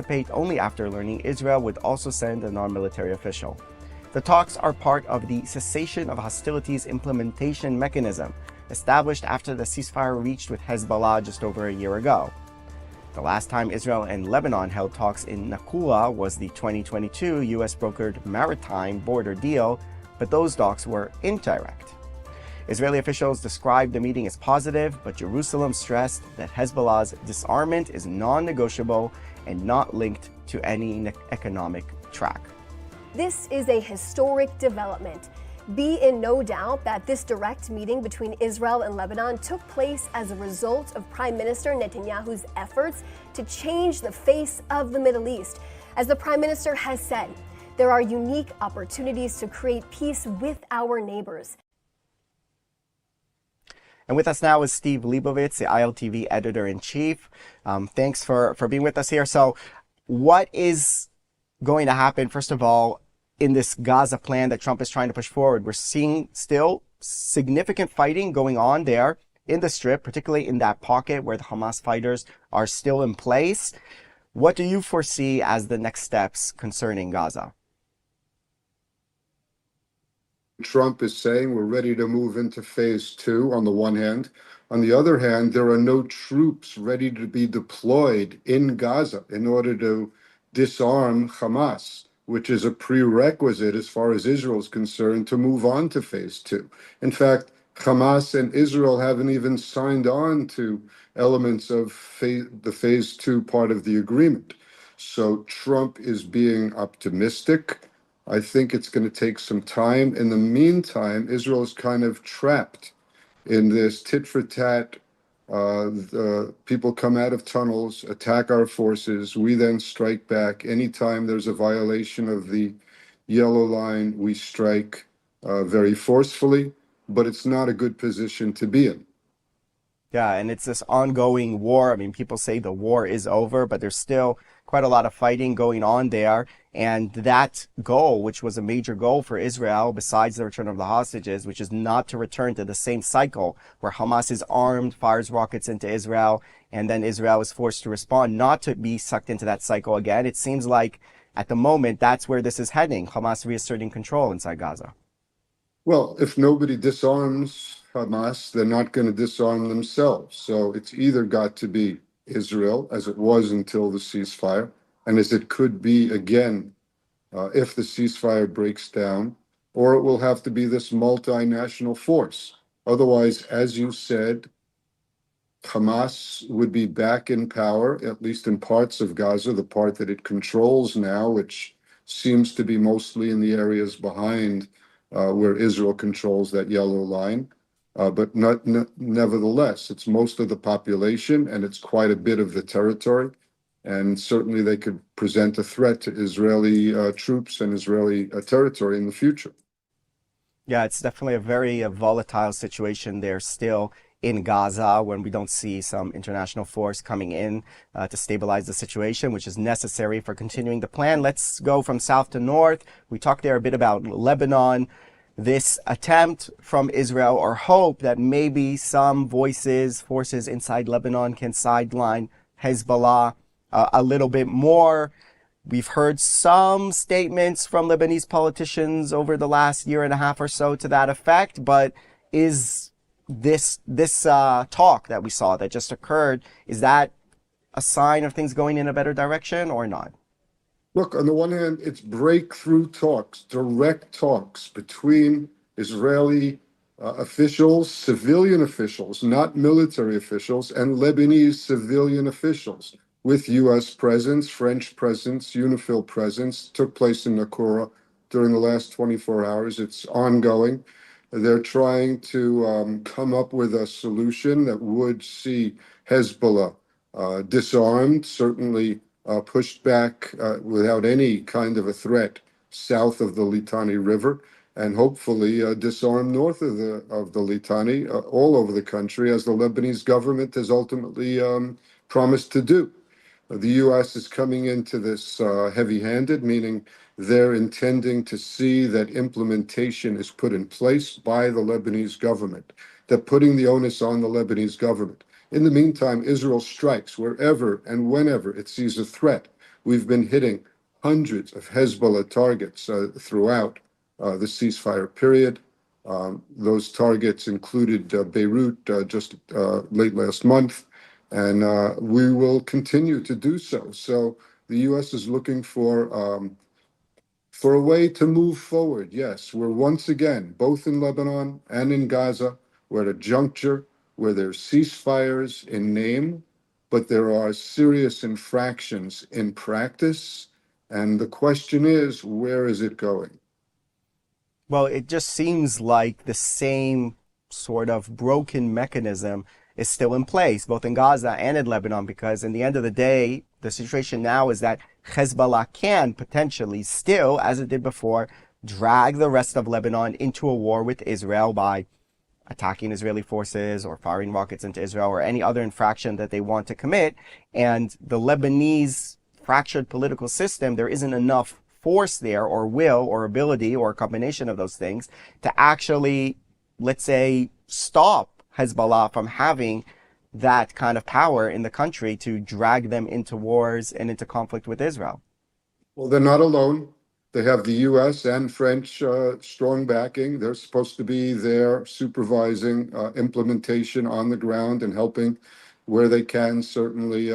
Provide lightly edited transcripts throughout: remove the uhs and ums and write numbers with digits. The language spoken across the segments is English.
participate only after learning Israel would also send a non-military official. The talks are part of the Cessation of Hostilities Implementation Mechanism, established after the ceasefire reached with Hezbollah just over a year ago. The last time Israel and Lebanon held talks in Nakula was the 2022 U.S.-brokered maritime border deal, but those talks were indirect. Israeli officials described the meeting as positive, but Jerusalem stressed that Hezbollah's disarmament is non-negotiable and not linked to any economic track. This is a historic development. Be in no doubt that this direct meeting between Israel and Lebanon took place as a result of Prime Minister Netanyahu's efforts to change the face of the Middle East. As the Prime Minister has said, there are unique opportunities to create peace with our neighbors. And with us now is Steve Leibovitz, the ILTV editor-in-chief. Thanks for being with us here. So what is going to happen, first of all, in this Gaza plan that Trump is trying to push forward? We're seeing still significant fighting going on there in the Strip, particularly in that pocket where the Hamas fighters are still in place. What do you foresee as the next steps concerning Gaza? Trump is saying we're ready to move into phase 2 on the one hand. On the other hand, there are no troops ready to be deployed in Gaza in order to disarm Hamas, which is a prerequisite as far as Israel is concerned to move on to phase 2. In fact, Hamas and Israel haven't even signed on to elements of the phase 2 part of the agreement. So Trump is being optimistic. I think it's going to take some time. In the meantime, Israel is kind of trapped in this tit for tat. The people come out of tunnels, attack our forces. We then strike back. Anytime there's a violation of the yellow line, we strike very forcefully, but it's not a good position to be in. Yeah, and it's this ongoing war. I mean, people say the war is over, but there's still quite a lot of fighting going on there. And that goal, which was a major goal for Israel, besides the return of the hostages, which is not to return to the same cycle where Hamas is armed, fires rockets into Israel, and then Israel is forced to respond, not to be sucked into that cycle again. It seems like at the moment, that's where this is heading, Hamas reasserting control inside Gaza. Well, if nobody disarms Hamas, they're not going to disarm themselves. So it's either got to be Israel, as it was until the ceasefire, and as it could be again if the ceasefire breaks down, or it will have to be this multinational force. Otherwise, as you said, Hamas would be back in power, at least in parts of Gaza, the part that it controls now, which seems to be mostly in the areas behind where Israel controls that yellow line. But nevertheless, it's most of the population and it's quite a bit of the territory. And certainly they could present a threat to Israeli troops and Israeli territory in the future. Yeah, it's definitely a very volatile situation there still in Gaza when we don't see some international force coming in to stabilize the situation, which is necessary for continuing the plan. Let's go from south to north. We talked there a bit about Lebanon. This attempt from Israel, or hope that maybe some forces inside Lebanon can sideline Hezbollah a little bit more. We've heard some statements from Lebanese politicians over the last year and a half or so to that effect, but is this talk that we saw that just occurred, is that a sign of things going in a better direction or not? Look, on the one hand, it's breakthrough talks, direct talks between Israeli officials, civilian officials, not military officials, and Lebanese civilian officials with U.S. presence, French presence, UNIFIL presence, took place in Nakura during the last 24 hours. It's ongoing. They're trying to come up with a solution that would see Hezbollah disarmed, certainly pushed back without any kind of a threat south of the Litani River, and hopefully disarmed north of the Litani all over the country, as the Lebanese government has ultimately promised to do. The U.S. is coming into this heavy-handed, meaning they're intending to see that implementation is put in place by the Lebanese government. They're putting the onus on the Lebanese government. In the meantime, Israel strikes wherever and whenever it sees a threat. we've been hitting hundreds of Hezbollah targets throughout the ceasefire period. Those targets included Beirut just late last month, and we will continue to do so. So the U.S. is looking for a way to move forward. Yes, we're once again, both in Lebanon and in Gaza, we're at a juncture where there's ceasefires in name, but there are serious infractions in practice. And the question is, where is it going? Well, it just seems like the same sort of broken mechanism is still in place, both in Gaza and in Lebanon, because in the end of the day, the situation now is that Hezbollah can potentially still, as it did before, drag the rest of Lebanon into a war with Israel by attacking Israeli forces or firing rockets into Israel or any other infraction that they want to commit. And the Lebanese fractured political system, there isn't enough force there or will or ability or a combination of those things to actually, let's say, stop Hezbollah from having that kind of power in the country to drag them into wars and into conflict with Israel. Well, they're not alone. They have the US and French strong backing. They're supposed to be there supervising implementation on the ground and helping where they can, certainly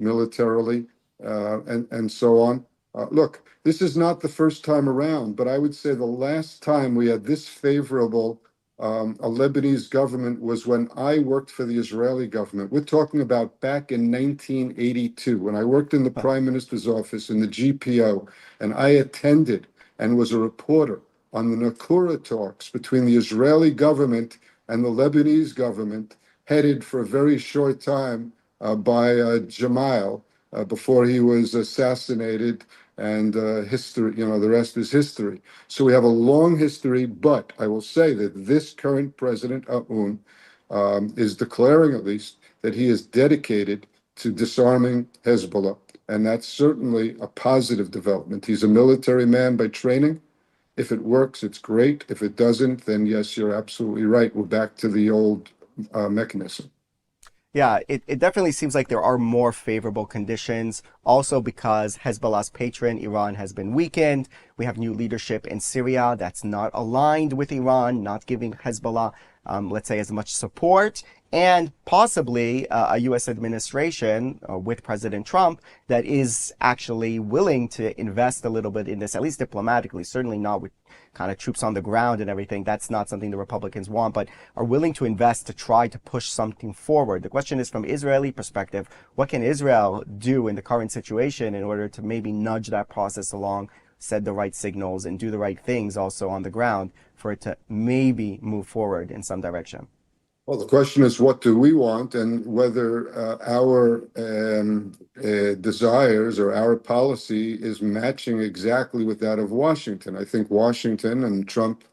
militarily, and so on. Look, this is not the first time around, but I would say the last time we had this favorable a Lebanese government was when I worked for the Israeli government. We're talking about back in 1982, when I worked in the Prime Minister's office in the GPO, and I attended and was a reporter on the Nakura talks between the Israeli government and the Lebanese government, headed for a very short time by Jamal before he was assassinated. And history, the rest is history. So we have a long history, but I will say that this current president, Aoun, is declaring at least that he is dedicated to disarming Hezbollah. And that's certainly a positive development. He's a military man by training. If it works, it's great. If it doesn't, then yes, you're absolutely right. We're back to the old mechanism. Yeah, it definitely seems like there are more favorable conditions. Also, because Hezbollah's patron, Iran, has been weakened. We have new leadership in Syria that's not aligned with Iran, not giving Hezbollah, let's say, as much support. And possibly a U.S. administration with President Trump that is actually willing to invest a little bit in this, at least diplomatically, certainly not with kind of troops on the ground and everything. That's not something the Republicans want, but are willing to invest to try to push something forward. The question is, from Israeli perspective, what can Israel do in the current situation in order to maybe nudge that process along, send the right signals, and do the right things also on the ground for it to maybe move forward in some direction? Well, the question is, what do we want, and whether our desires or our policy is matching exactly with that of Washington. I think Washington and Trump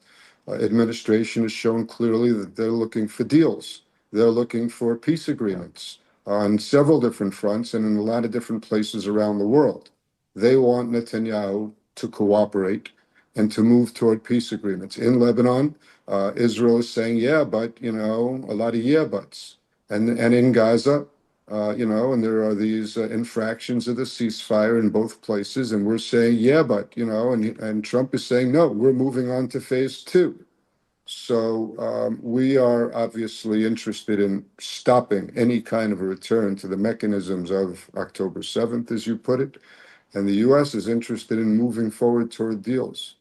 administration has shown clearly that they're looking for deals. They're looking for peace agreements on several different fronts and in a lot of different places around the world. They want Netanyahu to cooperate and to move toward peace agreements. In Lebanon, Israel is saying, yeah, but, a lot of yeah buts. And in Gaza, and there are these infractions of the ceasefire in both places. And we're saying, yeah, but, and Trump is saying, no, we're moving on to phase two. So we are obviously interested in stopping any kind of a return to the mechanisms of October 7th, as you put it. And the U.S. is interested in moving forward toward deals.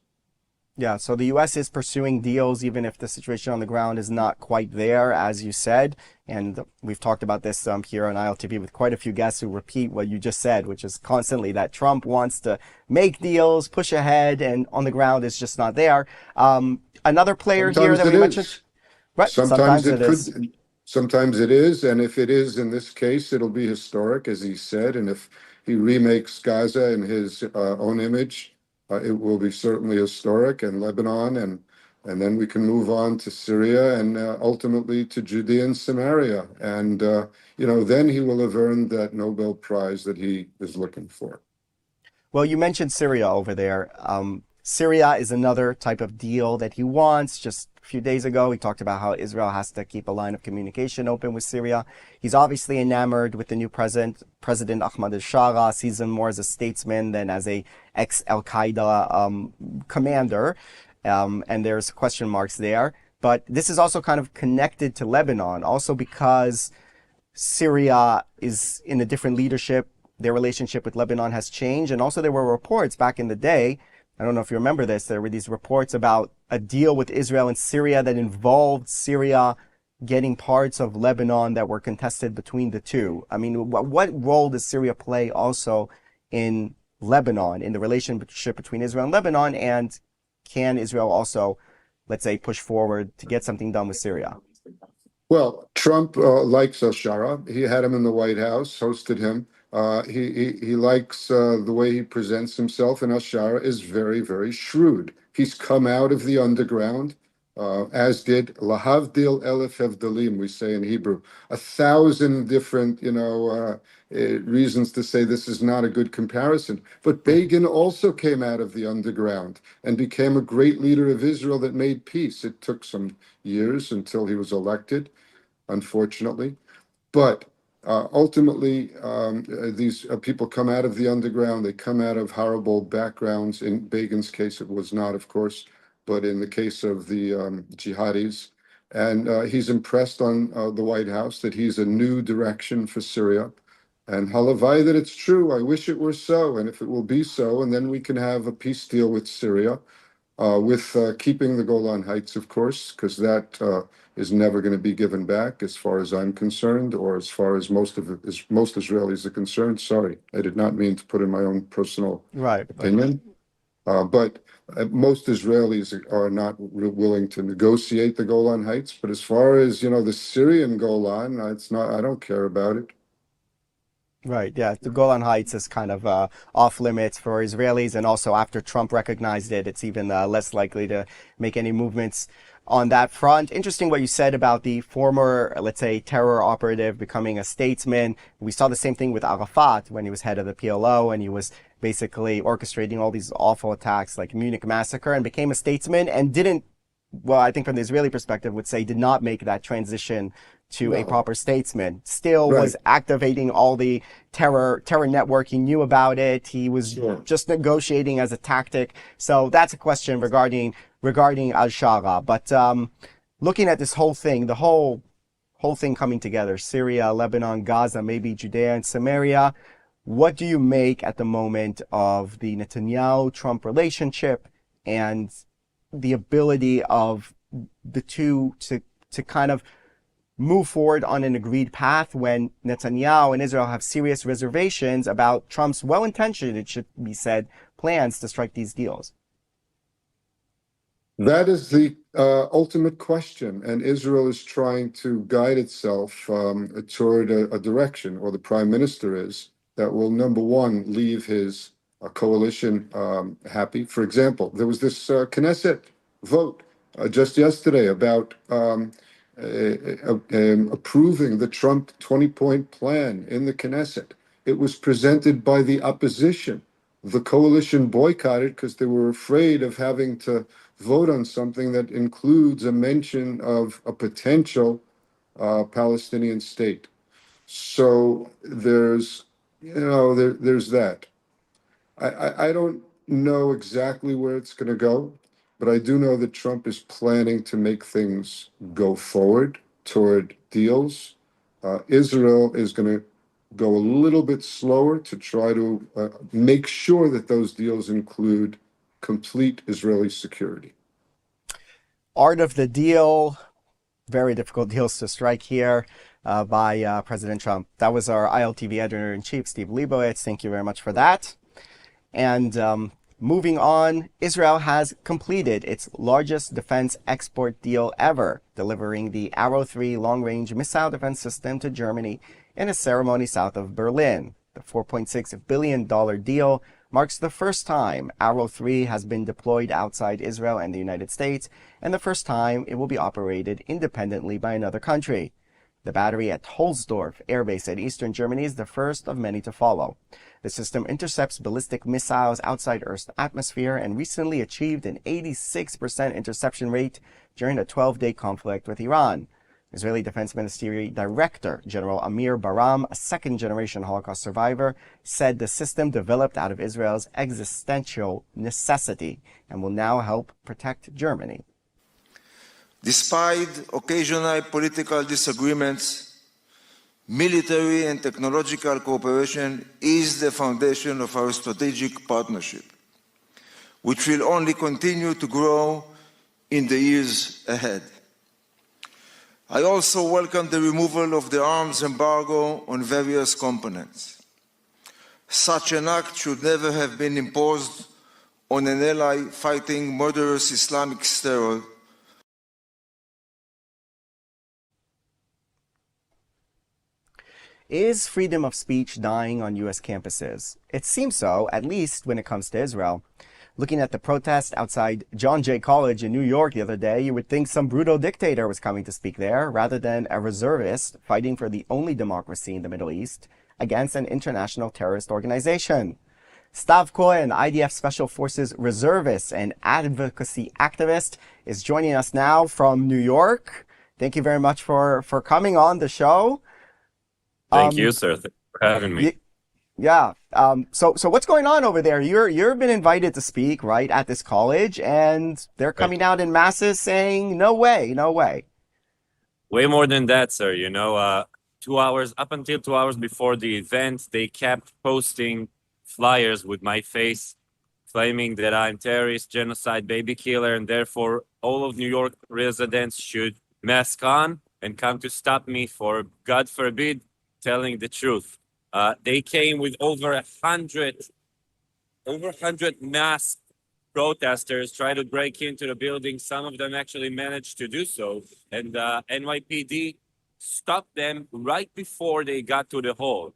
Yeah, so the U.S. is pursuing deals, even if the situation on the ground is not quite there, as you said. And we've talked about this here on ILTV with quite a few guests who repeat what you just said, which is constantly that Trump wants to make deals, push ahead, and on the ground is just not there. Another player Sometimes here that we mentioned, right? Sometimes it is. could, sometimes it is, and if it is in this case, it'll be historic, as he said. And if he remakes Gaza in his own image, it will be certainly historic, and Lebanon, and then we can move on to Syria and ultimately to Judea and Samaria. And then he will have earned that Nobel Prize that he is looking for. Well, you mentioned Syria over there. Syria is another type of deal that he wants, just few days ago. He talked about how Israel has to keep a line of communication open with Syria. He's obviously enamored with the new President Ahmad al-Shara, sees him more as a statesman than as a ex-Al-Qaeda commander. And there's question marks there. But this is also kind of connected to Lebanon, also because Syria is in a different leadership. Their relationship with Lebanon has changed. And also there were reports back in the day, I don't know if you remember this, there were these reports about a deal with Israel and Syria that involved Syria getting parts of Lebanon that were contested between the two. I mean, what role does Syria play also in Lebanon, in the relationship between Israel and Lebanon? And can Israel also, let's say, push forward to get something done with Syria? Well, Trump likes al-Shara. He had him in the White House, hosted him. He likes the way he presents himself, and al-Shara is very, very shrewd. He's come out of the underground, as did lahavdil elef hevdalim, we say in Hebrew, 1,000 different, reasons to say this is not a good comparison. But Begin also came out of the underground and became a great leader of Israel that made peace. It took some years until he was elected, unfortunately. But ultimately, these people come out of the underground. They come out of horrible backgrounds. In Begin's case, it was not, of course, but in the case of the jihadis. And he's impressed on the White House that he's a new direction for Syria. And halavai that it's true. I wish it were so. And if it will be so, and then we can have a peace deal with Syria, with keeping the Golan Heights, of course, because that is never going to be given back as far as I'm concerned, or as far as most Israelis are concerned. Sorry, I did not mean to put in my own personal opinion. But most Israelis are not willing to negotiate the Golan Heights. But as far as, the Syrian Golan, it's not, I don't care about it. Right, yeah. The Golan Heights is kind of off limits for Israelis. And also after Trump recognized it, it's even less likely to make any movements on that front. Interesting what you said about the former, let's say, terror operative becoming a statesman. We saw the same thing with Arafat when he was head of the PLO, and he was basically orchestrating all these awful attacks like Munich massacre, and became a statesman and didn't, well, I think from the Israeli perspective, would say did not make that transition to a proper statesman. Still was activating all the terror network. He knew about it. He was just negotiating as a tactic. So that's a question regarding al-Shara. But looking at this whole thing, the whole thing coming together, Syria, Lebanon, Gaza, maybe Judea and Samaria, what do you make at the moment of the Netanyahu-Trump relationship and the ability of the two to kind of move forward on an agreed path when Netanyahu and Israel have serious reservations about Trump's well-intentioned, it should be said, plans to strike these deals? That is the ultimate question, and Israel is trying to guide itself toward a direction, or the prime minister is, that will, number one, leave his coalition happy. For example, there was this Knesset vote just yesterday about approving the Trump 20-point plan in the Knesset. It was presented by the opposition. The coalition boycotted because they were afraid of having to vote on something that includes a mention of a potential Palestinian state. So there's that. I don't know exactly where it's going to go, but I do know that Trump is planning to make things go forward toward deals. Israel is going to go a little bit slower to try to make sure that those deals include complete Israeli security. Art of the deal, very difficult deals to strike here by President Trump. That was our ILTV editor-in-chief, Steve Leibowitz. Thank you very much for that. And moving on, Israel has completed its largest defense export deal ever, delivering the Arrow 3 long-range missile defense system to Germany in a ceremony south of Berlin. The $4.6 billion deal marks the first time Arrow 3 has been deployed outside Israel and the United States, and the first time it will be operated independently by another country. The battery at Holzdorf Air Base in eastern Germany is the first of many to follow. The system intercepts ballistic missiles outside Earth's atmosphere and recently achieved an 86% interception rate during a 12-day conflict with Iran. Israeli Defense Ministry Director General Amir Baram, a second-generation Holocaust survivor, said the system developed out of Israel's existential necessity and will now help protect Germany. Despite occasional political disagreements, military and technological cooperation is the foundation of our strategic partnership, which will only continue to grow in the years ahead. I also welcome the removal of the arms embargo on various components. Such an act should never have been imposed on an ally fighting murderous Islamic terror. Is freedom of speech dying on U.S. campuses? It seems so, at least when it comes to Israel. Looking at the protest outside John Jay College in New York the other day, you would think some brutal dictator was coming to speak there, rather than a reservist fighting for the only democracy in the Middle East against an international terrorist organization. Stav Cohen, IDF Special Forces reservist and advocacy activist, is joining us now from New York. Thank you very much for coming on the show. Thank you, sir. Thanks for having me. Yeah. So what's going on over there? You've been invited to speak, right, at this college, and they're coming out in masses saying, no way, no way. Way more than that, sir. 2 hours, up until 2 hours before the event, they kept posting flyers with my face, claiming that I'm terrorist, genocide, baby killer, and therefore all of New York residents should mask on and come to stop me for, God forbid, telling the truth. They came with over 100 masked protesters, try to break into the building. Some of them actually managed to do so, and NYPD stopped them right before they got to the hall.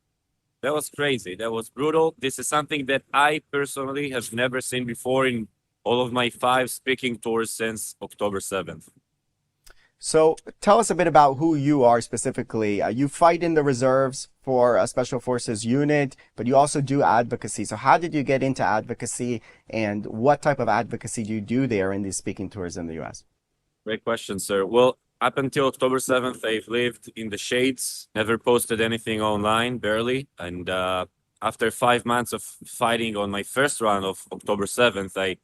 That was crazy. That was brutal. This is something that I personally have never seen before in all of my 5 speaking tours since October 7th. So tell us a bit about who you are specifically. You fight in the reserves for a Special Forces unit, but you also do advocacy. So how did you get into advocacy, and what type of advocacy do you do there in these speaking tours in the U.S.? Great question, sir. Well, up until October 7th, I've lived in the shades, never posted anything online, barely. And after 5 months of fighting on my first round of October 7th, I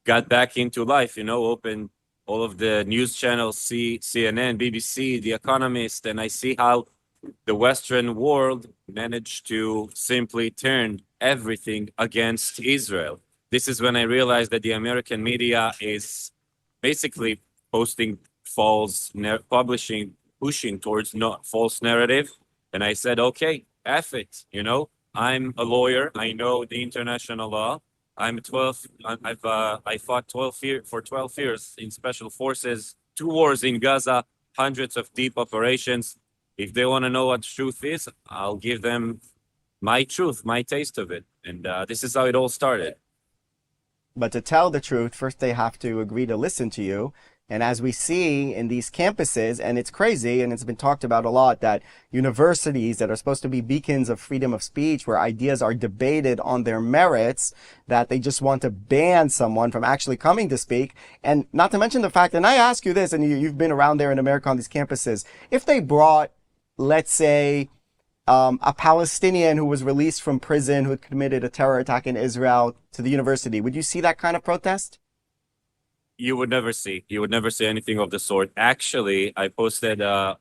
got back into life, opened all of the news channels, CNN, BBC, The Economist, and I see how the Western world managed to simply turn everything against Israel. This is when I realized that the American media is basically posting false, pushing towards false narrative. And I said, okay, F it, I'm a lawyer. I know the international law. I'm 12. I fought 12 for 12 years in special forces, 2 wars in Gaza, hundreds of deep operations. If they want to know what truth is, I'll give them my truth, my taste of it. And this is how it all started. But to tell the truth, first they have to agree to listen to you. And as we see in these campuses, and it's crazy, and it's been talked about a lot, that universities that are supposed to be beacons of freedom of speech, where ideas are debated on their merits, that they just want to ban someone from actually coming to speak. And not to mention the fact, and I ask you this, and you've been around there in America on these campuses, if they brought, let's say, a Palestinian who was released from prison, who had committed a terror attack in Israel to the university, would you see that kind of protest? You would never see anything of the sort. Actually, I posted on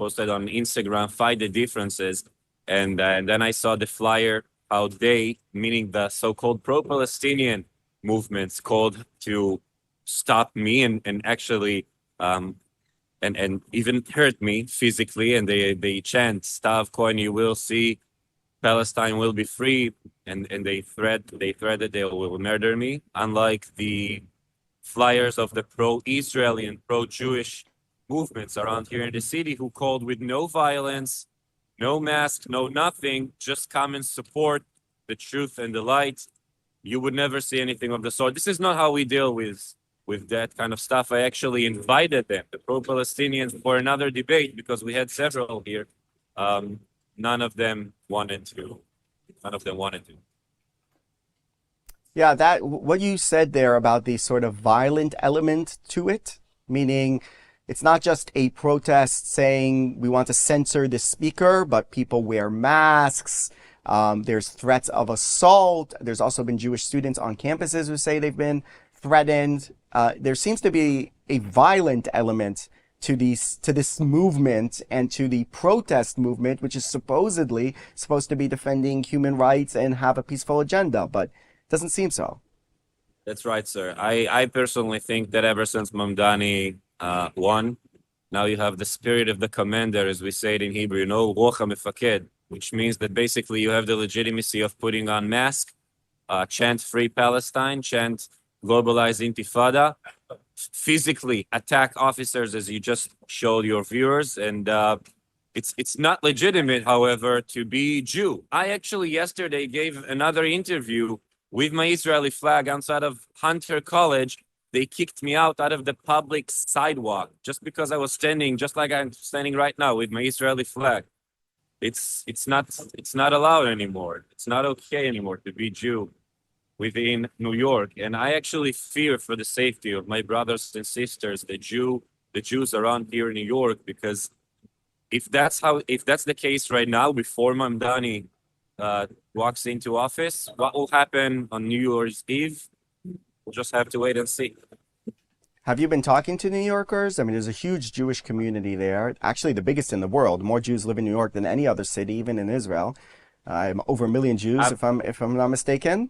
Instagram, Fight the Differences, and then I saw the flyer, how they, meaning the so-called pro-Palestinian movements, called to stop me and actually and even hurt me physically, and they chant, Stav Cohen, you will see, Palestine will be free, and they threatened they will murder me, unlike the flyers of the pro-Israeli and pro-Jewish movements around here in the city, who called with no violence, no mask, no nothing, just come and support the truth and the light. You would never see anything of the sort. This is not how we deal with with that kind of stuff. I actually invited them, the pro-Palestinians, for another debate because we had several here. None of them wanted to. None of them wanted to. Yeah, that what you said there about the sort of violent element to it, meaning it's not just a protest saying we want to censor the speaker, but people wear masks. There's threats of assault. There's also been Jewish students on campuses who say they've been threatened. There seems to be a violent element to this movement and to the protest movement, which is supposedly supposed to be defending human rights and have a peaceful agenda, but it doesn't seem so. That's right, sir. I personally think that ever since Mamdani won, now you have the spirit of the commander, as we say it in Hebrew, you know, Ruach HaMefaked, which means that basically you have the legitimacy of putting on mask, chant Free Palestine, chant globalized intifada, physically attack officers as you just showed your viewers. And it's not legitimate, however, to be Jew. I actually yesterday gave another interview with my Israeli flag outside of Hunter College. They kicked me out of the public sidewalk just because I was standing, just like I'm standing right now with my Israeli flag. It's not allowed anymore. It's not okay anymore to be Jew within New York. And I actually fear for the safety of my brothers and sisters, the Jews around here in New York, because if that's the case right now, before Mamdani walks into office, what will happen on New Year's Eve? We'll just have to wait and see. Have you been talking to New Yorkers? I mean, there's a huge Jewish community there, actually the biggest in the world. More Jews live in New York than any other city, even in Israel. Over 1 million Jews, if I'm not mistaken.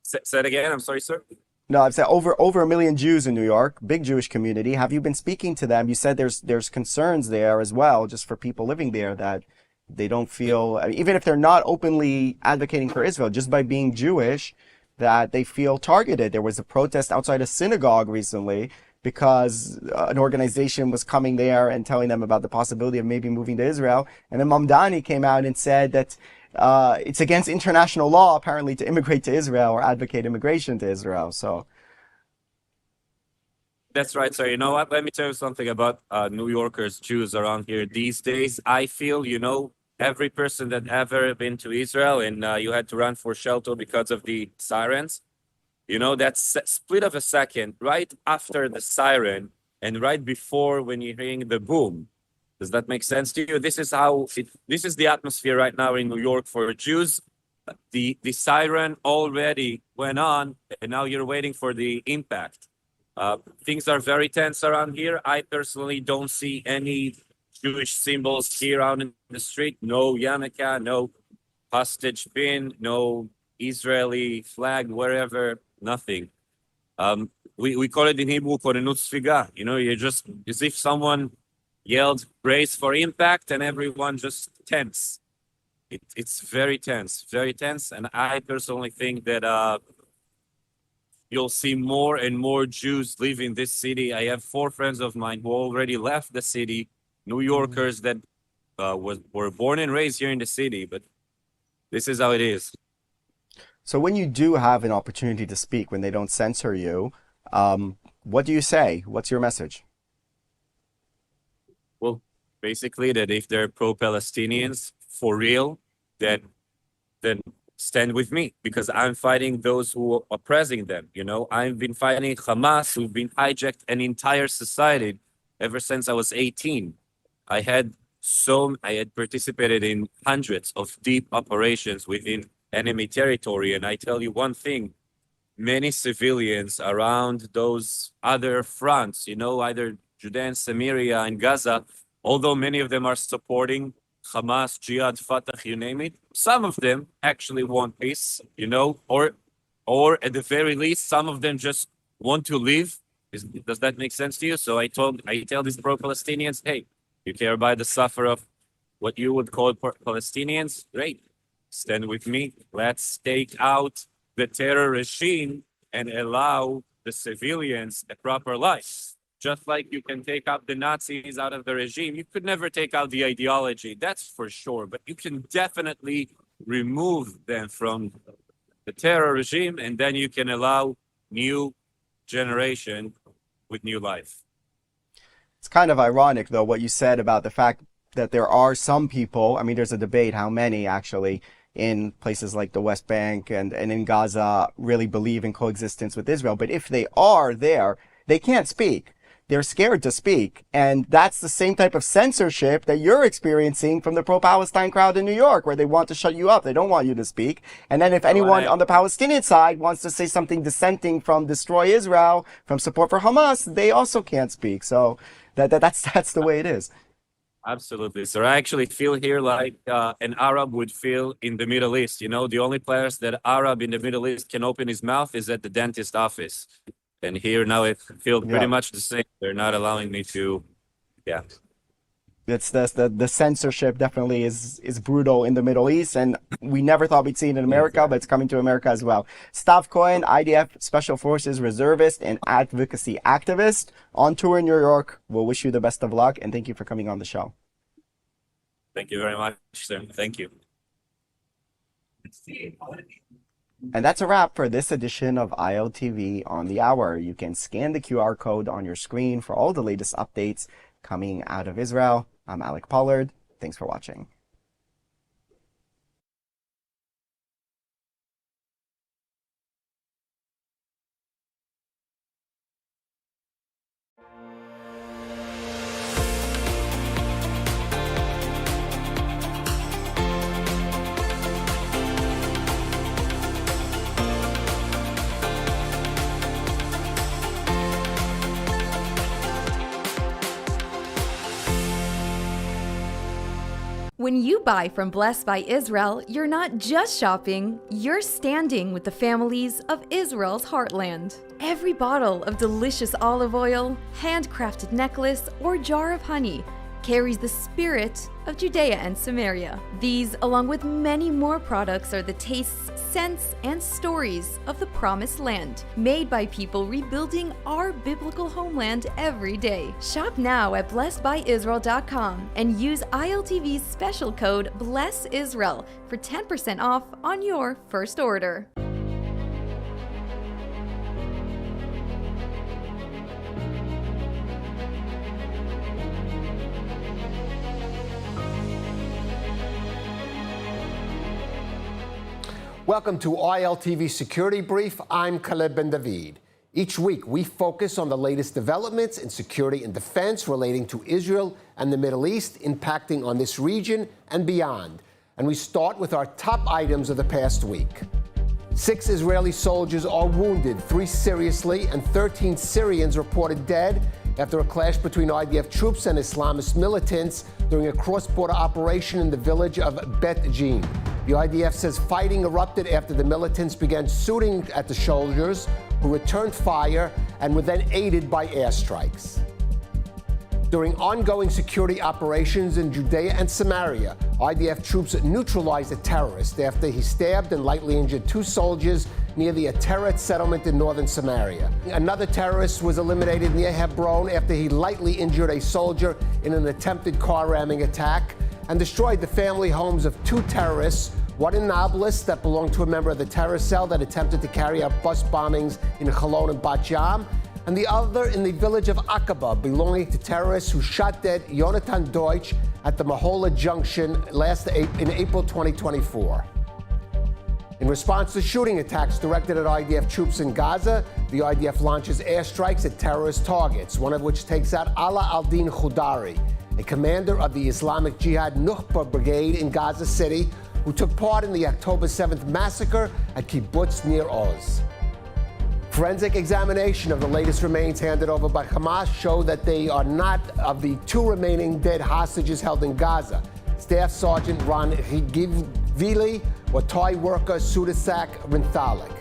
Say it again. I'm sorry, sir. No, I've said over 1 million Jews in New York, big Jewish community. Have you been speaking to them? You said there's concerns there as well, just for people living there, that they don't feel, I mean, even if they're not openly advocating for Israel, just by being Jewish, that they feel targeted. There was a protest outside a synagogue recently because an organization was coming there and telling them about the possibility of maybe moving to Israel. And then Mamdani came out and said that it's against international law, apparently, to immigrate to Israel or advocate immigration to Israel. So that's right, sir. You know what? Let me tell you something about New Yorkers, Jews around here these days. I feel, every person that ever been to Israel and you had to run for shelter because of the sirens, that split of a second right after the siren and right before when you're hearing the boom. Does that make sense to you? This is the atmosphere right now in New York for Jews. The siren already went on and now you're waiting for the impact. Things are very tense around here. I personally don't see any Jewish symbols here out in the street. No yarmulke, no hostage pin, no Israeli flag wherever, nothing. We call it in Hebrew korenut sfiga. You're just as if someone yelled brace for impact and everyone just tense. It's very tense, very tense. And I personally think that you'll see more and more Jews leaving this city. I have 4 friends of mine who already left the city, New Yorkers that were born and raised here in the city, but this is how it is. So when you do have an opportunity to speak, when they don't censor you, what do you say? What's your message? Well, basically that if they're pro-Palestinians for real, then stand with me, because I'm fighting those who are oppressing them. I've been fighting Hamas, who've been hijacked an entire society ever since I was 18. I had participated in hundreds of deep operations within enemy territory. And I tell you one thing, many civilians around those other fronts, either Judea and Samaria and Gaza, although many of them are supporting Hamas, Jihad, Fatah, you name it, some of them actually want peace, or at the very least, some of them just want to live. Does that make sense to you? So I tell these pro-Palestinians, hey, you care about the suffer of what you would call Palestinians? Great. Stand with me. Let's take out the terror regime and allow the civilians a proper life. Just like you can take out the Nazis out of the regime, you could never take out the ideology, that's for sure. But you can definitely remove them from the terror regime, and then you can allow new generation with new life. It's kind of ironic, though, what you said about the fact that there are some people, I mean, there's a debate how many actually in places like the West Bank and in Gaza really believe in coexistence with Israel. But if they are there, they can't speak. They're scared to speak. And that's the same type of censorship that you're experiencing from the pro-Palestine crowd in New York, where they want to shut you up. They don't want you to speak. And then if anyone on the Palestinian side wants to say something dissenting from destroy Israel, from support for Hamas, they also can't speak. So that's the way it is. Absolutely. So I actually feel here like an Arab would feel in the Middle East. You know, the only place that Arab in the Middle East can open his mouth is at the dentist office. And here now it feels pretty much the same. They're not allowing me to, It's the censorship definitely is brutal in the Middle East, and we never thought we'd see it in America, but it's coming to America as well. Stav Cohen, IDF Special Forces reservist and advocacy activist, on tour in New York. We'll wish you the best of luck, and thank you for coming on the show. Thank you very much, sir. Thank you. And that's a wrap for this edition of ILTV on the Hour. You can scan the QR code on your screen for all the latest updates coming out of Israel. I'm Alec Pollard. Thanks for watching. When you buy from Blessed by Israel, you're not just shopping, you're standing with the families of Israel's heartland. Every bottle of delicious olive oil, handcrafted necklace, or jar of honey carries the spirit of Judea and Samaria. These, along with many more products, are the tastes, scents, and stories of the Promised Land, made by people rebuilding our biblical homeland every day. Shop now at blessedbyisrael.com and use ILTV's special code BLESSISRAEL for 10% off on your first order. Welcome to ILTV Security Brief. I'm Caleb Ben David. Each week, we focus on the latest developments in security and defense relating to Israel and the Middle East, impacting on this region and beyond. And we start with our top items of the past week. 6 Israeli soldiers are wounded, 3 seriously, and 13 Syrians reported dead after a clash between IDF troops and Islamist militants during a cross-border operation in the village of Bet Jin. The IDF says fighting erupted after the militants began shooting at the soldiers, who returned fire and were then aided by airstrikes. During ongoing security operations in Judea and Samaria, IDF troops neutralized a terrorist after he stabbed and lightly injured 2 soldiers near the Ateret settlement in northern Samaria. Another terrorist was eliminated near Hebron after he lightly injured a soldier in an attempted car ramming attack and destroyed the family homes of 2 terrorists, one in Nablus that belonged to a member of the terror cell that attempted to carry out bus bombings in Cholon and Bat Yam, and the other in the village of Aqaba, belonging to terrorists who shot dead Yonatan Deutsch at the Mahola Junction in April 2024. In response to shooting attacks directed at IDF troops in Gaza, the IDF launches airstrikes at terrorist targets, one of which takes out Ala al-Din Khudari, a commander of the Islamic Jihad Nukhba Brigade in Gaza City, who took part in the October 7th massacre at Kibbutz Nir Oz. Forensic examination of the latest remains handed over by Hamas show that they are not of the 2 remaining dead hostages held in Gaza. Staff Sergeant Ron Higivili or Thai worker Sudasak Rinthalik.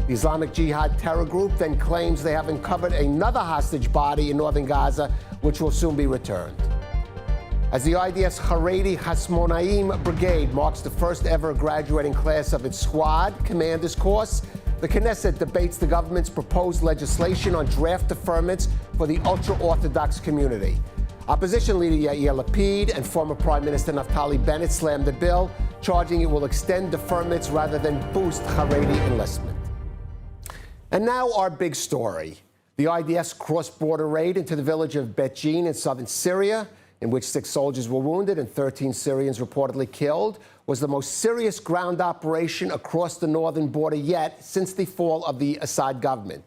The Islamic Jihad terror group then claims they have uncovered another hostage body in northern Gaza, which will soon be returned. As the IDF's Haredi Hasmonaim Brigade marks the first ever graduating class of its squad commander's course, the Knesset debates the government's proposed legislation on draft deferments for the ultra-Orthodox community. Opposition leader Yair Lapid and former Prime Minister Naftali Bennett slammed the bill, charging it will extend deferments rather than boost Haredi enlistment. And now our big story. The IDF's cross-border raid into the village of Betjin in southern Syria, in which 6 soldiers were wounded and 13 Syrians reportedly killed, was the most serious ground operation across the northern border yet since the fall of the Assad government.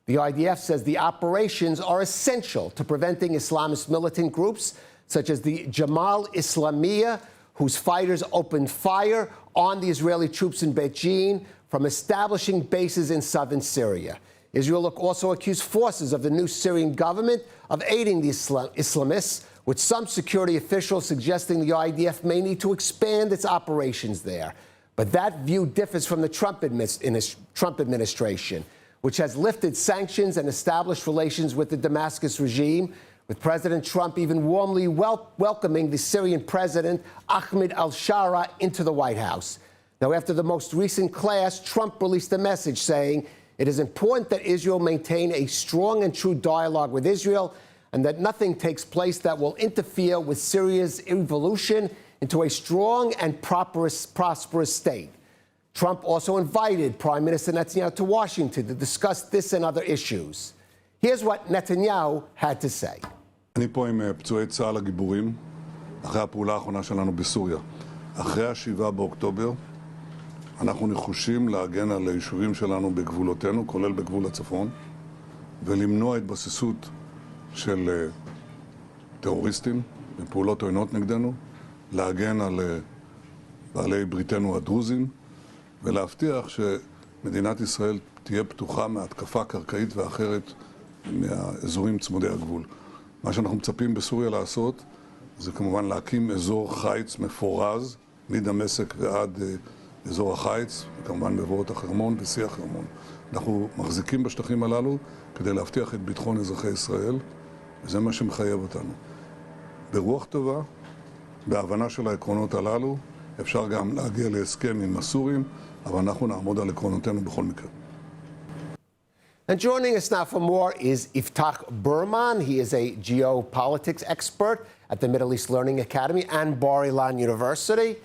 The IDF says the operations are essential to preventing Islamist militant groups such as the Jamal Islamiyah, whose fighters opened fire on the Israeli troops in Betjin, from establishing bases in southern Syria. Israel also accused forces of the new Syrian government of aiding the Islamists, with some security officials suggesting the IDF may need to expand its operations there. But that view differs from the Trump administration, which has lifted sanctions and established relations with the Damascus regime, with President Trump even warmly welcoming the Syrian president, Ahmed al-Shara, into the White House. Now, after the most recent clash, Trump released a message saying it is important that Israel maintain a strong and true dialogue with Israel and that nothing takes place that will interfere with Syria's evolution into a strong and prosperous state. Trump also invited Prime Minister Netanyahu to Washington to discuss this and other issues. Here's what Netanyahu had to say. אני פה עם פצועי צה"ל הגיבורים, אחרי הפעולה האחרונה שלנו בסוריה. אחרי ה-7 באוקטובר, אנחנו נחושים להגן על היישובים שלנו בגבולותינו, כולל בגבול הצפון, ולמנוע התבססות של טרוריסטים בפעולות עוינות נגדנו, להגן על בעלי בריתנו הדרוזים, ולהבטיח שמדינת ישראל תהיה פתוחה מהתקפה קרקעית ואחרת מהאזורים צמודי הגבול. מה שאנחנו מצפים בסוריה לעשות זה כמובן להקים אזור חיץ מפורז מדמשק ועד אזור החיץ, וכמובן מבואות החרמון ושיא החרמון. אנחנו מחזיקים בשטחים הללו כדי להבטיח את ביטחון אזרחי ישראל, וזה מה שמחייב אותנו. ברוח טובה, בהבנה של העקרונות הללו, אפשר גם להגיע להסכם עם הסורים, אבל אנחנו נעמוד על עקרונותינו בכל מקרה. And joining us now for more is Iftach Berman. He is a geopolitics expert at the Middle East Learning Academy and Bar-Ilan University.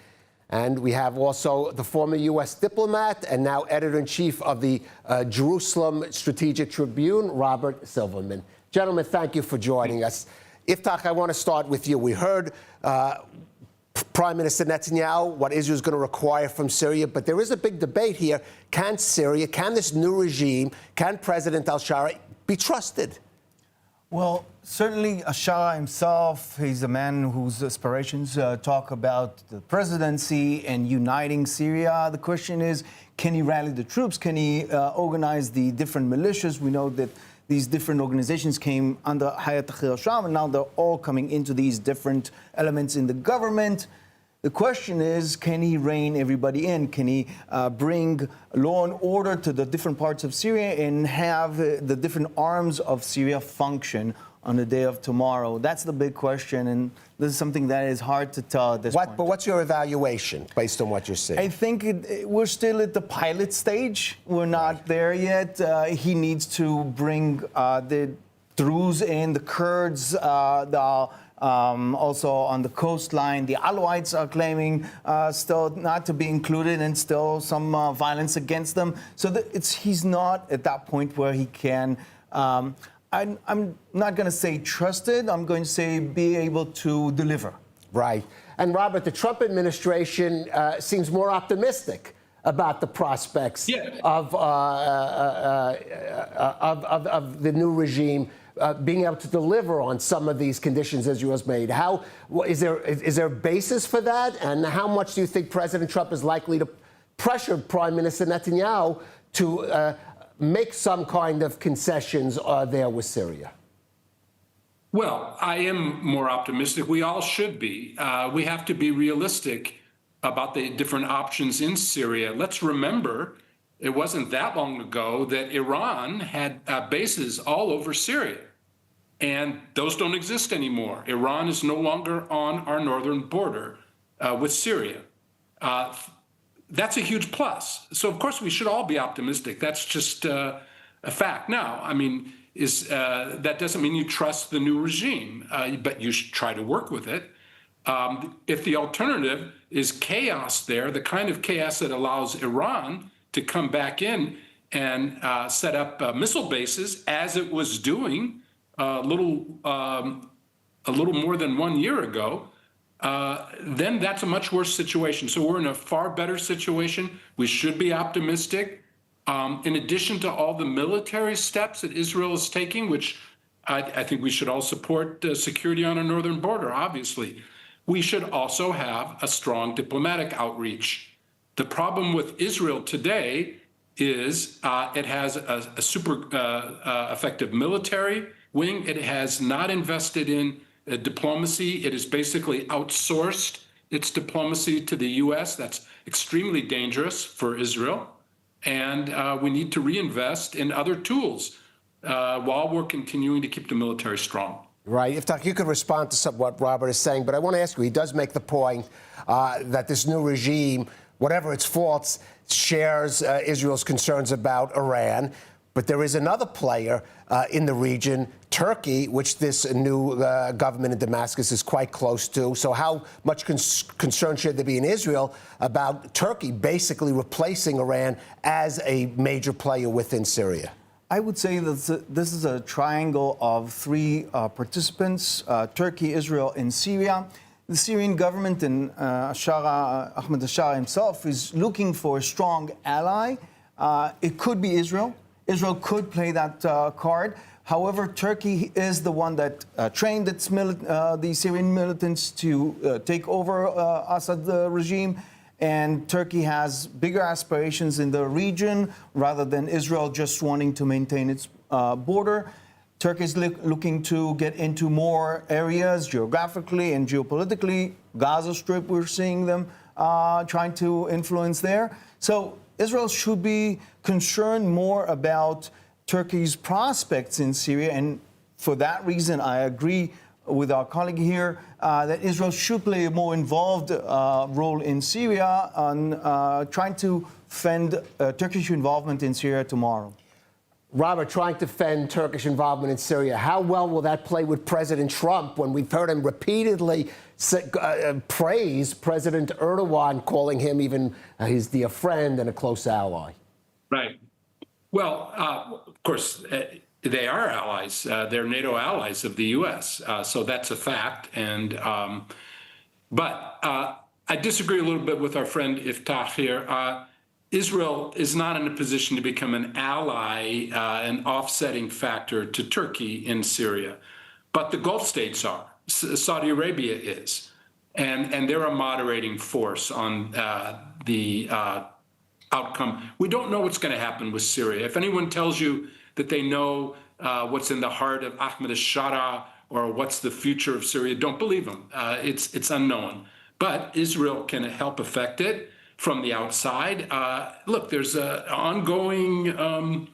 And we have also the former U.S. diplomat and now editor-in-chief of the Jerusalem Strategic Tribune, Robert Silverman. Gentlemen, thank you for joining us. Iftach, I want to start with you. We heard Prime Minister Netanyahu, what Israel is going to require from Syria, but there is a big debate here. Can Syria, can this new regime, can President al-Shara be trusted? Well, certainly al-Shara himself, he's a man whose aspirations talk about the presidency and uniting Syria. The question is, can he rally the troops? Can he organize the different militias? We know that these different organizations came under Hayat Tahrir al-Sham, and now they're all coming into these different elements in the government. The question is, can he rein everybody in? Can he bring law and order to the different parts of Syria and have the different arms of Syria function on the day of tomorrow? That's the big question, and this is something that is hard to tell at this point. But what's your evaluation based on what you're seeing? I think we're still at the pilot stage. We're not there yet. He needs to bring the Druze in, the Kurds, also on the coastline. The Alawites are claiming still not to be included and still some violence against them. So he's not at that point where he can... I'm not going to say trusted. I'm going to say be able to deliver. Right. And Robert, the Trump administration seems more optimistic about the prospects of the new regime being able to deliver on some of these conditions Israel has made. Is there a basis for that? And how much do you think President Trump is likely to pressure Prime Minister Netanyahu to make some kind of concessions there with Syria? Well, I am more optimistic. We all should be. We have to be realistic about the different options in Syria. Let's remember, it wasn't that long ago that Iran had bases all over Syria, and those don't exist anymore. Iran is no longer on our northern border with Syria. That's a huge plus. So, of course, we should all be optimistic. That's just a fact. Now, I mean, that doesn't mean you trust the new regime, but you should try to work with it. If the alternative is chaos there, the kind of chaos that allows Iran to come back in and set up missile bases, as it was doing a little more than 1 year ago, then that's a much worse situation. So we're in a far better situation. We should be optimistic. In addition to all the military steps that Israel is taking, which I think we should all support security on our northern border, obviously, we should also have a strong diplomatic outreach. The problem with Israel today is it has a super effective military wing. It has not invested in diplomacy. It has basically outsourced its diplomacy to the U.S. That's extremely dangerous for Israel. And we need to reinvest in other tools while we're continuing to keep the military strong. Right. If you could respond to what Robert is saying, but I want to ask you, he does make the point that this new regime, whatever its faults, shares Israel's concerns about Iran. But there is another player in the region, Turkey, which this new government in Damascus is quite close to. So how much concern should there be in Israel about Turkey basically replacing Iran as a major player within Syria? I would say that this is a triangle of three participants, Turkey, Israel, and Syria. The Syrian government and Ahmed al-Shara himself is looking for a strong ally. It could be Israel. Israel could play that card. However, Turkey is the one that trained the Syrian militants to take over Assad regime. And Turkey has bigger aspirations in the region rather than Israel just wanting to maintain its border. Turkey is looking to get into more areas geographically and geopolitically. Gaza Strip, we're seeing them trying to influence there. So Israel should be concerned more about Turkey's prospects in Syria. And for that reason, I agree with our colleague here that Israel should play a more involved role in Syria on trying to fend Turkish involvement in Syria tomorrow. Robert, trying to fend Turkish involvement in Syria, how well will that play with President Trump when we've heard him repeatedly praise President Erdogan, calling him even his dear friend and a close ally? Right. Well, of course, they are allies. They're NATO allies of the U.S., so that's a fact. But I disagree a little bit with our friend Iftach here. Israel is not in a position to become an ally, an offsetting factor to Turkey in Syria. But the Gulf states are. Saudi Arabia is. And they're a moderating force on the outcome. We don't know what's going to happen with Syria. If anyone tells you that they know what's in the heart of Ahmed al-Shara or what's the future of Syria, don't believe them. It's unknown. But Israel can help affect it from the outside. Look, there's an ongoing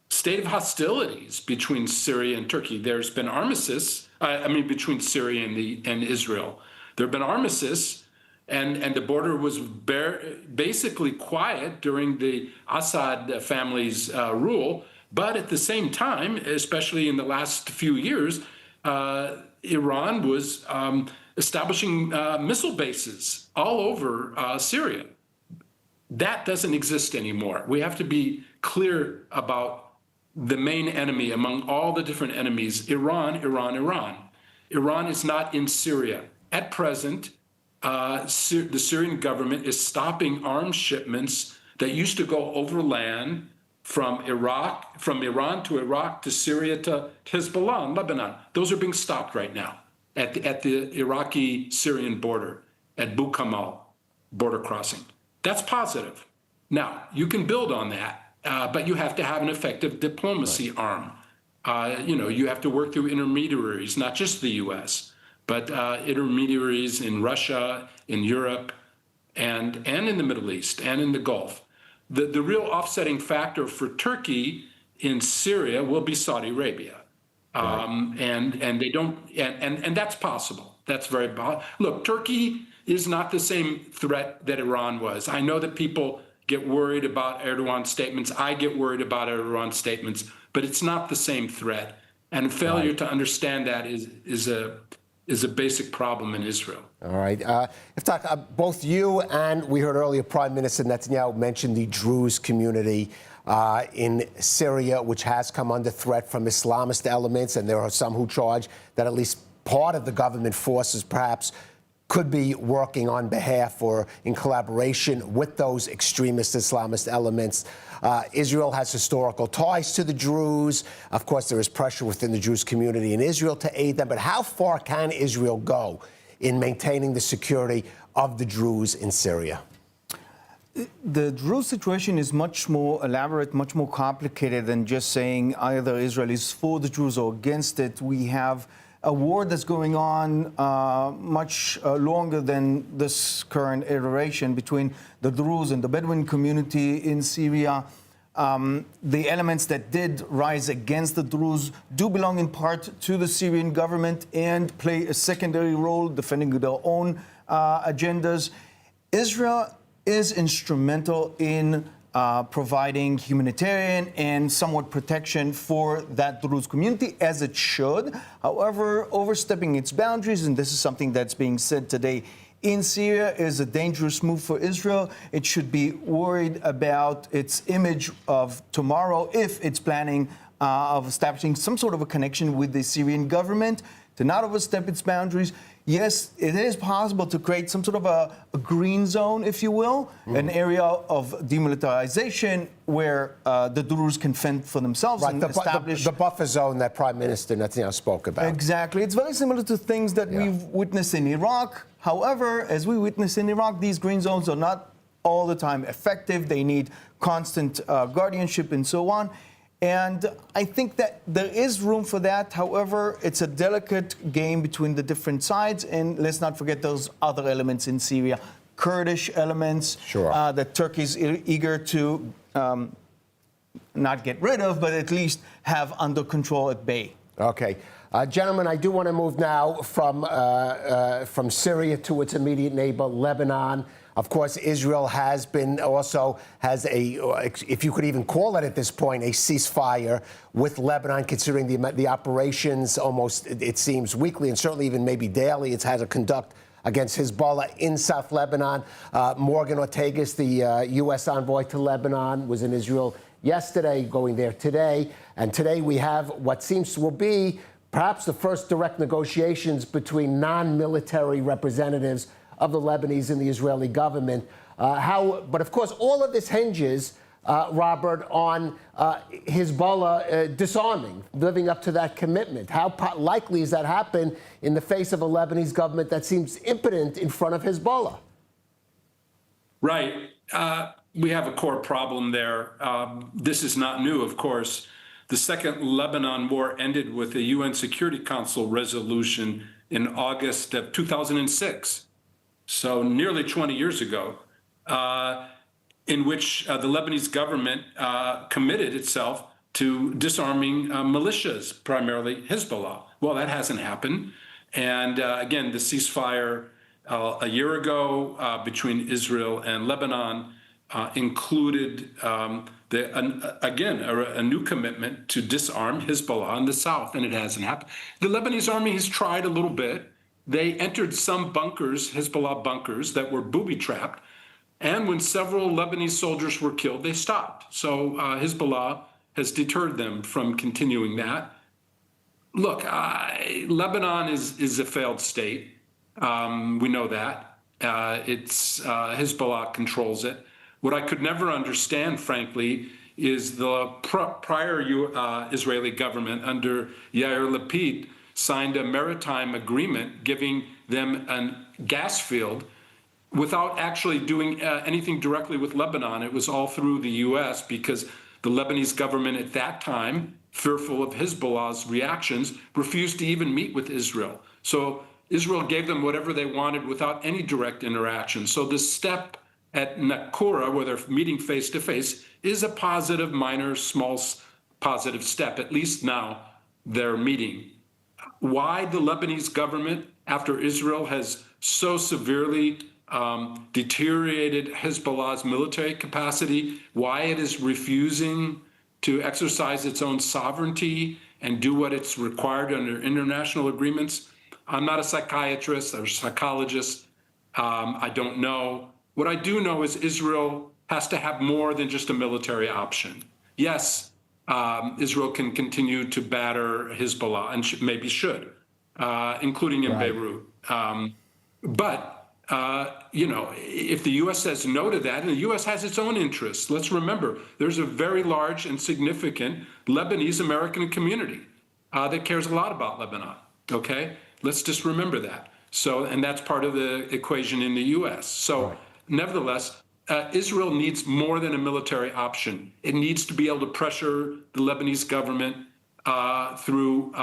state of hostilities between Syria and Turkey. There's been armistice, between Syria and Israel. There have been armistice, and the border was basically quiet during the Assad family's rule. But at the same time, especially in the last few years, Iran was establishing missile bases all over Syria. That doesn't exist anymore. We have to be clear about the main enemy among all the different enemies, Iran, Iran, Iran. Iran is not in Syria. At present, the Syrian government is stopping arms shipments that used to go overland from Iran to Iraq to Syria to Hezbollah and Lebanon. Those are being stopped right now at the Iraqi-Syrian border, at Bou Kamal border crossing. That's positive. Now, you can build on that, but you have to have an effective diplomacy arm. You have to work through intermediaries, not just the U.S., but intermediaries in Russia, in Europe, and in the Middle East, and in the Gulf. The real offsetting factor for Turkey in Syria will be Saudi Arabia. And they don't, and that's possible. That's very possible. Look, Turkey is not the same threat that Iran was. I know that people get worried about Erdogan's statements. I get worried about Erdogan's statements, but it's not the same threat. And failure to understand that is a basic problem in Israel. All right. Iftach, both you and we heard earlier Prime Minister Netanyahu mention the Druze community. in Syria, which has come under threat from Islamist elements, and there are some who charge that at least part of the government forces perhaps could be working on behalf or in collaboration with those extremist Islamist elements. Israel has historical ties to the Druze. Of course, there is pressure within the Jewish community in Israel to aid them. But how far can Israel go in maintaining the security of the Druze in Syria? The Druze situation is much more elaborate, much more complicated than just saying either Israel is for the Druze or against it. We have a war that's going on much longer than this current iteration between the Druze and the Bedouin community in Syria. The elements that did rise against the Druze do belong in part to the Syrian government and play a secondary role defending their own agendas. Israel is instrumental in providing humanitarian and somewhat protection for that Druze community, as it should. However, overstepping its boundaries, and this is something that's being said today in Syria, is a dangerous move for Israel. It should be worried about its image of tomorrow if it's planning of establishing some sort of a connection with the Syrian government to not overstep its boundaries. Yes, it is possible to create some sort of a green zone, if you will, an area of demilitarization where the Druze can fend for themselves and establish the buffer zone that Prime Minister Netanyahu spoke about. Exactly. It's very similar to things that we've witnessed in Iraq. However, as we witnessed in Iraq, these green zones are not all the time effective. They need constant guardianship and so on. And I think that there is room for that. However, it's a delicate game between the different sides. And let's not forget those other elements in Syria, Kurdish elements that Turkey is eager to not get rid of, but at least have under control at bay. Okay. Gentlemen, I do want to move now from Syria to its immediate neighbor, Lebanon. Of course, Israel has a, if you could even call it at this point, a ceasefire with Lebanon, considering the operations almost, it seems, weekly and certainly even maybe daily it's had to conduct against Hezbollah in South Lebanon. Morgan Ortagus, the U.S. envoy to Lebanon, was in Israel yesterday, going there today. And today we have what seems will be perhaps the first direct negotiations between non-military representatives of the Lebanese and the Israeli government. But of course, all of this hinges, Robert, on Hezbollah disarming, living up to that commitment. How likely is that happen in the face of a Lebanese government that seems impotent in front of Hezbollah? Right. We have a core problem there. This is not new, of course. The Second Lebanon War ended with a UN Security Council resolution in August of 2006. So nearly 20 years ago, in which the Lebanese government committed itself to disarming militias, primarily Hezbollah. Well, that hasn't happened. And again, the ceasefire a year ago between Israel and Lebanon included, a new commitment to disarm Hezbollah in the south, and it hasn't happened. The Lebanese army has tried a little bit. They entered some bunkers, Hezbollah bunkers, that were booby-trapped. And when several Lebanese soldiers were killed, they stopped. So Hezbollah has deterred them from continuing that. Look, Lebanon is a failed state. We know that. Hezbollah controls it. What I could never understand, frankly, is the prior Israeli government under Yair Lapid signed a maritime agreement giving them a gas field without actually doing anything directly with Lebanon. It was all through the U.S. because the Lebanese government at that time, fearful of Hezbollah's reactions, refused to even meet with Israel. So Israel gave them whatever they wanted without any direct interaction. So this step at Nakura, where they're meeting face to face, is a positive, minor, small positive step. At least now they're meeting. Why the Lebanese government, after Israel has so severely deteriorated Hezbollah's military capacity, why it is refusing to exercise its own sovereignty and do what it's required under international agreements? I'm not a psychiatrist or psychologist. I don't know. What I do know is Israel has to have more than just a military option. yes, Israel can continue to batter Hezbollah and maybe should, including in Beirut. If the U.S. says no to that, and the U.S. has its own interests, let's remember there's a very large and significant Lebanese American community that cares a lot about Lebanon. Okay, let's just remember that. So, and that's part of the equation in the U.S. So, nevertheless, Israel needs more than a military option. It needs to be able to pressure the Lebanese government through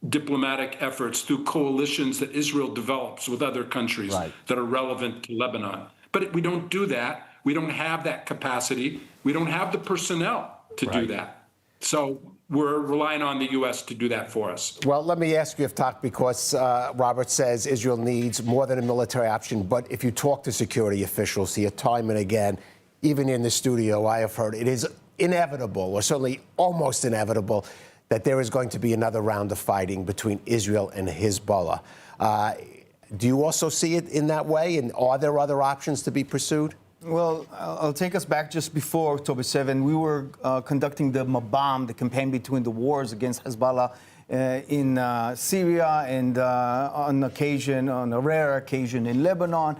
diplomatic efforts, through coalitions that Israel develops with other countries that are relevant to Lebanon. But we don't do that. We don't have that capacity. We don't have the personnel to do that. So we're relying on the U.S. to do that for us. Well, let me ask you, Yiftach, because Robert says Israel needs more than a military option. But if you talk to security officials here time and again, even in the studio, I have heard it is inevitable, or certainly almost inevitable, that there is going to be another round of fighting between Israel and Hezbollah. Do you also see it in that way? And are there other options to be pursued? Well, I'll take us back just before October 7. We were conducting the Mabam, the campaign between the wars against Hezbollah in Syria and on a rare occasion in Lebanon.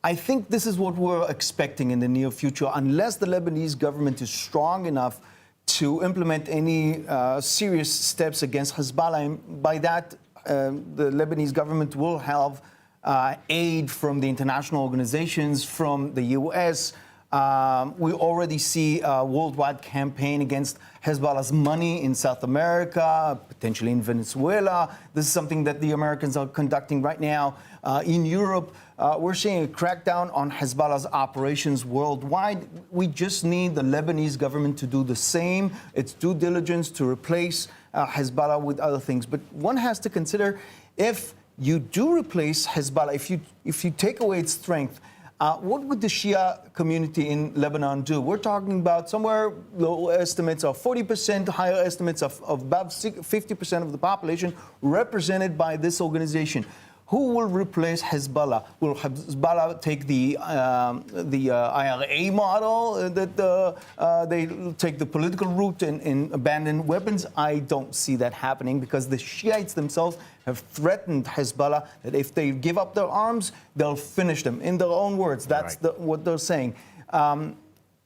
I think this is what we're expecting in the near future, unless the Lebanese government is strong enough to implement any serious steps against Hezbollah. And by that, the Lebanese government will have aid from the international organizations, from the U.S. We already see a worldwide campaign against Hezbollah's money in South America, potentially in Venezuela. This is something that the Americans are conducting right now. In Europe, we're seeing a crackdown on Hezbollah's operations worldwide. We just need the Lebanese government to do the same. It's due diligence to replace Hezbollah with other things. But one has to consider, if you do replace Hezbollah, if you take away its strength, what would the Shia community in Lebanon do? We're talking about somewhere low estimates of 40%, higher estimates of about 50% of the population represented by this organization. Who will replace Hezbollah? Will Hezbollah take the IRA model, that they take the political route and abandon weapons? I don't see that happening, because the Shiites themselves have threatened Hezbollah that if they give up their arms, they'll finish them. In their own words, that's what they're saying.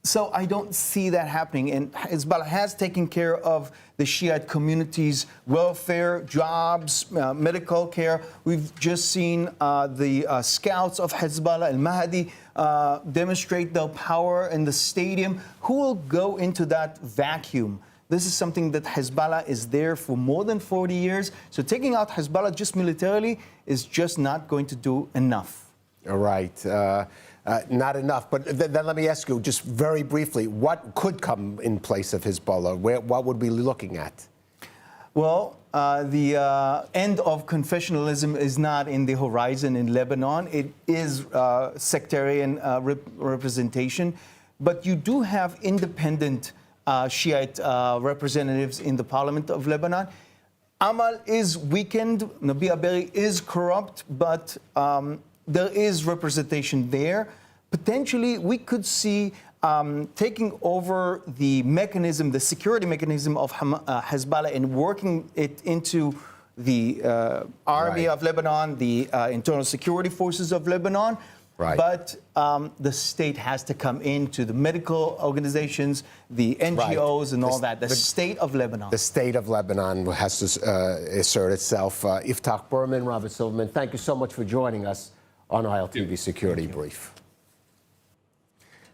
So I don't see that happening. And Hezbollah has taken care of the Shiite community's welfare, jobs, medical care. We've just seen the scouts of Hezbollah, al-Mahdi, demonstrate their power in the stadium. Who will go into that vacuum? This is something that Hezbollah is there for more than 40 years. So taking out Hezbollah just militarily is just not going to do enough. All right. Not enough. But then let me ask you, just very briefly, what could come in place of Hezbollah? What would we be looking at? Well, the end of confessionalism is not in the horizon in Lebanon. It is sectarian representation. But you do have independent Shiite representatives in the parliament of Lebanon. Amal is weakened. Nabih Berri is corrupt, but there is representation there. Potentially, we could see taking over the mechanism, the security mechanism of Hezbollah, and working it into the army of Lebanon, the internal security forces of Lebanon. But the state has to come into the medical organizations, the NGOs, and all that. The state of Lebanon. The state of Lebanon has to assert itself. Yiftach Berman, Robert Silverman, thank you so much for joining us on ILTV Security Brief.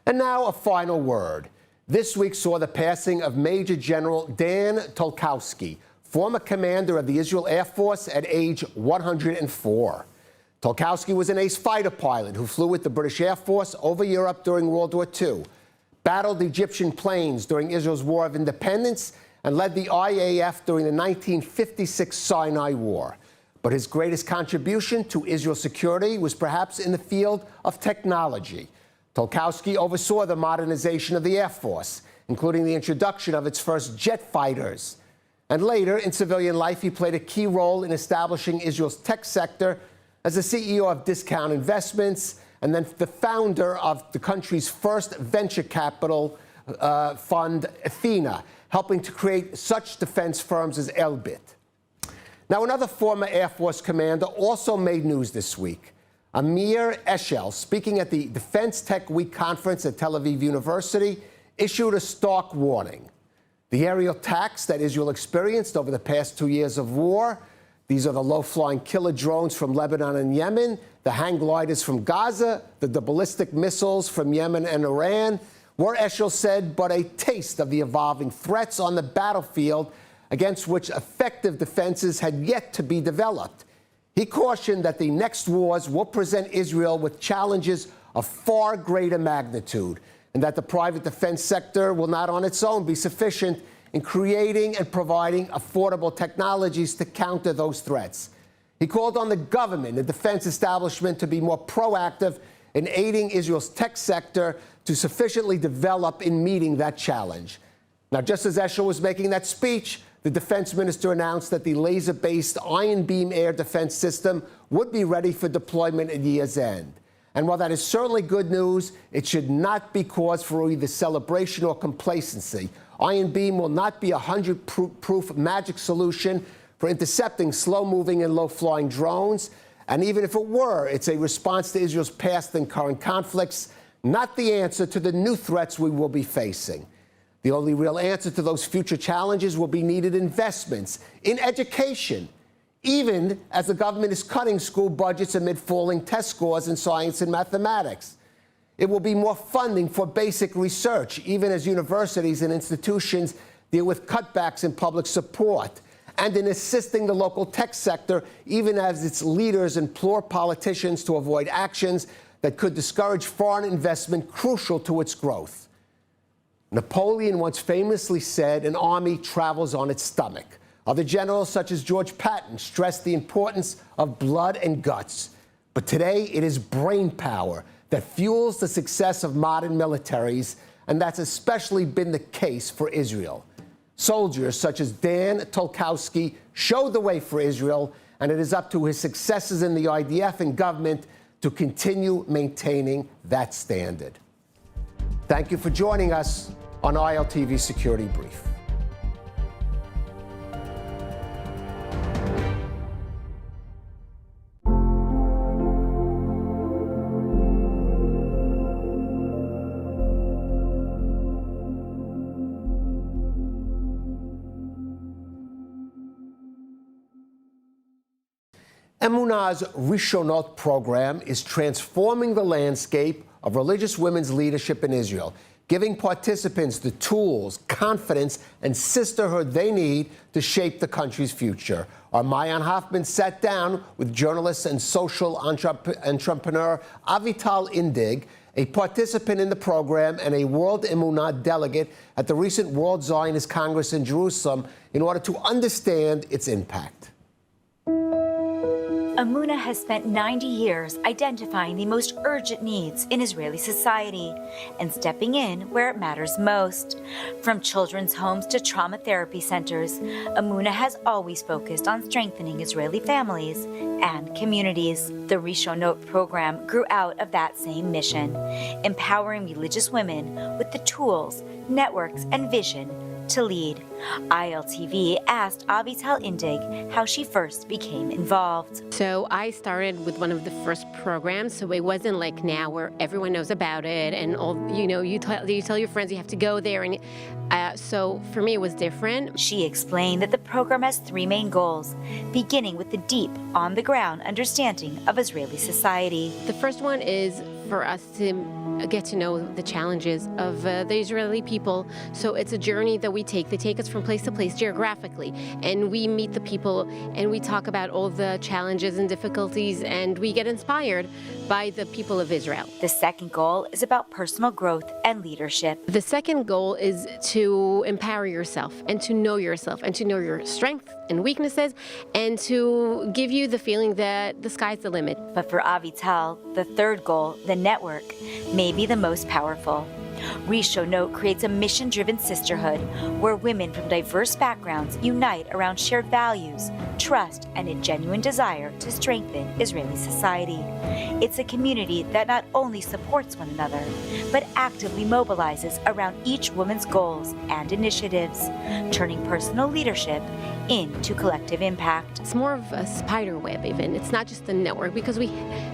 And now a final word. This week saw the passing of Major General Dan Tolkowski, former commander of the Israel Air Force at age 104. Tolkowski was an ace fighter pilot who flew with the British Air Force over Europe during World War II, battled Egyptian planes during Israel's War of Independence, and led the IAF during the 1956 Sinai War. But his greatest contribution to Israel's security was perhaps in the field of technology. Tolkowski oversaw the modernization of the Air Force, including the introduction of its first jet fighters. And later, in civilian life, he played a key role in establishing Israel's tech sector as the CEO of Discount Investments, and then the founder of the country's first venture capital fund Athena, helping to create such defense firms as Elbit. Now, another former Air Force commander also made news this week. Amir Eshel, speaking at the Defense Tech Week conference at Tel Aviv University, issued a stark warning. The aerial attacks that Israel experienced over the past 2 years of war, these are the low-flying killer drones from Lebanon and Yemen, the hang gliders from Gaza, the ballistic missiles from Yemen and Iran, were, Eshel said, but a taste of the evolving threats on the battlefield against which effective defenses had yet to be developed. He cautioned that the next wars will present Israel with challenges of far greater magnitude, and that the private defense sector will not on its own be sufficient in creating and providing affordable technologies to counter those threats. He called on the government and defense establishment to be more proactive in aiding Israel's tech sector to sufficiently develop in meeting that challenge. Now, just as Eshel was making that speech, the defense minister announced that the laser-based Iron Beam air defense system would be ready for deployment at year's end. And while that is certainly good news, it should not be cause for either celebration or complacency. Iron Beam will not be a 100-proof magic solution for intercepting slow-moving and low-flying drones. And even if it were, it's a response to Israel's past and current conflicts, not the answer to the new threats we will be facing. The only real answer to those future challenges will be needed investments in education, even as the government is cutting school budgets amid falling test scores in science and mathematics. It will be more funding for basic research, even as universities and institutions deal with cutbacks in public support, and in assisting the local tech sector, even as its leaders implore politicians to avoid actions that could discourage foreign investment crucial to its growth. Napoleon once famously said, an army travels on its stomach. Other generals, such as George Patton, stressed the importance of blood and guts. But today, it is brain power that fuels the success of modern militaries, and that's especially been the case for Israel. Soldiers such as Dan Tolkowski showed the way for Israel, and it is up to his successors in the IDF and government to continue maintaining that standard. Thank you for joining us on ILTV Security Brief. Emunah's Rishonot program is transforming the landscape of religious women's leadership in Israel, giving participants the tools, confidence, and sisterhood they need to shape the country's future. Our Mayan Hoffman sat down with journalist and social entrepreneur Avital Indig, a participant in the program and a World Emunah delegate at the recent World Zionist Congress in Jerusalem, in order to understand its impact. Emunah has spent 90 years identifying the most urgent needs in Israeli society and stepping in where it matters most. From children's homes to trauma therapy centers, Emunah has always focused on strengthening Israeli families and communities. The Rishonot program grew out of that same mission, empowering religious women with the tools, networks, and vision to lead. ILTV asked Avital Indig how she first became involved. So I started with one of the first programs, so it wasn't like now where everyone knows about it and all, you tell your friends you have to go there, and so for me it was different. She explained that the program has three main goals, beginning with the deep, on-the-ground understanding of Israeli society. The first one is for us to get to know the challenges of the Israeli people. So it's a journey that we take. They take us from place to place geographically, and we meet the people and we talk about all the challenges and difficulties, and we get inspired by the people of Israel. The second goal is about personal growth and leadership. The second goal is to empower yourself and to know yourself and to know your strengths and weaknesses, and to give you the feeling that the sky's the limit. But for Avital, the third goal, the network, may be the most powerful. Risho Note creates a mission-driven sisterhood where women from diverse backgrounds unite around shared values, trust, and a genuine desire to strengthen Israeli society. It's a community that not only supports one another, but actively mobilizes around each woman's goals and initiatives, turning personal leadership into collective impact. It's more of a spider web even. It's not just a network because we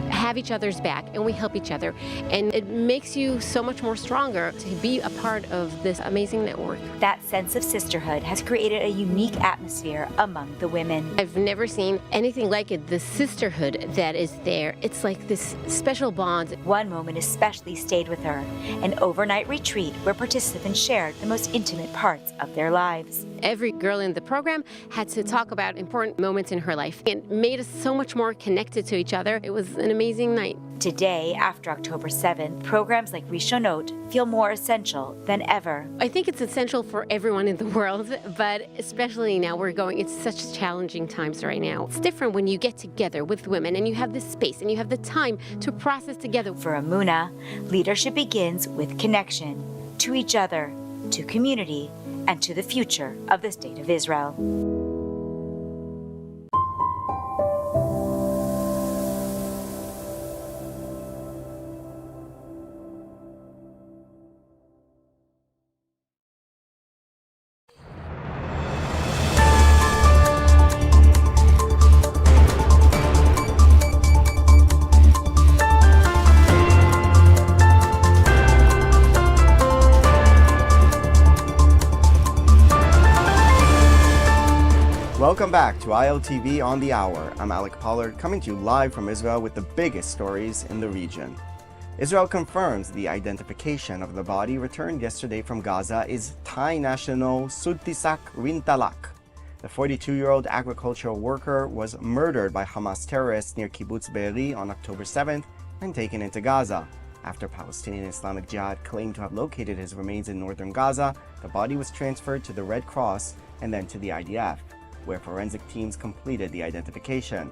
have each other's back and we help each other. And it makes you so much more stronger to be a part of this amazing network. That sense of sisterhood has created a unique atmosphere among the women. I've never seen anything like it. The sisterhood that is there, it's like this special bond. One moment especially stayed with her, an overnight retreat where participants shared the most intimate parts of their lives. Every girl in the program had to talk about important moments in her life. It made us so much more connected to each other. It was an amazing night. Today, after October 7th, programs like Risho Note feel more essential than ever. I think it's essential for everyone in the world, but especially now it's such challenging times right now. It's different when you get together with women and you have this space and you have the time to process together. For Amuna, leadership begins with connection to each other, to community, and to the future of the State of Israel. Welcome back to ILTV on the Hour. I'm Alec Pollard, coming to you live from Israel with the biggest stories in the region. Israel confirms the identification of the body returned yesterday from Gaza is Thai national Sudtisak Rintalak. The 42-year-old agricultural worker was murdered by Hamas terrorists near Kibbutz Be'eri on October 7th and taken into Gaza. After Palestinian Islamic Jihad claimed to have located his remains in northern Gaza, the body was transferred to the Red Cross and then to the IDF, where forensic teams completed the identification.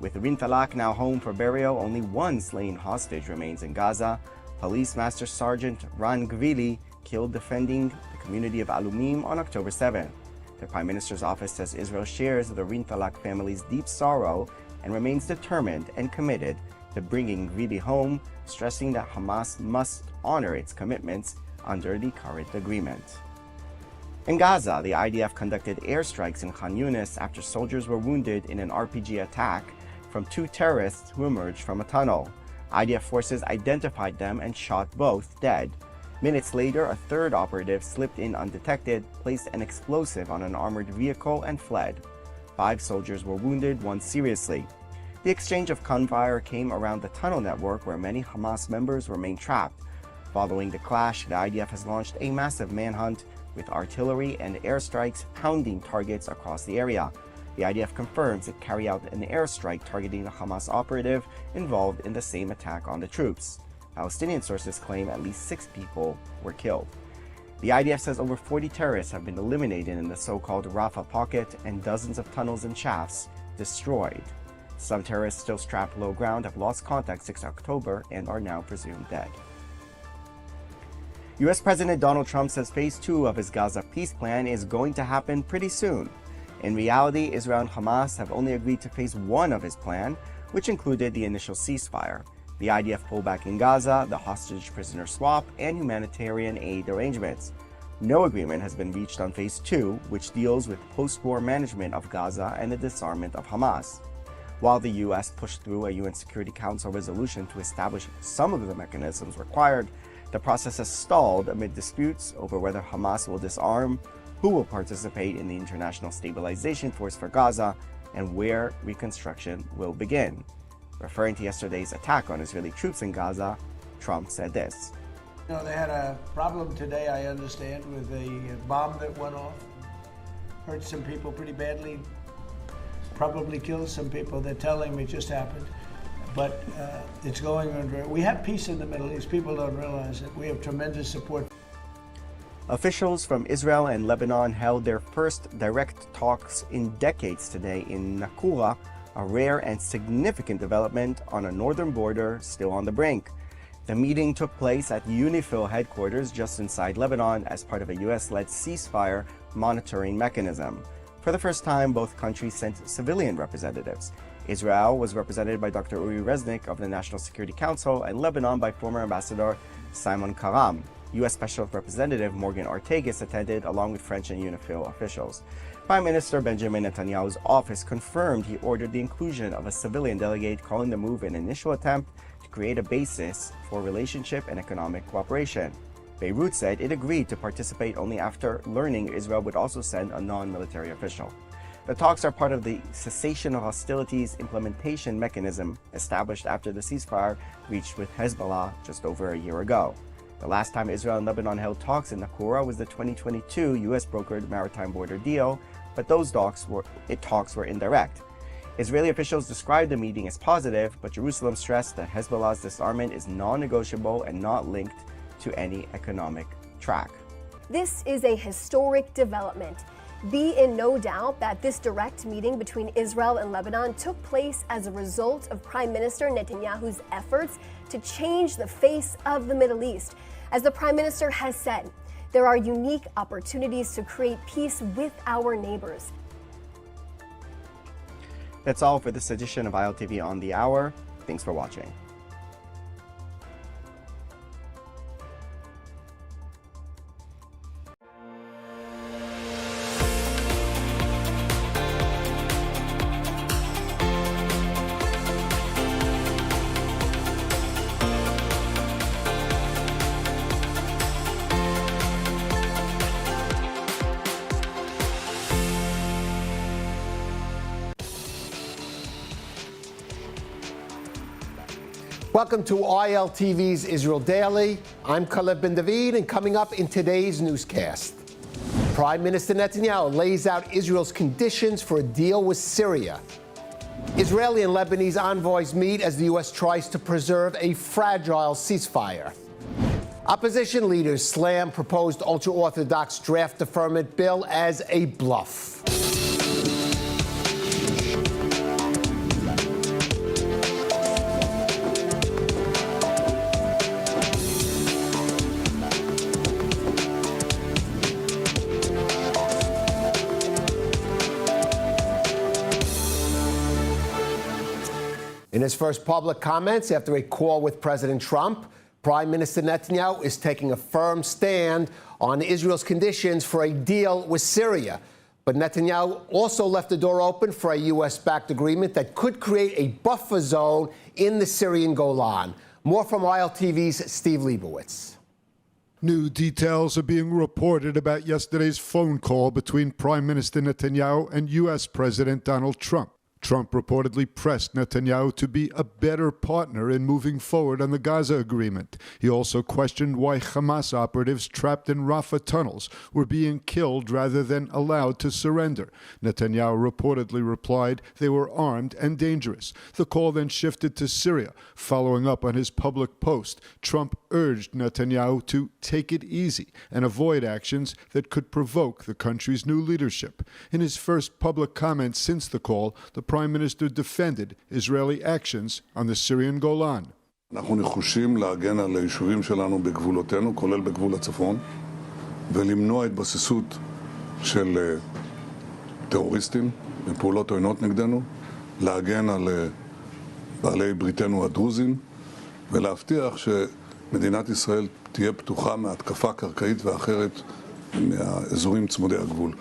With Rintalak now home for burial, only one slain hostage remains in Gaza. Police Master Sergeant Ran Gvili killed defending the community of Alumim on October 7th. The Prime Minister's office says Israel shares the Rintalak family's deep sorrow and remains determined and committed to bringing Gvili home, stressing that Hamas must honor its commitments under the current agreement. In Gaza, the IDF conducted airstrikes in Khan Yunis after soldiers were wounded in an RPG attack from two terrorists who emerged from a tunnel. IDF forces identified them and shot both dead. Minutes later, a third operative slipped in undetected, placed an explosive on an armored vehicle, and fled. 5 soldiers were wounded, 1 seriously. The exchange of gunfire came around the tunnel network where many Hamas members remain trapped. Following the clash, the IDF has launched a massive manhunt with artillery and airstrikes pounding targets across the area. The IDF confirms it carried out an airstrike targeting the Hamas operative involved in the same attack on the troops. Palestinian sources claim at least 6 people were killed. The IDF says over 40 terrorists have been eliminated in the so-called Rafah pocket and dozens of tunnels and shafts destroyed. Some terrorists still strapped low ground have lost contact since October and are now presumed dead. U.S. President Donald Trump says Phase 2 of his Gaza peace plan is going to happen pretty soon. In reality, Israel and Hamas have only agreed to Phase 1 of his plan, which included the initial ceasefire, the IDF pullback in Gaza, the hostage-prisoner swap, and humanitarian aid arrangements. No agreement has been reached on Phase 2, which deals with post-war management of Gaza and the disarmament of Hamas. While the U.S. pushed through a UN Security Council resolution to establish some of the mechanisms required, the process has stalled amid disputes over whether Hamas will disarm, who will participate in the International Stabilization Force for Gaza, and where reconstruction will begin. Referring to yesterday's attack on Israeli troops in Gaza, Trump said this. They had a problem today, I understand, with a bomb that went off, hurt some people pretty badly, probably killed some people. They're telling me it just happened. But it's going under. We have peace in the Middle East. People don't realize it. We have tremendous support. Officials from Israel and Lebanon held their first direct talks in decades today in Nakura, a rare and significant development on a northern border still on the brink. The meeting took place at UNIFIL headquarters just inside Lebanon as part of a US-led ceasefire monitoring mechanism. For the first time, both countries sent civilian representatives. Israel was represented by Dr. Uri Reznik of the National Security Council, and Lebanon by former Ambassador Simon Karam. U.S. Special Representative Morgan Ortagus attended along with French and UNIFIL officials. Prime Minister Benjamin Netanyahu's office confirmed he ordered the inclusion of a civilian delegate, calling the move an initial attempt to create a basis for relationship and economic cooperation. Beirut said it agreed to participate only after learning Israel would also send a non-military official. The talks are part of the cessation of hostilities implementation mechanism established after the ceasefire reached with Hezbollah just over a year ago. The last time Israel and Lebanon held talks in Nakura was the 2022 U.S.-brokered maritime border deal, but those talks were indirect. Israeli officials described the meeting as positive, but Jerusalem stressed that Hezbollah's disarmament is non-negotiable and not linked to any economic track. This is a historic development. Be in no doubt that this direct meeting between Israel and Lebanon took place as a result of Prime Minister Netanyahu's efforts to change the face of the Middle East. As the Prime Minister has said, there are unique opportunities to create peace with our neighbors. That's all for this edition of ILTV on the Hour. Thanks for watching. Welcome to ILTV's Israel Daily. I'm Caleb Ben David, and coming up in today's newscast, Prime Minister Netanyahu lays out Israel's conditions for a deal with Syria. Israeli and Lebanese envoys meet as the U.S. tries to preserve a fragile ceasefire. Opposition leaders slam proposed ultra-Orthodox draft deferment bill as a bluff. In his first public comments after a call with President Trump, Prime Minister Netanyahu is taking a firm stand on Israel's conditions for a deal with Syria. But Netanyahu also left the door open for a U.S.-backed agreement that could create a buffer zone in the Syrian Golan. More from ILTV's Steve Leibowitz. New details are being reported about yesterday's phone call between Prime Minister Netanyahu and U.S. President Donald Trump. Trump reportedly pressed Netanyahu to be a better partner in moving forward on the Gaza agreement. He also questioned why Hamas operatives trapped in Rafah tunnels were being killed rather than allowed to surrender. Netanyahu reportedly replied they were armed and dangerous. The call then shifted to Syria. Following up on his public post, Trump urged Netanyahu to take it easy and avoid actions that could provoke the country's new leadership. In his first public comments since the call, the Prime Minister defended Israeli actions on the Syrian Golan. אנחנו נחושים להגן על היישובים שלנו בגבולותינו, כולל בגבול הצפון, ולמנוע התבססות של טרוריסטים ופעולות עוינות נגדנו, להגן על בעלי בריתנו הדרוזים, ולהבטיח שמדינת ישראל תהיה פתוחה מהתקפה קרקעית ואחרת מהאזורים צמודי הגבול.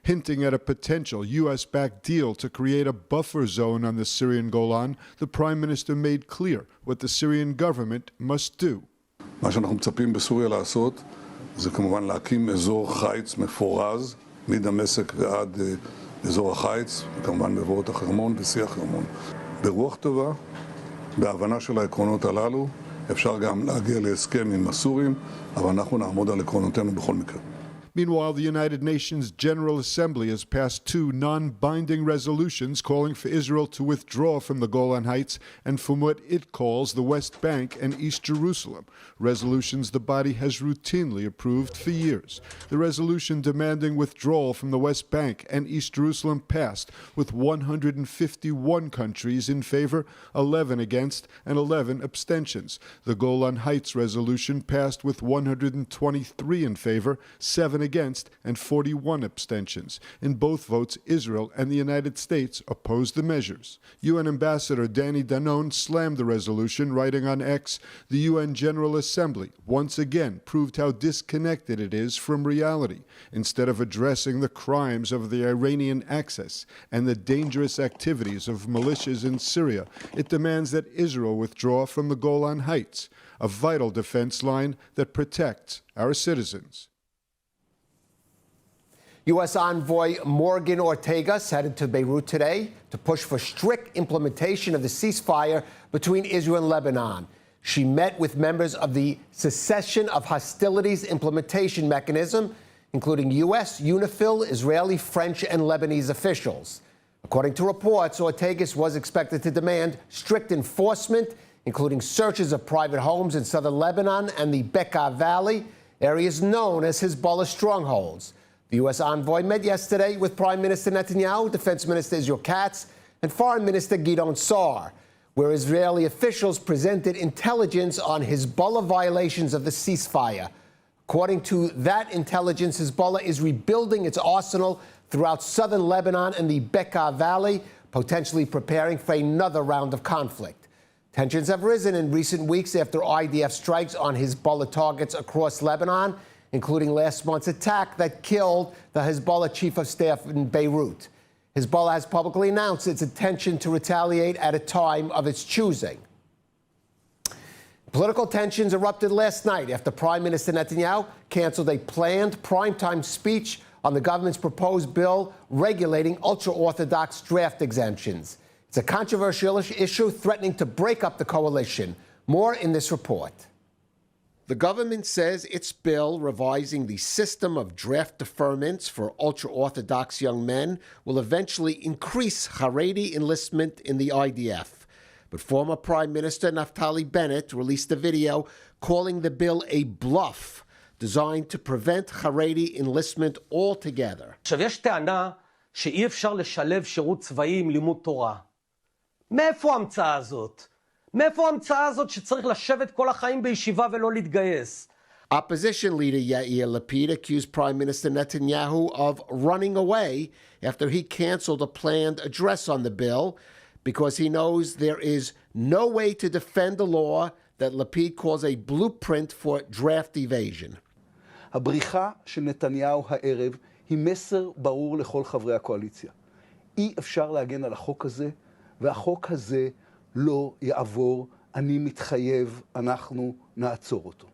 Hinting at a potential U.S.-backed deal to create a buffer zone on the Syrian Golan, the Prime Minister made clear what the Syrian government must do. מה שאנחנו מצפים בסוריה לעשות זה כמובן להקים אזור חיץ מפורז מדמשק ועד אזור החיץ, וכמובן מבואות החרמון ושיח חרמון. ברוח טובה, בהבנה של העקרונות הללו, אפשר גם להגיע להסכם עם הסורים, אבל אנחנו נעמוד על עקרונותינו בכל מקרה. Meanwhile, the United Nations General Assembly has passed 2 non-binding resolutions calling for Israel to withdraw from the Golan Heights and from what it calls the West Bank and East Jerusalem, resolutions the body has routinely approved for years. The resolution demanding withdrawal from the West Bank and East Jerusalem passed with 151 countries in favor, 11 against, and 11 abstentions. The Golan Heights resolution passed with 123 in favor, 7 against, and 41 abstentions. In both votes, Israel and the United States opposed the measures. UN Ambassador Danny Danon slammed the resolution, writing on X, "The UN General Assembly once again proved how disconnected it is from reality. Instead of addressing the crimes of the Iranian Axis and the dangerous activities of militias in Syria, it demands that Israel withdraw from the Golan Heights, a vital defense line that protects our citizens." U.S. envoy Morgan Ortagus headed to Beirut today to push for strict implementation of the ceasefire between Israel and Lebanon. She met with members of the Cessation of Hostilities Implementation Mechanism, including U.S., UNIFIL, Israeli, French, and Lebanese officials. According to reports, Ortagus was expected to demand strict enforcement, including searches of private homes in southern Lebanon and the Bekaa Valley, areas known as Hezbollah strongholds. The U.S. envoy met yesterday with Prime Minister Netanyahu, Defense Minister Israel Katz, and Foreign Minister Gideon Sa'ar, where Israeli officials presented intelligence on Hezbollah violations of the ceasefire. According to that intelligence, Hezbollah is rebuilding its arsenal throughout southern Lebanon and the Bekaa Valley, potentially preparing for another round of conflict. Tensions have risen in recent weeks after IDF strikes on Hezbollah targets across Lebanon, including last month's attack that killed the Hezbollah chief of staff in Beirut. Hezbollah has publicly announced its intention to retaliate at a time of its choosing. Political tensions erupted last night after Prime Minister Netanyahu canceled a planned primetime speech on the government's proposed bill regulating ultra-Orthodox draft exemptions. It's a controversial issue threatening to break up the coalition. More in this report. The government says its bill revising the system of draft deferments for ultra-Orthodox young men will eventually increase Haredi enlistment in the IDF. But former Prime Minister Naftali Bennett released a video calling the bill a bluff designed to prevent Haredi enlistment altogether. עכשיו, יש טענה שאי אפשר לשלב שירות צבאי עם לימוד תורה. מאיפה ההמצאה הזאת? מאיפה ההמצאה הזאת שצריך לשבת כל החיים בישיבה ולא להתגייס? Opposition leader Yair Lapid accused Prime Minister Netanyahu of running away after he canceled a planned address on the bill because he knows there is no way to defend the law that Lapid calls a blueprint for draft evasion. הבריחה של נתניהו הערב היא מסר ברור לכל חברי הקואליציה. אי אפשר להגן על החוק הזה, והחוק הזה לא יעבור. אני מתחייב, אנחנו נעצור אותו.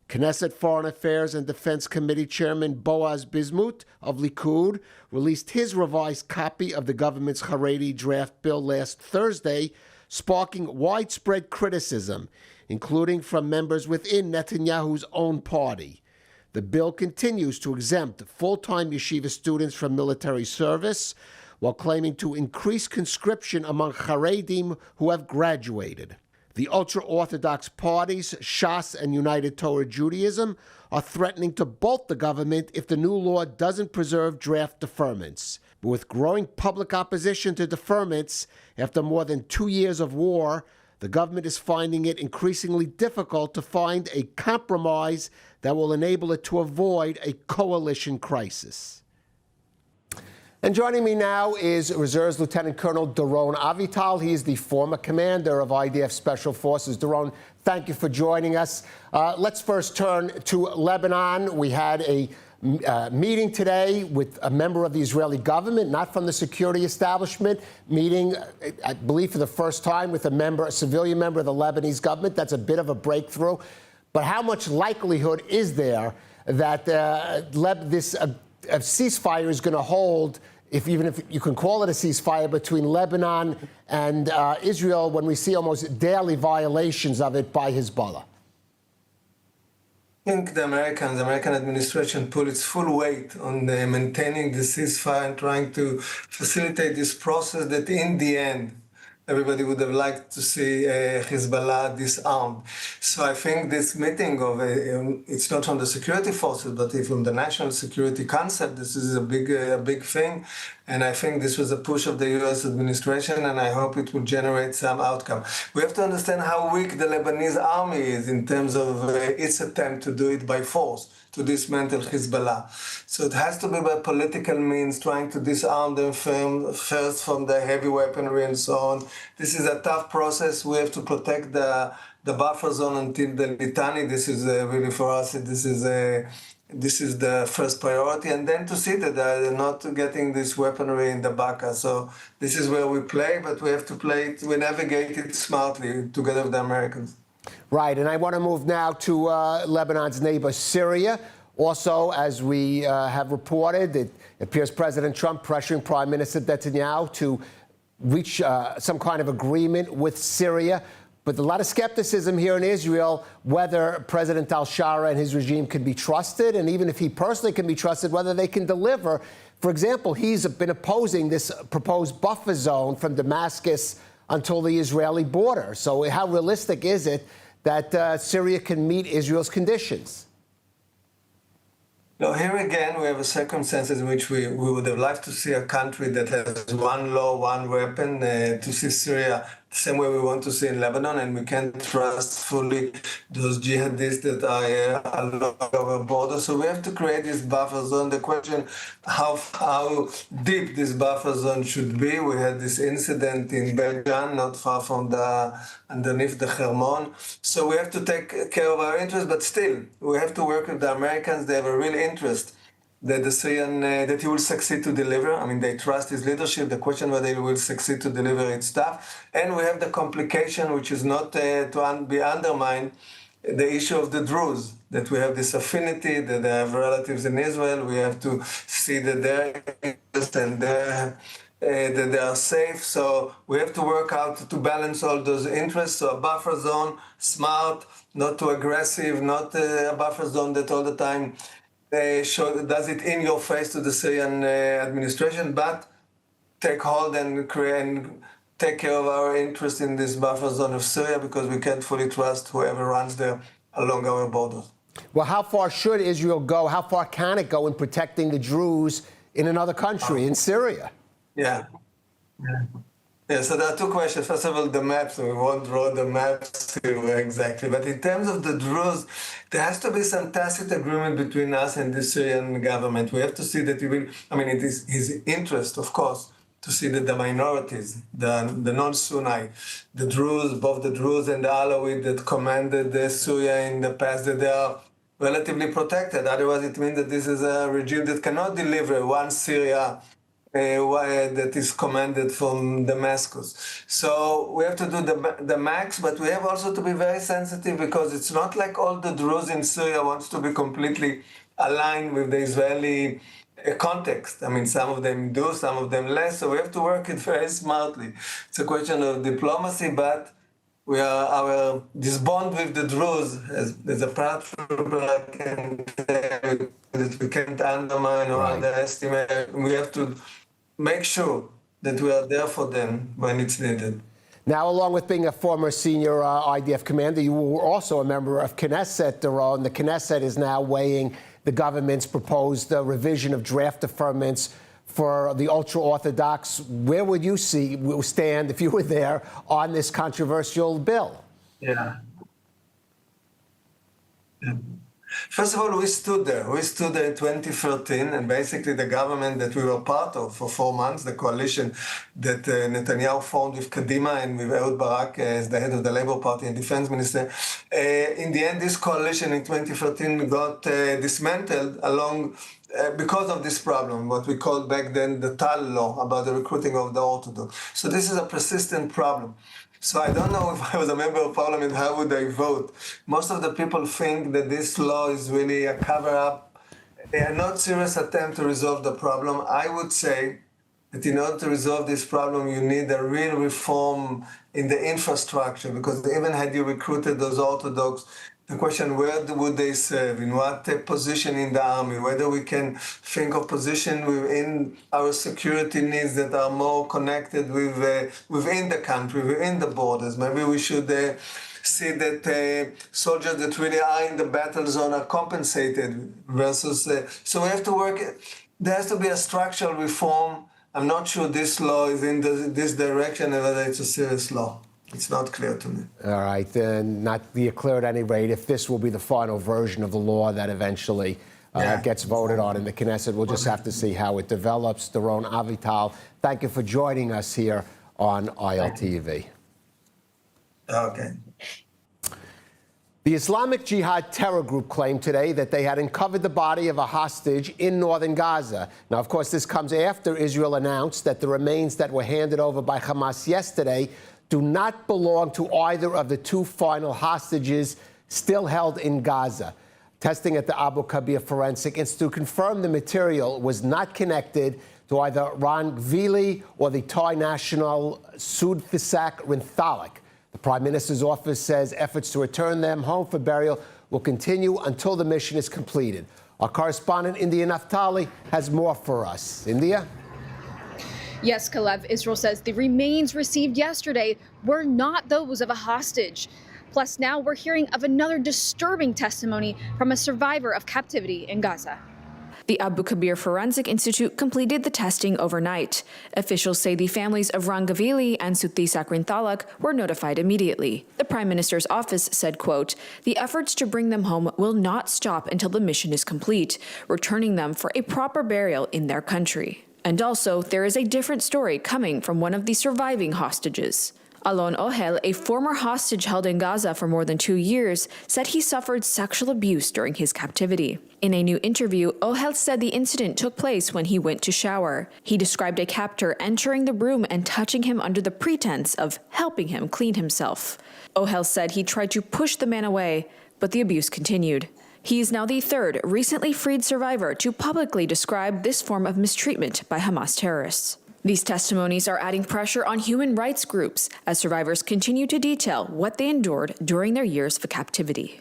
Knesset Foreign Affairs and Defense Committee Chairman Boaz Bismuth of Likud released his revised copy of the government's Haredi draft bill last Thursday, sparking widespread criticism, including from members within Netanyahu's own party. The bill continues to exempt full-time yeshiva students from military service, while claiming to increase conscription among Haredim who have graduated. The ultra-Orthodox parties, Shas and United Torah Judaism, are threatening to bolt the government if the new law doesn't preserve draft deferments. But with growing public opposition to deferments after more than 2 years of war, the government is finding it increasingly difficult to find a compromise that will enable it to avoid a coalition crisis. And joining me now is Reserves Lieutenant Colonel Doron Avital. He is the former commander of IDF Special Forces. Doron, thank you for joining us. Let's first turn to Lebanon. We had a meeting today with a member of the Israeli government, not from the security establishment, meeting, I believe, for the first time with a civilian member of the Lebanese government. That's a bit of a breakthrough. But how much likelihood is there that this ceasefire is going to hold, even if you can call it a ceasefire, between Lebanon and Israel, when we see almost daily violations of it by Hezbollah? think the American administration put its full weight on maintaining the ceasefire and trying to facilitate this process that in the end, everybody would have liked to see Hezbollah disarmed. So I think this meeting of, it's not from the security forces, but from the National Security Council, this is a big thing. And I think this was a push of the US administration, and I hope it will generate some outcome. We have to understand how weak the Lebanese army is in terms of its attempt to do it by force, to dismantle Hezbollah. So it has to be by political means, trying to disarm them first from the heavy weaponry and so on. This is a tough process. We have to protect the buffer zone until the Litani. This is really for us, this is the first priority, and then to see that they're not getting this weaponry in the Baca. So this is where we play, but we have to play it, we navigate it smartly together with the Americans. Right, and I want to move now to Lebanon's neighbor, Syria. Also, as we have reported, it appears President Trump pressuring Prime Minister Netanyahu to reach some kind of agreement with Syria. But a lot of skepticism here in Israel whether President al-Shara and his regime can be trusted, and even if he personally can be trusted, whether they can deliver. For example, he's been opposing this proposed buffer zone from Damascus until the Israeli border. So how realistic is it that Syria can meet Israel's conditions? No, here again, we have a circumstances in which we would have liked to see a country that has one law, one weapon, to see Syria the same way we want to see in Lebanon, and we can't trust fully those jihadists that are along our border. So we have to create this buffer zone. The question, how deep this buffer zone should be. We had this incident in Belgium, not far from underneath the Hermon. So we have to take care of our interests, but still, we have to work with the Americans. They have a real interest that the Syrian, that he will succeed to deliver. I mean, they trust his leadership. The question whether he will succeed to deliver its stuff. And we have the complication, which is not to be undermined, the issue of the Druze, that we have this affinity, that they have relatives in Israel. We have to see that they're interest and that they are safe. So we have to work out to balance all those interests. So a buffer zone, smart, not too aggressive, not a buffer zone that all the time does it in your face to the Syrian administration, but take hold and take care of our interest in this buffer zone of Syria, because we can't fully trust whoever runs there along our borders. Well, how far should Israel go? How far can it go in protecting the Druze in another country, in Syria? Yeah, so there are two questions. First of all, the maps. We won't draw the maps exactly. But in terms of the Druze, there has to be some tacit agreement between us and the Syrian government. We have to see that it is his interest, of course, to see that the minorities, the non-Sunni, the Druze, both the Druze and the Alawite that commanded Syria in the past, that they are relatively protected. Otherwise, it means that this is a regime that cannot deliver one Syria that is commanded from Damascus. So we have to do the max, but we have also to be very sensitive, because it's not like all the Druze in Syria wants to be completely aligned with the Israeli context. I mean, some of them do, some of them less, so we have to work it very smartly. It's a question of diplomacy, but this bond with the Druze is a platform that we can't undermine or underestimate. We have to make sure that we are there for them when it's needed. Now, along with being a former senior IDF commander, you were also a member of Knesset, Doron. The Knesset is now weighing the government's proposed revision of draft deferments for the ultra-Orthodox. Where would you stand, if you were there, on this controversial bill? Yeah. First of all, we stood there. We stood there in 2013, and basically the government that we were part of for 4 months, the coalition that Netanyahu formed with Kadima and with Ehud Barak as the head of the Labour Party and defense minister, in the end, this coalition in 2013 got dismantled because of this problem, what we called back then the Tal law about the recruiting of the Orthodox. So this is a persistent problem. So I don't know if I was a member of parliament, how would I vote? Most of the people think that this law is really a cover-up, a not serious attempt to resolve the problem. I would say that in order to resolve this problem, you need a real reform in the infrastructure, because even had you recruited those Orthodox, the question, where would they serve, in what position in the army, whether we can think of position within our security needs that are more connected with within the country, within the borders. Maybe we should see that soldiers that really are in the battle zone are compensated versus, so we have to work, there has to be a structural reform. I'm not sure this law is in this direction and whether it's a serious law. It's not clear to me. All right, then not clear at any rate if this will be the final version of the law that eventually gets voted on in the Knesset. We'll just have to see how it develops. Doron Avital, thank you for joining us here on ILTV. Okay. The Islamic Jihad terror group claimed today that they had uncovered the body of a hostage in northern Gaza. Now, of course, this comes after Israel announced that the remains that were handed over by Hamas yesterday do not belong to either of the two final hostages still held in Gaza. Testing at the Abu Kabir Forensic Institute confirmed the material was not connected to either Ran Gvili or the Thai national Sud Fisak Rinthalik. The Prime Minister's office says efforts to return them home for burial will continue until the mission is completed. Our correspondent, India Naftali, has more for us. India? Yes, Kalev, Israel says the remains received yesterday were not those of a hostage. Plus, now we're hearing of another disturbing testimony from a survivor of captivity in Gaza. The Abu Kabir Forensic Institute completed the testing overnight. Officials say the families of Ran Gvili and Sutisak Rinthalak were notified immediately. The Prime Minister's office said, quote, "The efforts to bring them home will not stop until the mission is complete, returning them for a proper burial in their country." And also, there is a different story coming from one of the surviving hostages. Alon Ohel, a former hostage held in Gaza for more than 2 years, said he suffered sexual abuse during his captivity. In a new interview, Ohel said the incident took place when he went to shower. He described a captor entering the room and touching him under the pretense of helping him clean himself. Ohel said he tried to push the man away, but the abuse continued. He is now the third recently freed survivor to publicly describe this form of mistreatment by Hamas terrorists. These testimonies are adding pressure on human rights groups as survivors continue to detail what they endured during their years of captivity.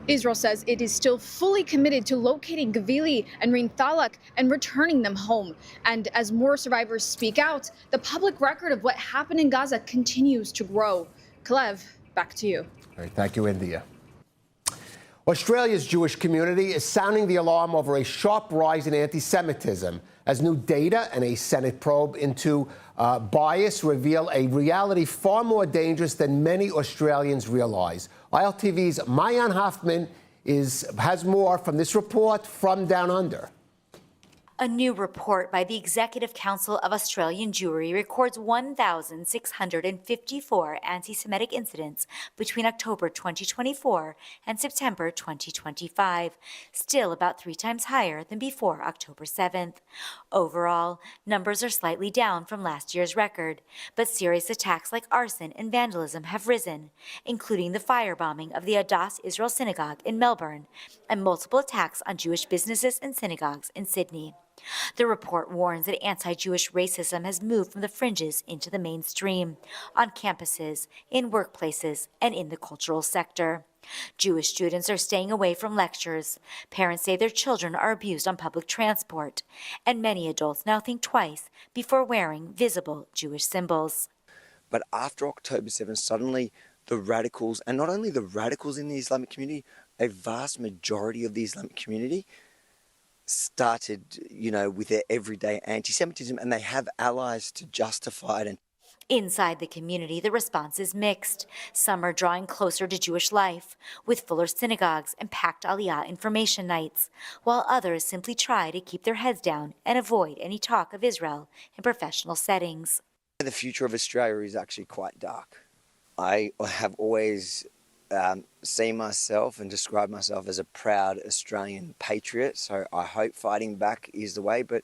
Israel says it is still fully committed to locating Gvili and Rinthalak and returning them home. And as more survivors speak out, the public record of what happened in Gaza continues to grow. Kalev, back to you. All right, thank you, India. Australia's Jewish community is sounding the alarm over a sharp rise in anti-Semitism as new data and a Senate probe into bias reveal a reality far more dangerous than many Australians realize. ILTV's Mayan Hoffman has more from this report from Down Under. A new report by the Executive Council of Australian Jewry records 1,654 anti-Semitic incidents between October 2024 and September 2025, still about 3 times higher than before October 7th. Overall, numbers are slightly down from last year's record, but serious attacks like arson and vandalism have risen, including the firebombing of the Adass Israel Synagogue in Melbourne and multiple attacks on Jewish businesses and synagogues in Sydney. The report warns that anti-Jewish racism has moved from the fringes into the mainstream, on campuses, in workplaces, and in the cultural sector. Jewish students are staying away from lectures. Parents say their children are abused on public transport. And many adults now think twice before wearing visible Jewish symbols. But after October 7th, suddenly the radicals, and not only the radicals in the Islamic community, a vast majority of the Islamic community started, with their everyday anti-Semitism, and they have allies to justify it. Inside the community, the response is mixed. Some are drawing closer to Jewish life, with fuller synagogues and packed Aliyah information nights, while others simply try to keep their heads down and avoid any talk of Israel in professional settings. The future of Australia is actually quite dark. I have always see myself and describe myself as a proud Australian patriot, so I hope fighting back is the way, but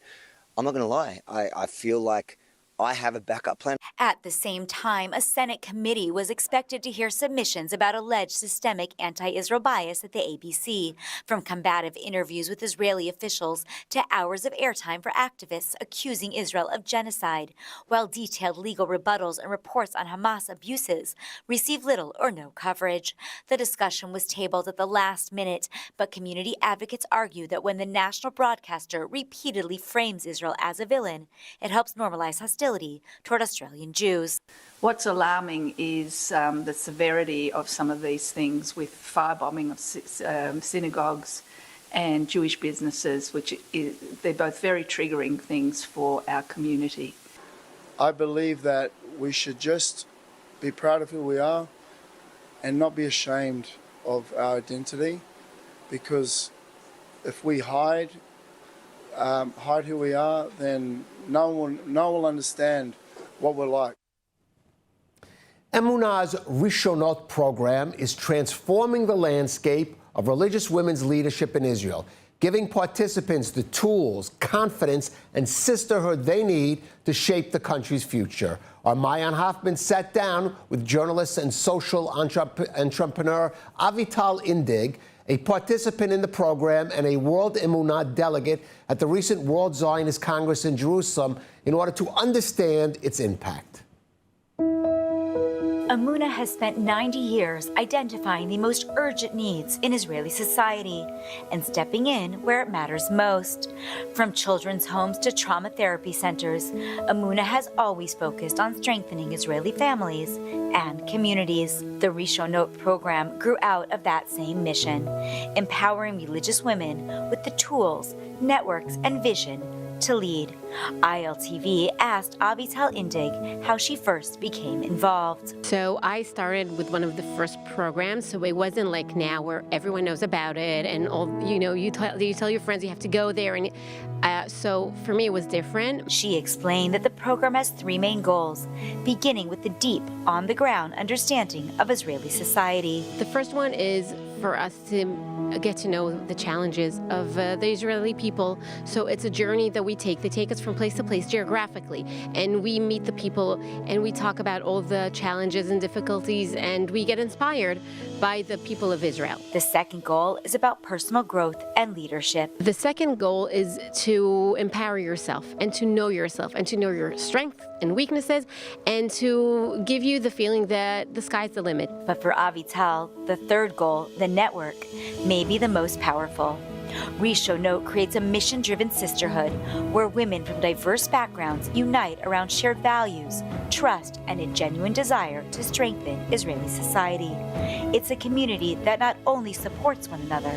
I'm not going to lie, I feel like I have a backup plan. At the same time, a Senate committee was expected to hear submissions about alleged systemic anti-Israel bias at the ABC, from combative interviews with Israeli officials to hours of airtime for activists accusing Israel of genocide, while detailed legal rebuttals and reports on Hamas abuses receive little or no coverage. The discussion was tabled at the last minute, but community advocates argue that when the national broadcaster repeatedly frames Israel as a villain, it helps normalize hostility toward Australian Jews. What's alarming is the severity of some of these things, with firebombing of synagogues and Jewish businesses, they're both very triggering things for our community. I believe that we should just be proud of who we are and not be ashamed of our identity, because if we hide who we are, then no one will understand what we're like. Emunah's Rishonot program is transforming the landscape of religious women's leadership in Israel, giving participants the tools, confidence, and sisterhood they need to shape the country's future. Our Mayan Hoffman sat down with journalist and social entrepreneur Avital Indig, a participant in the program and a World Emunah delegate at the recent World Zionist Congress in Jerusalem, in order to understand its impact. Emunah has spent 90 years identifying the most urgent needs in Israeli society and stepping in where it matters most. From children's homes to trauma therapy centers, Emunah has always focused on strengthening Israeli families and communities. The Rishonot program grew out of that same mission, empowering religious women with the tools, networks, and vision to lead. ILTV asked Avital Indig how she first became involved. So I started with one of the first programs, so it wasn't like now where everyone knows about it and all, you tell your friends you have to go there, and so for me it was different. She explained that the program has three main goals, beginning with the deep, on-the-ground understanding of Israeli society. The first one is for us to get to know the challenges of the Israeli people. So it's a journey that we take. They take us from place to place geographically, and we meet the people and we talk about all the challenges and difficulties, and we get inspired by the people of Israel. The second goal is about personal growth and leadership. The second goal is to empower yourself and to know yourself and to know your strengths and weaknesses, and to give you the feeling that the sky's the limit. But for Avital, the third goal, the network, may be the most powerful. Rishonot creates a mission-driven sisterhood where women from diverse backgrounds unite around shared values, trust, and a genuine desire to strengthen Israeli society. It's a community that not only supports one another,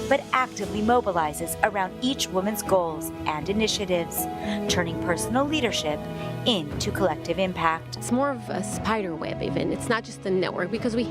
but actively mobilizes around each woman's goals and initiatives, turning personal leadership into collective impact. It's more of a spider web even. It's not just a network, because we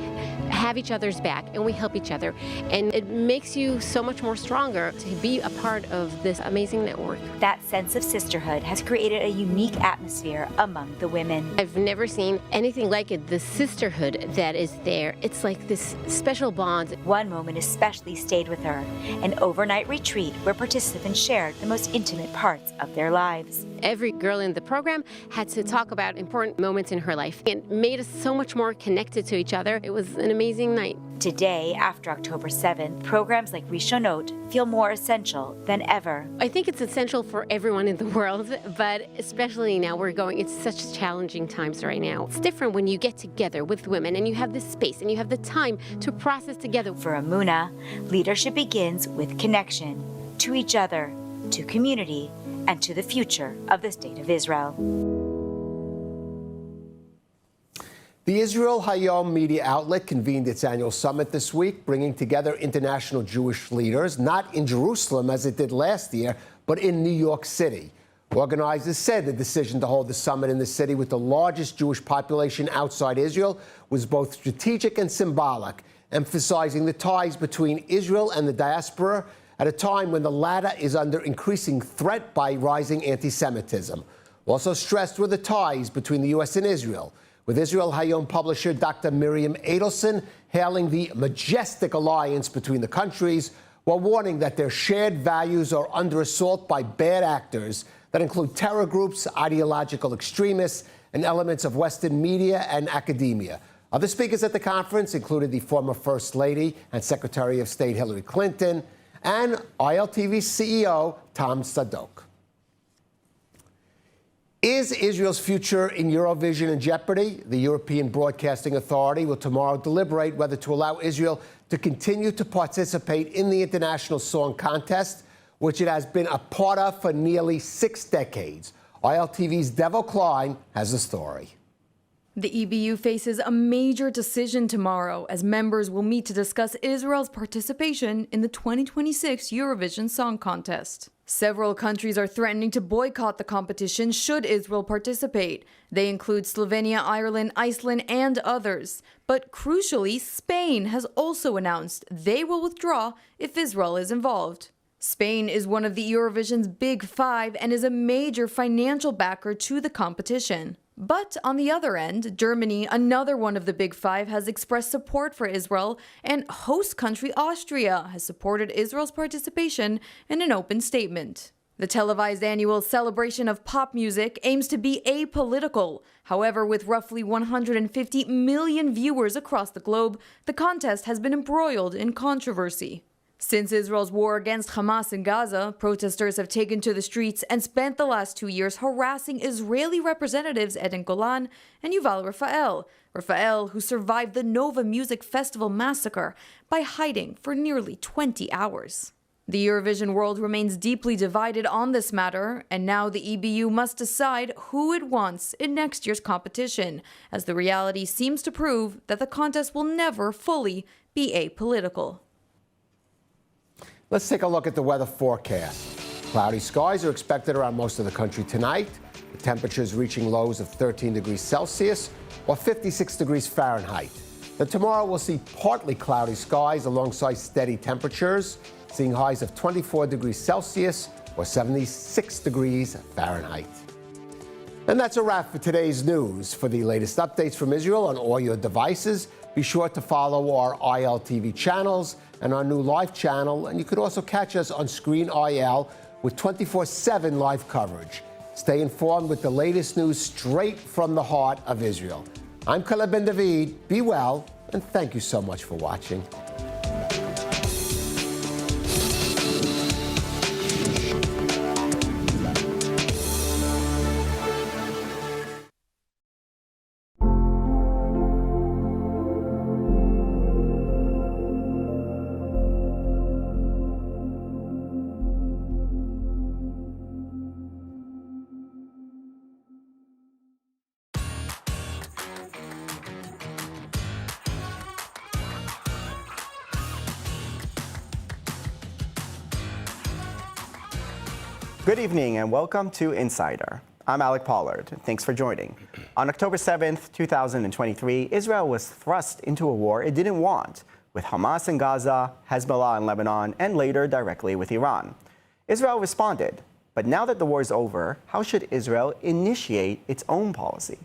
have each other's back and we help each other. And it makes you so much more stronger to be a part of this amazing network. That sense of sisterhood has created a unique atmosphere among the women. I've never seen anything like it. The sisterhood that is there, it's like this special bond. One moment especially stayed with her, an overnight retreat where participants shared the most intimate parts of their lives. Every girl in the program had to talk about important moments in her life. It made us so much more connected to each other. It was an amazing night. Today, after October 7th, programs like Rishonot feel more essential than ever. I think it's essential for everyone in the world, but especially now it's such challenging times right now. It's different when you get together with women and you have the space and you have the time to process together. For Emunah, leadership begins with connection to each other, to community, and to the future of the State of Israel. The Israel Hayom media outlet convened its annual summit this week, bringing together international Jewish leaders, not in Jerusalem as it did last year, but in New York City. Organizers said the decision to hold the summit in the city with the largest Jewish population outside Israel was both strategic and symbolic, emphasizing the ties between Israel and the diaspora at a time when the latter is under increasing threat by rising anti-Semitism. Also stressed were the ties between the U.S. and Israel, with Israel Hayom publisher Dr. Miriam Adelson hailing the majestic alliance between the countries, while warning that their shared values are under assault by bad actors that include terror groups, ideological extremists, and elements of Western media and academia. Other speakers at the conference included the former First Lady and Secretary of State Hillary Clinton and ILTV CEO Tom Sadok. Is Israel's future in Eurovision in jeopardy? The European Broadcasting Authority will tomorrow deliberate whether to allow Israel to continue to participate in the International Song Contest, which it has been a part of for nearly 6 decades. ILTV's Devo Klein has the story. The EBU faces a major decision tomorrow as members will meet to discuss Israel's participation in the 2026 Eurovision Song Contest. Several countries are threatening to boycott the competition should Israel participate. They include Slovenia, Ireland, Iceland, and others. But crucially, Spain has also announced they will withdraw if Israel is involved. Spain is one of the Eurovision's Big Five and is a major financial backer to the competition. But on the other end, Germany, another one of the Big Five, has expressed support for Israel, and host country Austria has supported Israel's participation in an open statement. The televised annual celebration of pop music aims to be apolitical. However, with roughly 150 million viewers across the globe, the contest has been embroiled in controversy. Since Israel's war against Hamas in Gaza, protesters have taken to the streets and spent the last 2 years harassing Israeli representatives Eden Golan and Yuval Rafael. Rafael, who survived the Nova Music Festival massacre by hiding for nearly 20 hours. The Eurovision world remains deeply divided on this matter, and now the EBU must decide who it wants in next year's competition, as the reality seems to prove that the contest will never fully be apolitical. Let's take a look at the weather forecast. Cloudy skies are expected around most of the country tonight, with temperatures reaching lows of 13 degrees Celsius or 56 degrees Fahrenheit. Then tomorrow we'll see partly cloudy skies alongside steady temperatures, seeing highs of 24 degrees Celsius or 76 degrees Fahrenheit. And that's a wrap for today's news. For the latest updates from Israel on all your devices, be sure to follow our ILTV channels and our new live channel, and you could also catch us on Screen IL with 24/7 live coverage. Stay informed with the latest news straight from the heart of Israel. I'm Caleb Ben David. Be well, and thank you so much for watching. Good evening and welcome to Insider. I'm Alec Pollard. Thanks for joining. On October 7th, 2023, Israel was thrust into a war it didn't want, with Hamas in Gaza, Hezbollah in Lebanon, and later directly with Iran. Israel responded, but now that the war is over, how should Israel initiate its own policy?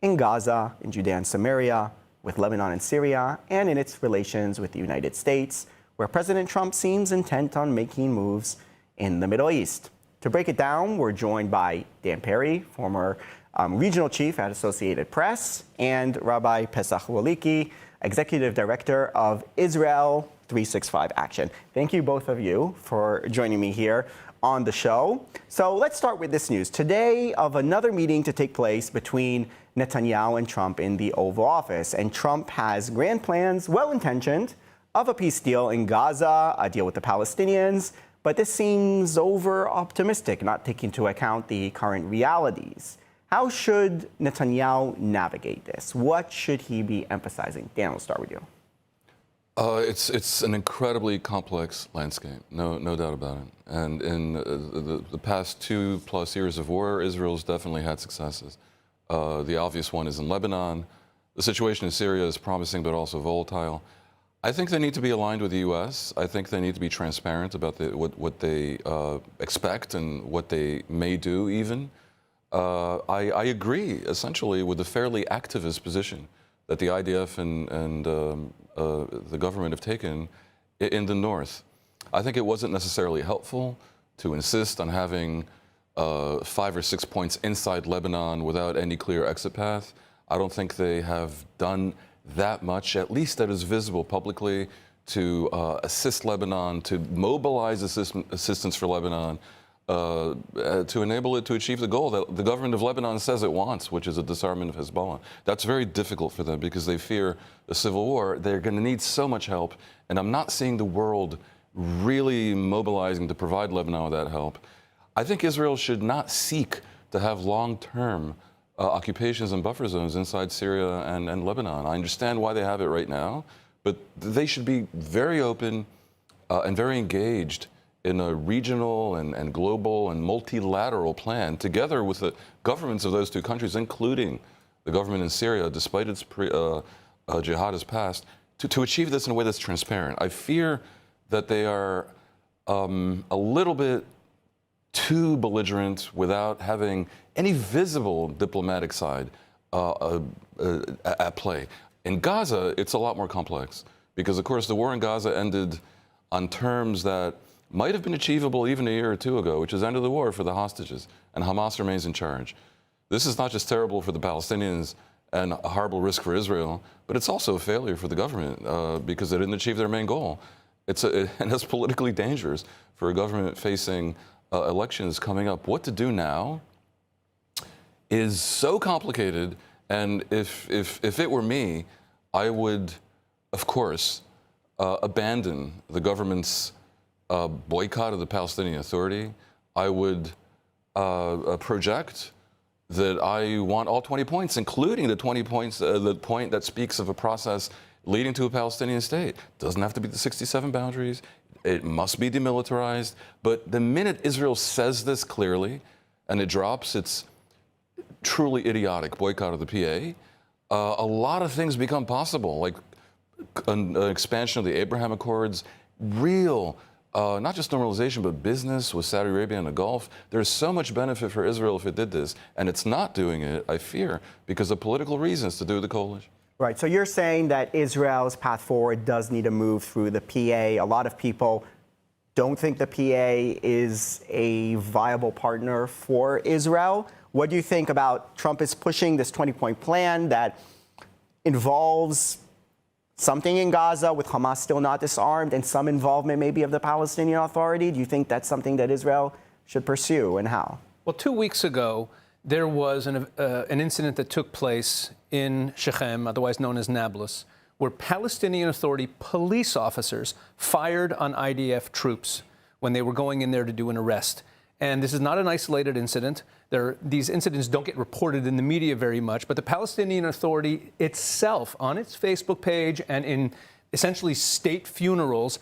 In Gaza, in Judea and Samaria, with Lebanon and Syria, and in its relations with the United States, where President Trump seems intent on making moves in the Middle East. To break it down, we're joined by Dan Perry, former regional chief at Associated Press, and Rabbi Pesach Waliki, executive director of Israel 365 Action. Thank you, both of you, for joining me here on the show. So let's start with this news. Today, of another meeting to take place between Netanyahu and Trump in the Oval Office. And Trump has grand plans, well-intentioned, of a peace deal in Gaza, a deal with the Palestinians. But this seems over-optimistic, not taking into account the current realities. How should Netanyahu navigate this? What should he be emphasizing? Dan, we'll start with you. It's an incredibly complex landscape, no doubt about it. And in the past 2+ years of war, Israel's definitely had successes. The obvious one is in Lebanon. The situation in Syria is promising but also volatile. I think they need to be aligned with the U.S. I think they need to be transparent about what they expect and what they may do even. I agree, essentially, with the fairly activist position that the IDF and the government have taken in the north. I think it wasn't necessarily helpful to insist on having 5 or 6 points inside Lebanon without any clear exit path. I don't think they have done that much, at least that is visible publicly, to assist Lebanon, to mobilize assistance for Lebanon, to enable it to achieve the goal that the government of Lebanon says it wants, which is a disarmament of Hezbollah. That's very difficult for them because they fear a civil war. They're going to need so much help, and I'm not seeing the world really mobilizing to provide Lebanon with that help. I think Israel should not seek to have long-term occupations and buffer zones inside Syria and Lebanon. I understand why they have it right now, but they should be very open and very engaged in a regional and global and multilateral plan, together with the governments of those two countries, including the government in Syria, despite its jihadist past, to achieve this in a way that's transparent. I fear that they are a little bit too belligerent without having any visible diplomatic side at play. In Gaza, it's a lot more complex because, of course, the war in Gaza ended on terms that might have been achievable even a year or two ago, which is end of the war for the hostages, and Hamas remains in charge. This is not just terrible for the Palestinians and a horrible risk for Israel, but it's also a failure for the government because they didn't achieve their main goal. And it's politically dangerous for a government facing elections coming up. What to do now is so complicated, and if it were me, I would, of course, abandon the government's boycott of the Palestinian Authority. I would project that I want all 20 points, including the 20 points, the point that speaks of a process leading to a Palestinian state. Doesn't have to be the 67 boundaries. It must be demilitarized. But the minute Israel says this clearly and it drops its truly idiotic boycott of the PA, a lot of things become possible, like an expansion of the Abraham Accords, real, not just normalization, but business with Saudi Arabia and the Gulf. There's so much benefit for Israel if it did this, and it's not doing it, I fear, because of political reasons to do the coalition. Right, so you're saying that Israel's path forward does need to move through the PA. A lot of people don't think the PA is a viable partner for Israel. What do you think about Trump is pushing this 20-point plan that involves something in Gaza with Hamas still not disarmed and some involvement maybe of the Palestinian Authority? Do you think that's something that Israel should pursue, and how? Well, 2 weeks ago, there was an incident that took place in Shechem, otherwise known as Nablus, where Palestinian Authority police officers fired on IDF troops when they were going in there to do an arrest. And this is not an isolated incident. These incidents don't get reported in the media very much, but the Palestinian Authority itself, on its Facebook page and in essentially state funerals,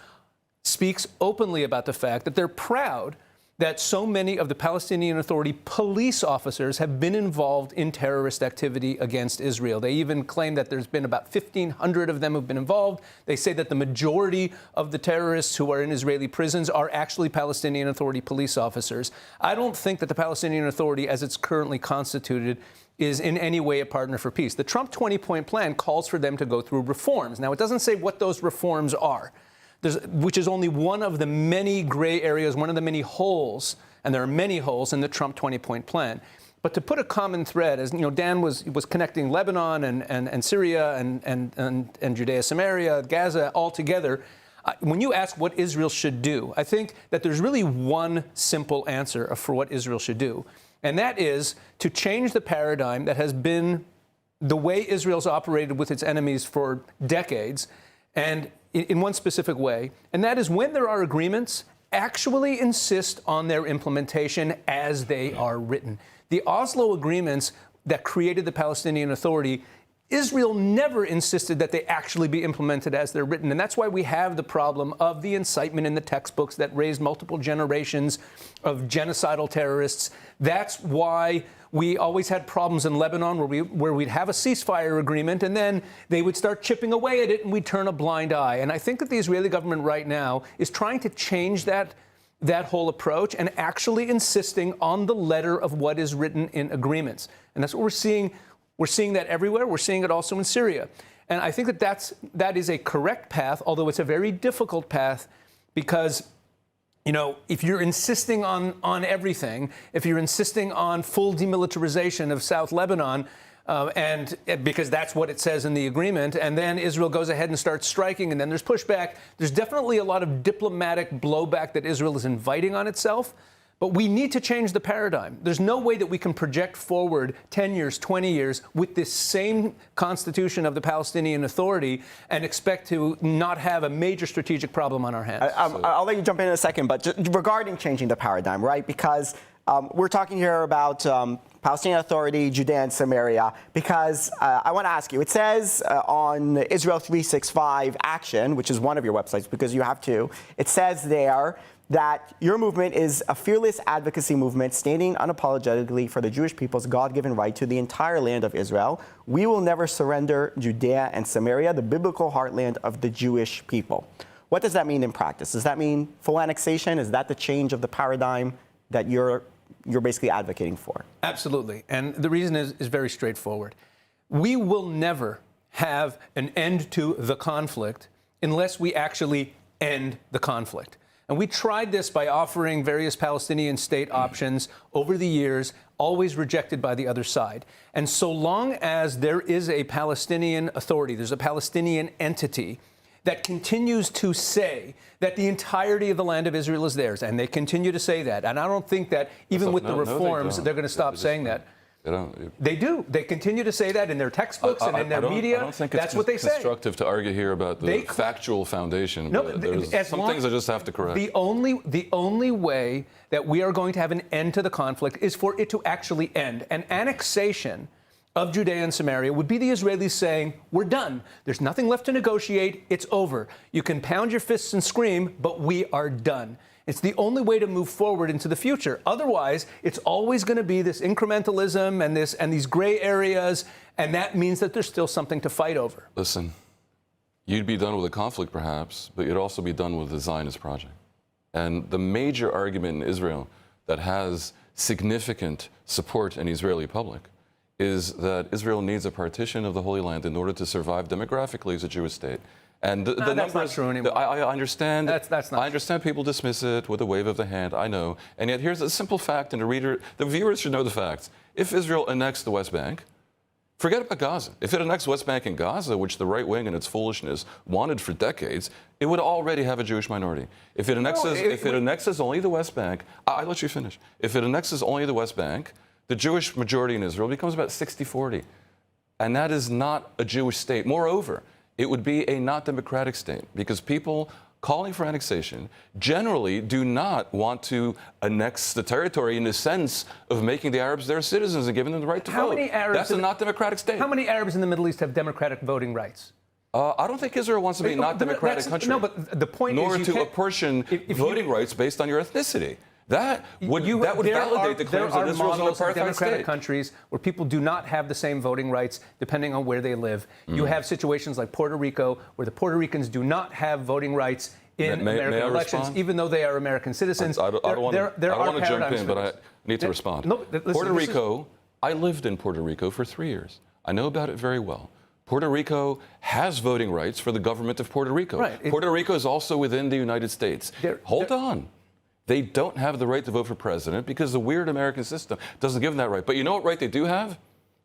speaks openly about the fact that they're proud that so many of the Palestinian Authority police officers have been involved in terrorist activity against Israel. They even claim that there's been about 1,500 of them who've been involved. They say that the majority of the terrorists who are in Israeli prisons are actually Palestinian Authority police officers. I don't think that the Palestinian Authority, as it's currently constituted, is in any way a partner for peace. The Trump 20-point plan calls for them to go through reforms. Now, it doesn't say what those reforms are, which is only one of the many gray areas, one of the many holes, and there are many holes in the Trump 20-point plan. But to put a common thread, as you know, Dan was connecting Lebanon and Syria and Judea, Samaria, Gaza all together. When you ask what Israel should do, I think that there's really one simple answer for what Israel should do, and that is to change the paradigm that has been the way Israel's operated with its enemies for decades, and in one specific way, and that is when there are agreements, actually insist on their implementation as they are written. The Oslo agreements that created the Palestinian Authority, Israel never insisted that they actually be implemented as they're written. And that's why we have the problem of the incitement in the textbooks that raised multiple generations of genocidal terrorists. That's why we always had problems in Lebanon where we'd have a ceasefire agreement and then they would start chipping away at it and we'd turn a blind eye. And I think that the Israeli government right now is trying to change that whole approach and actually insisting on the letter of what is written in agreements. And that's what we're seeing. We're seeing that everywhere. We're seeing it also in Syria. And I think that is a correct path, although it's a very difficult path because you know, if you're insisting on everything, if you're insisting on full demilitarization of South Lebanon, and because that's what it says in the agreement, and then Israel goes ahead and starts striking, and then there's pushback, there's definitely a lot of diplomatic blowback that Israel is inviting on itself. But we need to change the paradigm. There's no way that we can project forward 10 years, 20 years with this same constitution of the Palestinian Authority and expect to not have a major strategic problem on our hands. I'll let you jump in a second, but just regarding changing the paradigm, right? Because we're talking here about Palestinian Authority, Judea and Samaria, because I want to ask you, it says on Israel 365 Action, which is one of your websites, because you have two, it says there that your movement is a fearless advocacy movement standing unapologetically for the Jewish people's God-given right to the entire land of Israel. We will never surrender Judea and Samaria, the biblical heartland of the Jewish people. What does that mean in practice? Does that mean full annexation? Is that the change of the paradigm that you're basically advocating for? Absolutely. And the reason is very straightforward. We will never have an end to the conflict unless we actually end the conflict. And we tried this by offering various Palestinian state options over the years, always rejected by the other side. And so long as there is a Palestinian Authority, there's a Palestinian entity that continues to say that the entirety of the land of Israel is theirs, and they continue to say that. And I don't think that even with the reforms, they're going to stop saying that. They do. They continue to say that in their textbooks and in their media. I don't think that's what they say. It's constructive to argue here about the factual foundation. No, but there's some things I just have to correct. The only way that we are going to have an end to the conflict is for it to actually end. An annexation of Judea and Samaria would be the Israelis saying, we're done. There's nothing left to negotiate. It's over. You can pound your fists and scream, but we are done. It's the only way to move forward into the future. Otherwise, it's always going to be this incrementalism and these gray areas, and that means that there's still something to fight over. Listen, you'd be done with the conflict, perhaps, but you'd also be done with the Zionist project. And the major argument in Israel that has significant support in the Israeli public is that Israel needs a partition of the Holy Land in order to survive demographically as a Jewish state. And the that's numbers, not true anymore. I understand. That's not. I understand people dismiss it with a wave of the hand. I know. And yet, here's a simple fact, and the viewers should know the facts. If Israel annexed the West Bank, forget about Gaza. If it annexed West Bank and Gaza, which the right wing and its foolishness wanted for decades, it would already have a Jewish minority. If it annexes only the West Bank, I'll let you finish. If it annexes only the West Bank, the Jewish majority in Israel becomes about 60-40, and that is not a Jewish state. Moreover, it would be a not democratic state because people calling for annexation generally do not want to annex the territory in the sense of making the Arabs their citizens and giving them the right to vote. That's a not democratic state. How many Arabs in the Middle East have democratic voting rights? I don't think Israel wants to be a not democratic country. No, but the point nor is to apportion voting rights based on your ethnicity. That would validate the claims that Israel is an apartheid democratic state. countries where people do not have the same voting rights depending on where they live. You have situations like Puerto Rico where the Puerto Ricans do not have voting rights in American elections, respond? even though they are American citizens. I don't want to jump in, but I need to respond. Puerto Rico, I lived in Puerto Rico for 3 years. I know about it very well. Puerto Rico has voting rights for the government of Puerto Rico. Right. Puerto Rico is also within the United States. Hold on. They don't have the right to vote for president because the weird American system doesn't give them that right. But you know what right they do have?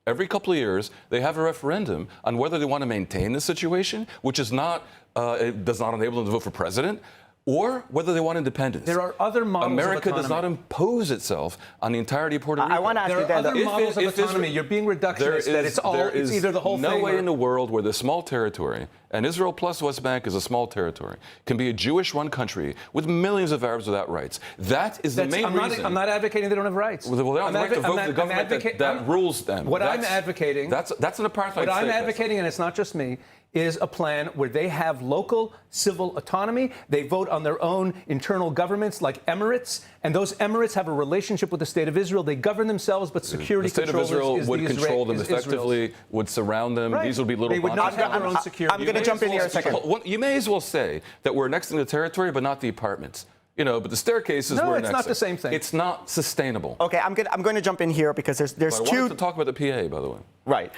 Every couple of years, they have a referendum on whether they want to maintain the situation, which is not, it does not enable them to vote for president, or whether they want independence. There are other models America of autonomy. does not impose itself on the entirety of Puerto Rico. I want to ask there you are that. other models of autonomy. You're being reductionist. That it's either the whole thing. No way in the world where this small territory, and Israel plus West Bank is a small territory, can be a Jewish-run country with millions of Arabs without rights. That is the main reason. I'm not advocating they don't have rights. Well, they don't have the right to vote for the government that rules them. I'm advocating. That's an apartheid state. What I'm advocating, and it's not just me, is a plan where they have local civil autonomy. They vote on their own internal governments like emirates, and those emirates have a relationship with the state of Israel. They govern themselves, but security control is The state of Israel would control them effectively, Israel's. Would surround them. Right. These would be little They would not have their own security. I'm going to jump in here a second. You may as well say that we're annexing the territory, but not the apartments. You know, but the staircase is No, where it's not the same thing. It's not sustainable. Okay, I'm going to jump in here because there's But I two. wanted to talk about the PA, by the way. Right.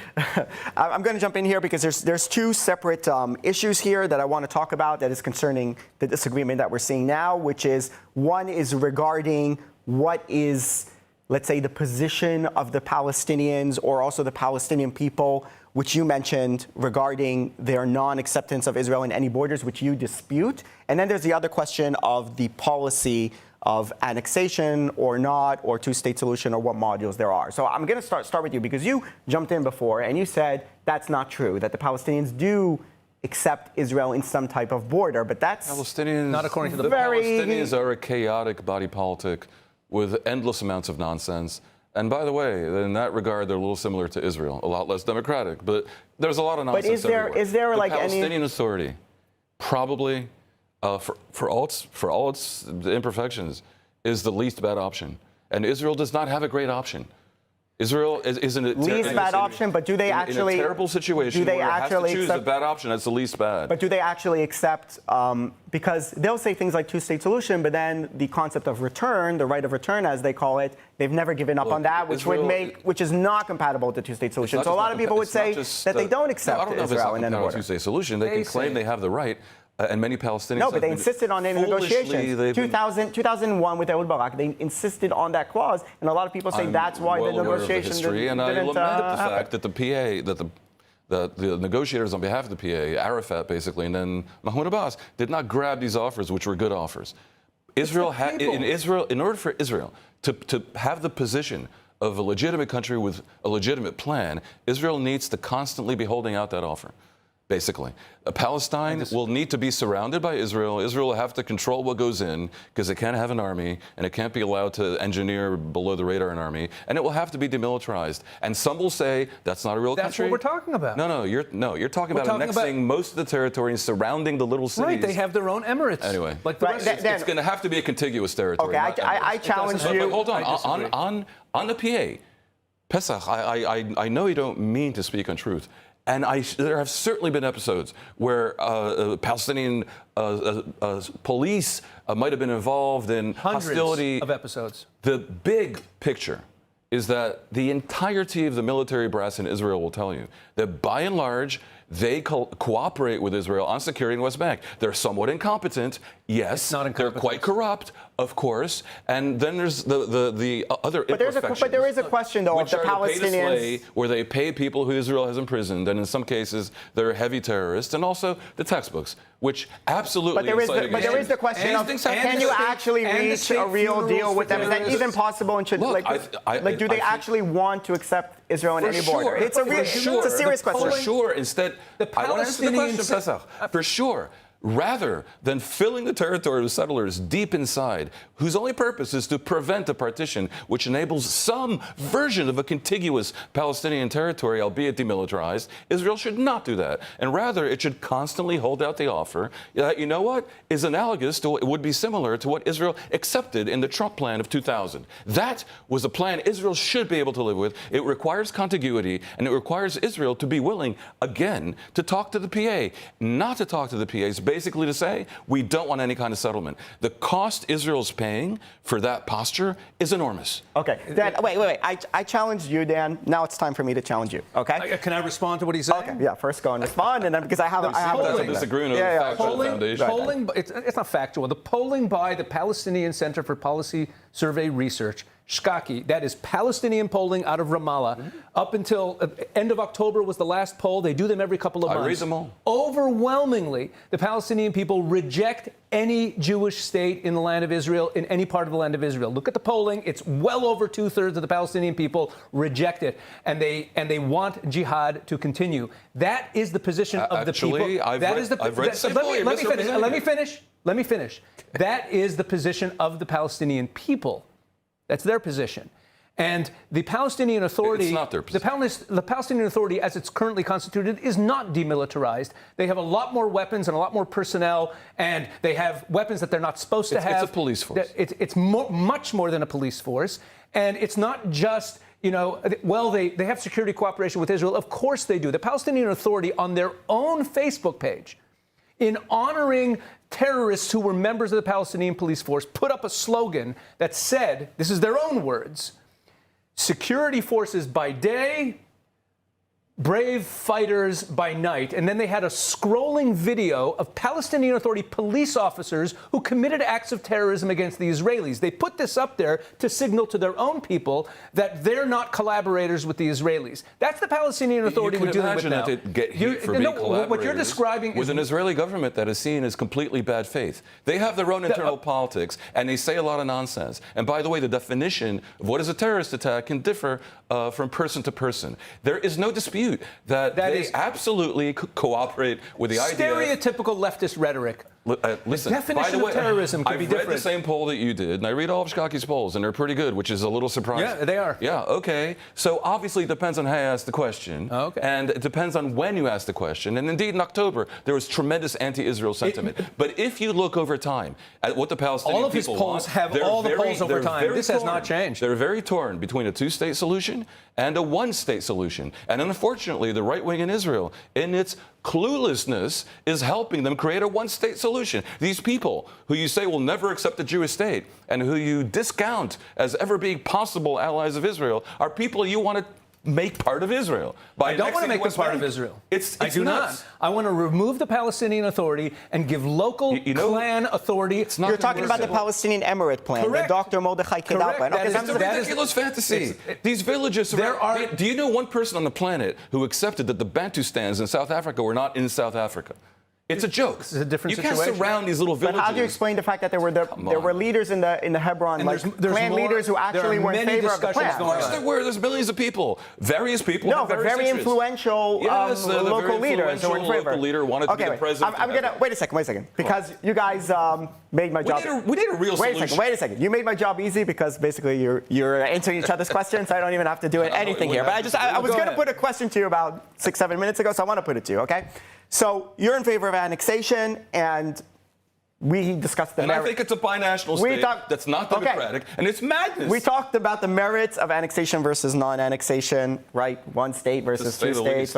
I'm going to jump in here because there's two separate issues here that I want to talk about that is concerning the disagreement that we're seeing now, which is one is regarding what is, let's say, the position of the Palestinians or also the Palestinian people, which you mentioned regarding their non-acceptance of Israel in any borders, which you dispute. And then there's the other question of the policy of annexation or not, or two-state solution, or what modules there are. So I'm going to start with you because you jumped in before and you said that's not true, that the Palestinians do accept Israel in some type of border, but that's Palestinians, not according to the Palestinians are a chaotic body politic with endless amounts of nonsense. And by the way, in that regard, they're a little similar to Israel, a lot less democratic, but there's a lot of nonsense. But is there the like Palestinian Authority, probably, for all its imperfections, is the least bad option. And Israel does not have a great option. Israel is in a least bad option, but do they actually in a terrible situation? Do they where actually it has to choose accept, the bad option? That's the least bad. But do they actually accept? Because they'll say things like two-state solution, but then the concept of return, the right of return, as they call it, they've never given up on that, which which is not compatible with the two-state solution. So a lot of people would say that they don't accept Israel in any border. Two-state solution. They can claim they have the right. And many Palestinians. No, but they insisted on it in negotiations. 2001 with Ehud Barak, they insisted on that clause, and a lot of people say that's why the negotiation didn't. And I lament the fact that the PA, that the negotiators on behalf of the PA, Arafat basically, and then Mahmoud Abbas, did not grab these offers, which were good offers. Israel in order for Israel to have the position of a legitimate country with a legitimate plan, Israel needs to constantly be holding out that offer. Basically, Palestine will need to be surrounded by Israel. Israel will have to control what goes in because it can't have an army and it can't be allowed to engineer below the radar an army, and it will have to be demilitarized. And some will say that's not a real country. That's what we're talking about. No, you're talking about annexing most of the territory and surrounding the little cities. Right, they have their own emirates. Anyway, like the rest it's going to have to be a contiguous territory. Okay, I challenge you. But hold on, on the PA, Pesach, I know you don't mean to speak untruth. And there have certainly been episodes where Palestinian police might have been involved in hostility. Of episodes. The big picture is that the entirety of the military brass in Israel will tell you that by and large, they cooperate with Israel on security in the West Bank. They're somewhat incompetent, yes. They're quite corrupt, of course. And then there's the other imperfections. But there is a question, though, of the Palestinians. Where they pay people who Israel has imprisoned, and in some cases, they're heavy terrorists, and also the textbooks, which absolutely. But there is the question of can you actually reach a real deal with them? Is that even possible? And should do they actually want to accept Israel in any border? It's a serious question. For sure. Instead, I want to answer the question, Pesach. For sure. Rather than filling the territory with settlers deep inside, whose only purpose is to prevent a partition which enables some version of a contiguous Palestinian territory, albeit demilitarized, Israel should not do that. And rather, it should constantly hold out the offer that, you know what, is analogous to, it would be similar to what Israel accepted in the Trump plan of 2000. That was a plan Israel should be able to live with. It requires contiguity, and it requires Israel to be willing, again, to talk to the PA, not to talk to the PAs, basically to say, we don't want any kind of settlement. The cost Israel's paying for that posture is enormous. Okay, Dan, wait. I challenged you, Dan. Now it's time for me to challenge you, okay? Can I respond to what he's saying? Okay, yeah, first go and respond, and then because I have a disagreement with the factual foundation. Polling, it's not factual. The polling by the Palestinian Center for Policy Survey Research, Shkaki, that is Palestinian polling out of Ramallah, up until end of October was the last poll. They do them every couple of months. I read them all. Overwhelmingly, the Palestinian people reject any Jewish state in the land of Israel, in any part of the land of Israel. Look at the polling. It's well over 2/3 of the Palestinian people reject it, and they want jihad to continue. That is the position of the people. I've read the poll. Let me finish. That is the position of the Palestinian people. That's their position. And the Palestinian Authority, it's not their position. The Palestinian Authority, as it's currently constituted, is not demilitarized. They have a lot more weapons and a lot more personnel, and they have weapons that they're not supposed to have. It's a police force. It's much more than a police force. And it's not just, they have security cooperation with Israel. Of course they do. The Palestinian Authority, on their own Facebook page, in honoring terrorists who were members of the Palestinian police force put up a slogan that said, this is their own words, security forces by day, brave fighters by night. And then they had a scrolling video of Palestinian Authority police officers who committed acts of terrorism against the Israelis. They put this up there to signal to their own people that they're not collaborators with the Israelis. That's the Palestinian Authority we're dealing with now. You can imagine that they'd get heat for being collaborators what you're describing with an Israeli government that is seen as completely bad faith. They have their own internal politics, and they say a lot of nonsense. And by the way, the definition of what is a terrorist attack can differ from person to person. There is no dispute that they absolutely cooperate with the IDF. Stereotypical leftist rhetoric. Listen, the definition by the way, of terrorism could be different. I read the same poll that you did, and I read all of Shkaki's polls, and they're pretty good, which is a little surprising. Yeah, they are. Yeah, okay. So obviously it depends on how you ask the question, and it depends on when you ask the question. And indeed, in October, there was tremendous anti-Israel sentiment. But if you look over time at what the Palestinian all of his people polls want, have all the polls over time. This has not changed. They're very torn between a two-state solution and a one-state solution. And unfortunately, the right wing in Israel, in its cluelessness, is helping them create a one-state solution. These people who you say will never accept the Jewish state and who you discount as ever being possible allies of Israel are people you want to make part of Israel. I don't want to make them part of Israel. I do not. I want to remove the Palestinian Authority and give local clan authority. You're talking about the Palestinian Emirate plan, Correct. the Dr. Mordechai Kedar plan. Okay, that's a ridiculous fantasy. These villages. Do you know one person on the planet who accepted that the Bantustans in South Africa were not in South Africa? It's a joke. This is a different you situation. can't surround these little villages. But how do you explain the fact that there were leaders in the Hebron, like clan leaders who actually were in favor of the plan? Of course there were. There's millions of people. Various people. No, but very influential local leaders who were in favor. Local leader wanted to be the president. I'm gonna wait a second, because you guys made my job. We need a real solution. Wait a second. You made my job easy because basically you're answering each other's questions. So I don't even have to do anything here. But I was going to put a question to you about 6-7 minutes ago, so I want to put it to you. Okay. So you're in favor of annexation, and we discussed the merits. I think it's a binational state that's not democratic, and it's madness. We talked about the merits of annexation versus non-annexation, right? One state versus two states.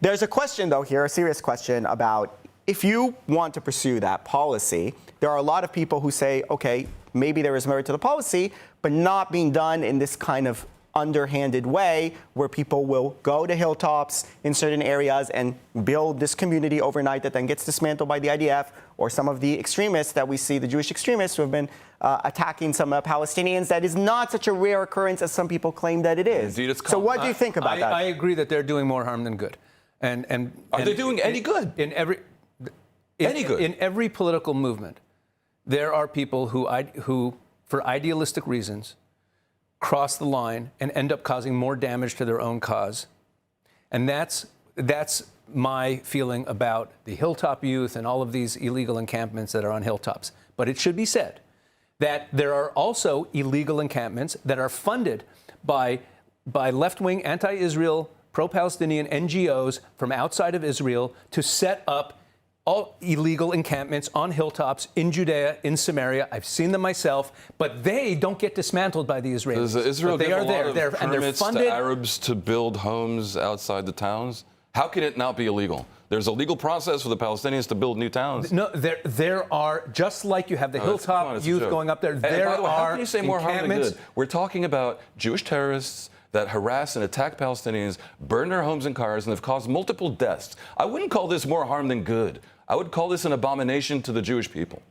There's a question, though, here, a serious question about if you want to pursue that policy, there are a lot of people who say, okay, maybe there is merit to the policy, but not being done in this kind of underhanded way where people will go to hilltops in certain areas and build this community overnight that then gets dismantled by the IDF or some of the extremists that we see, the Jewish extremists who have been attacking some Palestinians. That is not such a rare occurrence as some people claim that it is. Indeed, it's so what do you think about that? I agree that they're doing more harm than good. And are they doing any good? In every political movement, there are people who for idealistic reasons, cross the line and end up causing more damage to their own cause. And that's my feeling about the Hilltop Youth and all of these illegal encampments that are on hilltops. But it should be said that there are also illegal encampments that are funded by left-wing, anti-Israel, pro-Palestinian NGOs from outside of Israel to set up all illegal encampments on hilltops in Judea, in Samaria. I've seen them myself, but they don't get dismantled by the Israelis. Does Israel give a lot of and they're permits funded to Arabs to build homes outside the towns? How can it not be illegal? There's a legal process for the Palestinians to build new towns. No, there are, just like you have the Hilltop Youth going up there, there are how can you say more harm than encampments. good? We're talking about Jewish terrorists that harass and attack Palestinians, burn their homes and cars, and have caused multiple deaths. I wouldn't call this more harm than good. I would call this an abomination to the Jewish people.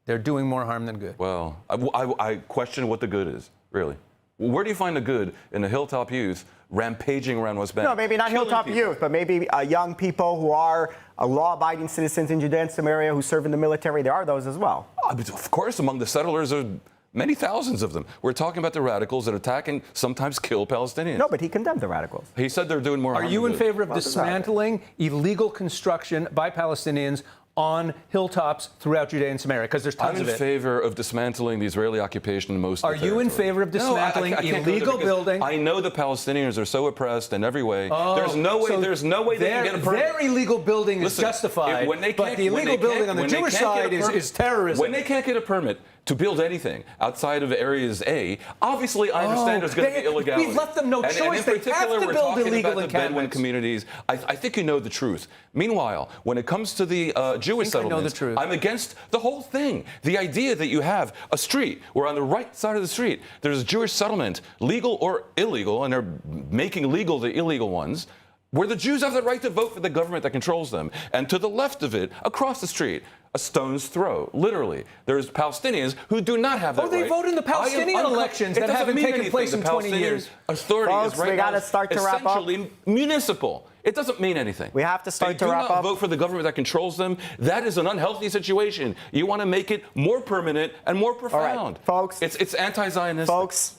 They're doing more harm than good. Well, I question what the good is, really. Where do you find the good in the Hilltop Youth rampaging around West Bank? No, maybe not Hilltop Youth, but maybe young people who are law-abiding citizens in Judea and Samaria who serve in the military. There are those as well. Of course, among the settlers are many thousands of them. We're talking about the radicals that attack and sometimes kill Palestinians. No, but he condemned the radicals. He said they're doing more harm. Are you in than good. favor of dismantling illegal construction by Palestinians on hilltops throughout Judea and Samaria? Because there's tons of it. I'm in favor of dismantling the Israeli occupation in most of the territory. Are you in favor of dismantling illegal building? I know the Palestinians are so oppressed in every way. There's no way they can get a permit. Their illegal building is justified, but the illegal building on the Jewish side is terrorism. When they can't get a permit, to build anything outside of areas A, obviously I understand there's going to be illegality. We've left them no choice. And in They have particular, to we're build talking illegal about the Bedouin encampments. communities. I think you know the truth. Meanwhile, when it comes to the Jewish settlements, I'm against the whole thing. The idea that you have a street where on the right side of the street there's a Jewish settlement, legal or illegal, and they're making legal the illegal ones, where the Jews have the right to vote for the government that controls them. And to the left of it, across the street, a stone's throw, literally, there's Palestinians who do not have that right. they vote in the Palestinian elections that haven't taken place in 20 years. Authority Folks, is right we now gotta start to wrap up. essentially municipal. It doesn't mean anything. We have to start to wrap up. They do not up. vote for the government that controls them. That is an unhealthy situation. You want to make it more permanent and more profound. Right, folks. It's anti-Zionistic. Folks,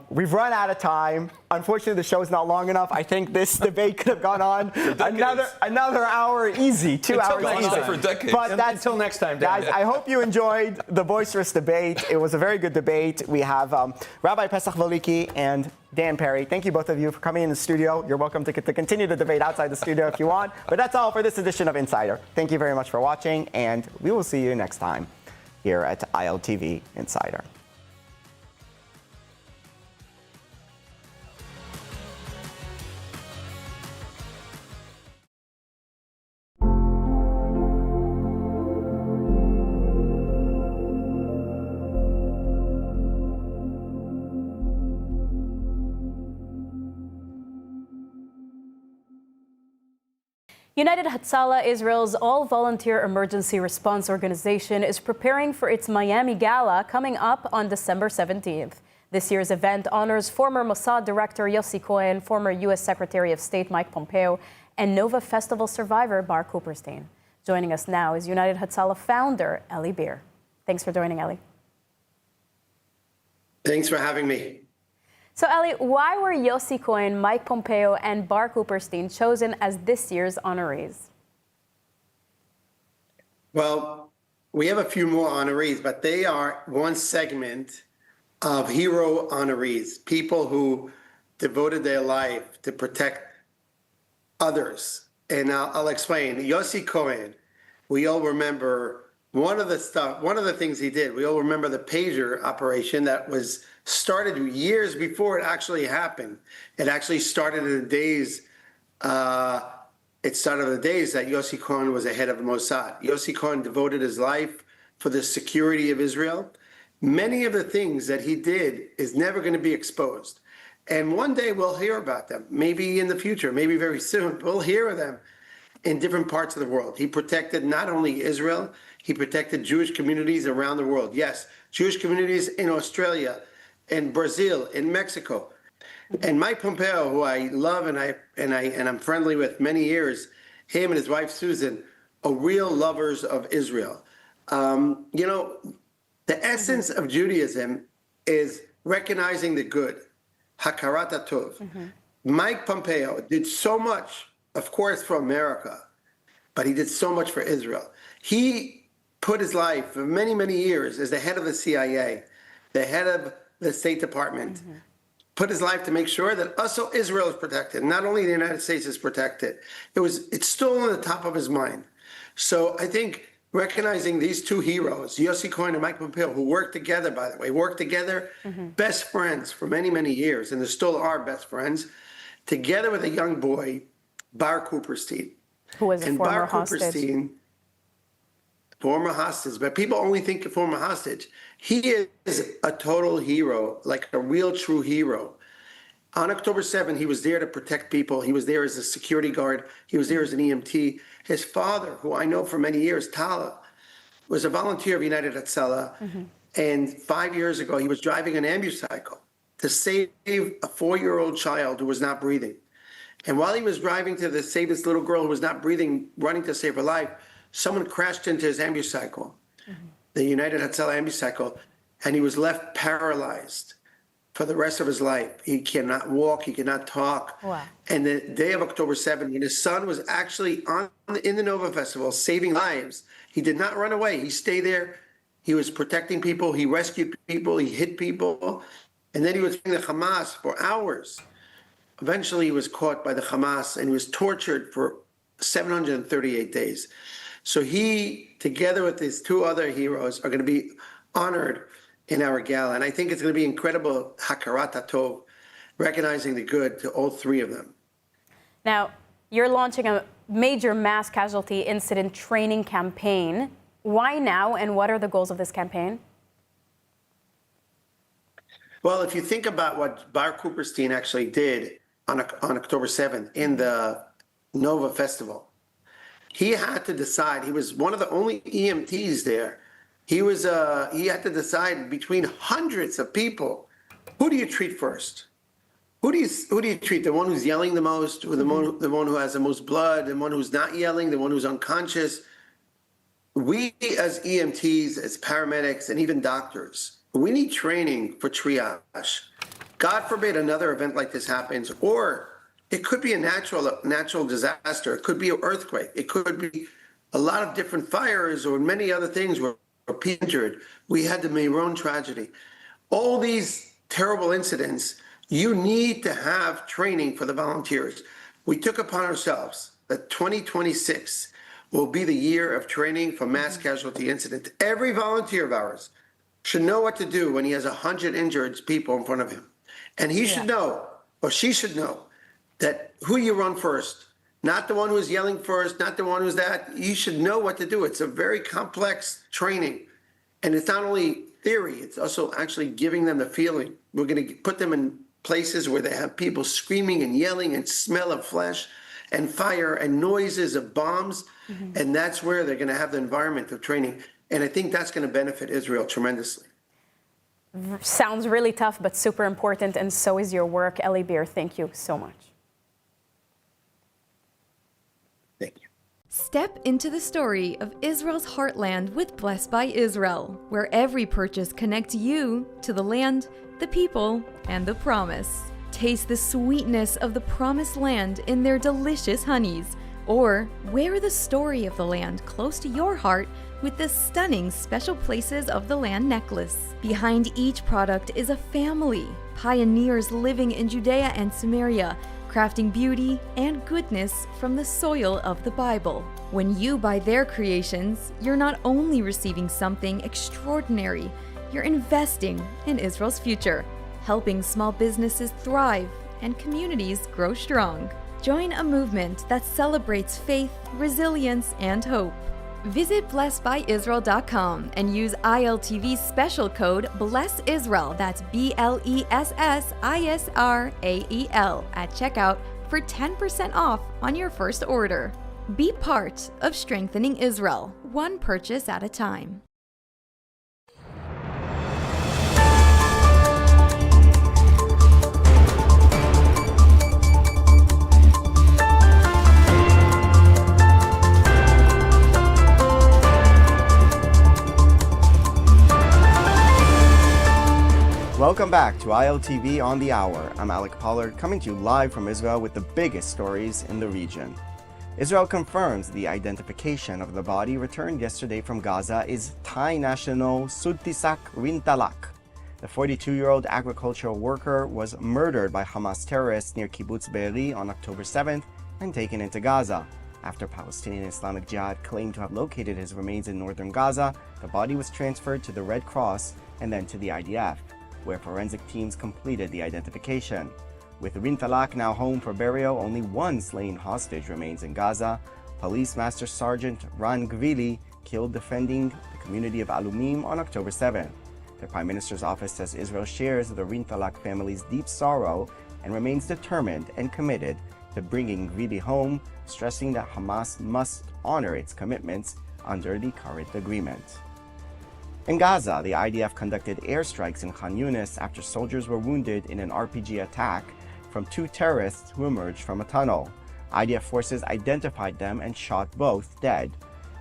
we've run out of time. Unfortunately, the show's not long enough. I think this debate could have gone on another hour easy, 2 hours easy. For decades. But that's, until next time, guys, I hope you enjoyed the boisterous debate. It was a very good debate. We have Rabbi Pesach Veliki and Dan Perry. Thank you both of you for coming in the studio. You're welcome to continue the debate outside the studio if you want. But that's all for this edition of Insider. Thank you very much for watching, and we will see you next time here at ILTV Insider. United Hatzalah, Israel's all-volunteer emergency response organization, is preparing for its Miami Gala coming up on December 17th. This year's event honors former Mossad Director Yossi Cohen, former U.S. Secretary of State Mike Pompeo, and Nova Festival survivor Bar Cooperstein. Joining us now is United Hatzalah founder Eli Beer. Thanks for joining, Eli. Thanks for having me. So, Eli, why were Yossi Cohen, Mike Pompeo, and Bar Cooperstein chosen as this year's honorees? Well, we have a few more honorees, but they are one segment of hero honorees, people who devoted their life to protect others. And I'll explain. Yossi Cohen, we all remember one of the things he did. We all remember the pager operation that was started years before it actually happened. It actually started in the days. It started in the days that Yossi Cohen was the head of the Mossad. Yossi Cohen devoted his life for the security of Israel. Many of the things that he did is never going to be exposed. And one day we'll hear about them. Maybe in the future, maybe very soon, we'll hear of them in different parts of the world. He protected not only Israel, he protected Jewish communities around the world. Yes, Jewish communities in Australia, in Brazil, in Mexico. And Mike Pompeo, who I love and I'm friendly with many years, him and his wife Susan are real lovers of Israel. You know, the essence of Judaism is recognizing the good, hakarat hatov. Mike Pompeo did so much, of course, for America, but he did so much for Israel. He put his life for many, many years as the head of the CIA, the head of the State Department, put his life to make sure that also Israel is protected. Not only the United States is protected. It's still on the top of his mind. So I think recognizing these two heroes, Yossi Cohen and Mike Pompeo, who worked together, by the way, best friends for many, many years, and they still are best friends, together with a young boy, Bar Cooperstein. Who was a former hostage. Former hostage, but people only think of former hostage. He is a total hero, like a real true hero. On October 7th, he was there to protect people. He was there as a security guard. He was there as an EMT. His father, who I know for many years, Tala, was a volunteer of United Hatzalah. And 5 years ago, he was driving an ambucycle to save a 4-year-old child who was not breathing. And while he was driving to save this little girl who was not breathing, running to save her life, someone crashed into his ambucycle, the United Hatzalah ambucycle, and he was left paralyzed for the rest of his life. He cannot walk, he cannot talk. Wow. And the day of October 7th, when his son was actually in the Nova Festival saving lives, he did not run away. He stayed there. He was protecting people. He rescued people. He hit people. And then he was in the Hamas for hours. Eventually, he was caught by the Hamas and he was tortured for 738 days. So he, together with his two other heroes, are going to be honored in our gala. And I think it's going to be incredible hakarat hatov, recognizing the good to all three of them. Now, you're launching a major mass casualty incident training campaign. Why now, and what are the goals of this campaign? Well, if you think about what Bar Cooperstein actually did on October 7th in the Nova Festival, he had to decide. He was one of the only EMTs there. He had to decide between hundreds of people. Who do you treat first? Who do you treat? The one who's yelling the most, or the one who has the most blood, the one who's not yelling, the one who's unconscious? We as EMTs, as paramedics, and even doctors, we need training for triage. God forbid another event like this happens, or it could be a natural disaster. It could be an earthquake. It could be a lot of different fires or many other things where people injured. We had the Meron tragedy. All these terrible incidents, you need to have training for the volunteers. We took upon ourselves that 2026 will be the year of training for mass casualty incidents. Every volunteer of ours should know what to do when he has 100 injured people in front of him. And he should know, or she should know, that who you run first, not the one who's yelling first, not the one who's that. You should know what to do. It's a very complex training. And it's not only theory, it's also actually giving them the feeling. We're going to put them in places where they have people screaming and yelling and smell of flesh and fire and noises of bombs. And that's where they're going to have the environment of training. And I think that's going to benefit Israel tremendously. Sounds really tough, but super important, and so is your work. Eli Beer, thank you so much. Thank you. Step into the story of Israel's heartland with Blessed by Israel, where every purchase connects you to the land, the people, and the promise. Taste the sweetness of the promised land in their delicious honeys, or wear the story of the land close to your heart with the stunning Special Places of the Land necklace. Behind each product is a family, pioneers living in Judea and Samaria, crafting beauty and goodness from the soil of the Bible. When you buy their creations, you're not only receiving something extraordinary, you're investing in Israel's future, helping small businesses thrive and communities grow strong. Join a movement that celebrates faith, resilience, and hope. Visit blessedbyisrael.com and use ILTV's special code BLESSISRAEL, that's BLESSISRAEL, at checkout for 10% off on your first order. Be part of strengthening Israel, one purchase at a time. Welcome back to ILTV on the Hour. I'm Alec Pollard, coming to you live from Israel with the biggest stories in the region. Israel confirms the identification of the body returned yesterday from Gaza is Thai national Sutisak Rintalak. The 42-year-old agricultural worker was murdered by Hamas terrorists near Kibbutz Be'eri on October 7th and taken into Gaza. After Palestinian Islamic Jihad claimed to have located his remains in northern Gaza, the body was transferred to the Red Cross and then to the IDF, where forensic teams completed the identification. With Rintalak now home for burial, only one slain hostage remains in Gaza. Police Master Sergeant Ran Gvili killed defending the community of Alumim on October 7th. The Prime Minister's office says Israel shares the Rintalak family's deep sorrow and remains determined and committed to bringing Gvili home, stressing that Hamas must honor its commitments under the current agreement. In Gaza, the IDF conducted airstrikes in Khan Yunis after soldiers were wounded in an RPG attack from two terrorists who emerged from a tunnel. IDF forces identified them and shot both dead.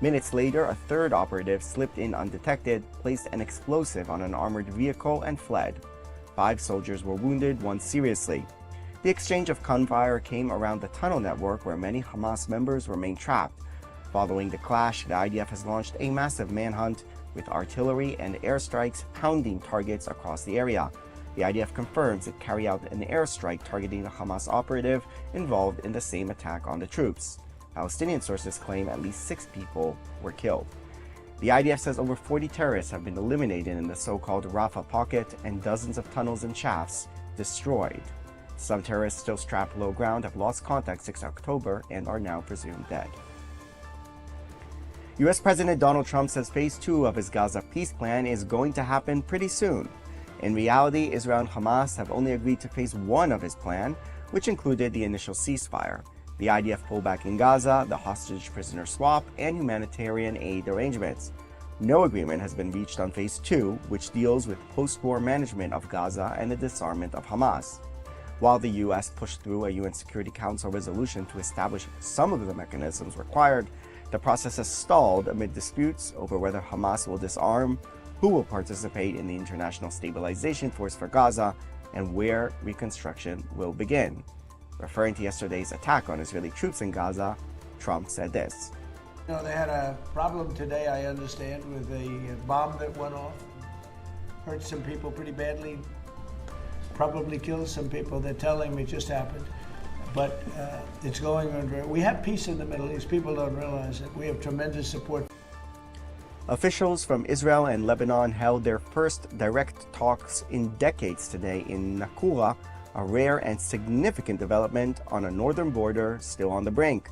Minutes later, a third operative slipped in undetected, placed an explosive on an armored vehicle, and fled. 5 soldiers were wounded, 1 seriously. The exchange of gunfire came around the tunnel network where many Hamas members remain trapped. Following the clash, the IDF has launched a massive manhunt with artillery and airstrikes pounding targets across the area. The IDF confirms it carried out an airstrike targeting a Hamas operative involved in the same attack on the troops. Palestinian sources claim at least 6 people were killed. The IDF says over 40 terrorists have been eliminated in the so-called Rafah pocket and dozens of tunnels and shafts destroyed. Some terrorists still strapped low ground have lost contact since October and are now presumed dead. U.S. President Donald Trump says phase 2 of his Gaza peace plan is going to happen pretty soon. In reality, Israel and Hamas have only agreed to phase 1 of his plan, which included the initial ceasefire, the IDF pullback in Gaza, the hostage-prisoner swap, and humanitarian aid arrangements. No agreement has been reached on phase 2, which deals with post-war management of Gaza and the disarmament of Hamas. While the U.S. pushed through a UN Security Council resolution to establish some of the mechanisms required, the process has stalled amid disputes over whether Hamas will disarm, who will participate in the International Stabilization Force for Gaza, and where reconstruction will begin. Referring to yesterday's attack on Israeli troops in Gaza, Trump said this. You know, they had a problem today, I understand, with a bomb that went off, hurt some people pretty badly, probably killed some people. They're telling me it just happened. But it's going on. We have peace in the Middle East. People don't realize it. We have tremendous support. Officials from Israel and Lebanon held their first direct talks in decades today in Nakura, a rare and significant development on a northern border still on the brink.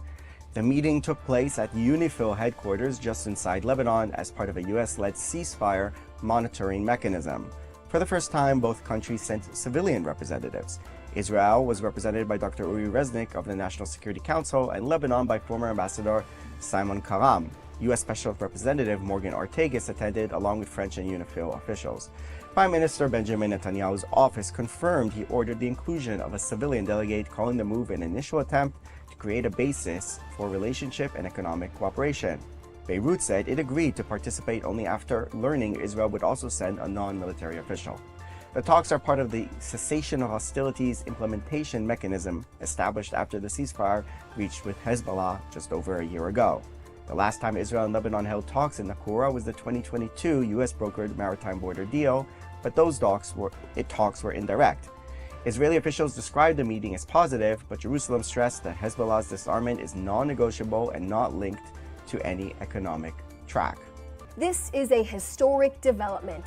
The meeting took place at UNIFIL headquarters just inside Lebanon as part of a US-led ceasefire monitoring mechanism. For the first time, both countries sent civilian representatives. Israel was represented by Dr. Uri Reznik of the National Security Council and Lebanon by former Ambassador Simon Karam. U.S. Special Representative Morgan Ortagus attended along with French and UNIFIL officials. Prime Minister Benjamin Netanyahu's office confirmed he ordered the inclusion of a civilian delegate, calling the move an initial attempt to create a basis for relationship and economic cooperation. Beirut said it agreed to participate only after learning Israel would also send a non-military official. The talks are part of the cessation of hostilities implementation mechanism established after the ceasefire reached with Hezbollah just over a year ago. The last time Israel and Lebanon held talks in Nakura was the 2022 U.S.-brokered maritime border deal, but those talks were indirect. Israeli officials described the meeting as positive, but Jerusalem stressed that Hezbollah's disarmament is non-negotiable and not linked to any economic track. This is a historic development.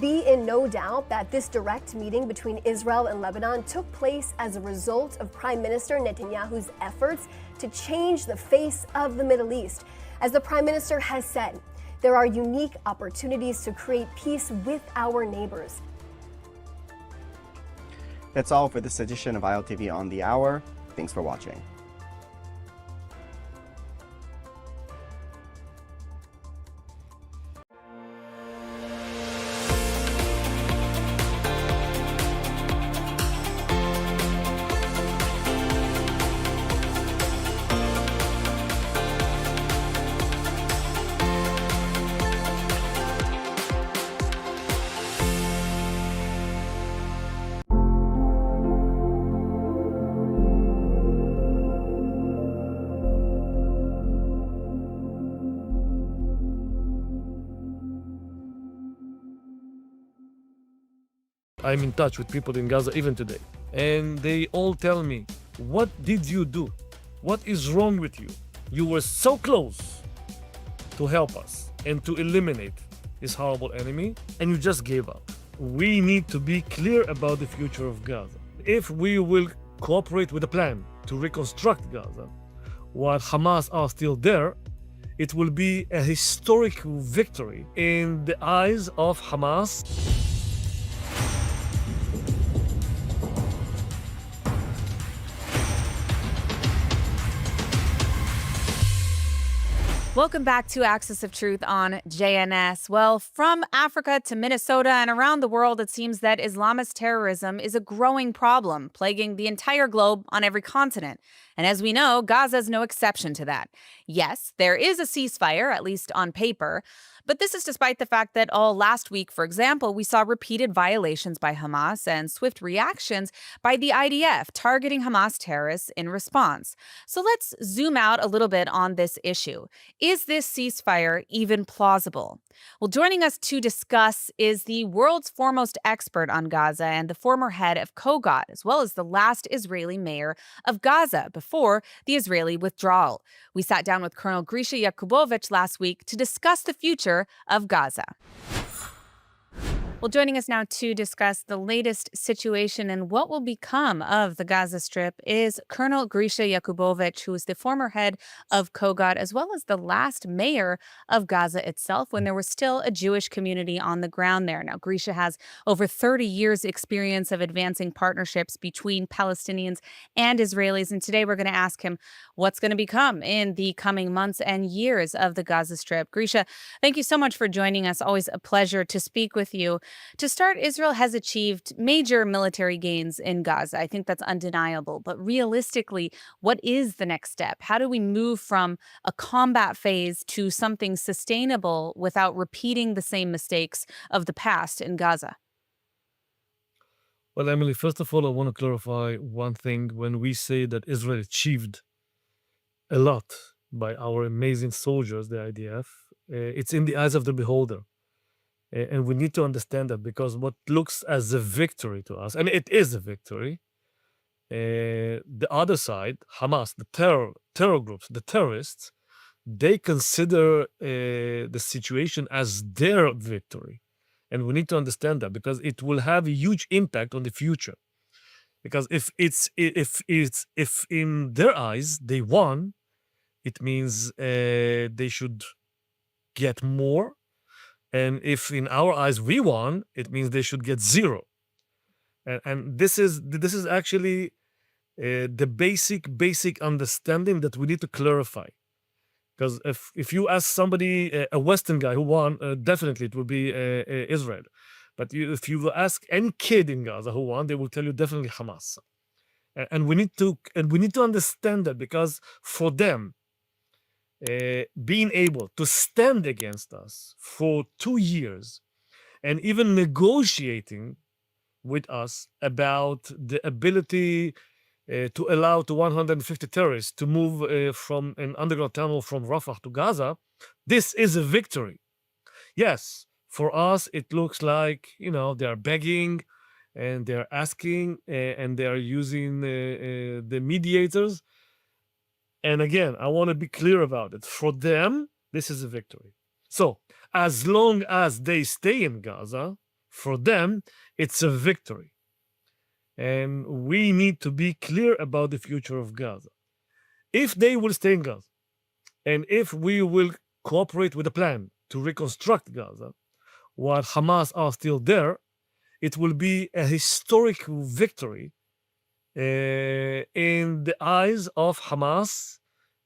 Be in no doubt that this direct meeting between Israel and Lebanon took place as a result of Prime Minister Netanyahu's efforts to change the face of the Middle East. As the Prime Minister has said, there are unique opportunities to create peace with our neighbors. That's all for this edition of ILTV on the Hour. Thanks for watching. I'm in touch with people in Gaza even today, and they all tell me, what did you do? What is wrong with you? You were so close to help us and to eliminate this horrible enemy, and you just gave up. We need to be clear about the future of Gaza. If we will cooperate with a plan to reconstruct Gaza, while Hamas are still there, it will be a historic victory in the eyes of Hamas. Welcome back to Axis of Truth on JNS. Well, from Africa to Minnesota and around the world, it seems that Islamist terrorism is a growing problem, plaguing the entire globe on every continent. And as we know, Gaza is no exception to that. Yes, there is a ceasefire, at least on paper, but this is despite the fact that all last week, for example, we saw repeated violations by Hamas and swift reactions by the IDF targeting Hamas terrorists in response. So let's zoom out a little bit on this issue. Is this ceasefire even plausible? Well, joining us to discuss is the world's foremost expert on Gaza and the former head of Kogat, as well as the last Israeli mayor of Gaza before the Israeli withdrawal. We sat down with Colonel Grisha Yakubovich last week to discuss the future of Gaza. Well, joining us now to discuss the latest situation and what will become of the Gaza Strip is Colonel Grisha Yakubovich, who is the former head of Kogat, as well as the last mayor of Gaza itself when there was still a Jewish community on the ground there. Now, Grisha has over 30 years' experience of advancing partnerships between Palestinians and Israelis, and today we're going to ask him what's going to become in the coming months and years of the Gaza Strip. Grisha, thank you so much for joining us. Always a pleasure to speak with you. To start, Israel has achieved major military gains in Gaza. I think that's undeniable. But realistically, what is the next step? How do we move from a combat phase to something sustainable without repeating the same mistakes of the past in Gaza? Well, Emily, first of all, I want to clarify one thing. When we say that Israel achieved a lot by our amazing soldiers, the IDF, it's in the eyes of the beholder. And we need to understand that, because what looks as a victory to us, and it is a victory, the other side, Hamas, the terror groups, the terrorists, they consider the situation as their victory. And we need to understand that, because it will have a huge impact on the future. Because if in their eyes they won, it means they should get more. And if in our eyes we won, it means they should get zero. And this is actually the basic understanding that we need to clarify. Because if you ask somebody, a Western guy who won, definitely it will be Israel. But if you ask any kid in Gaza who won, they will tell you definitely Hamas. And we need to understand that, because for them, being able to stand against us for 2 years and even negotiating with us about the ability to allow to 150 terrorists to move from an underground tunnel from Rafah to Gaza, this is a victory. Yes, for us, it looks like, they are begging and they're asking and they are using the mediators. And again, I want to be clear about it. For them, this is a victory. So, as long as they stay in Gaza, for them, it's a victory. And we need to be clear about the future of Gaza. If they will stay in Gaza, and if we will cooperate with a plan to reconstruct Gaza, while Hamas are still there, it will be a historic victory in the eyes of Hamas,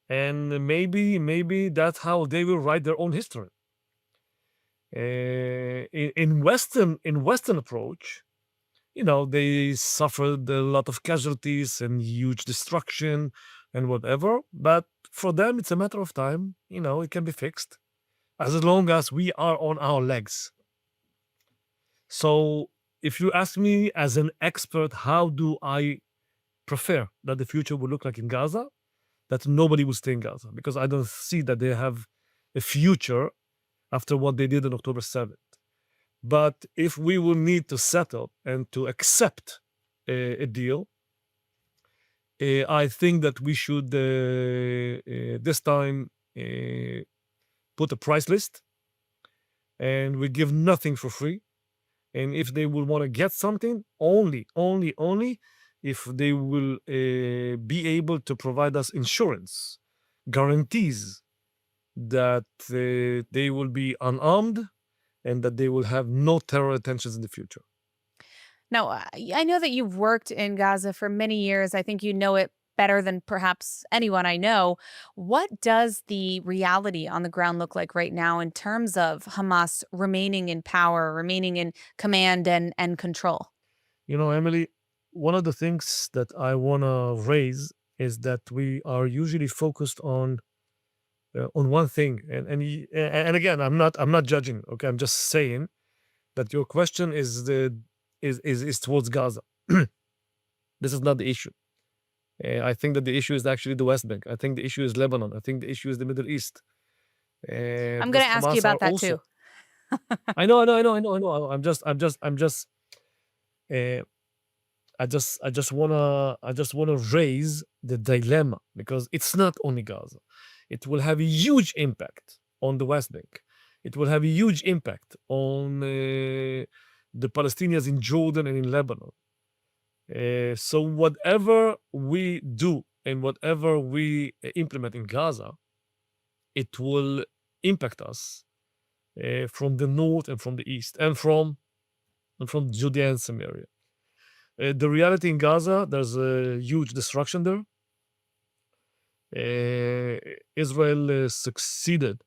and maybe that's how they will write their own history. In Western approach, they suffered a lot of casualties and huge destruction and whatever. But for them, it's a matter of time. It can be fixed as long as we are on our legs. So if you ask me as an expert, how do I prefer that the future will look like in Gaza? That nobody will stay in Gaza, because I don't see that they have a future after what they did on October 7th. But if we will need to settle and to accept a deal, I think that we should this time put a price list, and we give nothing for free. And if they will want to get something, only if they will be able to provide us insurance, guarantees that they will be unarmed and that they will have no terror intentions in the future. Now, I know that you've worked in Gaza for many years. I think you know it better than perhaps anyone I know. What does the reality on the ground look like right now in terms of Hamas remaining in power, remaining in command and control? Emily, one of the things that I want to raise is that we are usually focused on one thing, and again, I'm not judging. Okay, I'm just saying that your question is towards Gaza. This is not the issue. I think that the issue is actually the West Bank. I think the issue is Lebanon. I think the issue is the Middle East. I'm going to ask you about that too. I know. I just wanna raise the dilemma because it's not only Gaza. It will have a huge impact on the West Bank. It will have a huge impact on the Palestinians in Jordan and in Lebanon. So whatever we do and whatever we implement in Gaza, it will impact us from the north and from the east and from Judea and Samaria. The reality in Gaza, there's a huge destruction there. Israel succeeded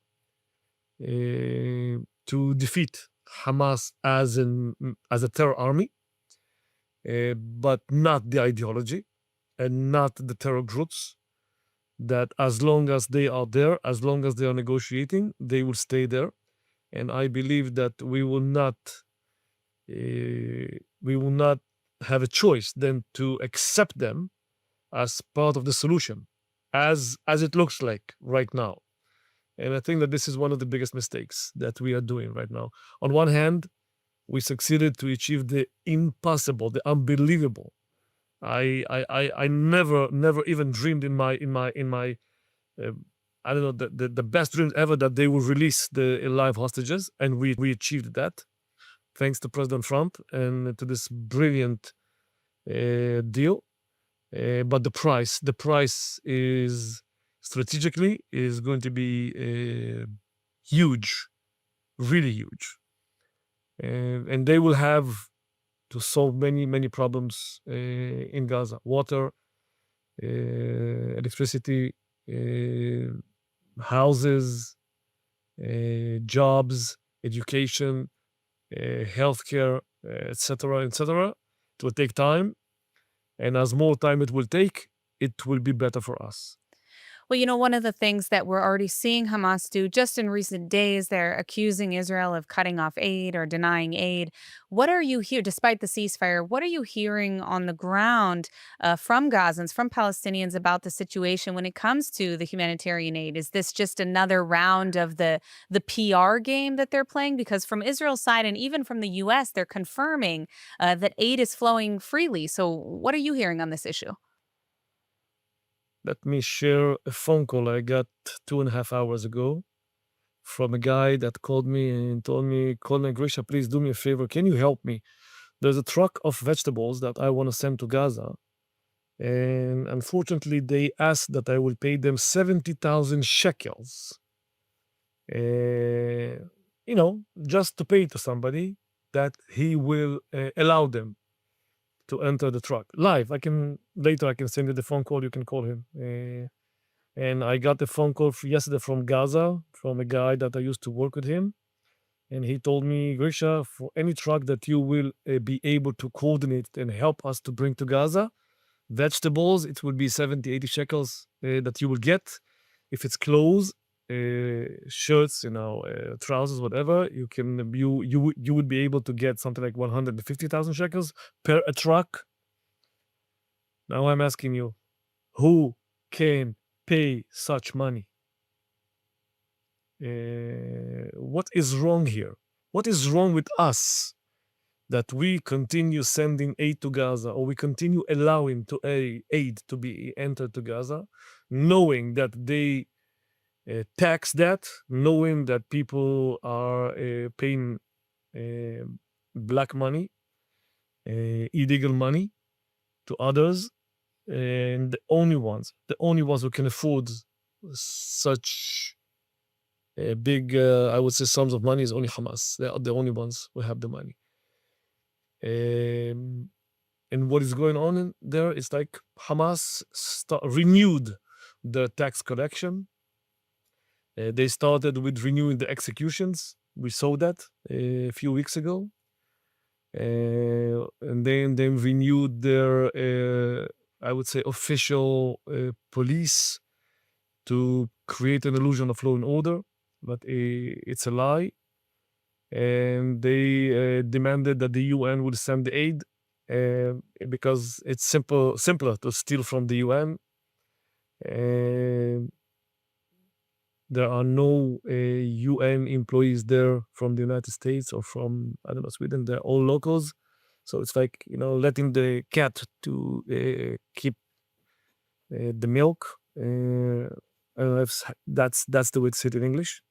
to defeat Hamas as a terror army, but not the ideology and not the terror groups. That as long as they are there, as long as they are negotiating, they will stay there. And I believe that we will not have a choice than to accept them as part of the solution, as it looks like right now. And I think that this is one of the biggest mistakes that we are doing right now. On one hand, we succeeded to achieve the impossible, the unbelievable. I never even dreamed in my I don't know the best dreams ever that they will release the live hostages, and we achieved that thanks to President Trump and to this brilliant deal. But the price is strategically is going to be huge, really huge, and they will have to solve many problems in Gaza: water, electricity, houses, jobs, education, healthcare, etc., etc. It will take time, and as more time it will take, it will be better for us. Well, one of the things that we're already seeing Hamas do just in recent days, they're accusing Israel of cutting off aid or denying aid. What are you here, despite the ceasefire, what are you hearing on the ground from Gazans, from Palestinians about the situation when it comes to the humanitarian aid? Is this just another round of the PR game that they're playing? Because from Israel's side and even from the U.S., they're confirming that aid is flowing freely. So what are you hearing on this issue? Let me share a phone call I got 2.5 hours ago from a guy that called me and told me, Colonel Grisha, please do me a favor. Can you help me? There's a truck of vegetables that I want to send to Gaza. And unfortunately, they asked that I will pay them 70,000 shekels. Just to pay to somebody that he will allow them to enter the truck live. I can send you the phone call. You can call him. And I got the phone call yesterday from Gaza, from a guy that I used to work with him. And he told me, Grisha, for any truck that you will be able to coordinate and help us to bring to Gaza, vegetables, it will be 70, 80 shekels that you will get. If it's clothes, shirts, trousers, whatever, you would be able to get something like 150,000 shekels per a truck. Now I'm asking you, who can pay such money? What is wrong here? What is wrong with us that we continue sending aid to Gaza, or we continue allowing aid to be entered to Gaza, knowing that they tax that, knowing that people are paying black money, illegal money to others, and the only ones who can afford such big, I would say, sums of money is only Hamas. They are the only ones who have the money. And what is going on in there is like Hamas renewed the tax collection. They started with renewing the executions. We saw that a few weeks ago. And then they renewed their, I would say, official police to create an illusion of law and order. But it's a lie. And they demanded that the UN would send the aid because it's simpler to steal from the UN. There are no UN employees there from the United States or from, I don't know, Sweden. They're all locals. So it's like, letting the cat to keep the milk. I don't know if that's the way to say it in English.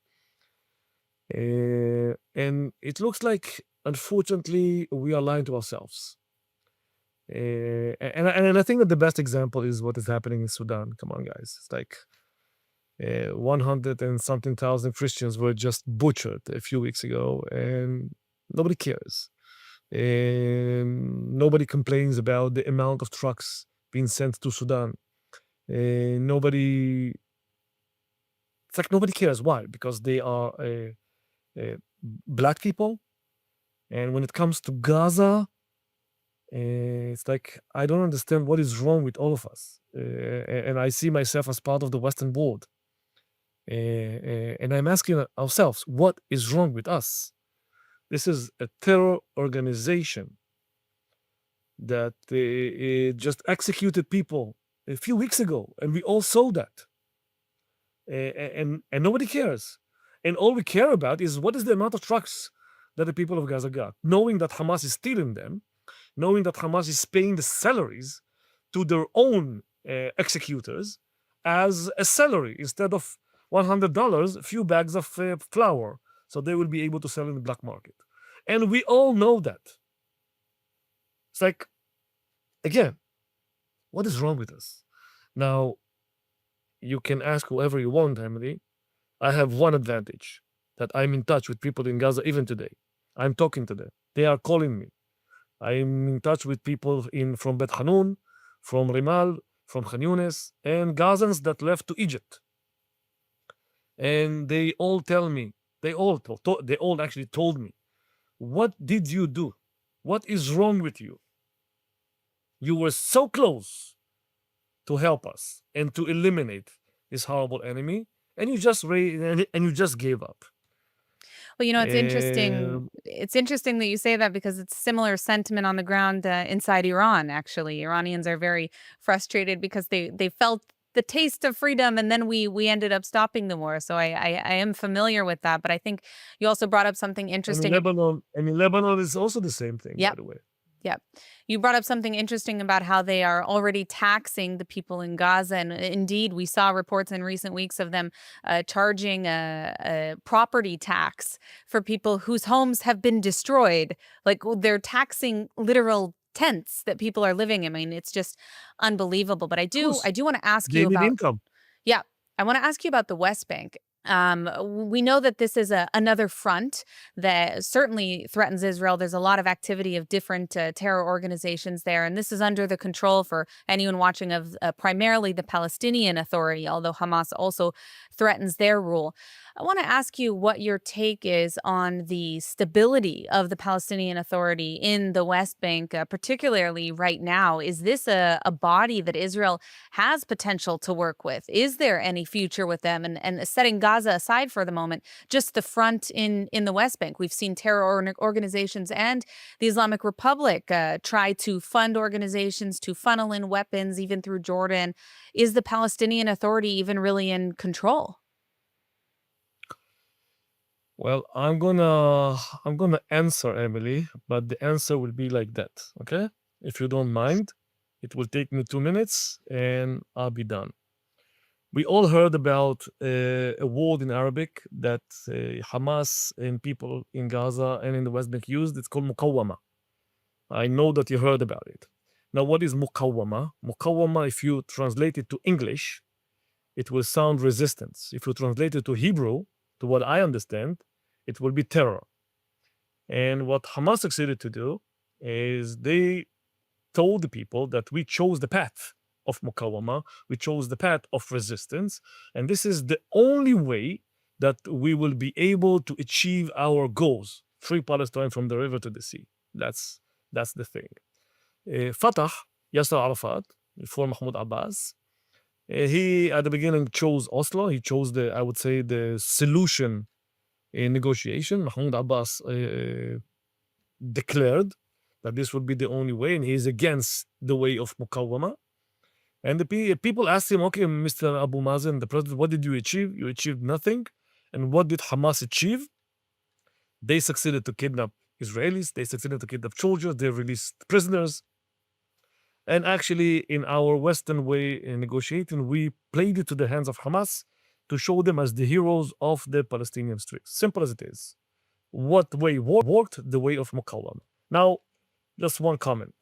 And it looks like, unfortunately, we are lying to ourselves. And I think that the best example is what is happening in Sudan. Come on, guys. It's like 100 and something thousand Christians were just butchered a few weeks ago, and nobody cares. Nobody complains about the amount of trucks being sent to Sudan. It's like nobody cares. Why? Because they are black people. And when it comes to Gaza, it's like I don't understand what is wrong with all of us. And I see myself as part of the Western world. And I'm asking ourselves, what is wrong with us? This is a terror organization that just executed people a few weeks ago, and we all saw that. And nobody cares. And all we care about is what is the amount of trucks that the people of Gaza got, knowing that Hamas is stealing them, knowing that Hamas is paying the salaries to their own executors as a salary instead of $100, a few bags of flour, so they will be able to sell in the black market. And we all know that. It's like, again, what is wrong with us? Now, you can ask whoever you want, Emily. I have one advantage, that I'm in touch with people in Gaza even today. I'm talking to them. They are calling me. I'm in touch with people from Bet Hanun, from Rimal, from Khan Yunis, and Gazans that left to Egypt. And they all tell me, they all actually told me, what did you do? What is wrong with you? You were so close to help us and to eliminate this horrible enemy, and you just gave up. Well, it's interesting. It's interesting that you say that because it's similar sentiment on the ground inside Iran, actually. Iranians are very frustrated because they felt the taste of freedom, and then we ended up stopping the war. So I am familiar with that. But I think you also brought up something interesting. And in Lebanon, it's also the same thing, by the way. Yeah. You brought up something interesting about how they are already taxing the people in Gaza. And indeed, we saw reports in recent weeks of them charging a property tax for people whose homes have been destroyed. Like they're taxing literal tents that people are living in. I mean, it's just unbelievable. But I do want to ask you about income. Yeah. I want to ask you about the West Bank. We know that this is another front that certainly threatens Israel. There's a lot of activity of different terror organizations there, and this is under the control, for anyone watching, of primarily the Palestinian Authority, although Hamas also threatens their rule. I want to ask you what your take is on the stability of the Palestinian Authority in the West Bank, particularly right now. Is this a body that Israel has potential to work with? Is there any future with them? And setting Gaza aside for the moment, just the front in the West Bank, we've seen terror organizations and the Islamic Republic try to fund organizations to funnel in weapons, even through Jordan. Is the Palestinian Authority even really in control? Well, I'm gonna answer, Emily, but the answer will be like that, okay? If you don't mind, it will take me 2 minutes and I'll be done. We all heard about a word in Arabic that Hamas and people in Gaza and in the West Bank used. It's called muqawwama. I know that you heard about it. Now, what is muqawwama? Muqawwama, if you translate it to English, it will sound resistance. If you translate it to Hebrew, to what I understand, it will be terror. And what Hamas succeeded to do is they told the people that we chose the path of muqawwama, we chose the path of resistance, and this is the only way that we will be able to achieve our goals, free Palestine from the river to the sea. That's the thing. Fatah, Yasser Arafat, before Mahmoud Abbas, he at the beginning chose Oslo. He chose the solution in negotiation. Mahmoud Abbas declared that this would be the only way, and he is against the way of muqawwama. And the people asked him, okay, Mr. Abu Mazen, the president, what did you achieve? You achieved nothing. And what did Hamas achieve? They succeeded to kidnap Israelis. They succeeded to kidnap soldiers. They released prisoners. And actually, in our Western way in negotiating, we played it to the hands of Hamas to show them as the heroes of the Palestinian streets. Simple as it is. What way worked? The way of Muqawama. Now, just one comment.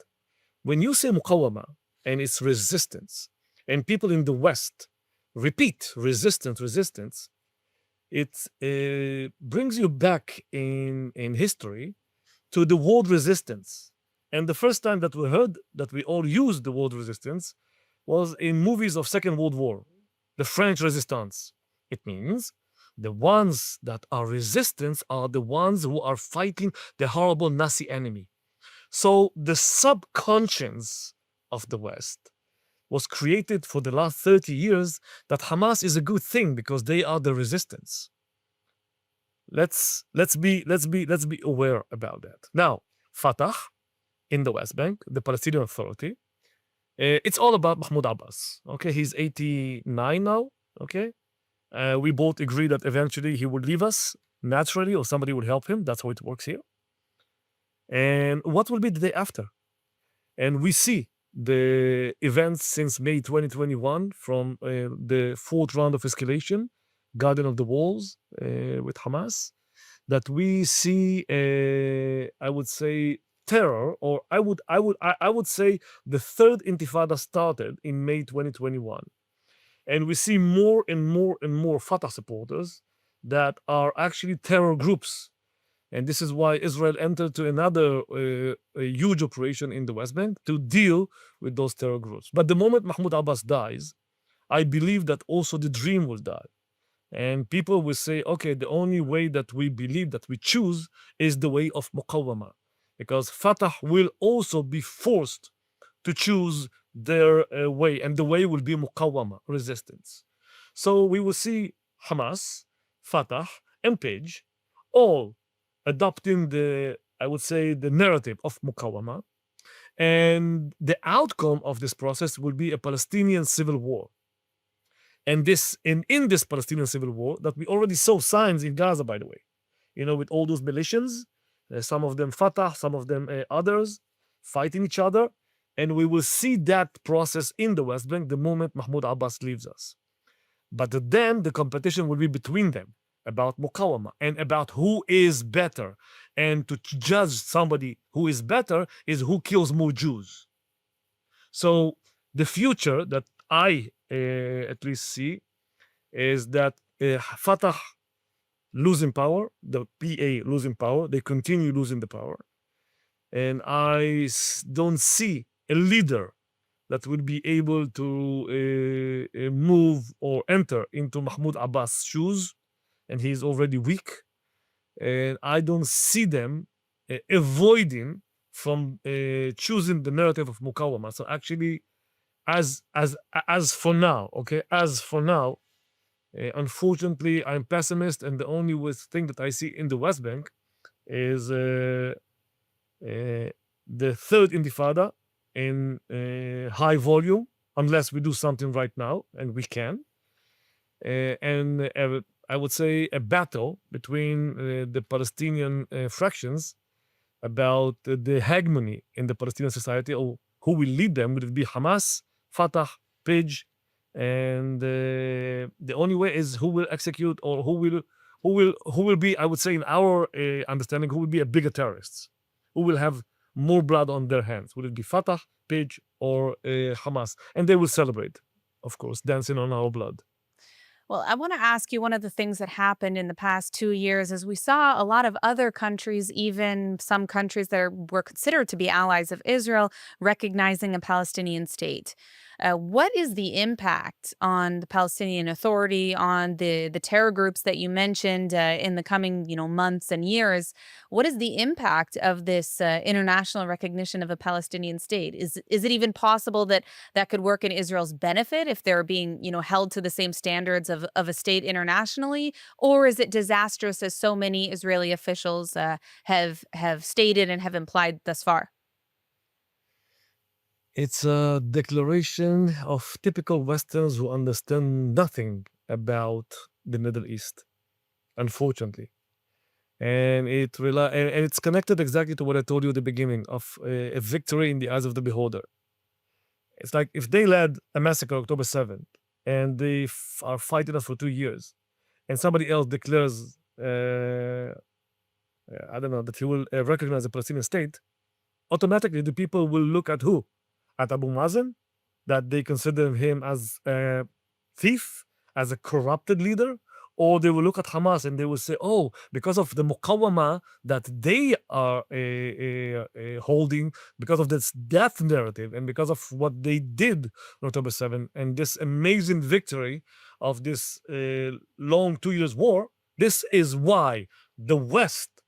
When you say Muqawama and its resistance, and people in the West repeat resistance, it brings you back in history to the word resistance. And the first time that we heard that we all used the word resistance was in movies of Second World War, the French resistance. It means the ones that are resistance are the ones who are fighting the horrible Nazi enemy. So the subconscious of the West was created for the last 30 years that Hamas is a good thing because they are the resistance. Let's be aware about that. Now, Fatah in the West Bank, the Palestinian Authority, it's all about Mahmoud Abbas. Okay, he's 89 now. Okay, we both agree that eventually he will leave us naturally, or somebody will help him. That's how it works here. And what will be the day after? And we see the events since May 2021 from the fourth round of escalation, Garden of the Walls with Hamas, that we see, I would say, terror, or I would say the third intifada started in May 2021. And we see more and more Fatah supporters that are actually terror groups. And this is why Israel entered to another a huge operation in the West Bank to deal with those terror groups. But the moment Mahmoud Abbas dies, I believe that also the dream will die. And people will say, okay, the only way that we believe, that we choose, is the way of Muqawama. Because Fatah will also be forced to choose their way, and the way will be Muqawama, resistance. So we will see Hamas, Fatah, and Page all adopting the, I would say, the narrative of Muqawama. And the outcome of this process will be a Palestinian civil war. And in this Palestinian civil war, that we already saw signs in Gaza, by the way, with all those militias, some of them Fatah, some of them others, fighting each other. And we will see that process in the West Bank the moment Mahmoud Abbas leaves us. But then the competition will be between them about Muqawama and about who is better. And to judge somebody who is better is who kills more Jews. So the future that I at least see is that Fatah losing power, the PA losing power, they continue losing the power. And I don't see a leader that will be able to move or enter into Mahmoud Abbas' shoes, and he's already weak. And I don't see them avoiding from choosing the narrative of Muqawama. So actually, as for now, unfortunately, I'm pessimist, and the only thing that I see in the West Bank is the third intifada in high volume, unless we do something right now, and we can. And I would say a battle between the Palestinian fractions about the hegemony in the Palestinian society, or who will lead them. Would it be Hamas, Fatah, Page, and the only way is who will execute, or who will be, I would say, in our understanding, who will be a bigger terrorists, who will have more blood on their hands. Will it be Fatah, Page, or Hamas? And they will celebrate, of course, dancing on our blood. Well, I want to ask you, one of the things that happened in the past 2 years is we saw a lot of other countries, even some countries that were considered to be allies of Israel, recognizing a Palestinian state. What is the impact on the Palestinian Authority, on the terror groups that you mentioned in the coming months and years? What is the impact of this international recognition of a Palestinian state? Is it even possible that could work in Israel's benefit if they're being held to the same standards of a state internationally? Or is it disastrous, as so many Israeli officials have stated and have implied thus far? It's a declaration of typical Westerns who understand nothing about the Middle East, unfortunately. And and it's connected exactly to what I told you at the beginning of a victory in the eyes of the beholder. It's like if they led a massacre October 7th and they are fighting us for 2 years, and somebody else declares, I don't know, that he will recognize a Palestinian state, automatically the people will look at who? At Abu Mazen, that they consider him as a thief, as a corrupted leader, or they will look at Hamas and they will say, oh, because of the muqawama that they are holding, because of this death narrative, and because of what they did on October 7, and this amazing victory of this long 2 years war, this is why the West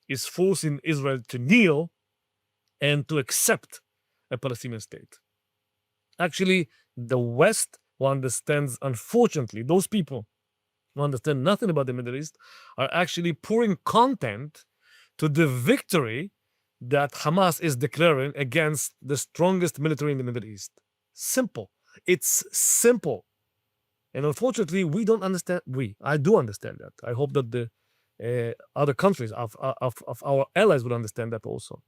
is forcing Israel to kneel and to accept a Palestinian state. Actually, the West, who understands, unfortunately, those people who understand nothing about the Middle East, are actually pouring content to the victory that Hamas is declaring against the strongest military in the Middle East. Simple. It's simple. And unfortunately, we don't understand. I do understand that. I hope that the other countries of our allies would understand that also.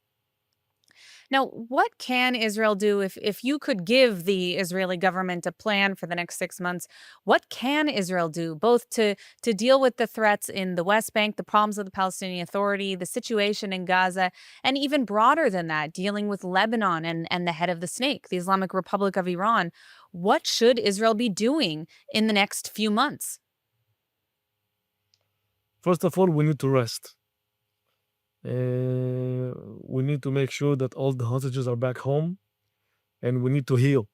Now, what can Israel do if you could give the Israeli government a plan for the next 6 months? What can Israel do both to deal with the threats in the West Bank, the problems of the Palestinian Authority, the situation in Gaza, and even broader than that, dealing with Lebanon and the head of the snake, the Islamic Republic of Iran? What should Israel be doing in the next few months? First of all, we need to rest. We need to make sure that all the hostages are back home, and we need to heal.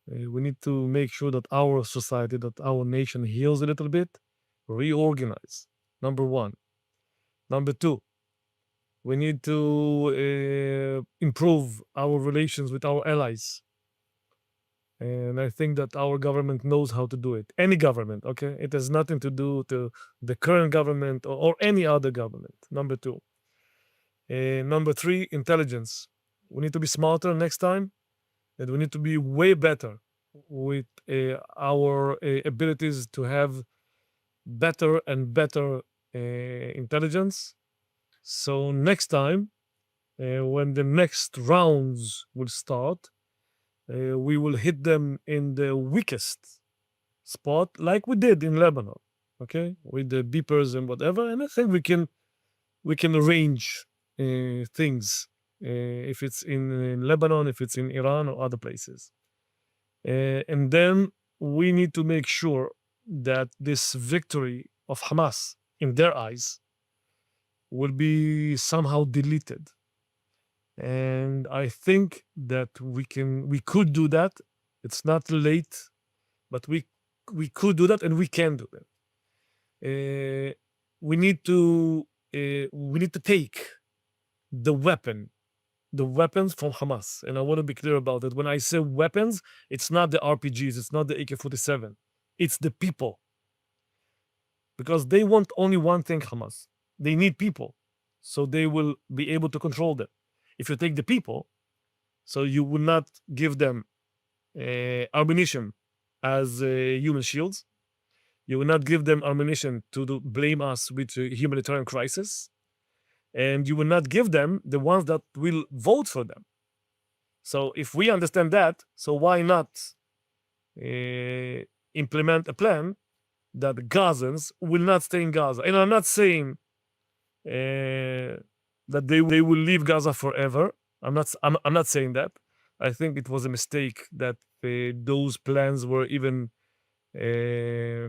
We need to make sure that our society, that our nation heals a little bit, reorganize. Number one. Number two, we need to improve our relations with our allies. And I think that our government knows how to do it. Any government, okay? It has nothing to do to the current government or any other government. Number two. Number three, intelligence. We need to be smarter next time, and we need to be way better with our abilities to have better and better intelligence. So next time, when the next rounds will start, we will hit them in the weakest spot, like we did in Lebanon, okay, with the beepers and whatever. And I think we can arrange things if it's in Lebanon, if it's in Iran or other places. And then we need to make sure that this victory of Hamas, in their eyes, will be somehow deleted. And I think that we could do that. It's not late, but we could do that, and we can do that. We need to take the weapons from Hamas. And I want to be clear about it. When I say weapons, it's not the RPGs, it's not the AK-47. It's the people. Because they want only one thing, Hamas. They need people. So they will be able to control them. If you take the people, so you will not give them ammunition as human shields. You will not give them ammunition to blame us with a humanitarian crisis. And you will not give them the ones that will vote for them. So if we understand that, so why not implement a plan that Gazans will not stay in Gaza? And I'm not saying that they will leave Gaza forever. I'm not saying that. I think it was a mistake that those plans were even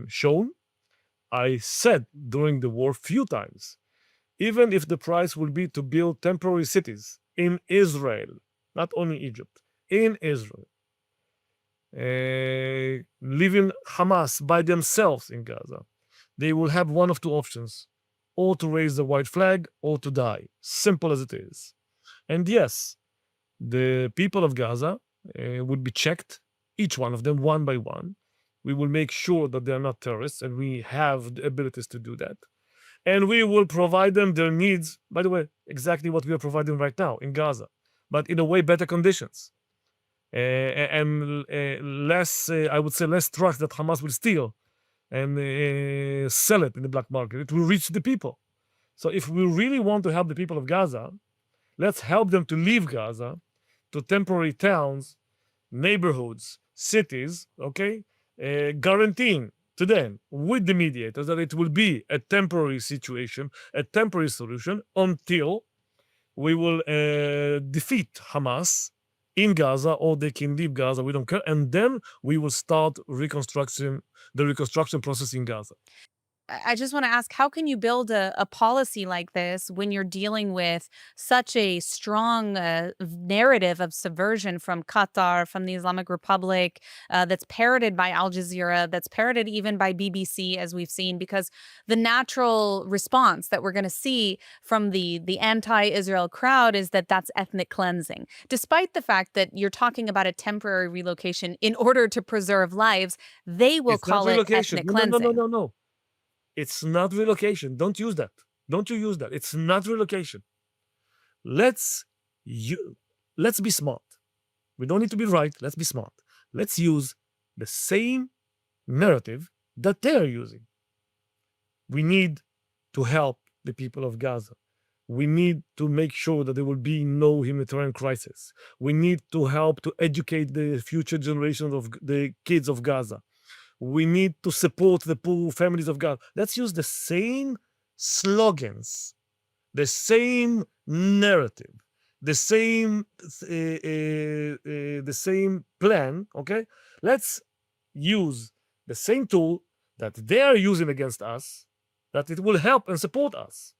shown. I said during the war few times, even if the price will be to build temporary cities in Israel, not only Egypt, in Israel, leaving Hamas by themselves in Gaza, they will have one of two options: or to raise the white flag or to die. Simple as it is. And yes, the people of Gaza would be checked, each one of them, one by one. We will make sure that they are not terrorists, and we have the abilities to do that. And we will provide them their needs, by the way, exactly what we are providing right now in Gaza, but in a way better conditions. and less, I would say, less trucks that Hamas will steal and sell it in the black market. It will reach the people. So if we really want to help the people of Gaza, let's help them to leave Gaza to temporary towns, neighborhoods, cities, okay? Guaranteeing to them with the mediators that it will be a temporary situation, a temporary solution until we will defeat Hamas in Gaza, or they can leave Gaza, we don't care. And then we will start the reconstruction process in Gaza. I just want to ask, how can you build a policy like this when you're dealing with such a strong narrative of subversion from Qatar, from the Islamic Republic, that's parroted by Al Jazeera, that's parroted even by BBC, as we've seen? Because the natural response that we're going to see from the anti-Israel crowd is that that's ethnic cleansing. Despite the fact that you're talking about a temporary relocation in order to preserve lives, they will call it ethnic cleansing. No. It's not relocation. Don't use that. Don't you use that. It's not relocation. Let's be smart. We don't need to be right. Let's be smart. Let's use the same narrative that they're using. We need to help the people of Gaza. We need to make sure that there will be no humanitarian crisis. We need to help to educate the future generations of the kids of Gaza. We need to support the poor families of Gaza. Let's use the same slogans, the same narrative, the same plan. Okay, let's use the same tool that they are using against us, that it will help and support us.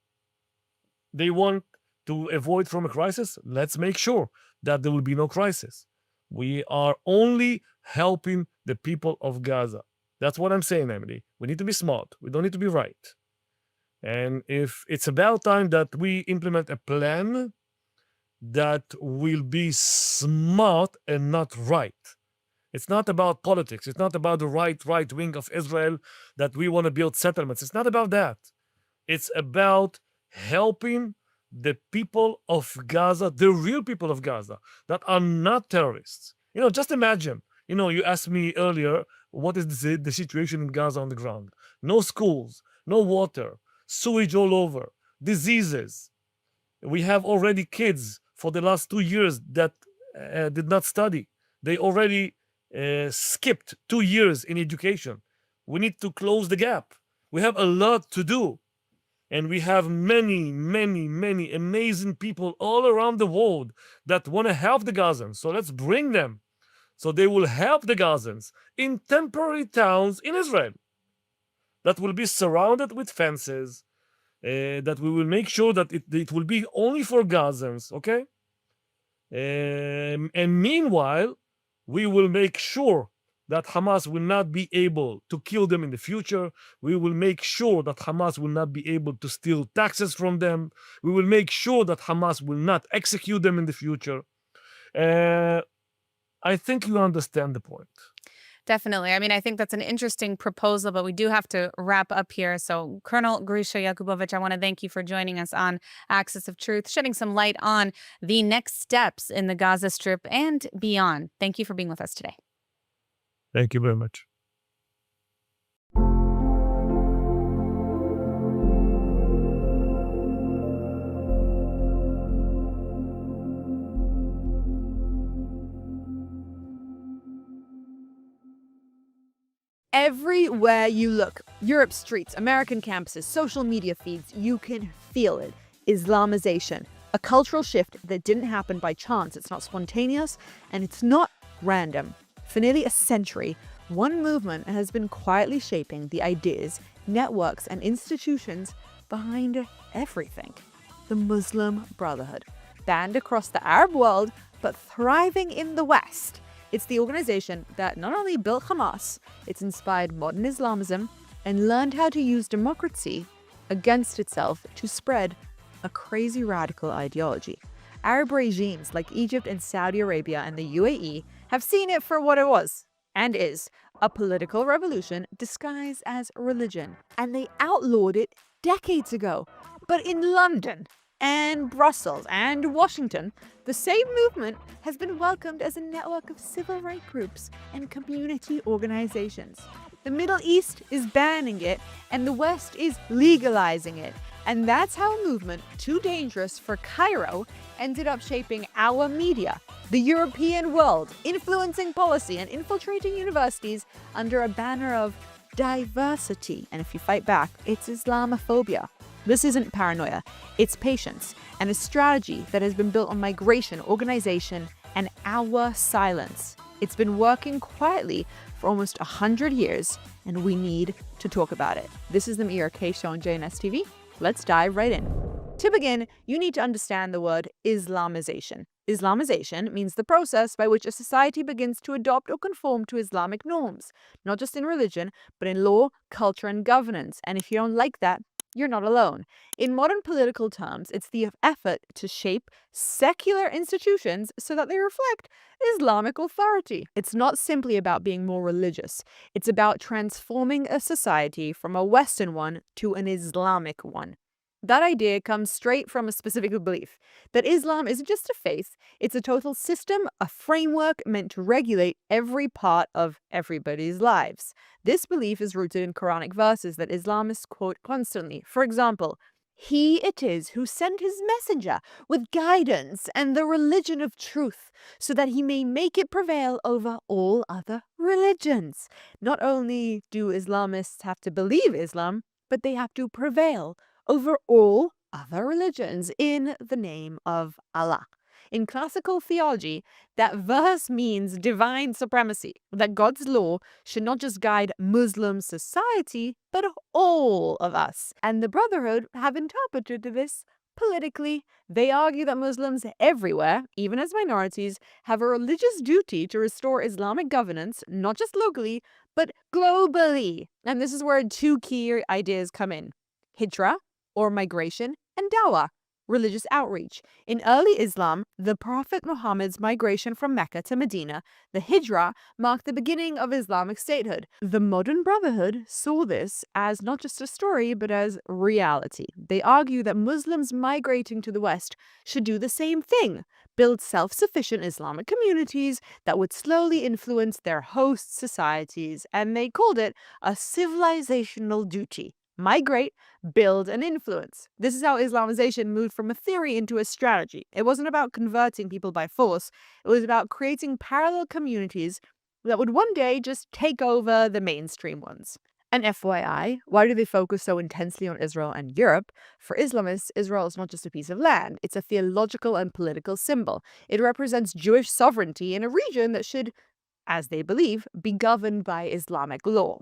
They want to avoid from a crisis. Let's make sure that there will be no crisis. We are only helping the people of Gaza. That's what I'm saying, Emily. We need to be smart. We don't need to be right. And if it's about time that we implement a plan that will be smart and not right. It's not about politics. It's not about the right wing of Israel that we want to build settlements. It's not about that. It's about helping the people of Gaza, the real people of Gaza, that are not terrorists. Just imagine, you asked me earlier, what is the situation in Gaza on the ground? No schools, no water, sewage all over, diseases. We have already kids for the last 2 years that did not study. They already skipped 2 years in education. We need to close the gap. We have a lot to do. And we have many, many, many amazing people all around the world that want to help the Gazans. So let's bring them. So they will help the Gazans in temporary towns in Israel that will be surrounded with fences, that we will make sure that it will be only for Gazans, okay? And meanwhile, we will make sure that Hamas will not be able to kill them in the future. We will make sure that Hamas will not be able to steal taxes from them. We will make sure that Hamas will not execute them in the future. I think you understand the point. Definitely. I mean, I think that's an interesting proposal, but we do have to wrap up here. So, Colonel Grisha Yakubovich, I want to thank you for joining us on Axis of Truth, shedding some light on the next steps in the Gaza Strip and beyond. Thank you for being with us today. Thank you very much. Everywhere you look, Europe's streets, American campuses, social media feeds, you can feel it. Islamization, a cultural shift that didn't happen by chance. It's not spontaneous and it's not random. For nearly a century, one movement has been quietly shaping the ideas, networks, and institutions behind everything. The Muslim Brotherhood, banned across the Arab world, but thriving in the West. It's the organization that not only built Hamas, it's inspired modern Islamism and learned how to use democracy against itself to spread a crazy radical ideology. Arab regimes like Egypt and Saudi Arabia and the UAE have seen it for what it was and is, a political revolution disguised as religion. And they outlawed it decades ago. But in London, and Brussels and Washington, the same movement has been welcomed as a network of civil rights groups and community organizations. The Middle East is banning it, and the West is legalizing it. And that's how a movement too dangerous for Cairo ended up shaping our media, the European world, influencing policy and infiltrating universities under a banner of diversity. And if you fight back, it's Islamophobia. This isn't paranoia, it's patience and a strategy that has been built on migration, organization, and our silence. It's been working quietly for almost 100 years, and we need to talk about it. This is the Meira K Show on JNS TV. Let's dive right in. To begin, you need to understand the word Islamization. Islamization means the process by which a society begins to adopt or conform to Islamic norms, not just in religion, but in law, culture, and governance. And if you don't like that, you're not alone. In modern political terms, it's the effort to shape secular institutions so that they reflect Islamic authority. It's not simply about being more religious. It's about transforming a society from a Western one to an Islamic one. That idea comes straight from a specific belief that Islam isn't just a faith, it's a total system, a framework meant to regulate every part of everybody's lives. This belief is rooted in Quranic verses that Islamists quote constantly. For example, "He it is who sent his messenger with guidance and the religion of truth, so that he may make it prevail over all other religions." Not only do Islamists have to believe Islam, but they have to prevail over all other religions in the name of Allah. In classical theology, that verse means divine supremacy, that God's law should not just guide Muslim society, but all of us. And the Brotherhood have interpreted this politically. They argue that Muslims everywhere, even as minorities, have a religious duty to restore Islamic governance, not just locally, but globally. And this is where two key ideas come in: hijra, or migration, and dawah, religious outreach. In early Islam, the Prophet Muhammad's migration from Mecca to Medina, the hijra, marked the beginning of Islamic statehood. The modern Brotherhood saw this as not just a story, but as reality. They argue that Muslims migrating to the West should do the same thing, build self-sufficient Islamic communities that would slowly influence their host societies, and they called it a civilizational duty. Migrate, build, and influence. This is how Islamization moved from a theory into a strategy. It wasn't about converting people by force. It was about creating parallel communities that would one day just take over the mainstream ones. And FYI, why do they focus so intensely on Israel and Europe? For Islamists, Israel is not just a piece of land. It's a theological and political symbol. It represents Jewish sovereignty in a region that should, as they believe, be governed by Islamic law.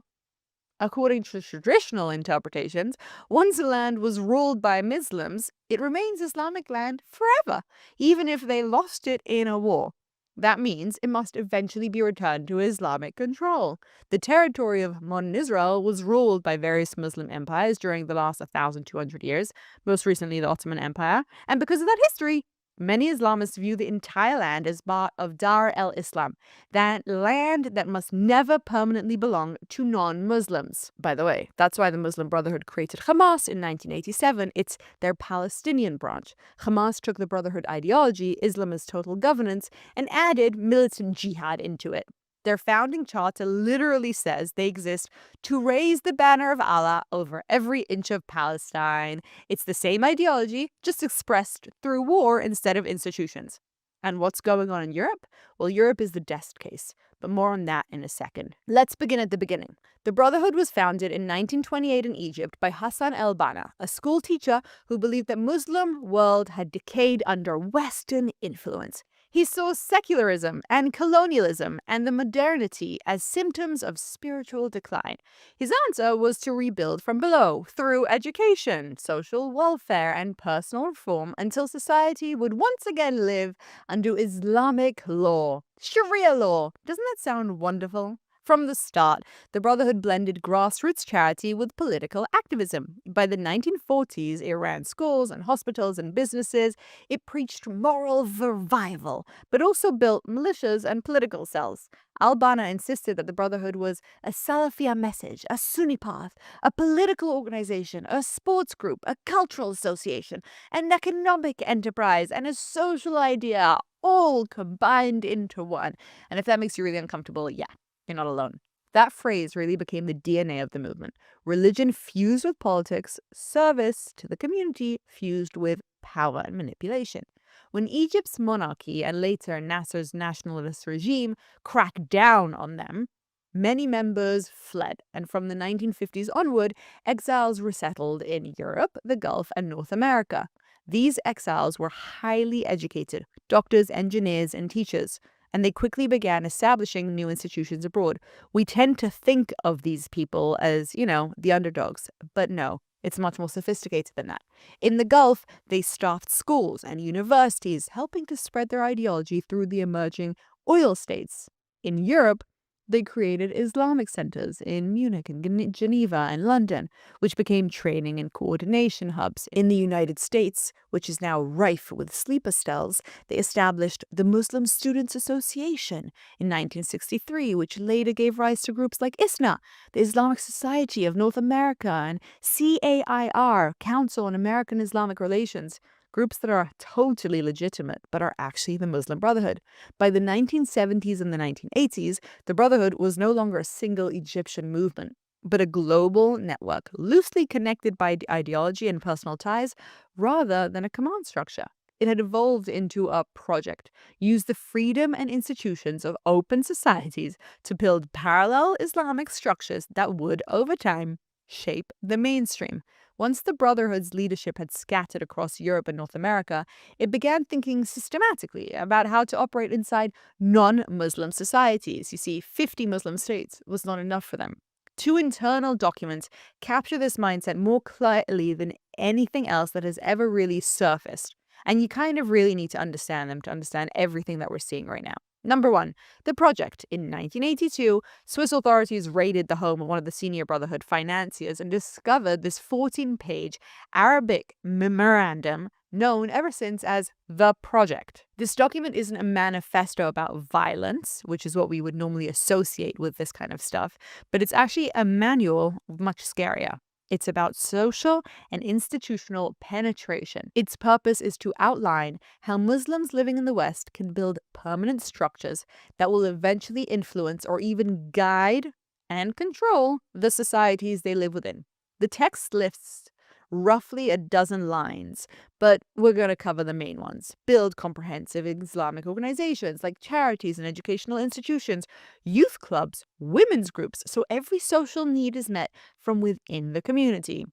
According to traditional interpretations, once a land was ruled by Muslims, it remains Islamic land forever, even if they lost it in a war. That means it must eventually be returned to Islamic control. The territory of modern Israel was ruled by various Muslim empires during the last 1,200 years, most recently the Ottoman Empire, and because of that history, many Islamists view the entire land as part of Dar el-Islam, that land that must never permanently belong to non-Muslims. By the way, that's why the Muslim Brotherhood created Hamas in 1987. It's their Palestinian branch. Hamas took the Brotherhood ideology, Islam as total governance, and added militant jihad into it. Their founding charter literally says they exist to raise the banner of Allah over every inch of Palestine. It's the same ideology, just expressed through war instead of institutions. And what's going on in Europe? Well, Europe is the test case, but more on that in a second. Let's begin at the beginning. The Brotherhood was founded in 1928 in Egypt by Hassan el-Banna, a school teacher who believed that Muslim world had decayed under Western influence. He saw secularism and colonialism and the modernity as symptoms of spiritual decline. His answer was to rebuild from below through education, social welfare, and personal reform until society would once again live under Islamic law. Sharia law. Doesn't that sound wonderful? From the start, the Brotherhood blended grassroots charity with political activism. By the 1940s, it ran schools and hospitals and businesses. It preached moral revival, but also built militias and political cells. Al-Banna insisted that the Brotherhood was a Salafia message, a Sunni path, a political organization, a sports group, a cultural association, an economic enterprise, and a social idea, all combined into one. And if that makes you really uncomfortable, yeah, you're not alone. That phrase really became the DNA of the movement. Religion fused with politics, service to the community fused with power and manipulation. When Egypt's monarchy and later Nasser's nationalist regime cracked down on them, many members fled, and from the 1950s onward, exiles resettled in Europe, the Gulf, and North America. These exiles were highly educated, doctors, engineers, and teachers, and they quickly began establishing new institutions abroad. We tend to think of these people as, the underdogs, but no. It's much more sophisticated than that. In the Gulf, they staffed schools and universities, helping to spread their ideology through the emerging oil states. In Europe, they created Islamic centers in Munich and Geneva and London, which became training and coordination hubs. In the United States, which is now rife with sleeper cells, they established the Muslim Students Association in 1963, which later gave rise to groups like ISNA, the Islamic Society of North America, and CAIR, Council on American Islamic Relations, groups that are totally legitimate but are actually the Muslim Brotherhood. By the 1970s and the 1980s, the Brotherhood was no longer a single Egyptian movement, but a global network loosely connected by ideology and personal ties rather than a command structure. It had evolved into a project, used the freedom and institutions of open societies to build parallel Islamic structures that would, over time, shape the mainstream. Once the Brotherhood's leadership had scattered across Europe and North America, it began thinking systematically about how to operate inside non-Muslim societies. You see, 50 Muslim states was not enough for them. Two internal documents capture this mindset more clearly than anything else that has ever really surfaced. And you kind of really need to understand them to understand everything that we're seeing right now. Number one, the project. In 1982, Swiss authorities raided the home of one of the senior Brotherhood financiers and discovered this 14-page Arabic memorandum known ever since as the Project. This document isn't a manifesto about violence, which is what we would normally associate with this kind of stuff, but it's actually a manual much scarier. It's about social and institutional penetration. Its purpose is to outline how Muslims living in the West can build permanent structures that will eventually influence or even guide and control the societies they live within. The text lists roughly a dozen lines, but we're going to cover the main ones. Build comprehensive Islamic organizations like charities and educational institutions, youth clubs, women's groups, so every social need is met from within the community.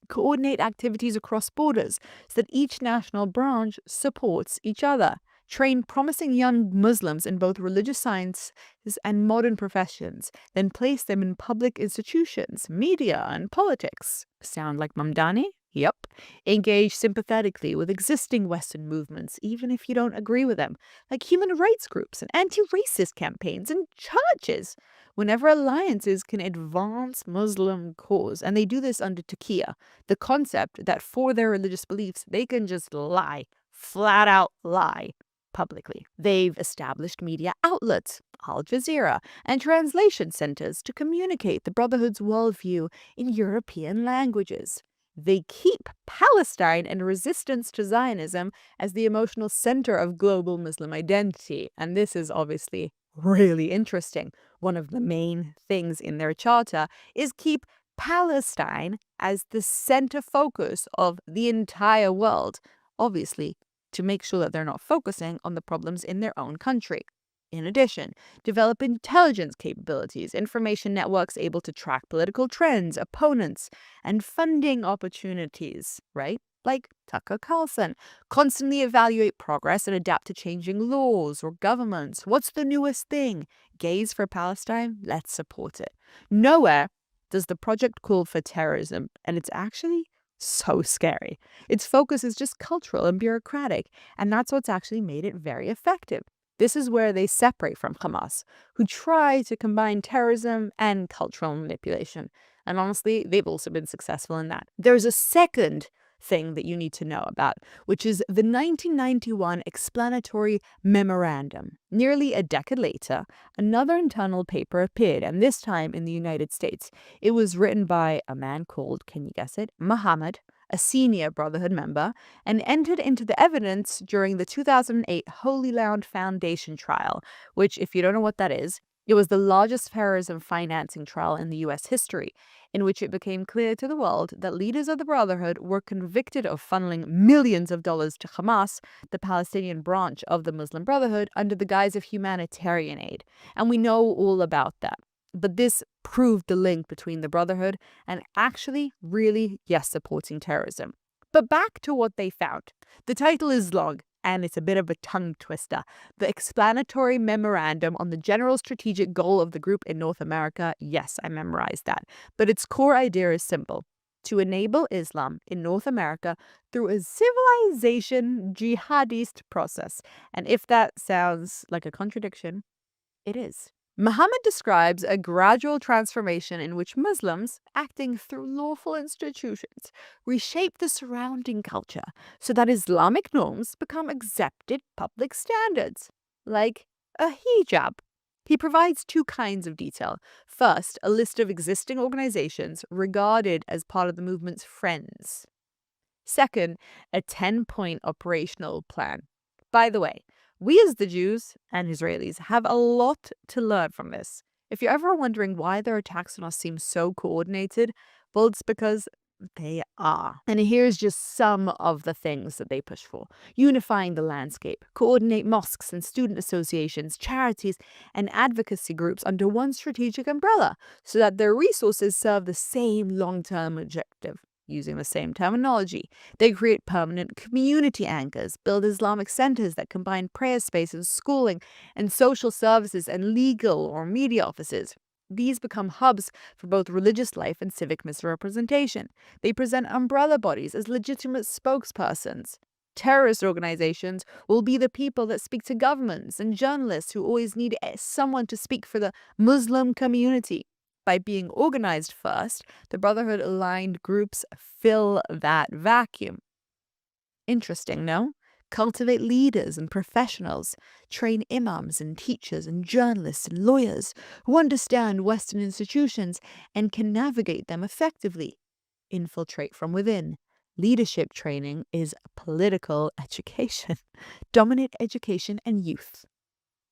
Coordinate activities across borders so that each national branch supports each other. Train promising young Muslims in both religious sciences and modern professions, then place them in public institutions, media, and politics. Sound like Mamdani? Yep. Engage sympathetically with existing Western movements, even if you don't agree with them, like human rights groups and anti-racist campaigns and churches, whenever alliances can advance Muslim cause. And they do this under taqiyya, the concept that for their religious beliefs, they can just lie, flat out lie, publicly. They've established media outlets, Al Jazeera, and translation centers to communicate the Brotherhood's worldview in European languages. They keep Palestine and resistance to Zionism as the emotional center of global Muslim identity. And this is obviously really interesting. One of the main things in their charter is keep Palestine as the center focus of the entire world, obviously, to make sure that they're not focusing on the problems in their own country. In addition, develop intelligence capabilities, information networks able to track political trends, opponents, and funding opportunities, right? Like Tucker Carlson. Constantly evaluate progress and adapt to changing laws or governments. What's the newest thing? Gays for Palestine? Let's support it. Nowhere does the project call for terrorism, and it's actually so scary. Its focus is just cultural and bureaucratic, and that's what's actually made it very effective. This is where they separate from Hamas, who try to combine terrorism and cultural manipulation. And honestly, they've also been successful in that. There's a second thing that you need to know about, which is the 1991 explanatory memorandum. Nearly a decade later, another internal paper appeared, and this time in the United States. It was written by a man called, can you guess it, Muhammad, a senior Brotherhood member, and entered into the evidence during the 2008 Holy Land Foundation trial, which, if you don't know what that is, it was the largest terrorism financing trial in the U.S. history, in which it became clear to the world that leaders of the Brotherhood were convicted of funneling millions of dollars to Hamas, the Palestinian branch of the Muslim Brotherhood, under the guise of humanitarian aid. And we know all about that. But this proved the link between the Brotherhood and actually really, yes, supporting terrorism. But back to what they found. The title is long, and it's a bit of a tongue twister. The explanatory memorandum on the general strategic goal of the group in North America, yes, I memorized that. But its core idea is simple: to enable Islam in North America through a civilization jihadist process. And if that sounds like a contradiction, it is. Muhammad describes a gradual transformation in which Muslims, acting through lawful institutions, reshape the surrounding culture so that Islamic norms become accepted public standards, like a hijab. He provides two kinds of detail. First, a list of existing organizations regarded as part of the movement's friends. Second, a 10-point operational plan. By the way, we as the Jews and Israelis have a lot to learn from this. If you're ever wondering why their attacks on us seem so coordinated, well, it's because they are. And here's just some of the things that they push for: unifying the landscape, coordinate mosques and student associations, charities, and advocacy groups under one strategic umbrella so that their resources serve the same long-term objective. Using the same terminology, they create permanent community anchors, build Islamic centers that combine prayer spaces, schooling, and social services, and legal or media offices. These become hubs for both religious life and civic misrepresentation. They present umbrella bodies as legitimate spokespersons. Terrorist organizations will be the people that speak to governments and journalists who always need someone to speak for the Muslim community. By being organized first, the Brotherhood-aligned groups fill that vacuum. Interesting, no? Cultivate leaders and professionals, train imams and teachers and journalists and lawyers who understand Western institutions and can navigate them effectively. Infiltrate from within. Leadership training is political education. Dominate education and youth.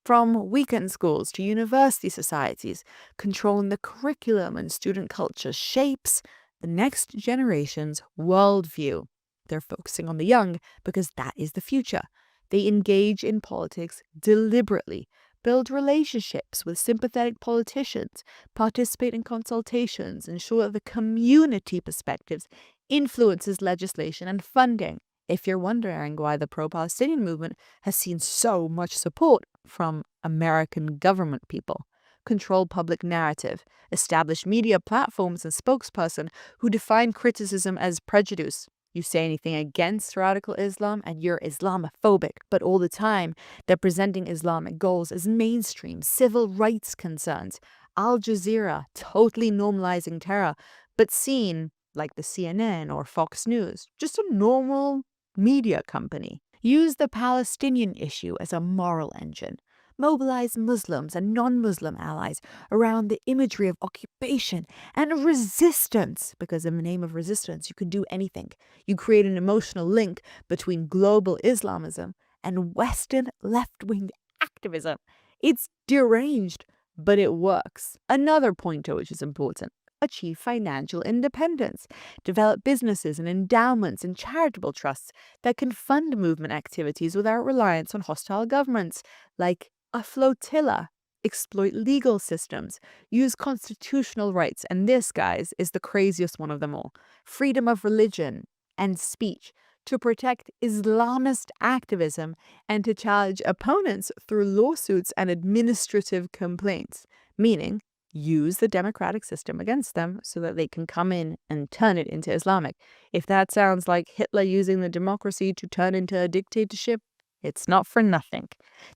From weekend schools to university societies, controlling the curriculum and student culture shapes the next generation's worldview. They're focusing on the young because that is the future. They engage in politics deliberately, build relationships with sympathetic politicians, participate in consultations, ensure that the community perspectives influences legislation and funding. If you're wondering why the pro-Palestinian movement has seen so much support from American government people, control public narrative, establish media platforms and spokesperson who define criticism as prejudice. You say anything against radical Islam and you're Islamophobic, but all the time they're presenting Islamic goals as mainstream civil rights concerns. Al Jazeera totally normalizing terror, but seen like the CNN or Fox News, just a normal media company. Use the Palestinian issue as a moral engine. Mobilize Muslims and non-Muslim allies around the imagery of occupation and resistance, because in the name of resistance, you can do anything. You create an emotional link between global Islamism and Western left-wing activism. It's deranged, but it works. Another pointer which is important: achieve financial independence, develop businesses and endowments and charitable trusts that can fund movement activities without reliance on hostile governments, like a flotilla, exploit legal systems, use constitutional rights, and this, guys, is the craziest one of them all: freedom of religion and speech, to protect Islamist activism and to challenge opponents through lawsuits and administrative complaints, meaning use the democratic system against them so that they can come in and turn it into Islamic. If that sounds like Hitler using the democracy to turn into a dictatorship, it's not for nothing.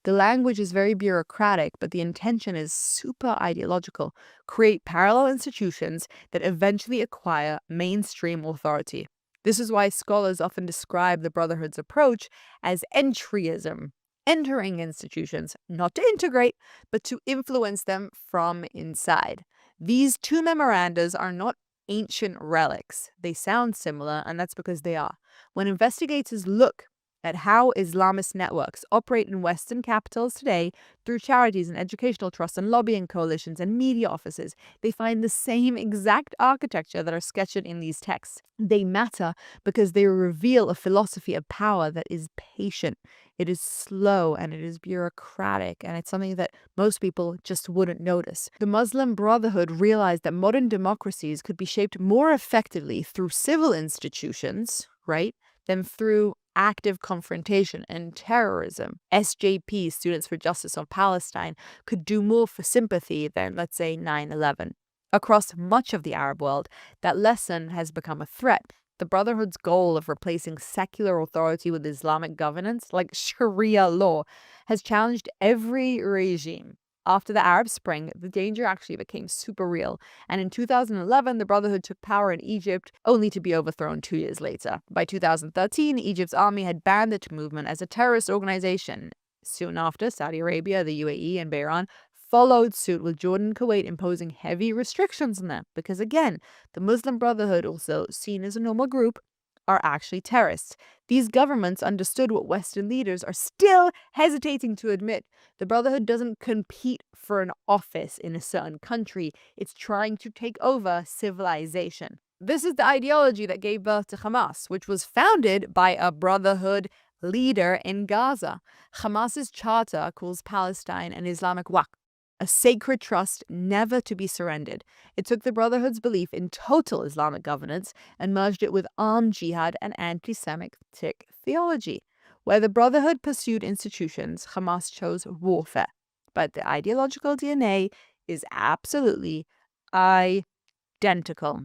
The language is very bureaucratic, but the intention is super ideological. Create parallel institutions that eventually acquire mainstream authority. This is why scholars often describe the Brotherhood's approach as entryism, entering institutions not to integrate, but to influence them from inside. These two memorandas are not ancient relics. They sound similar, and that's because they are. When investigators look at how Islamist networks operate in Western capitals today through charities and educational trusts and lobbying coalitions and media offices, they find the same exact architecture that are sketched in these texts. They matter because they reveal a philosophy of power that is patient, it is slow, and it is bureaucratic, and it's something that most people just wouldn't notice. The Muslim Brotherhood realized that modern democracies could be shaped more effectively through civil institutions, right, than through active confrontation and terrorism. SJP, Students for Justice on Palestine, could do more for sympathy than, let's say, 9/11. Across much of the Arab world, that lesson has become a threat. The Brotherhood's goal of replacing secular authority with Islamic governance, like Sharia law, has challenged every regime. After the Arab Spring, the danger actually became super real, and in 2011, the Brotherhood took power in Egypt, only to be overthrown 2 years later. By 2013, Egypt's army had banned the movement as a terrorist organization. Soon after, Saudi Arabia, the UAE, and Bahrain followed suit, with Jordan and Kuwait imposing heavy restrictions on them, because again, the Muslim Brotherhood, also seen as a normal group, are actually terrorists. These governments understood what Western leaders are still hesitating to admit. The Brotherhood doesn't compete for an office in a certain country. It's trying to take over civilization. This is the ideology that gave birth to Hamas, which was founded by a Brotherhood leader in Gaza. Hamas's charter calls Palestine an Islamic Waqf, a sacred trust never to be surrendered. It took the Brotherhood's belief in total Islamic governance and merged it with armed jihad and anti-Semitic theology. Where the Brotherhood pursued institutions, Hamas chose warfare. But the ideological DNA is absolutely identical.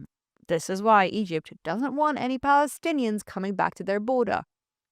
This is why Egypt doesn't want any Palestinians coming back to their border.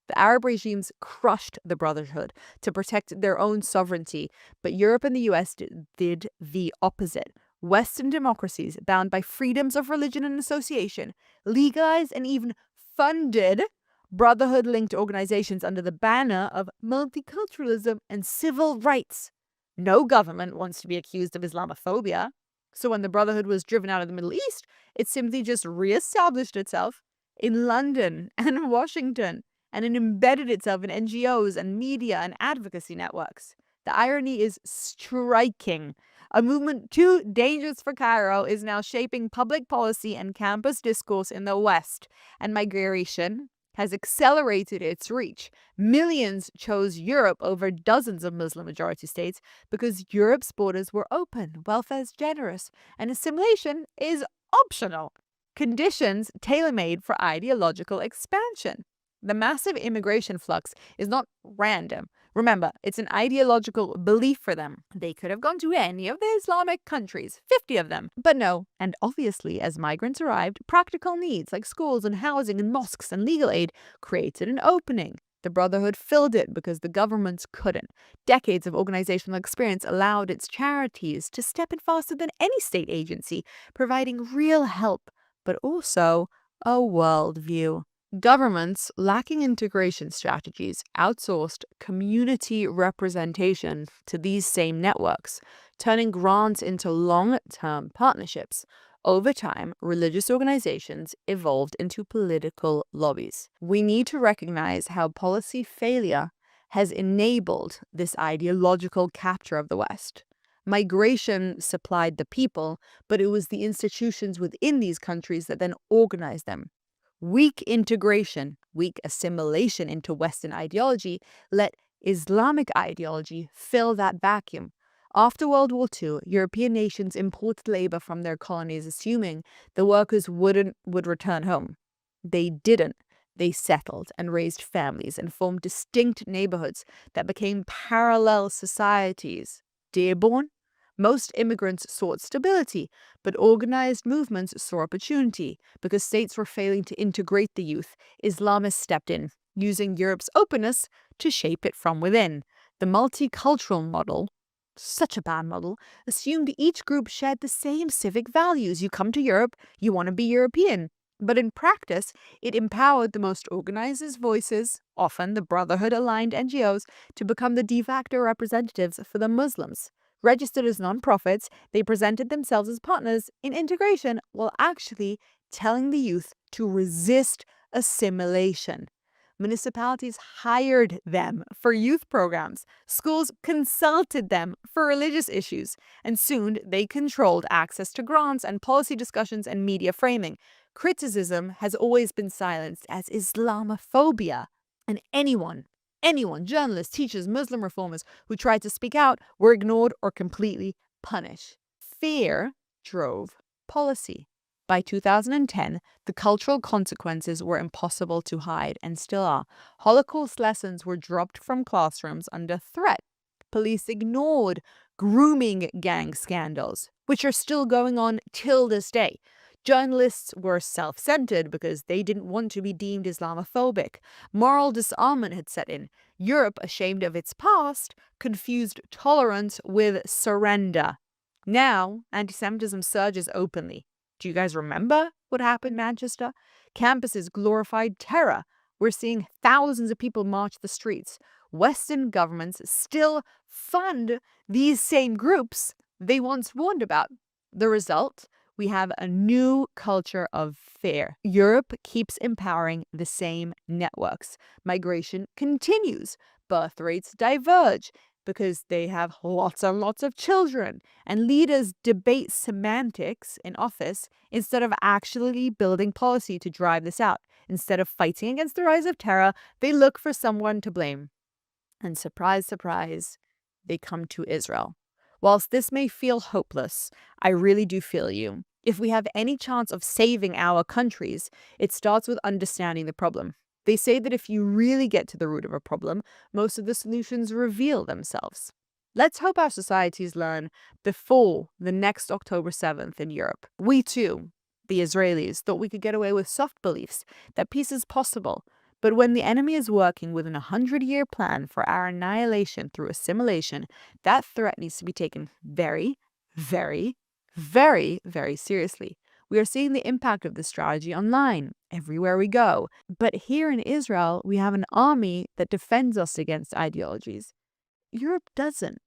The Arab regimes crushed the Brotherhood to protect their own sovereignty, but Europe and the US did the opposite. Western democracies, bound by freedoms of religion and association, legalized and even funded Brotherhood-linked organizations under the banner of multiculturalism and civil rights. No government wants to be accused of Islamophobia. So when the Brotherhood was driven out of the Middle East, it simply just reestablished itself in London and Washington, and it embedded itself in NGOs and media and advocacy networks. The irony is striking. A movement too dangerous for Cairo is now shaping public policy and campus discourse in the West, and migration has accelerated its reach. Millions chose Europe over dozens of Muslim-majority states because Europe's borders were open, welfare is generous, and assimilation is optional. Conditions tailor-made for ideological expansion. The massive immigration flux is not random. Remember, it's an ideological belief for them. They could have gone to any of the Islamic countries, 50 of them. But no, and obviously as migrants arrived, practical needs like schools and housing and mosques and legal aid created an opening. The Brotherhood filled it because the governments couldn't. Decades of organizational experience allowed its charities to step in faster than any state agency, providing real help, but also a worldview. Governments lacking integration strategies outsourced community representation to these same networks, turning grants into long-term partnerships. Over time, religious organizations evolved into political lobbies. We need to recognize how policy failure has enabled this ideological capture of the West. Migration supplied the people, but it was the institutions within these countries that then organized them. Weak integration, weak assimilation into Western ideology let Islamic ideology fill that vacuum. After World War II, European nations imported labor from their colonies, assuming the workers would return home. They didn't. They settled and raised families and formed distinct neighborhoods that became parallel societies. Dearborn? Most immigrants sought stability, but organized movements saw opportunity. Because states were failing to integrate the youth, Islamists stepped in, using Europe's openness to shape it from within. The multicultural model, such a bad model, assumed each group shared the same civic values. You come to Europe, you want to be European. But in practice, it empowered the most organized voices, often the Brotherhood-aligned NGOs, to become the de facto representatives for the Muslims. Registered as nonprofits, they presented themselves as partners in integration while actually telling the youth to resist assimilation. Municipalities hired them for youth programs. Schools consulted them for religious issues. And soon they controlled access to grants and policy discussions and media framing. Criticism has always been silenced as Islamophobia. And anyone, journalists, teachers, Muslim reformers who tried to speak out were ignored or completely punished. Fear drove policy. By 2010, the cultural consequences were impossible to hide and still are. Holocaust lessons were dropped from classrooms under threat. Police ignored grooming gang scandals, which are still going on till this day. Journalists were self-centered because they didn't want to be deemed Islamophobic. Moral disarmament had set in. Europe, ashamed of its past, confused tolerance with surrender. Now, anti-Semitism surges openly. Do you guys remember what happened in Manchester? Campuses glorified terror. We're seeing thousands of people march the streets. Western governments still fund these same groups they once warned about. The result? We have a new culture of fear. Europe keeps empowering the same networks. Migration continues. Birth rates diverge because they have lots and lots of children. And leaders debate semantics in office instead of actually building policy to drive this out. Instead of fighting against the rise of terror, they look for someone to blame. And surprise, surprise, they come to Israel. Whilst this may feel hopeless, I really do feel you. If we have any chance of saving our countries, it starts with understanding the problem. They say that if you really get to the root of a problem, most of the solutions reveal themselves. Let's hope our societies learn before the next October 7th in Europe. We too, the Israelis, thought we could get away with soft beliefs, that peace is possible. But when the enemy is working within a 100-year plan for our annihilation through assimilation, that threat needs to be taken very, very, very, very seriously. We are seeing the impact of this strategy online, everywhere we go. But here in Israel, we have an army that defends us against ideologies. Europe doesn't.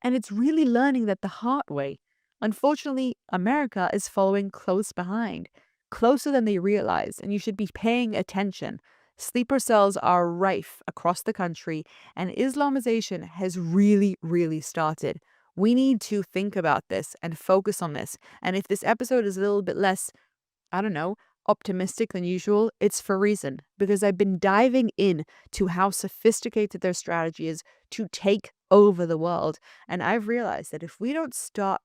And it's really learning that the hard way. Unfortunately, America is following close behind, closer than they realize, and you should be paying attention. Sleeper cells are rife across the country, and Islamization has really, really started. We need to think about this and focus on this. And if this episode is a little bit less, optimistic than usual, it's for a reason. Because I've been diving in to how sophisticated their strategy is to take over the world. And I've realized that if we don't start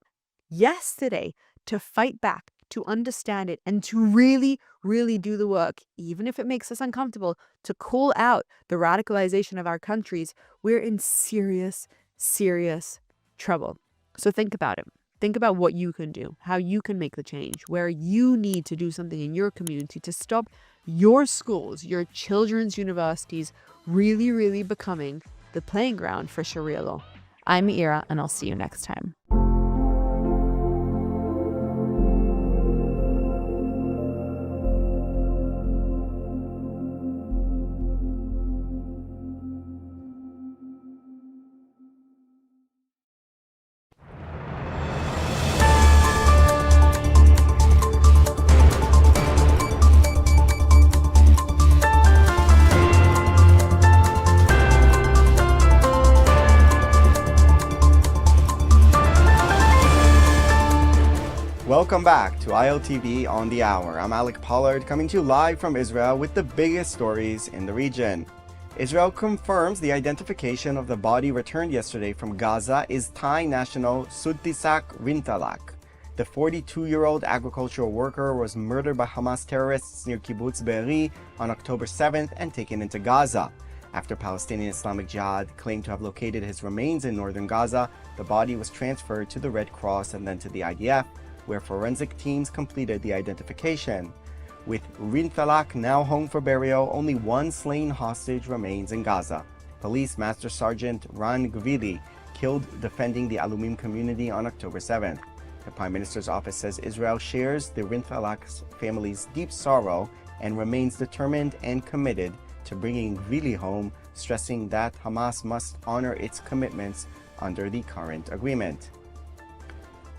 yesterday to fight back, to understand it, and to really, really do the work, even if it makes us uncomfortable, to call out the radicalization of our countries, we're in serious, serious trouble. So think about it. Think about what you can do, how you can make the change, where you need to do something in your community to stop your schools, your children's universities really, really becoming the playing ground for Sharia law. I'm Ira, and I'll see you next time. Welcome back to ILTV on the Hour. I'm Alec Pollard, coming to you live from Israel with the biggest stories in the region. Israel confirms the identification of the body returned yesterday from Gaza is Thai national Sutisak Rintalak. The 42-year-old agricultural worker was murdered by Hamas terrorists near Kibbutz Be'eri on October 7th and taken into Gaza. After Palestinian Islamic Jihad claimed to have located his remains in northern Gaza, the body was transferred to the Red Cross and then to the IDF, where forensic teams completed the identification. With Rintalak now home for burial, only one slain hostage remains in Gaza. Police Master Sergeant Ran Gvili killed defending the Alumim community on October 7th. The Prime Minister's office says Israel shares the Rinthalak family's deep sorrow and remains determined and committed to bringing Gvili home, stressing that Hamas must honor its commitments under the current agreement.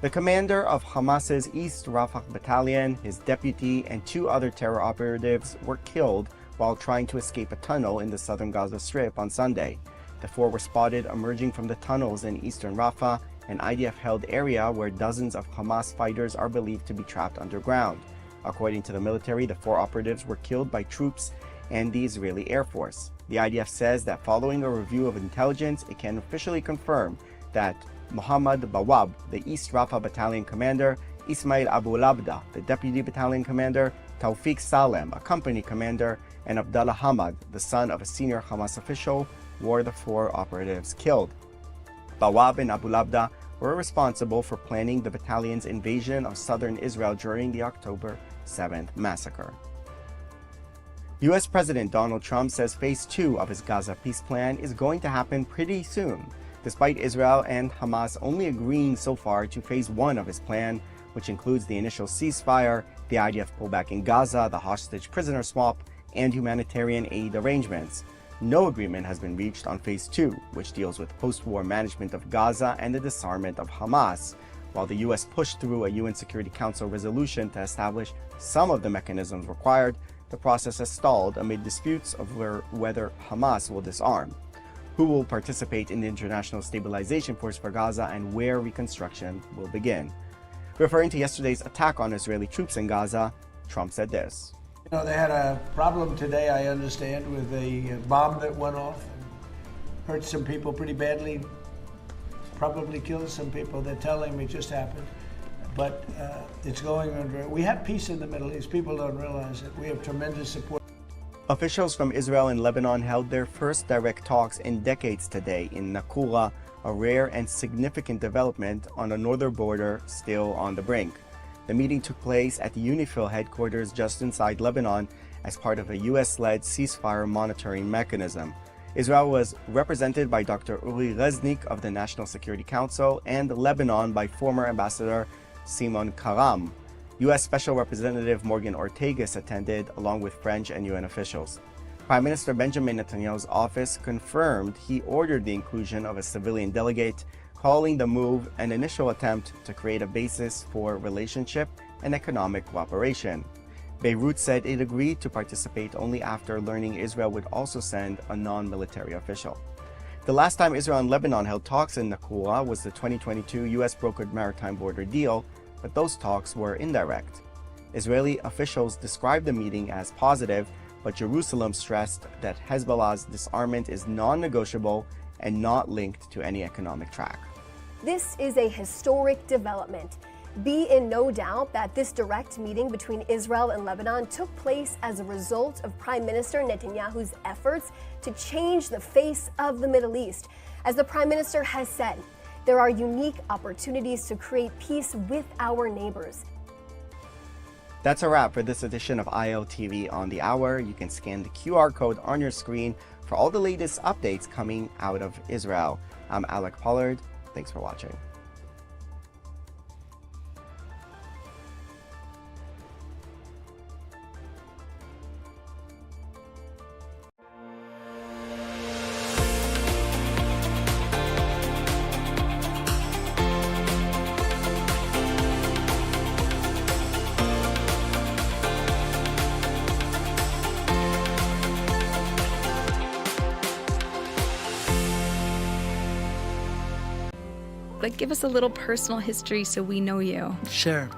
The commander of Hamas's East Rafah battalion, his deputy, and 2 other terror operatives were killed while trying to escape a tunnel in the southern Gaza Strip on Sunday. The 4 were spotted emerging from the tunnels in eastern Rafah, an IDF-held area where dozens of Hamas fighters are believed to be trapped underground. According to the military, the 4 operatives were killed by troops and the Israeli Air Force. The IDF says that following a review of intelligence, it can officially confirm that Muhammad Bawab, the East Rafah Battalion commander, Ismail Abu Labda, the deputy battalion commander, Tawfiq Salem, a company commander, and Abdallah Hamad, the son of a senior Hamas official, were the 4 operatives killed. Bawab and Abu Labda were responsible for planning the battalion's invasion of southern Israel during the October 7th massacre. U.S. President Donald Trump says Phase 2 of his Gaza peace plan is going to happen pretty soon, despite Israel and Hamas only agreeing so far to Phase 1 of his plan, which includes the initial ceasefire, the IDF pullback in Gaza, the hostage prisoner swap, and humanitarian aid arrangements. No agreement has been reached on Phase 2, which deals with post-war management of Gaza and the disarmament of Hamas. While the U.S. pushed through a UN Security Council resolution to establish some of the mechanisms required, the process has stalled amid disputes over whether Hamas will disarm, who will participate in the International Stabilization Force for Gaza, and where reconstruction will begin. Referring to yesterday's attack on Israeli troops in Gaza, Trump said this. You know, they had a problem today, I understand, with a bomb that went off and hurt some people pretty badly, probably killed some people. They're telling me it just happened. But it's going under. We have peace in the Middle East. People don't realize it. We have tremendous support. Officials from Israel and Lebanon held their first direct talks in decades today in Nakura, a rare and significant development on a northern border still on the brink. The meeting took place at the UNIFIL headquarters just inside Lebanon as part of a U.S.-led ceasefire monitoring mechanism. Israel was represented by Dr. Uri Reznik of the National Security Council and Lebanon by former Ambassador Simon Karam. U.S. Special Representative Morgan Ortagus attended, along with French and UN officials. Prime Minister Benjamin Netanyahu's office confirmed he ordered the inclusion of a civilian delegate, calling the move an initial attempt to create a basis for relationship and economic cooperation. Beirut said it agreed to participate only after learning Israel would also send a non-military official. The last time Israel and Lebanon held talks in Nakura was the 2022 U.S.-brokered maritime border deal, but those talks were indirect. Israeli officials described the meeting as positive, but Jerusalem stressed that Hezbollah's disarmament is non-negotiable and not linked to any economic track. This is a historic development. Be in no doubt that this direct meeting between Israel and Lebanon took place as a result of Prime Minister Netanyahu's efforts to change the face of the Middle East. As the Prime Minister has said, there are unique opportunities to create peace with our neighbors. That's a wrap for this edition of ILTV on the Hour. You can scan the QR code on your screen for all the latest updates coming out of Israel. I'm Alec Pollard. Thanks for watching. Like, give us a little personal history so we know you. Sure.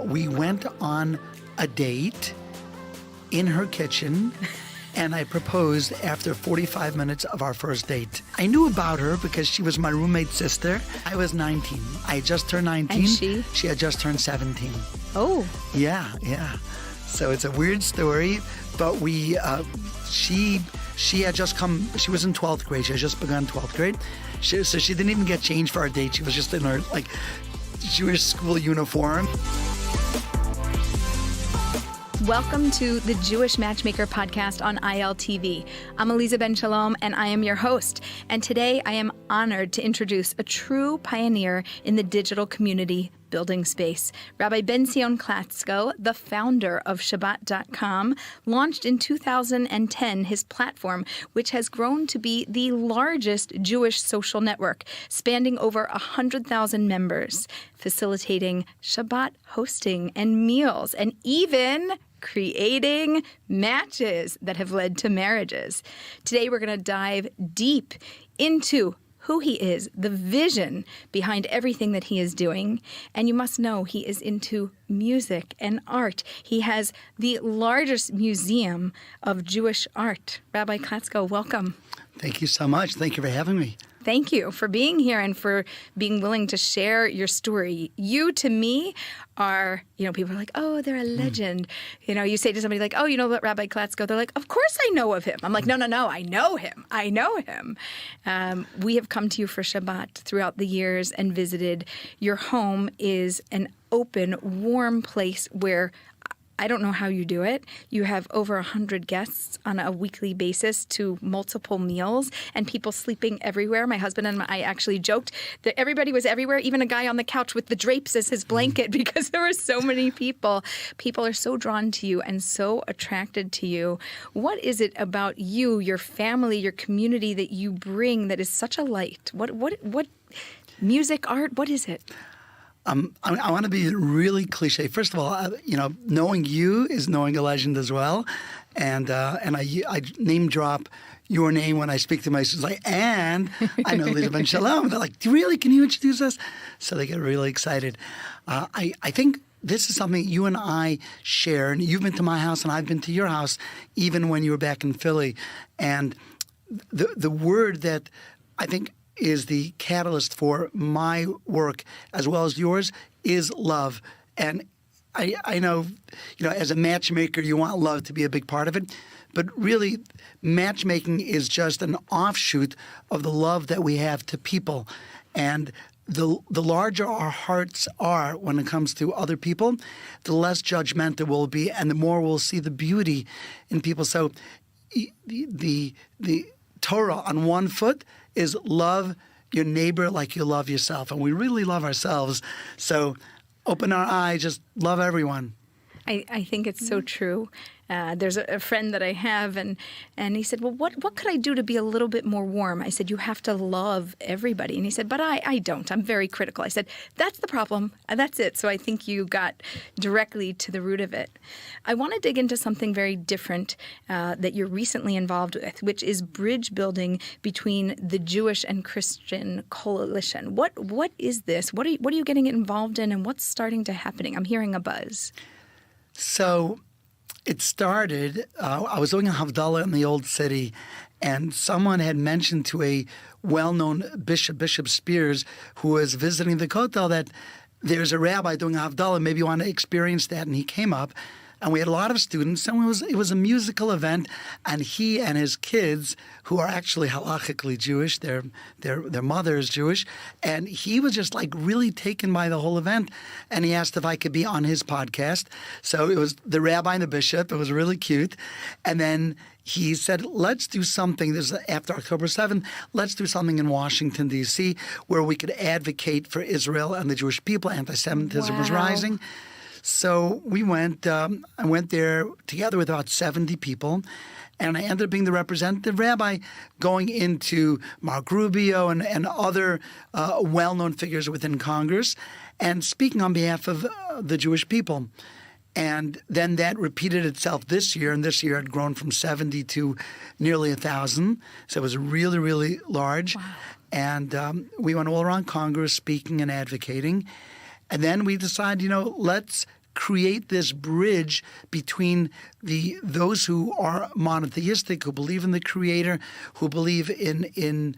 We went on a date in her kitchen, and I proposed after 45 minutes of our first date. I knew about her because she was my roommate's sister. I was 19. I had just turned 19. And she? She had just turned 17. Oh. Yeah. So it's a weird story, but she had just come, she was in 12th grade. She had just begun 12th grade. So she didn't even get changed for our date. She was just in her, Jewish school uniform. Welcome to the Jewish Matchmaker podcast on ILTV. I'm Eliza Ben Shalom, and I am your host. And today I am honored to introduce a true pioneer in the digital community, building space. Rabbi Ben-Zion Klatzko, the founder of Shabbat.com, launched in 2010 his platform, which has grown to be the largest Jewish social network, spanning over 100,000 members, facilitating Shabbat hosting and meals, and even creating matches that have led to marriages. Today, we're going to dive deep into who he is, the vision behind everything that he is doing. And you must know he is into music and art. He has the largest museum of Jewish art. Rabbi Klatzko, welcome. Thank you so much. Thank you for having me. Thank you for being here and for being willing to share your story. You, to me, are, people are like, oh, they're a legend. You say to somebody like, oh, you know what, Rabbi Klatzko? They're like, of course I know of him. I'm like, no, I know him. I know him. We have come to you for Shabbat throughout the years and visited. Your home is an open, warm place where I don't know how you do it. You have over 100 guests on a weekly basis to multiple meals and people sleeping everywhere. My husband and I actually joked that everybody was everywhere, even a guy on the couch with the drapes as his blanket because there were so many people. People are so drawn to you and so attracted to you. What is it about you, your family, your community that you bring that is such a light? What music, art, what is it? I want to be really cliche. First of all, knowing you is knowing a legend as well, and I name drop your name when I speak to my students. Like, and I know Lisa Ben Shalom. They're like, really? Can you introduce us? So they get really excited. I think this is something you and I share. And you've been to my house, and I've been to your house, even when you were back in Philly. And the word that I think is the catalyst for my work as well as yours is love. And I know, as a matchmaker, you want love to be a big part of it. But really, matchmaking is just an offshoot of the love that we have to people. And the larger our hearts are when it comes to other people, the less judgmental we'll be and the more we'll see the beauty in people. So the Torah on one foot is love your neighbor like you love yourself. And we really love ourselves. So open our eyes, just love everyone. I think it's so true. There's a friend that I have, and he said, well, what could I do to be a little bit more warm? I said, you have to love everybody. And he said, but I don't. I'm very critical. I said, that's the problem. That's it. So I think you got directly to the root of it. I want to dig into something very different that you're recently involved with, which is bridge building between the Jewish and Christian coalition. What is this? What are you getting involved in, and what's starting to happening? I'm hearing a buzz. So it started, I was doing a Havdalah in the Old City, and someone had mentioned to a well-known bishop, Bishop Spears, who was visiting the Kotel, that there's a rabbi doing a Havdalah, maybe you want to experience that. And he came up, and we had a lot of students, and it was a musical event, and he and his kids, who are actually halachically Jewish, their mother is Jewish, and he was just like really taken by the whole event, and he asked if I could be on his podcast. So it was the rabbi and the bishop. It was really cute. And then he said, let's do something, this is after October 7th, let's do something in Washington, D.C., where we could advocate for Israel and the Jewish people. Anti-Semitism was rising. So we went, I went there together with about 70 people, and I ended up being the representative rabbi going into Mark Rubio and other well-known figures within Congress and speaking on behalf of the Jewish people. And then that repeated itself this year, and this year had grown from 70 to nearly 1,000. So it was really, really large. Wow. And we went all around Congress speaking and advocating. And then we decided, let's create this bridge between those who are monotheistic, who believe in the Creator, who believe in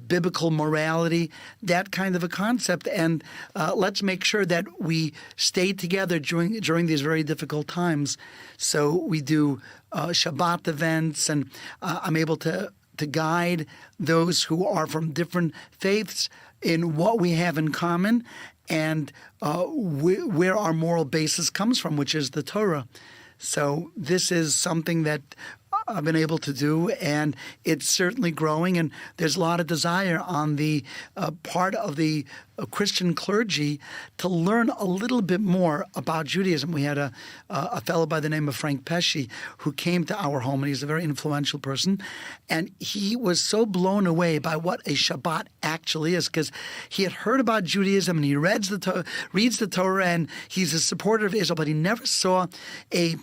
biblical morality, that kind of a concept. And let's make sure that we stay together during these very difficult times. So we do Shabbat events, and I'm able to guide those who are from different faiths in what we have in common and where our moral basis comes from, which is the Torah. So this is something that been able to do, and it's certainly growing. And there's a lot of desire on the part of the Christian clergy to learn a little bit more about Judaism. We had a fellow by the name of Frank Pesci who came to our home, and he's a very influential person. And he was so blown away by what a Shabbat actually is, because he had heard about Judaism and he reads the Torah, and he's a supporter of Israel, but he never saw a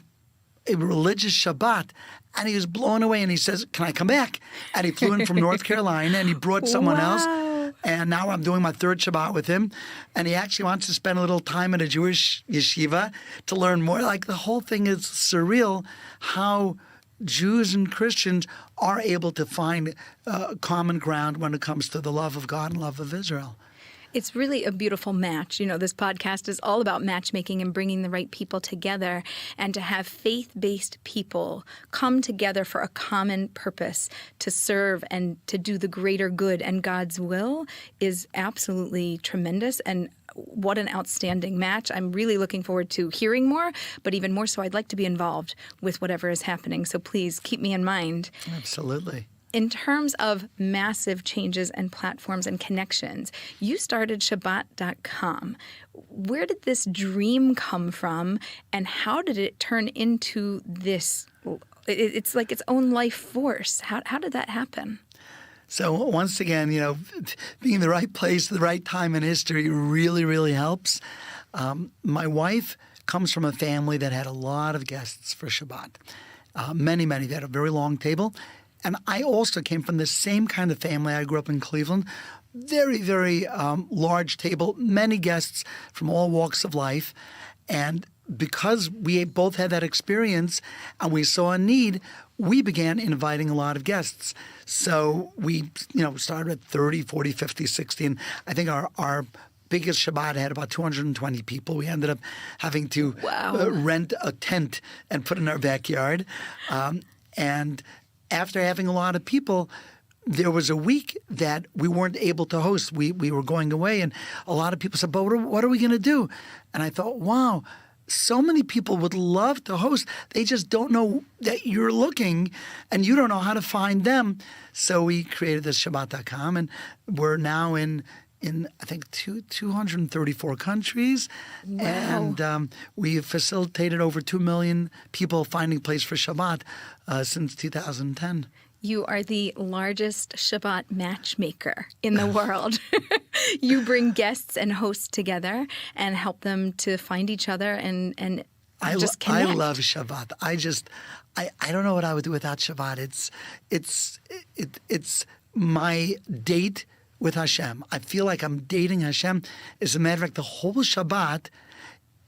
religious Shabbat. And he was blown away, and he says, "Can I come back?" And he flew in from North Carolina, and he brought someone else. And now I'm doing my third Shabbat with him. And he actually wants to spend a little time at a Jewish yeshiva to learn more. Like, the whole thing is surreal how Jews and Christians are able to find common ground when it comes to the love of God and love of Israel. It's really a beautiful match. You know, this podcast is all about matchmaking and bringing the right people together, and to have faith-based people come together for a common purpose to serve and to do the greater good and God's will is absolutely tremendous. And what an outstanding match. I'm really looking forward to hearing more, but even more so, I'd like to be involved with whatever is happening. So please keep me in mind. Absolutely. In terms of massive changes and platforms and connections, you started Shabbat.com. Where did this dream come from, and how did it turn into this? It's like its own life force. How did that happen? So once again, being in the right place, the right time in history really, really helps. My wife comes from a family that had a lot of guests for Shabbat. Many. They had a very long table. And I also came from the same kind of family. I grew up in Cleveland. Very, very large table, many guests from all walks of life. And because we both had that experience and we saw a need, we began inviting a lot of guests. So we, started at 30, 40, 50, 60. And I think our biggest Shabbat had about 220 people. We ended up having to rent a tent and put it in our backyard. And after having a lot of people, there was a week that we weren't able to host. We were going away, and a lot of people said, "But what are we going to do?" And I thought, wow, so many people would love to host. They just don't know that you're looking, and you don't know how to find them. So we created this Shabbat.com, and we're now in I think 234 countries. Wow. And we've facilitated over 2 million people finding place for Shabbat since 2010. You are the largest Shabbat matchmaker in the world. You bring guests and hosts together and help them to find each other and just connect. I love Shabbat. I don't know what I would do without Shabbat. It's my date with Hashem. I feel like I'm dating Hashem. As a matter of fact, the whole Shabbat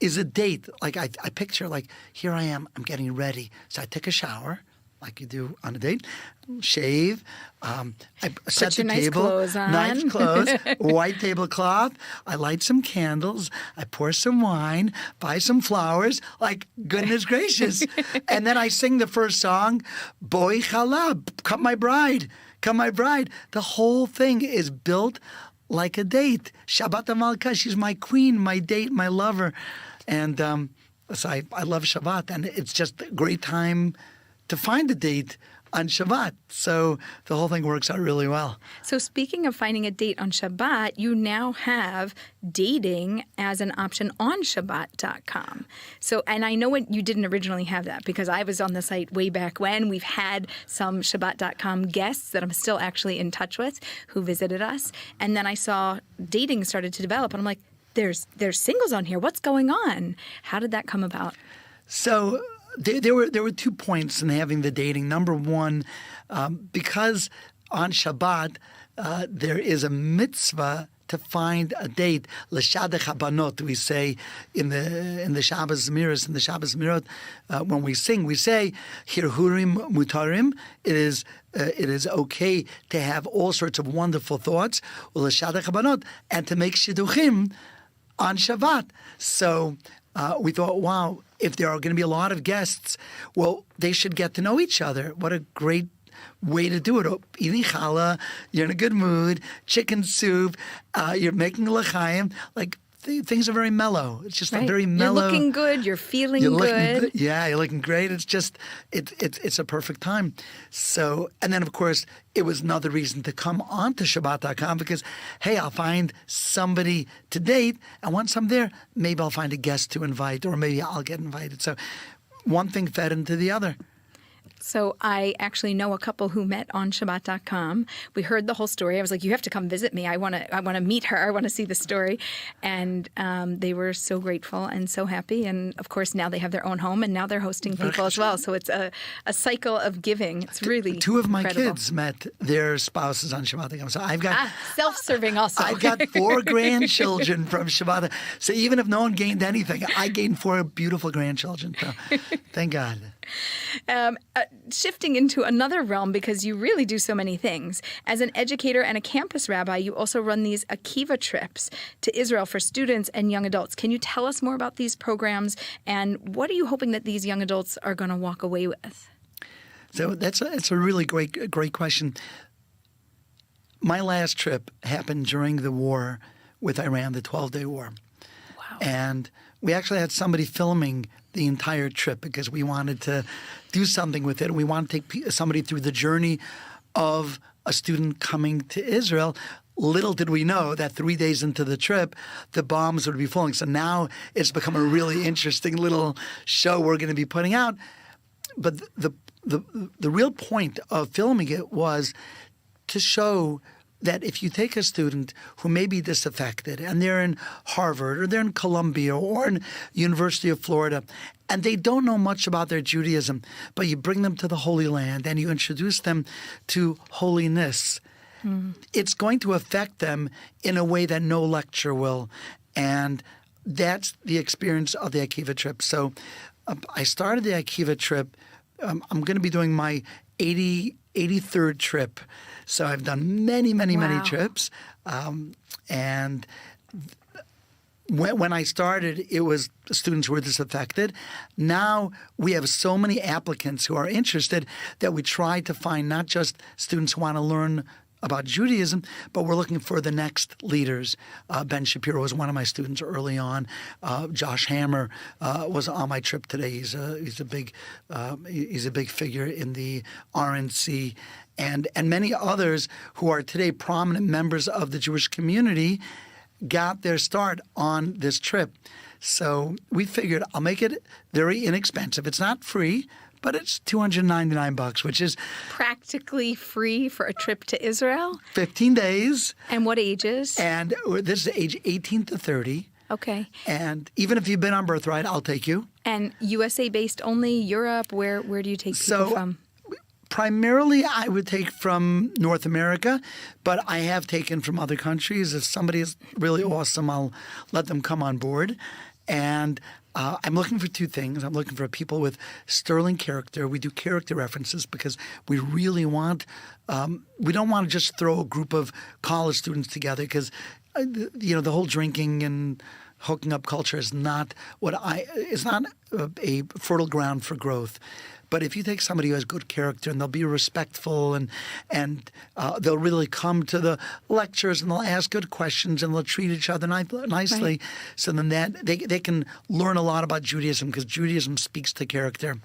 is a date. Like I picture, like, here I am, I'm getting ready. So I take a shower, like you do on a date, shave, I set the nice table, clothes on. nice clothes, white tablecloth, I light some candles, I pour some wine, buy some flowers, like, goodness gracious. And then I sing the first song, Boi Chalab, come my bride. Come my bride. The whole thing is built like a date. Shabbat Malka, she's my queen, my date, my lover. And so I love Shabbat, and it's just a great time to find a date on Shabbat. So the whole thing works out really well. So speaking of finding a date on Shabbat, you now have dating as an option on Shabbat.com. So, and I know you didn't originally have that because I was on the site way back when. We've had some Shabbat.com guests that I'm still actually in touch with who visited us. And then I saw dating started to develop, and I'm like, there's singles on here. What's going on? How did that come about? So there were 2 points in having the dating. Number one, because on Shabbat there is a mitzvah to find a date. L'shadech habanot, we say in the Shabbos Zmiros, when we sing, we say hirhurim mutarim. It is okay to have all sorts of wonderful thoughts. L'shadech habanot, and to make shidduchim on Shabbat. So we thought, wow, if there are going to be a lot of guests, well, they should get to know each other. What a great way to do it. Eating challah, you're in a good mood, chicken soup, you're making l'chaim. Like, things are very mellow. It's just a Right. very mellow. You're looking good. You're feeling You're good. looking, yeah, you're looking great. It's just, it's a perfect time. So, and then of course, it was another reason to come on to Shabbat.com because, hey, I'll find somebody to date, and once I'm there, maybe I'll find a guest to invite, or maybe I'll get invited. So, one thing fed into the other. So I actually know a couple who met on Shabbat.com. We heard the whole story. I was like, "You have to come visit me. I want to meet her. I want to see the story." And they were so grateful and so happy. And of course, now they have their own home, and now they're hosting people as well. So it's a cycle of giving. It's really Two of my incredible. kids met their spouses on Shabbat.com. So I've got self-serving also. I've got 4 grandchildren from Shabbat. So even if no one gained anything, I gained 4 beautiful grandchildren. So thank God. Shifting into another realm, because you really do so many things. As an educator and a campus rabbi, you also run these Akiva trips to Israel for students and young adults. Can you tell us more about these programs, and what are you hoping that these young adults are going to walk away with? So it's a really great question. My last trip happened during the war with Iran, the 12-day war. Wow. And we actually had somebody filming the entire trip because we wanted to do something with it. And we wanted to take somebody through the journey of a student coming to Israel. Little did we know that 3 days into the trip, the bombs would be falling. So now it's become a really interesting little show we're going to be putting out. But the real point of filming it was to show that if you take a student who may be disaffected and they're in Harvard or they're in Columbia or in University of Florida and they don't know much about their Judaism, but you bring them to the Holy Land and you introduce them to holiness, it's going to affect them in a way that no lecture will. And that's the experience of the Akiva trip. So I started the Akiva trip. I'm going to be doing my 83rd trip. So I've done many trips. And when I started, it was students who were disaffected. Now we have so many applicants who are interested that we try to find not just students who want to learn about Judaism, but we're looking for the next leaders. Ben Shapiro was one of my students early on. Josh Hammer was on my trip today. He's a big figure in the RNC, and many others who are today prominent members of the Jewish community got their start on this trip. So we figured I'll make it very inexpensive. It's not free, but it's $299, which is practically free for a trip to Israel. 15 days. And what ages? And this is age 18 to 30. Okay. And even if you've been on Birthright, I'll take you. And USA based only, Europe, where do you take people from? Primarily, I would take from North America, but I have taken from other countries. If somebody is really awesome, I'll let them come on board. And I'm looking for 2 things. I'm looking for people with sterling character. We do character references because we really want we don't want to just throw a group of college students together because, the whole drinking and hooking up culture is not it's not a fertile ground for growth. But if you take somebody who has good character and they'll be respectful and they'll really come to the lectures and they'll ask good questions and they'll treat each other nicely, right. So then they can learn a lot about Judaism because Judaism speaks to character.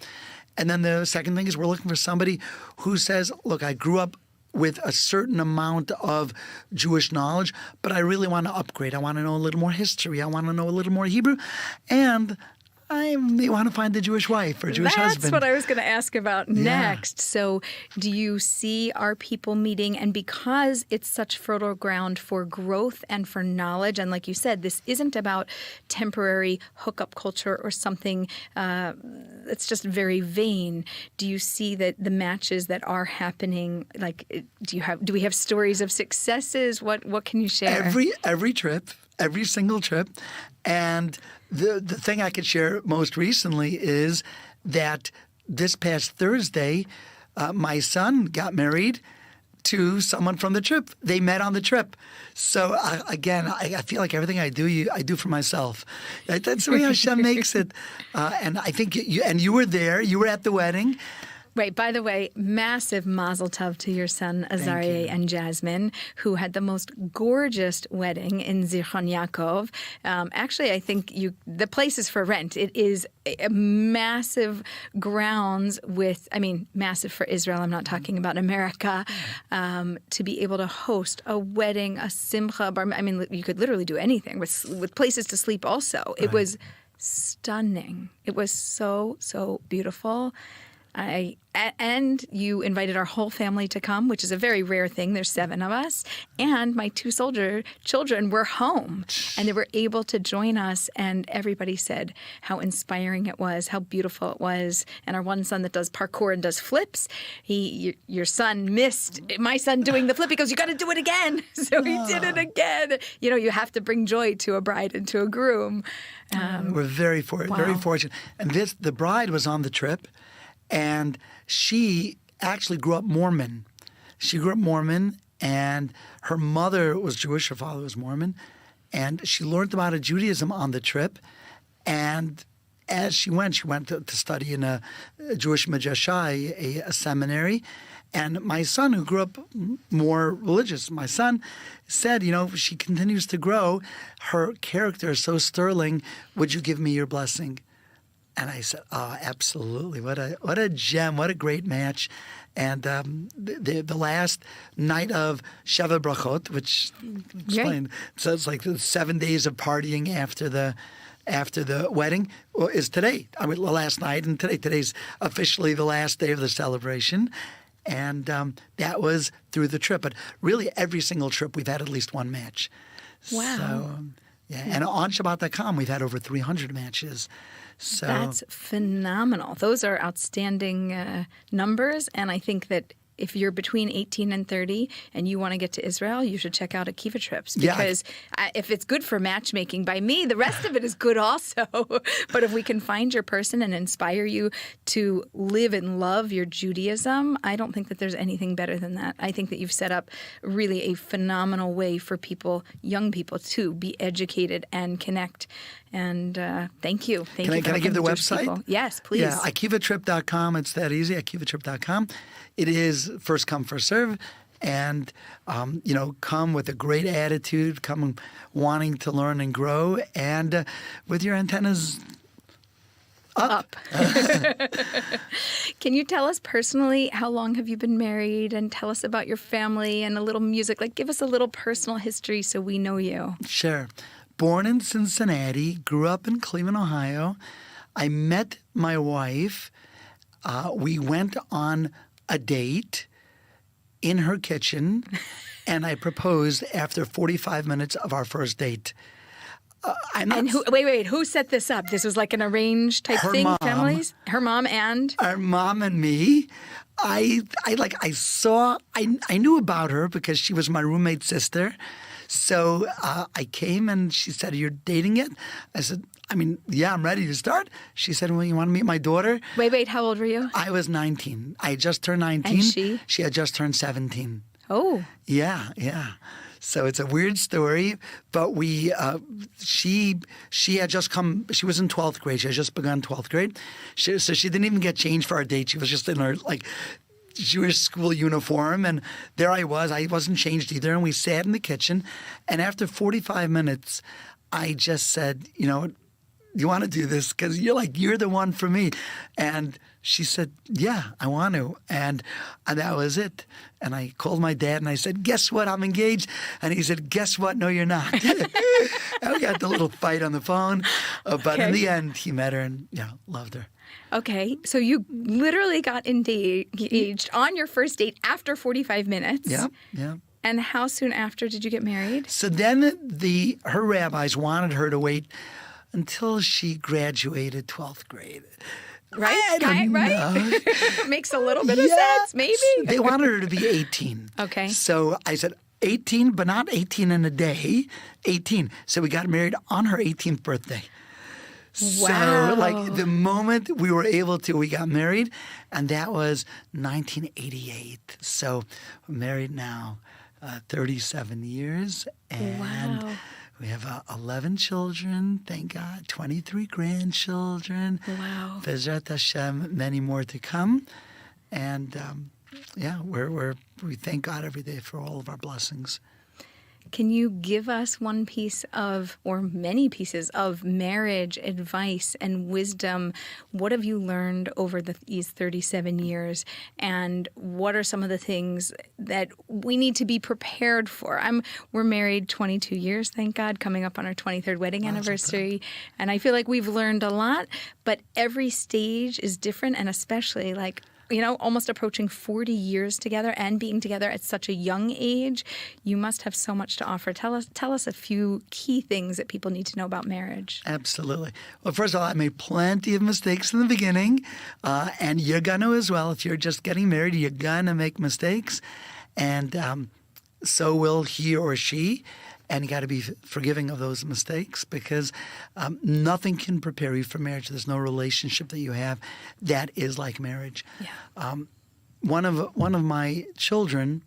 And then the second thing is we're looking for somebody who says, look, I grew up with a certain amount of Jewish knowledge, but I really want to upgrade. I want to know a little more history. I want to know a little more Hebrew. And I may want to find a Jewish wife or a Jewish husband. That's what I was going to ask about next. So do you see our people meeting? And because it's such fertile ground for growth and for knowledge, and like you said, this isn't about temporary hookup culture or something that's just very vain. Do you see that the matches that are happening, like, do we have stories of successes? What can you share? Every trip, every single trip. And the thing I could share most recently is that this past Thursday, my son got married to someone from the trip. They met on the trip. So again, I feel like everything I do for myself. That's the way Hashem makes it. And I think you were there. You were at the wedding. Right. By the way, massive mazel tov to your son, Azaria and Jasmine, who had the most gorgeous wedding in Zichron Yaakov. Actually, I think the place is for rent. It is a massive grounds with, massive for Israel. I'm not talking about America. To be able to host a wedding, a simcha, you could literally do anything with places to sleep also. It was stunning. It was so, so beautiful. And you invited our whole family to come, which is a very rare thing. There's 7 of us. And my 2 children were home, and they were able to join us. And everybody said how inspiring it was, how beautiful it was. And our one son that does parkour and does flips, your son missed my son doing the flip. He goes, "You got to do it again." So he did it again. You have to bring joy to a bride and to a groom. We're very fortunate. And the bride was on the trip. And she actually grew up Mormon. She grew up Mormon, and her mother was Jewish, her father was Mormon. And she learned about Judaism on the trip. And as she went to study in a Jewish madrasha, a seminary. And my son, who grew up more religious, my son said, she continues to grow. Her character is so sterling. Would you give me your blessing? And I said, "Oh, absolutely! What a gem! What a great match!" And the last night of Sheva Brachot, which explain, so it's like the 7 days of partying after the wedding, is today. The last night, and today's officially the last day of the celebration. And that was through the trip. But really, every single trip we've had at least one match. Wow! So, and on Shabbat.com we've had over 300 matches. So that's phenomenal. Those are outstanding numbers, and I think that if you're between 18 and 30 and you want to get to Israel, you should check out Akiva Trips, because if it's good for matchmaking by me, the rest of it is good also. But if we can find your person and inspire you to live and love your Judaism, I don't think that there's anything better than that. I think that you've set up really a phenomenal way for people, young people, to be educated and connect. And thank you. Can I give the website? People. Yes, please. Yeah, akivatrip.com. It's that easy, akivatrip.com. It is first come, first serve. And, come with a great attitude, come wanting to learn and grow, and with your antennas up. Can you tell us personally, how long have you been married, and tell us about your family and a little music? Give us a little personal history so we know you. Sure. Born in Cincinnati, grew up in Cleveland, Ohio. I met my wife. We went on a date in her kitchen, and I proposed after 45 minutes of our first date. Who set this up? This was like an arranged type thing, mom, families? Her mom and? Our mom and me. I knew about her because she was my roommate's sister. So I came and she said, "Are you dating yet?" I said, yeah, I'm ready to start. She said, "Well, you want to meet my daughter?" Wait, how old were you? I was 19. I had just turned 19. And she? She had just turned 17. Oh. Yeah. So it's a weird story, but she had just come, she was in 12th grade. She had just begun 12th grade. So she didn't even get changed for our date. She was just in her, Jewish school uniform, and there I was. I wasn't changed either, and we sat in the kitchen, and after 45 minutes, I just said, "You want to do this? Because you're the one for me." And she said, "Yeah, I want to." And that was it. And I called my dad and I said, "Guess what? I'm engaged." And he said, "Guess what? No, you're not." And we got the little fight on the phone. But in the end, he met her and loved her. Okay, so you literally got engaged on your first date after 45 minutes. Yeah. And how soon after did you get married? So then her rabbis wanted her to wait until she graduated 12th grade. Right? Makes a little bit of sense, maybe. They wanted her to be 18. Okay. So I said 18, but not 18 in a day, 18. So we got married on her 18th birthday. Wow. So the moment we were able to, we got married, and that was 1988. So we're married now 37 years, and we have 11 children, thank God, 23 grandchildren. Wow. Bezrat Hashem, many more to come. And we thank God every day for all of our blessings. Can you give us one piece of, or many pieces of marriage advice and wisdom? What have you learned over these 37 years? And what are some of the things that we need to be prepared for? We're married 22 years, thank God, coming up on our 23rd wedding anniversary. And I feel like we've learned a lot, but every stage is different, and especially almost approaching 40 years together and being together at such a young age. You must have so much to offer. Tell us a few key things that people need to know about marriage. Absolutely. Well, first of all, I made plenty of mistakes in the beginning, and you're going to as well. If you're just getting married, you're going to make mistakes, and so will he or she. And you got to be forgiving of those mistakes, because nothing can prepare you for marriage. There's no relationship that you have that is like marriage. Yeah. One of my children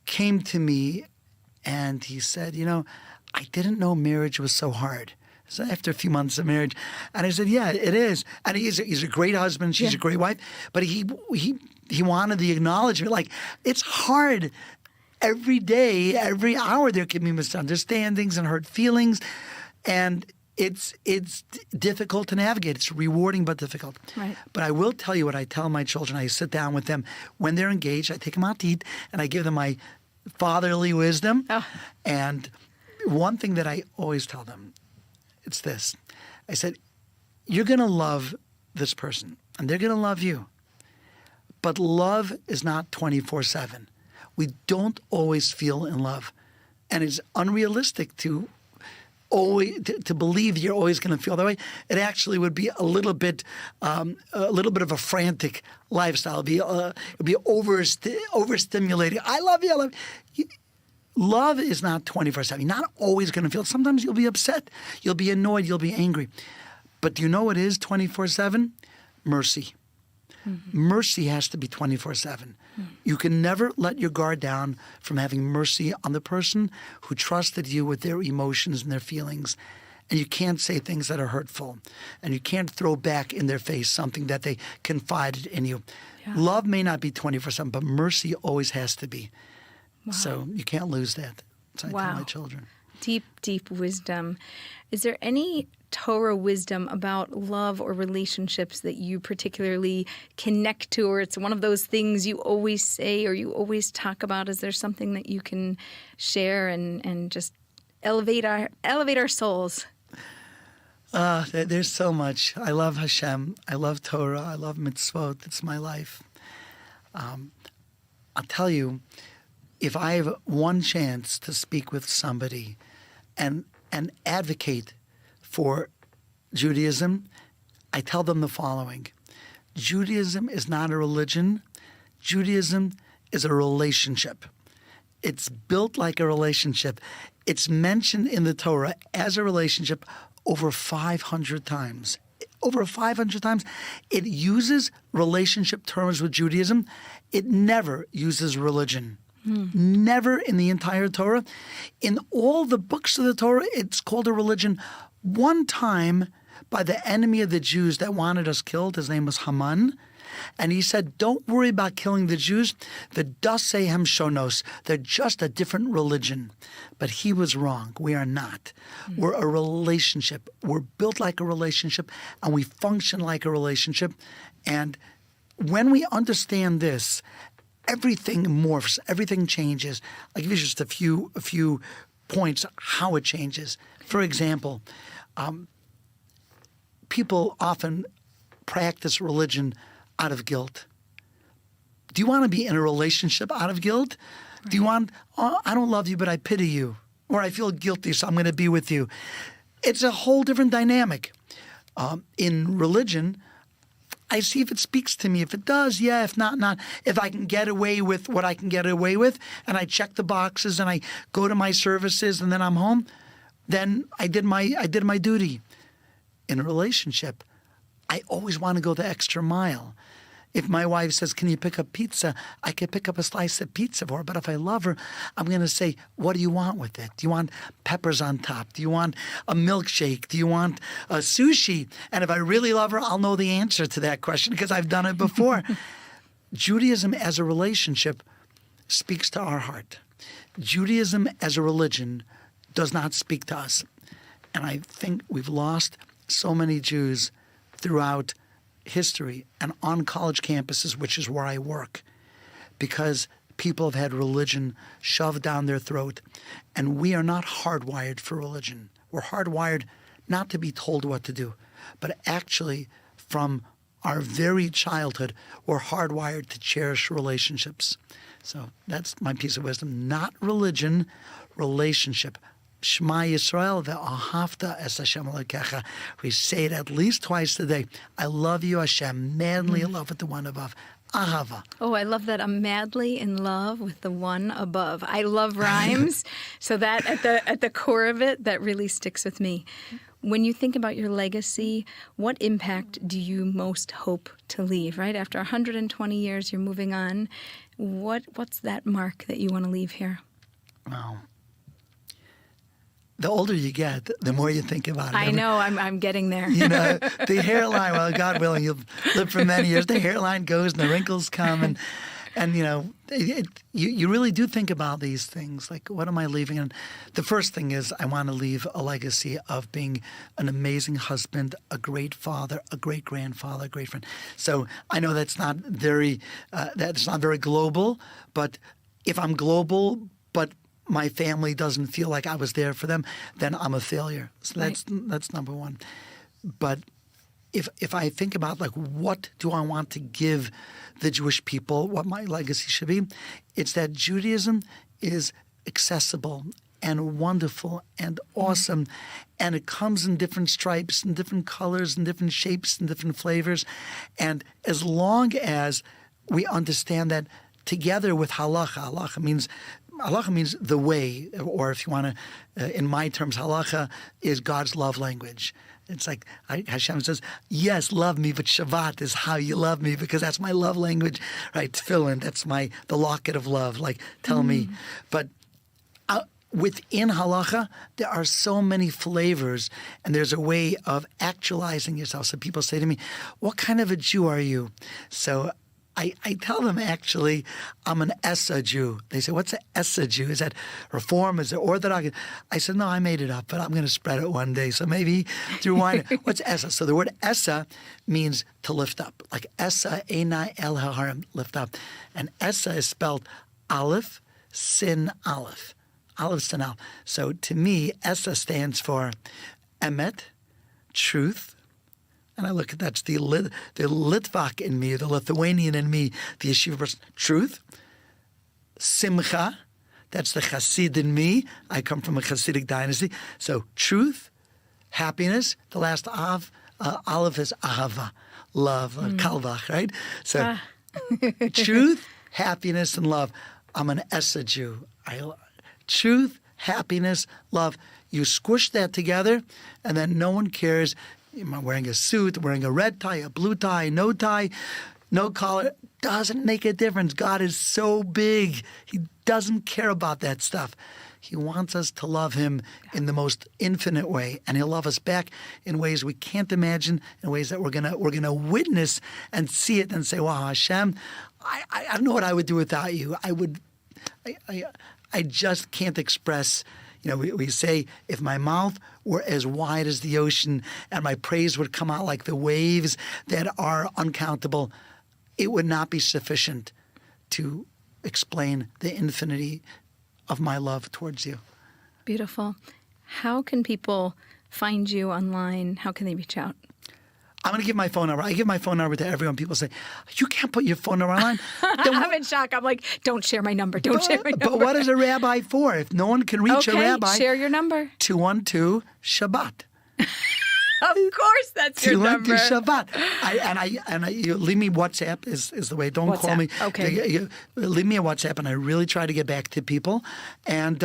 came to me and he said, I didn't know marriage was so hard. So after a few months of marriage, and I said, yeah, it is. And he's a great husband. She's a great wife. But he wanted the acknowledgement. Like, it's hard. Every day, every hour, there can be misunderstandings and hurt feelings, and it's difficult to navigate. It's rewarding but difficult. Right. But I will tell you what I tell my children. I sit down with them when they're engaged. I take them out to eat, and I give them my fatherly wisdom. Oh. And one thing that I always tell them, it's this. I said, you're going to love this person, and they're going to love you. But love is not 24/7. We don't always feel in love, and it's unrealistic to believe you're always going to feel that way. It actually would be a little bit of a frantic lifestyle. It'd be overstimulating. I love you. I love you. Love is not 24/7. You're not always going to feel it. Sometimes you'll be upset. You'll be annoyed. You'll be angry. But do you know what is 24/7? Mercy. Mm-hmm. Mercy has to be 24/7. Mm-hmm. You can never let your guard down from having mercy on the person who trusted you with their emotions and their feelings. And you can't say things that are hurtful. And you can't throw back in their face something that they confided in you. Yeah. Love may not be 24/7, but mercy always has to be. Wow. So you can't lose that. So I tell my children. Deep, deep wisdom. Is there any Torah wisdom about love or relationships that you particularly connect to, or it's one of those things you always say or you always talk about? Is there something that you can share and just elevate our souls? There's so much. I love Hashem. I love Torah. I love mitzvot. It's my life. I'll tell you, if I have one chance to speak with somebody and advocate for Judaism, I tell them the following. Judaism is not a religion. Judaism is a relationship. It's built like a relationship. It's mentioned in the Torah as a relationship over 500 times. Over 500 times. It uses relationship terms with Judaism. It never uses religion. Never in the entire Torah. In all the books of the Torah, it's called a religion. One time, by the enemy of the Jews that wanted us killed, his name was Haman, and he said, don't worry about killing the Jews. The Dasei Hem Shonos. They're just a different religion. But he was wrong. We are not. We're a relationship. We're built like a relationship, and we function like a relationship. And when we understand this, everything morphs. Everything changes. I'll give you just a few points how it changes. For example, people often practice religion out of guilt. Do you want to be in a relationship out of guilt? Right. Do you want, I don't love you, but I pity you, or I feel guilty, so I'm going to be with you? It's a whole different dynamic. In religion, I see if it speaks to me. If it does, yeah. If not, not. If I can get away with what I can get away with, and I check the boxes, and I go to my services, and then I'm home, then I did my duty. In a relationship, I always want to go the extra mile. If my wife says, can you pick up pizza? I can pick up a slice of pizza for her. But if I love her, I'm going to say, what do you want with it? Do you want peppers on top? Do you want a milkshake? Do you want a sushi? And if I really love her, I'll know the answer to that question because I've done it before. Judaism as a relationship speaks to our heart. Judaism as a religion does not speak to us. And I think we've lost so many Jews throughout history and on college campuses, which is where I work, because people have had religion shoved down their throat. And we are not hardwired for religion. We're hardwired not to be told what to do, but actually from our very childhood, we're hardwired to cherish relationships. So that's my piece of wisdom. Not religion, relationship. Shema Yisrael ve'ahavta es Hashem Elokecha. We say it at least twice a day. I love you, Hashem, madly in love with the one above. Ahava. Oh, I love that. I'm madly in love with the one above. I love rhymes. So that at the core of it, that really sticks with me. When you think about your legacy, what impact do you most hope to leave, right? After 120 years, you're moving on. What's that mark that you want to leave here? Wow. The older you get, the more you think about it. I know, I'm getting there. You know, the hairline, well, God willing, you'll live for many years. The hairline goes and the wrinkles come. And you know, you really do think about these things. Like, what am I leaving? And the first thing is I want to leave a legacy of being an amazing husband, a great father, a great grandfather, a great friend. So I know that's not very global, but if I'm global, but my family doesn't feel like I was there for them, then I'm a failure. So that's number one. But if I think about, like, what do I want to give the Jewish people, what my legacy should be, it's that Judaism is accessible and wonderful and awesome, and it comes in different stripes and different colors and different shapes and different flavors. And as long as we understand that together with halacha means the way, or if you want to, in my terms, halacha is God's love language. It's like Hashem says, yes, love me, but Shabbat is how you love me, because that's my love language, right? Tefillin, that's the locket of love, like, tell me. But within halacha, there are so many flavors, and there's a way of actualizing yourself. So people say to me, what kind of a Jew are you? So I tell them, actually, I'm an Essa Jew. They say, what's an Essa Jew? Is that Reform? Is it Orthodox? I said, no, I made it up, but I'm going to spread it one day. So maybe through wine. What's Essa? So the word Essa means to lift up. Like Essa, Einai El Harim, lift up. And Essa is spelled Aleph, Sin, Aleph. Aleph, Sin, Aleph. So to me, Essa stands for Emet, truth. And I look at that's the Litvak in me, the Lithuanian in me, the yeshiva person. Truth. Simcha, that's the Hasid in me. I come from a Hasidic dynasty. So truth, happiness. The last Aleph is Ahava, love, Kalvach, right? So truth, happiness, and love. I'm an Essa Jew. Truth, happiness, love. You squish that together, and then no one cares. Am I wearing a suit, wearing a red tie, a blue tie, no collar? Doesn't make a difference. God is so big. He doesn't care about that stuff. He wants us to love him in the most infinite way, and he'll love us back in ways we can't imagine, in ways that we're gonna witness and see it and say, wow, Hashem, I don't know what I would do without you. I just can't express. You know, we say, if my mouth were as wide as the ocean and my praise would come out like the waves that are uncountable, it would not be sufficient to explain the infinity of my love towards you. Beautiful. How can people find you online? How can they reach out? I'm going to give my phone number. I give my phone number to everyone. People say, you can't put your phone number online. I'm in shock. I'm like, don't share my number. Don't share my number. But what is a rabbi for? If no one can reach a rabbi. Share your number. 212 Shabbat. Of course, that's your number. 212 Shabbat. You leave me WhatsApp is the way. Don't call me. Okay. You leave me a WhatsApp, and I really try to get back to people. And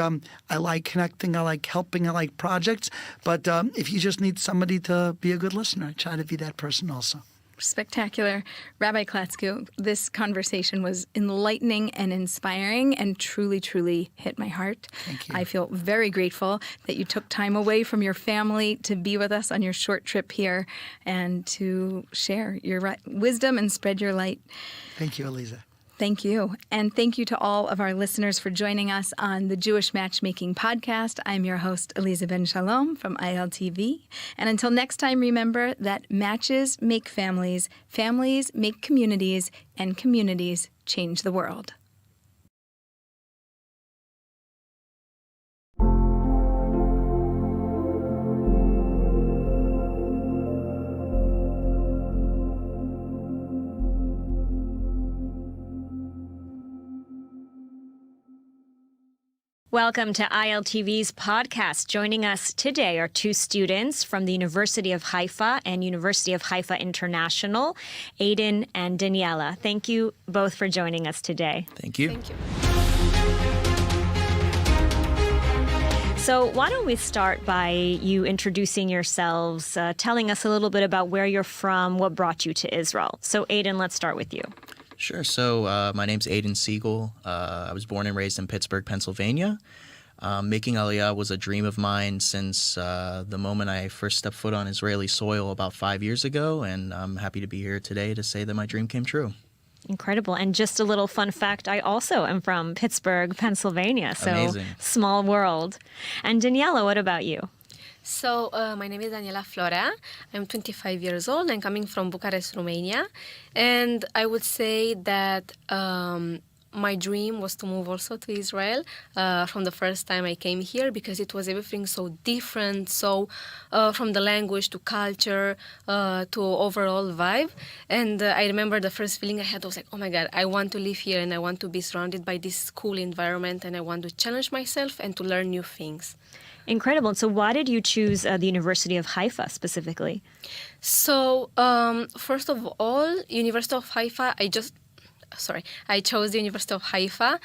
I like connecting. I like helping. I like projects. But if you just need somebody to be a good listener, I try to be that person also. Spectacular. Rabbi Klatsky, this conversation was enlightening and inspiring and truly, truly hit my heart. Thank you. I feel very grateful that you took time away from your family to be with us on your short trip here and to share your wisdom and spread your light. Thank you, Eliza. Thank you. And thank you to all of our listeners for joining us on the Jewish Matchmaking Podcast. I'm your host, Eliza Ben Shalom from ILTV. And until next time, remember that matches make families, families make communities, and communities change the world. Welcome to ILTV's podcast. Joining us today are two students from the University of Haifa and University of Haifa International, Aiden and Daniela. Thank you both for joining us today. Thank you. Thank you. So why don't we start by you introducing yourselves, telling us a little bit about where you're from, what brought you to Israel. So Aiden, let's start with you. Sure. So my name's Aiden Siegel. I was born and raised in Pittsburgh, Pennsylvania. Making Aliyah was a dream of mine since the moment I first stepped foot on Israeli soil about 5 years ago, and I'm happy to be here today to say that my dream came true. Incredible. And just a little fun fact, I also am from Pittsburgh, Pennsylvania. So Amazing. Small world. And Daniela, what about you? So my name is Daniela Flora. I'm 25 years old. I'm coming from Bucharest, Romania. And I would say that my dream was to move also to Israel from the first time I came here, because it was everything so different, so from the language to culture to overall vibe. And I remember the first feeling I had was like, oh my God, I want to live here and I want to be surrounded by this cool environment and I want to challenge myself and to learn new things. Incredible. So why did you choose the University of Haifa specifically? So first of all, University of Haifa, I chose the University of Haifa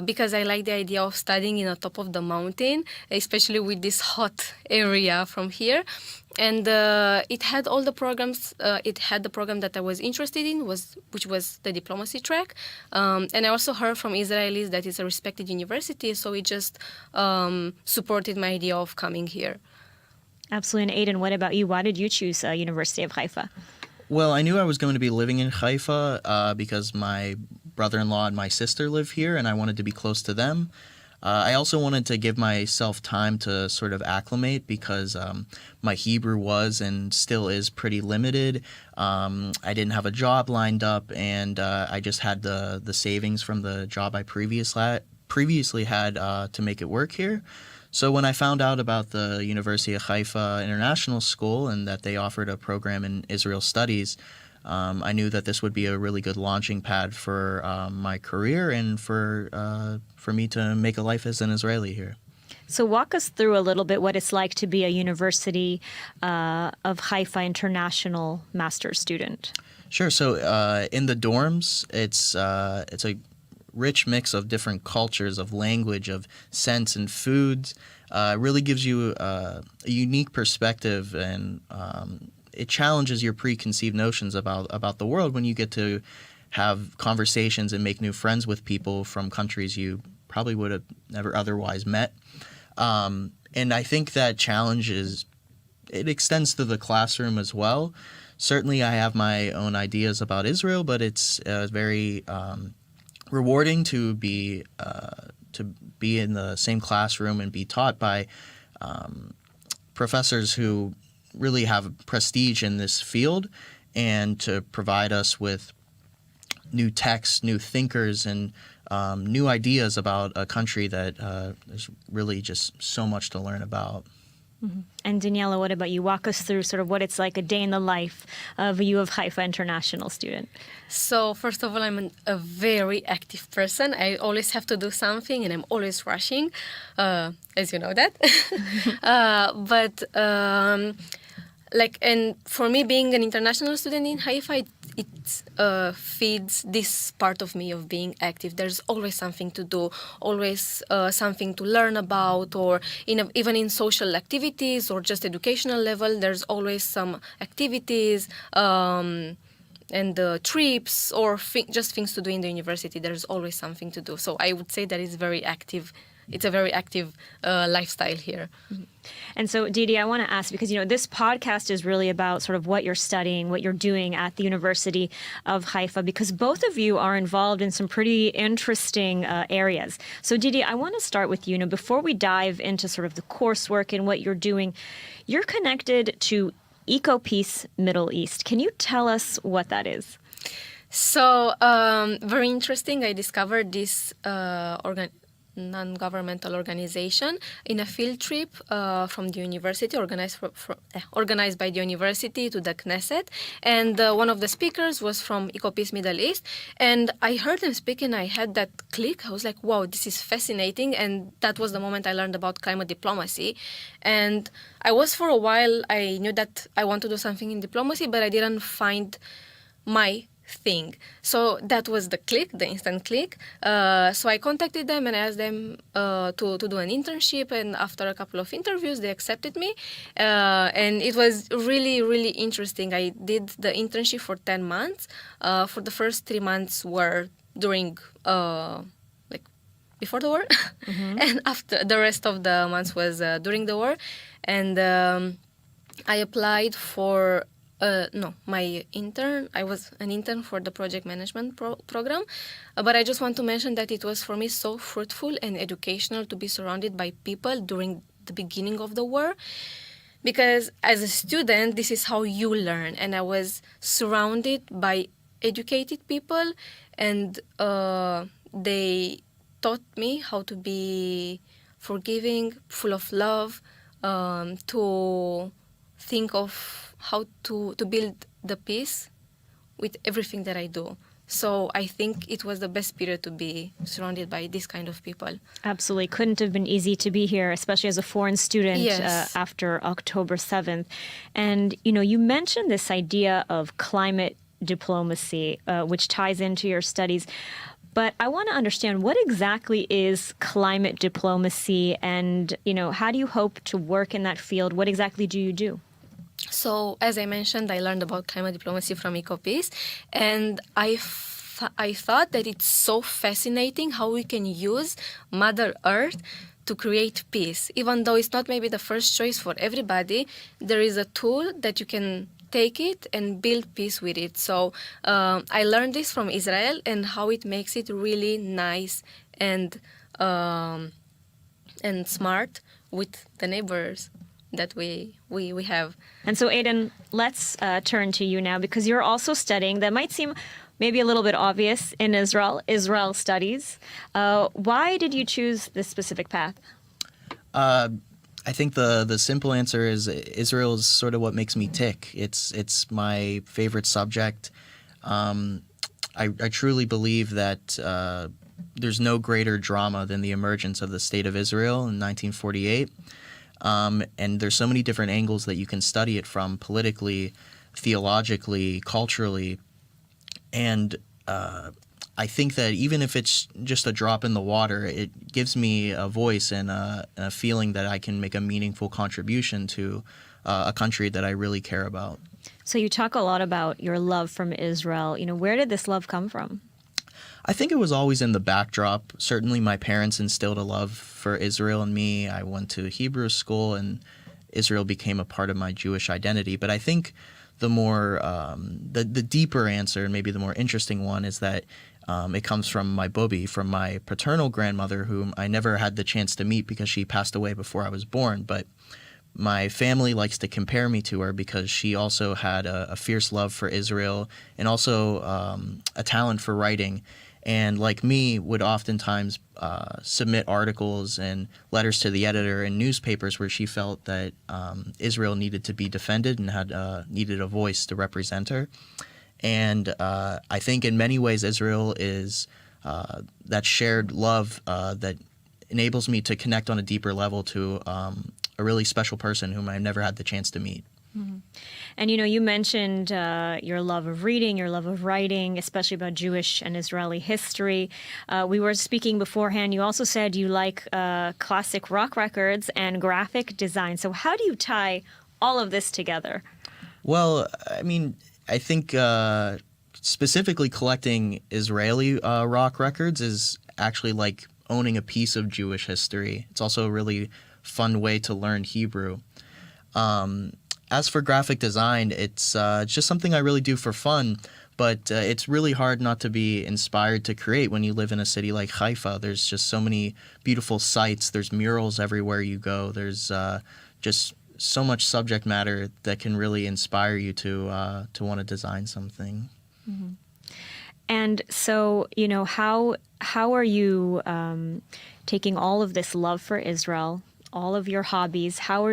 because I like the idea of studying in the top of the mountain, especially with this hot area from here. And it had all the programs. It had the program that I was interested in, which was the diplomacy track. And I also heard from Israelis that it's a respected university, so it just supported my idea of coming here. Absolutely. And Aiden, what about you? Why did you choose University of Haifa? Well, I knew I was going to be living in Haifa because my brother-in-law and my sister live here, and I wanted to be close to them. I also wanted to give myself time to sort of acclimate because my Hebrew was and still is pretty limited. I didn't have a job lined up, and I just had the savings from the job I previously had to make it work here. So when I found out about the University of Haifa International School and that they offered a program in Israel Studies, I knew that this would be a really good launching pad for my career and for me to make a life as an Israeli here. So walk us through a little bit what it's like to be a University of Haifa International master's student. Sure. So in the dorms, it's a rich mix of different cultures, of language, of scents and foods. Really gives you a unique perspective, and it challenges your preconceived notions about the world when you get to have conversations and make new friends with people from countries you probably would have never otherwise met. And I think that challenge it extends to the classroom as well. Certainly I have my own ideas about Israel, but it's very rewarding to be in the same classroom and be taught by professors who really have prestige in this field, and to provide us with new texts, new thinkers, and new ideas about a country that there's really just so much to learn about. Mm-hmm. And Daniela, what about you? Walk us through sort of what it's like a day in the life of a U of Haifa International student. So first of all, I'm a very active person. I always have to do something and I'm always rushing, as you know that. And for me, being an international student in Haifa, it feeds this part of me of being active. There's always something to do, always something to learn about, or even in social activities or just educational level, there's always some activities. trips or just things to do in the university. There's always something to do. So I would say that it's very active. It's a very active lifestyle here. And so, Didi, I want to ask, because, this podcast is really about sort of what you're studying, what you're doing at the University of Haifa, because both of you are involved in some pretty interesting areas. So, Didi, I want to start with you. Before we dive into sort of the coursework and what you're doing, you're connected to EcoPeace Middle East. Can you tell us what that is? So, very interesting. I discovered this non-governmental organization in a field trip from the university, organized by the university to the Knesset. And one of the speakers was from EcoPeace Middle East. And I heard them speak and I had that click. I was like, wow, this is fascinating. And that was the moment I learned about climate diplomacy. And I was, for a while, I knew that I want to do something in diplomacy, but I didn't find my thing. So that was the click, the instant click. So I contacted them and asked them to do an internship. And after a couple of interviews, they accepted me. And it was really, really interesting. I did the internship for 10 months. For the first 3 months were during, before the war. And after the rest of the months was during the war. And I applied for I was an intern for the project management program, but I just want to mention that it was for me so fruitful and educational to be surrounded by people during the beginning of the war, because as a student, this is how you learn, and I was surrounded by educated people, and they taught me how to be forgiving, full of love, to think of how to build the peace with everything that I do. So I think it was the best period to be surrounded by this kind of people. Absolutely. Couldn't have been easy to be here, especially as a foreign student. Yes. After October 7th. And, you mentioned this idea of climate diplomacy, which ties into your studies. But I want to understand, what exactly is climate diplomacy, and, how do you hope to work in that field? What exactly do you do? So, as I mentioned, I learned about climate diplomacy from EcoPeace, and I thought that it's so fascinating how we can use Mother Earth to create peace. Even though it's not maybe the first choice for everybody, there is a tool that you can take it and build peace with it. So I learned this from Israel and how it makes it really nice and smart with the neighbors that we have. And so, Aiden, let's turn to you now, because you're also studying, that might seem maybe a little bit obvious, in Israel studies. Why did you choose this specific path? I think the simple answer is Israel is sort of what makes me tick. It's my favorite subject. I truly believe that there's no greater drama than the emergence of the State of Israel in 1948. And there's so many different angles that you can study it from, politically, theologically, culturally. And I think that even if it's just a drop in the water, it gives me a voice and a feeling that I can make a meaningful contribution to a country that I really care about. So you talk a lot about your love from Israel. Where did this love come from? I think it was always in the backdrop. Certainly my parents instilled a love for Israel in me. I went to Hebrew school, and Israel became a part of my Jewish identity. But I think the more, the deeper answer, and maybe the more interesting one, is that it comes from my Bobi, from my paternal grandmother, whom I never had the chance to meet because she passed away before I was born. But my family likes to compare me to her because she also had a fierce love for Israel and also a talent for writing. And like me, would oftentimes submit articles and letters to the editor in newspapers where she felt that Israel needed to be defended and had needed a voice to represent her. And I think in many ways Israel is that shared love that enables me to connect on a deeper level to a really special person whom I've never had the chance to meet. Mm-hmm. And, you mentioned your love of reading, your love of writing, especially about Jewish and Israeli history. We were speaking beforehand. You also said you like classic rock records and graphic design. So how do you tie all of this together? Well, I mean, I think specifically collecting Israeli rock records is actually like owning a piece of Jewish history. It's also a really fun way to learn Hebrew. As for graphic design, it's just something I really do for fun, but it's really hard not to be inspired to create when you live in a city like Haifa. There's just so many beautiful sights. There's murals everywhere you go. There's just so much subject matter that can really inspire you to want to design something. Mm-hmm. And so, how are you taking all of this love for Israel, all of your hobbies? How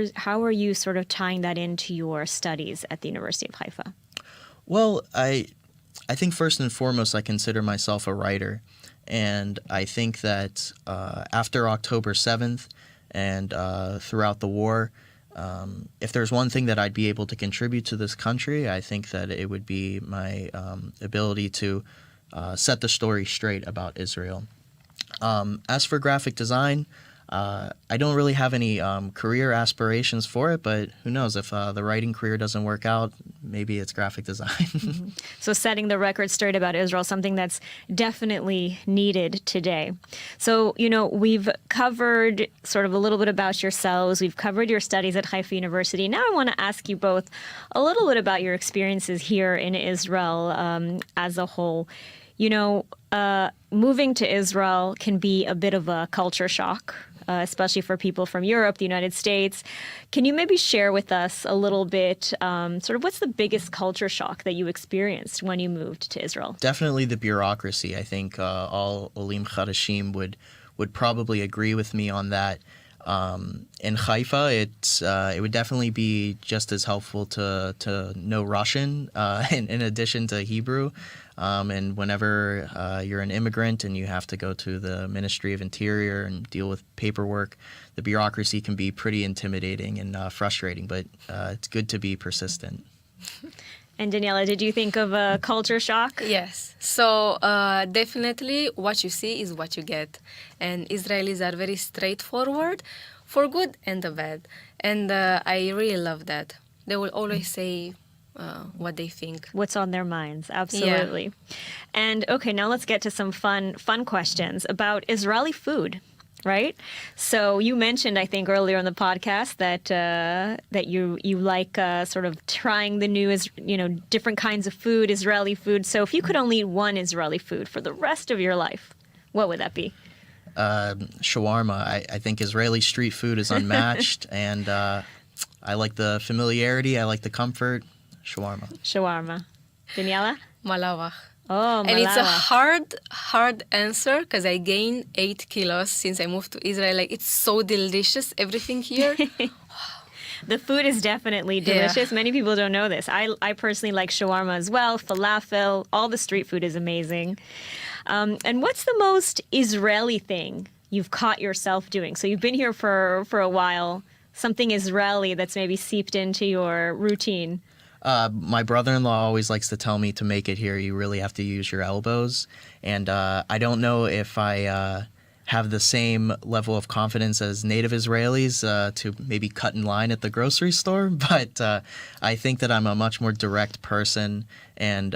are you sort of tying that into your studies at the University of Haifa? Well, I think first and foremost, I consider myself a writer. And I think that after October 7th and throughout the war, if there's one thing that I'd be able to contribute to this country, I think that it would be my ability to set the story straight about Israel. As for graphic design, I don't really have any career aspirations for it, but who knows, if the writing career doesn't work out, maybe it's graphic design. Mm-hmm. So setting the record straight about Israel, something that's definitely needed today. So, we've covered sort of a little bit about yourselves. We've covered your studies at Haifa University. Now I want to ask you both a little bit about your experiences here in Israel as a whole. Moving to Israel can be a bit of a culture shock, especially for people from Europe, the United States. Can you maybe share with us a little bit, sort of what's the biggest culture shock that you experienced when you moved to Israel? Definitely the bureaucracy. I think all Olim Chadashim would probably agree with me on that. In Haifa, it would definitely be just as helpful to know Russian in addition to Hebrew. And whenever you're an immigrant and you have to go to the Ministry of Interior and deal with paperwork, the bureaucracy can be pretty intimidating and frustrating, but it's good to be persistent. And Daniela, did you think of a culture shock? Yes. So definitely what you see is what you get. And Israelis are very straightforward for good and the bad. And I really love that. They will always say what they think. What's on their minds. Absolutely. Yeah. And okay, now let's get to some fun questions about Israeli food. Right? So you mentioned, I think, earlier in the podcast that you like sort of trying the new, different kinds of food, Israeli food. So if you could only eat one Israeli food for the rest of your life, what would that be? Shawarma. I think Israeli street food is unmatched, and I like the familiarity. I like the comfort. Shawarma. Daniela? Malawach. Oh, and it's a hard answer because I gained 8 kilos since I moved to Israel. Like, it's so delicious, everything here. The food is definitely delicious. Yeah. Many people don't know this. I personally like shawarma as well, falafel. All the street food is amazing. And what's the most Israeli thing you've caught yourself doing? So you've been here for a while. Something Israeli that's maybe seeped into your routine. My brother-in-law always likes to tell me to make it here, you really have to use your elbows. And I don't know if I have the same level of confidence as native Israelis to maybe cut in line at the grocery store, but I think that I'm a much more direct person and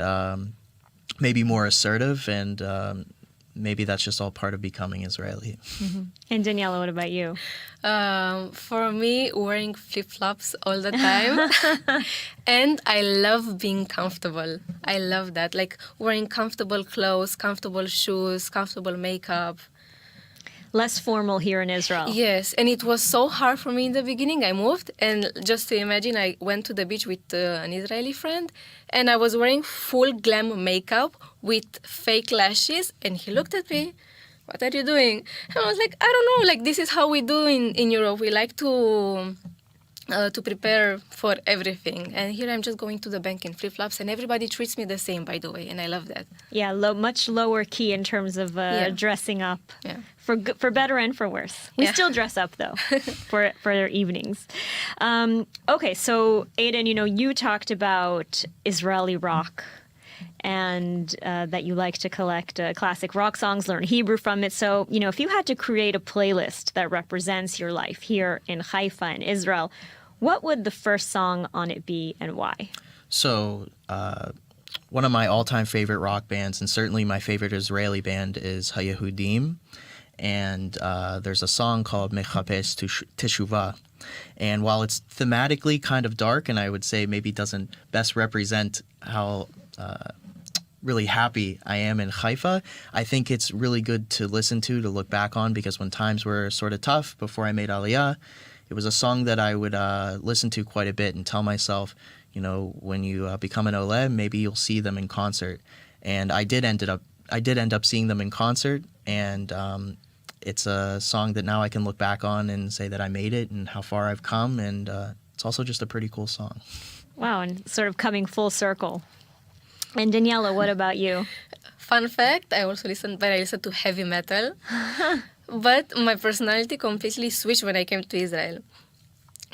maybe more assertive, and maybe that's just all part of becoming Israeli. Mm-hmm. And Daniela, what about you? For me, wearing flip-flops all the time. And I love being comfortable. I love that. Like wearing comfortable clothes, comfortable shoes, comfortable makeup. Less formal here in Israel. Yes, and it was so hard for me in the beginning. I moved, and just to imagine, I went to the beach with an Israeli friend, and I was wearing full glam makeup with fake lashes, and he looked at me, what are you doing? And I was like, I don't know, like this is how we do in Europe. We like to prepare for everything. And here I'm just going to the bank in flip-flops, and everybody treats me the same, by the way, and I love that. Yeah, much lower key in terms of dressing up, for better and for worse. We still dress up, though, for their evenings. Okay, so Aiden, you talked about Israeli rock, and that you like to collect classic rock songs, learn Hebrew from it. So, if you had to create a playlist that represents your life here in Haifa in what would the first song on it be and why? So, one of my all-time favorite rock bands, and certainly my favorite Israeli band, is HaYehudim. And there's a song called Mechapes Teshuvah. And while it's thematically kind of dark, and I would say maybe doesn't best represent how really happy I am in Haifa, I think it's really good to listen to look back on, because when times were sort of tough before I made Aliyah, it was a song that I would listen to quite a bit and tell myself, you know, when you become an Oleh, maybe you'll see them in concert. And I did end up seeing them in concert, and it's a song that now I can look back on and say that I made it and how far I've come, and it's also just a pretty cool song. Wow, and sort of coming full circle. And Daniela, what about you? Fun fact, I listen to heavy metal, but my personality completely switched when I came to Israel.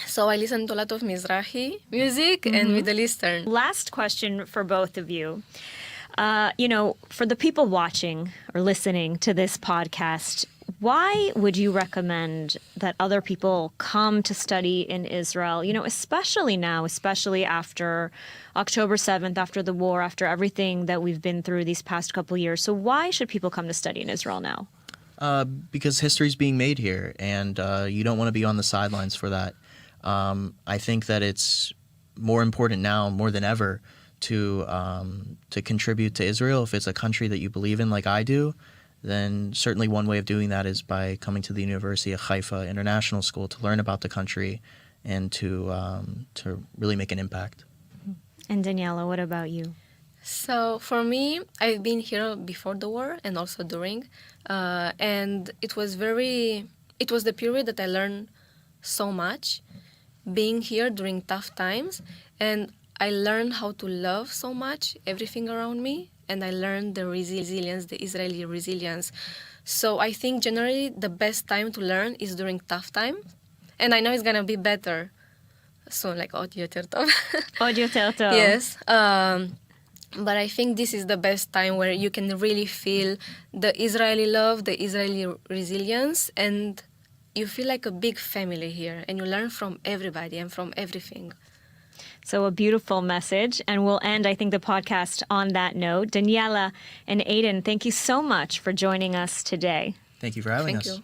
So I listen to a lot of Mizrahi music and Middle Eastern. Last question for both of you. You know, for the people watching or listening to this podcast, why would you recommend that other people come to study in Israel? You know, especially now, especially after October 7th, after the war, after everything that we've been through these past couple of years. So why should people come to study in Israel now? Because history's being made here, and you don't want to be on the sidelines for that. I think that it's more important now, more than ever, to contribute to Israel. If it's a country that you believe in, like I do, then certainly one way of doing that is by coming to the University of Haifa International School to learn about the country and to really make an impact. And Daniela, what about you? So for me, I've been here before the war and also during, and it was the period that I learned so much, being here during tough times, and I learned how to love so much everything around me, and I learned the resilience, the Israeli resilience. So I think generally the best time to learn is during tough times, and I know it's gonna be better soon, like עוד יותר טוב. עוד יותר טוב. Yes. But I think this is the best time where you can really feel the Israeli love, the Israeli resilience, and you feel like a big family here, and you learn from everybody and from everything. So a beautiful message, and we'll end, I think, the podcast on that note. Daniela and Aiden, thank you so much for joining us today. Thank you for having us. Thank you.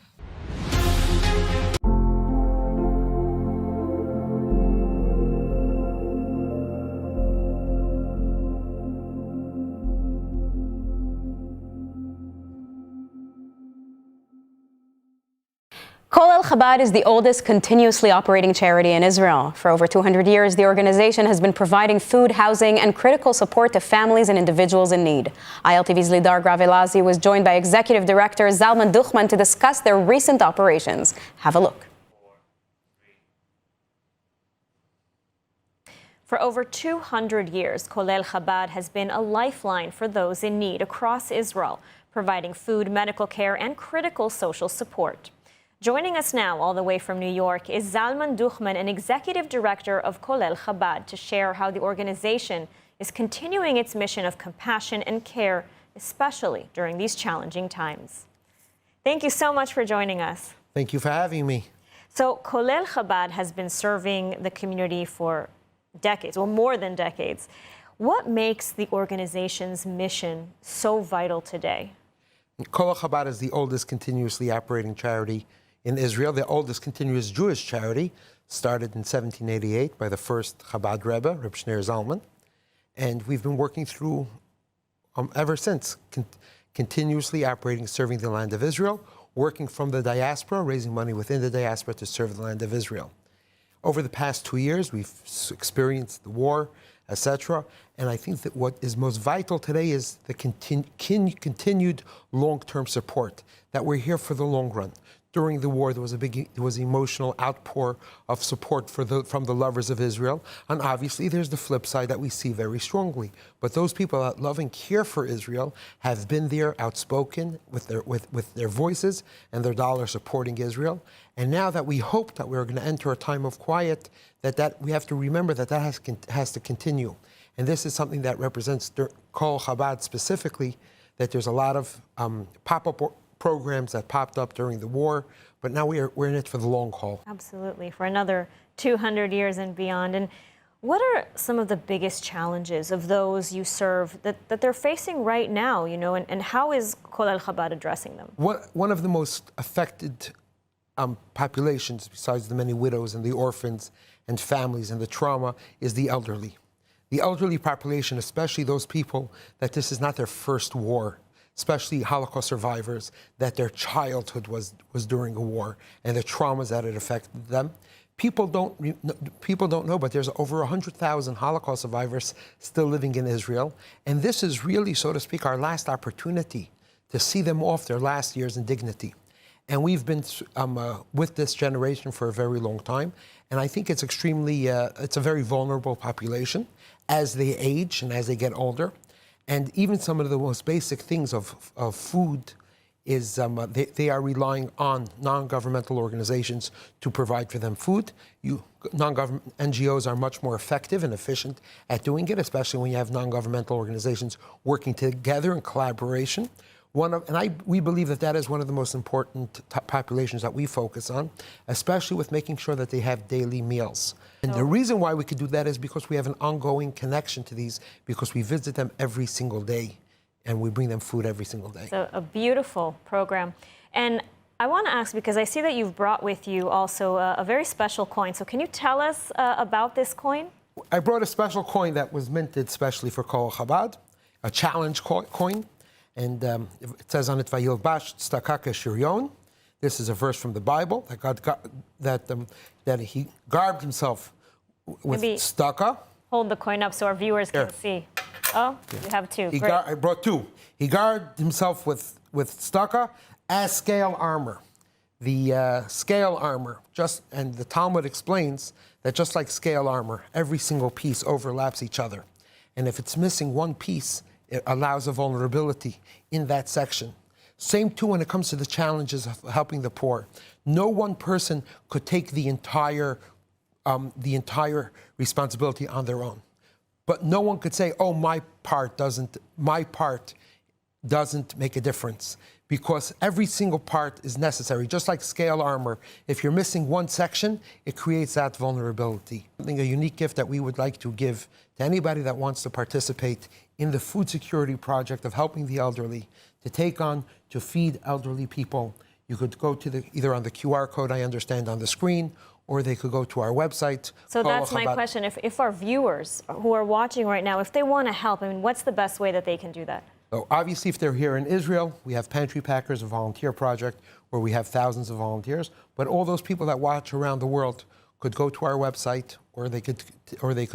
Kolel Chabad is the oldest continuously operating charity in Israel. For over 200 years, the organization has been providing food, housing, and critical support to families and individuals in need. ILTV's Lidar Gravelazi was joined by Executive Director Zalman Duchman to discuss their recent operations. Have a look. For over 200 years, Kolel Chabad has been a lifeline for those in need across Israel, providing food, medical care, and critical social support. Joining us now all the way from New York is Zalman Duchman, an executive director of Kolel Chabad, to share how the organization is continuing its mission of compassion and care, especially during these challenging times. Thank you so much for joining us. Thank you for having me. So Kolel Chabad has been serving the community for decades, well, more than decades. What makes the organization's mission so vital today? Kolel Chabad is the oldest continuously operating charity in Israel, the oldest continuous Jewish charity, started in 1788 by the first Chabad Rebbe, Reb Shneir Zalman. And we've been working through, ever since, continuously operating, serving the land of Israel, working from the diaspora, raising money within the diaspora to serve the land of Israel. Over the past 2 years, we've experienced the war, etc. And I think that what is most vital today is the continued long-term support, that we're here for the long run. During the war, there was emotional outpour of support from the lovers of Israel. And obviously, there's the flip side that we see very strongly. But those people that love and care for Israel have been there, outspoken with their voices and their dollar supporting Israel. And now that we hope that we're going to enter a time of quiet, that we have to remember that has to continue. And this is something that represents Kol Chabad specifically, that there's a lot of pop-up programs that popped up during the war, but now we're in it for the long haul. Absolutely, for another 200 years and beyond. And What are some of the biggest challenges of those you serve that they're facing right now, and how is Kol El Chabad addressing them? One of the most affected populations, besides the many widows and the orphans and families and the trauma, is the elderly. The elderly population, especially those people that this is not their first war, especially Holocaust survivors, that their childhood was during a war and the traumas that it affected them. People don't know, but there's over 100,000 Holocaust survivors still living in Israel. And this is really, so to speak, our last opportunity to see them off their last years in dignity. And we've been with this generation for a very long time. And I think it's it's a very vulnerable population as they age and as they get older. And even some of the most basic things of food is they are relying on non-governmental organizations to provide for them food. Non-government NGOs are much more effective and efficient at doing it, especially when you have non-governmental organizations working together in collaboration. We believe that is one of the most important populations that we focus on, especially with making sure that they have daily meals. And the reason why we could do that is because we have an ongoing connection to these, because we visit them every single day. And we bring them food every single day. It's a beautiful program. And I want to ask, because I see that you've brought with you also a very special coin. So can you tell us about this coin? I brought a special coin that was minted specially for Kol Chabad, a challenge coin. And it says on it, Vayilbash tzedakah keshiryon. This is a verse from the Bible that he garbed himself with tzedakah. Hold the coin up so our viewers can see. Oh, you have two. I brought two. He guarded himself with tzedakah as scale armor. The scale armor, and the Talmud explains that just like scale armor, every single piece overlaps each other. And if it's missing one piece, it allows a vulnerability in that section. Same too when it comes to the challenges of helping the poor. No one person could take the entire responsibility on their own. But no one could say, oh, my part doesn't make a difference, because every single part is necessary. Just like scale armor, if you're missing one section, it creates that vulnerability. I think a unique gift that we would like to give to anybody that wants to participate in the food security project of helping the elderly, to feed elderly people. You could go to either on the QR code, I understand, on the screen, or they could go to our website. So that's my question. If our viewers who are watching right now, if they want to help, what's the best way that they can do that? So obviously, if they're here in Israel, we have Pantry Packers, a volunteer project where we have thousands of volunteers. But all those people that watch around the world could go to our website, or they could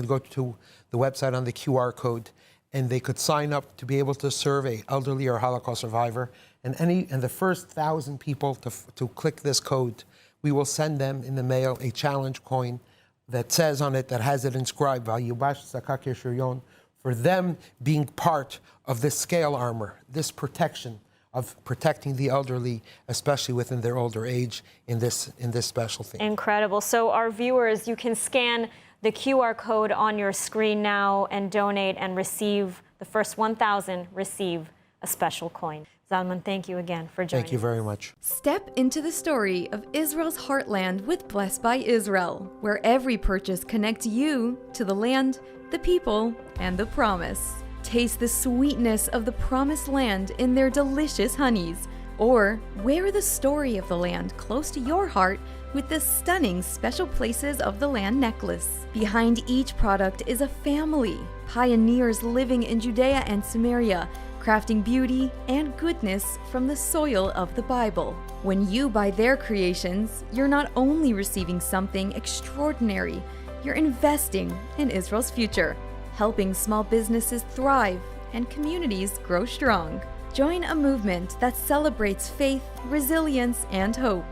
go to the website on the QR code, and they could sign up to be able to serve an elderly or Holocaust survivor. And the first 1,000 people to click this code, we will send them in the mail a challenge coin that says on it, that has it inscribed, Vayilbash tzedakah keshiryon, for them being part of this scale armor, this protection of protecting the elderly, especially within their older age, in this special thing. Incredible. So our viewers, you can scan the QR code on your screen now and donate and receive, the first 1,000 receive a special coin. Zalman, thank you again for joining us. Thank you very much. Step into the story of Israel's heartland with Blessed by Israel, where every purchase connects you to the land, the people, and the promise. Taste the sweetness of the promised land in their delicious honeys, or wear the story of the land close to your heart with the stunning Special Places of the Land necklace. Behind each product is a family, pioneers living in Judea and Samaria, crafting beauty and goodness from the soil of the Bible. When you buy their creations, you're not only receiving something extraordinary, you're investing in Israel's future, helping small businesses thrive and communities grow strong. Join a movement that celebrates faith, resilience, and hope.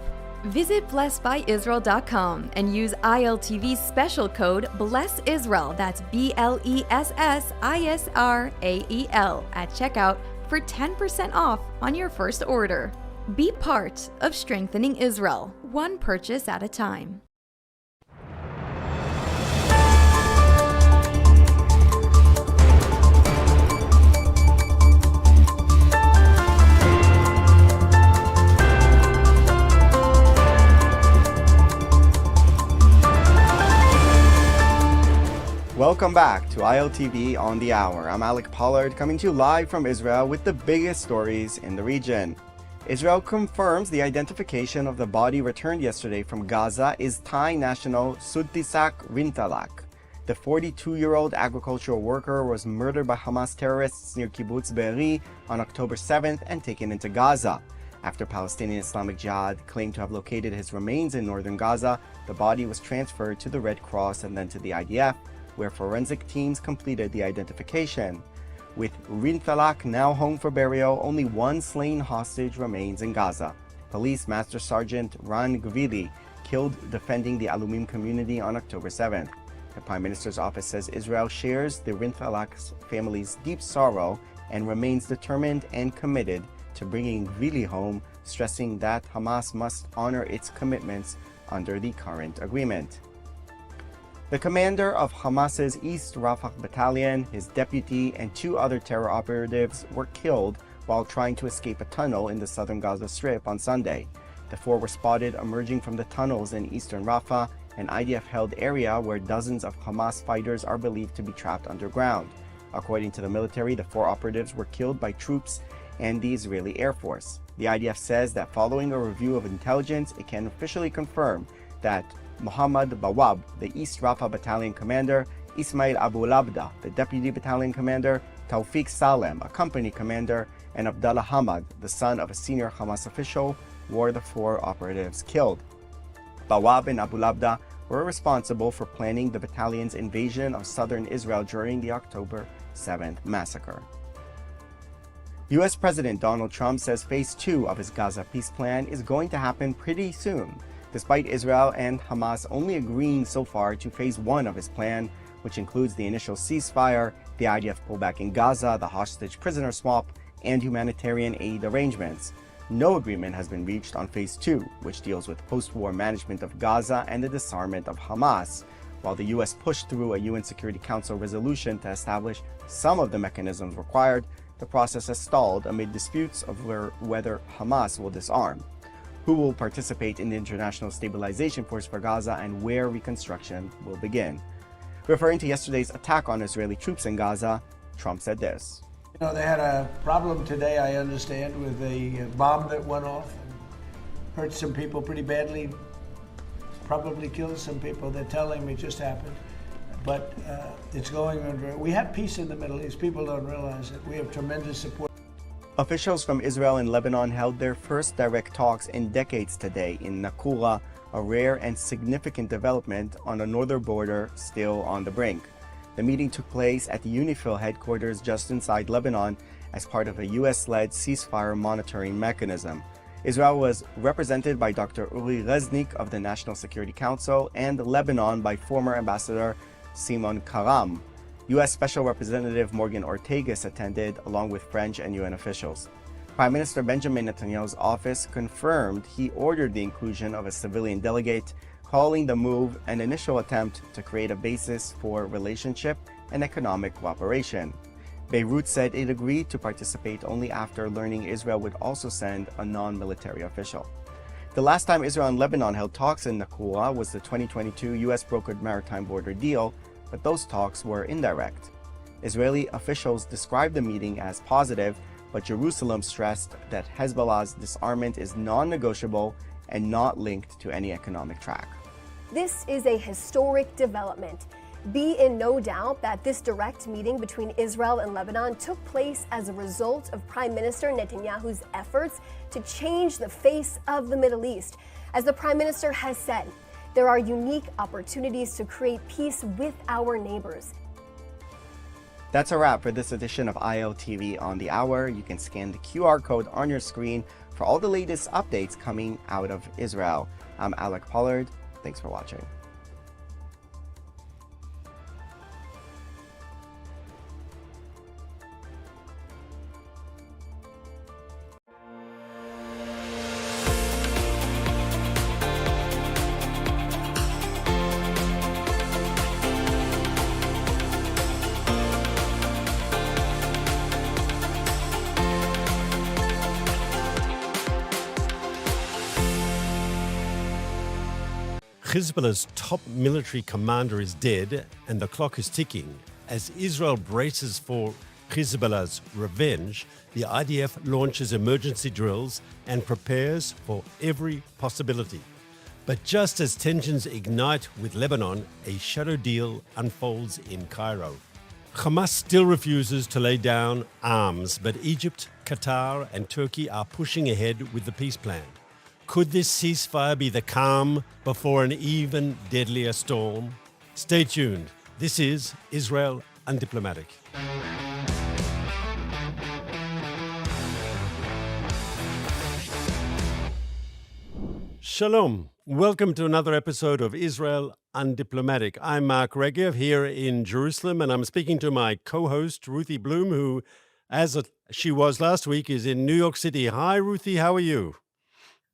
Visit blessedbyisrael.com and use ILTV's special code BLESSISRAEL, that's BLESSISRAEL, at checkout for 10% off on your first order. Be part of strengthening Israel, one purchase at a time. Welcome back to ILTV on the Hour. I'm Alec Pollard coming to you live from Israel with the biggest stories in the region. Israel confirms the identification of the body returned yesterday from Gaza is Thai national Sudtisak Rintalak. The 42-year-old agricultural worker was murdered by Hamas terrorists near Kibbutz Be'eri on October 7th and taken into Gaza. After Palestinian Islamic Jihad claimed to have located his remains in northern Gaza, the body was transferred to the Red Cross and then to the IDF, where forensic teams completed the identification. With Rintalak now home for burial, only one slain hostage remains in Gaza. Police Master Sergeant Ran Gvili killed defending the Alumim community on October 7th. The Prime Minister's office says Israel shares the Rintalak's family's deep sorrow and remains determined and committed to bringing Gvili home, stressing that Hamas must honor its commitments under the current agreement. The commander of Hamas's East Rafah battalion, his deputy, and 2 other terror operatives were killed while trying to escape a tunnel in the southern Gaza Strip on Sunday. The 4 were spotted emerging from the tunnels in eastern Rafah, an IDF-held area where dozens of Hamas fighters are believed to be trapped underground. According to the military, the 4 operatives were killed by troops and the Israeli Air Force. The IDF says that following a review of intelligence, it can officially confirm that Muhammad Bawab, the East Rafah Battalion commander, Ismail Abu Labda, the deputy battalion commander, Tawfiq Salem, a company commander, and Abdallah Hamad, the son of a senior Hamas official, were the 4 operatives killed. Bawab and Abu Labda were responsible for planning the battalion's invasion of southern Israel during the October 7th massacre. U.S. President Donald Trump says Phase 2 of his Gaza peace plan is going to happen pretty soon, despite Israel and Hamas only agreeing so far to Phase 1 of his plan, which includes the initial ceasefire, the IDF pullback in Gaza, the hostage prisoner swap, and humanitarian aid arrangements. No agreement has been reached on Phase 2, which deals with post-war management of Gaza and the disarmament of Hamas. While the U.S. pushed through a UN Security Council resolution to establish some of the mechanisms required, the process has stalled amid disputes over whether Hamas will disarm, who will participate in the International Stabilization Force for Gaza, and where reconstruction will begin. Referring to yesterday's attack on Israeli troops in Gaza, Trump said this. You know, they had a problem today, I understand, with a bomb that went off and hurt some people pretty badly, probably killed some people. They're telling me it just happened. But it's going under. We have peace in the Middle East. People don't realize it. We have tremendous support. Officials from Israel and Lebanon held their first direct talks in decades today in Nakura, a rare and significant development on a northern border still on the brink. The meeting took place at the UNIFIL headquarters just inside Lebanon as part of a US-led ceasefire monitoring mechanism. Israel was represented by Dr. Uri Reznik of the National Security Council and Lebanon by former Ambassador Simon Karam. U.S. Special Representative Morgan Ortagus attended, along with French and UN officials. Prime Minister Benjamin Netanyahu's office confirmed he ordered the inclusion of a civilian delegate, calling the move an initial attempt to create a basis for relationship and economic cooperation. Beirut said it agreed to participate only after learning Israel would also send a non-military official. The last time Israel and Lebanon held talks in Nakura was the 2022 U.S.-brokered maritime border deal, but those talks were indirect. Israeli officials described the meeting as positive, but Jerusalem stressed that Hezbollah's disarmament is non-negotiable and not linked to any economic track. This is a historic development. Be in no doubt that this direct meeting between Israel and Lebanon took place as a result of Prime Minister Netanyahu's efforts to change the face of the Middle East. As the Prime Minister has said, there are unique opportunities to create peace with our neighbors. That's a wrap for this edition of ILTV on the Hour. You can scan the QR code on your screen for all the latest updates coming out of Israel. I'm Alec Pollard. Thanks for watching. Hezbollah's top military commander is dead and the clock is ticking. As Israel braces for Hezbollah's revenge, the IDF launches emergency drills and prepares for every possibility. But just as tensions ignite with Lebanon, a shadow deal unfolds in Cairo. Hamas still refuses to lay down arms, but Egypt, Qatar, and Turkey are pushing ahead with the peace plan. Could this ceasefire be the calm before an even deadlier storm? Stay tuned. This is Israel Undiplomatic. Shalom. Welcome to another episode of Israel Undiplomatic. I'm Mark Regev here in Jerusalem, and I'm speaking to my co-host, Ruthie Bloom, who, she was last week, is in New York City. Hi, Ruthie. How are you?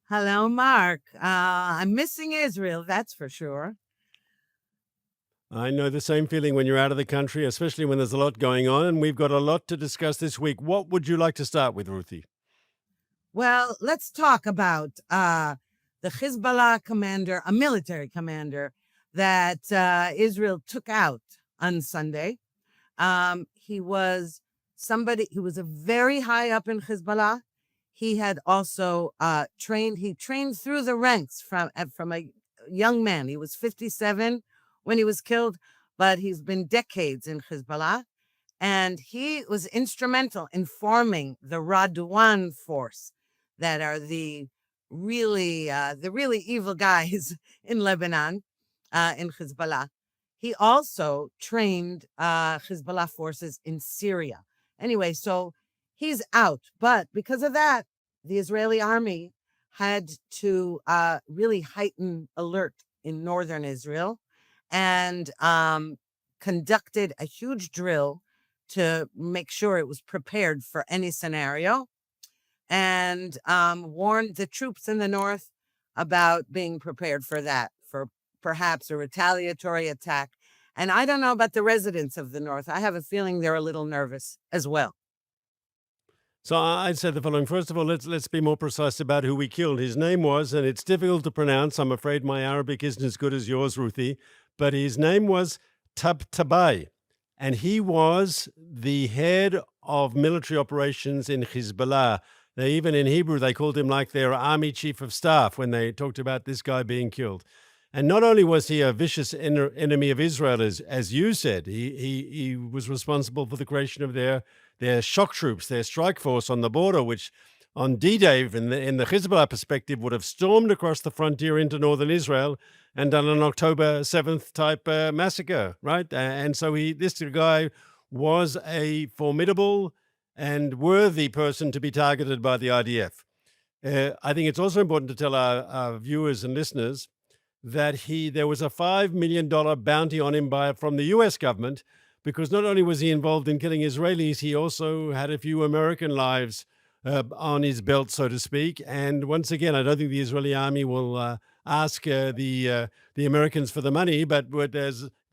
Hello, Mark. I'm missing Israel, that's for sure. I know the same feeling when you're out of the country, especially when there's a lot going on, and we've got a lot to discuss this week. What would you like to start with, Ruthie? Well, let's talk about the Hezbollah commander, a military commander that Israel took out on Sunday. He was a very high up in Hezbollah. He had also trained through the ranks from a young man. He was 57 when he was killed, but he's been decades in Hezbollah. And he was instrumental in forming the Radwan force that are the really evil guys in Lebanon, in Hezbollah. He also trained Hezbollah forces in Syria. Anyway, so he's out. But because of that, the Israeli army had to really heighten alert in northern Israel and conducted a huge drill to make sure it was prepared for any scenario, and warned the troops in the north about being prepared for that, for perhaps a retaliatory attack. And I don't know about the residents of the north. I have a feeling they're a little nervous as well. So I'd say the following. First of all, let's be more precise about who we killed. His name was, and it's difficult to pronounce. I'm afraid my Arabic isn't as good as yours, Ruthie, but his name was Tabtabai, and he was the head of military operations in Hezbollah. Even in Hebrew, they called him like their army chief of staff when they talked about this guy being killed. And not only was he a vicious enemy of Israel, as you said, he was responsible for the creation of their shock troops, their strike force on the border, which on D-Day, in the Hezbollah perspective, would have stormed across the frontier into northern Israel and done an October 7th type massacre, right? And so this guy was a formidable and worthy person to be targeted by the IDF. I think it's also important to tell our viewers and listeners that there was a $5 million bounty on him from the U.S. government, because not only was he involved in killing Israelis, he also had a few American lives on his belt, so to speak. And once again, I don't think the Israeli army will ask the Americans for the money, but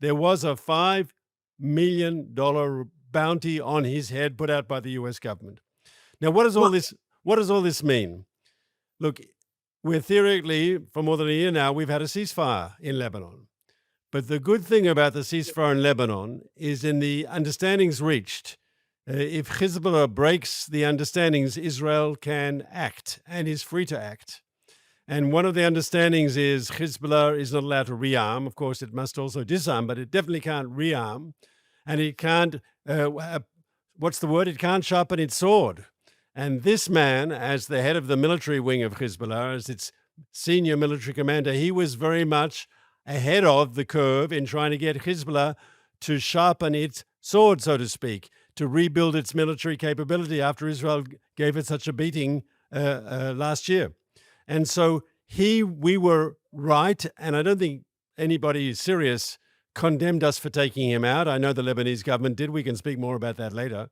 there was a $5 million bounty on his head put out by the U.S. government. Now, what does all this mean? Look, we're theoretically, for more than a year now, we've had a ceasefire in Lebanon. But the good thing about the ceasefire in Lebanon is in the understandings reached. If Hezbollah breaks the understandings, Israel can act and is free to act. And one of the understandings is Hezbollah is not allowed to rearm. Of course, it must also disarm, but it definitely can't rearm. And it can't, it can't sharpen its sword. And this man, as the head of the military wing of Hezbollah, as its senior military commander, he was very much ahead of the curve in trying to get Hezbollah to sharpen its sword, so to speak, to rebuild its military capability after Israel gave it such a beating last year. And so we were right, and I don't think anybody serious condemned us for taking him out. I know the Lebanese government did. We can speak more about that later.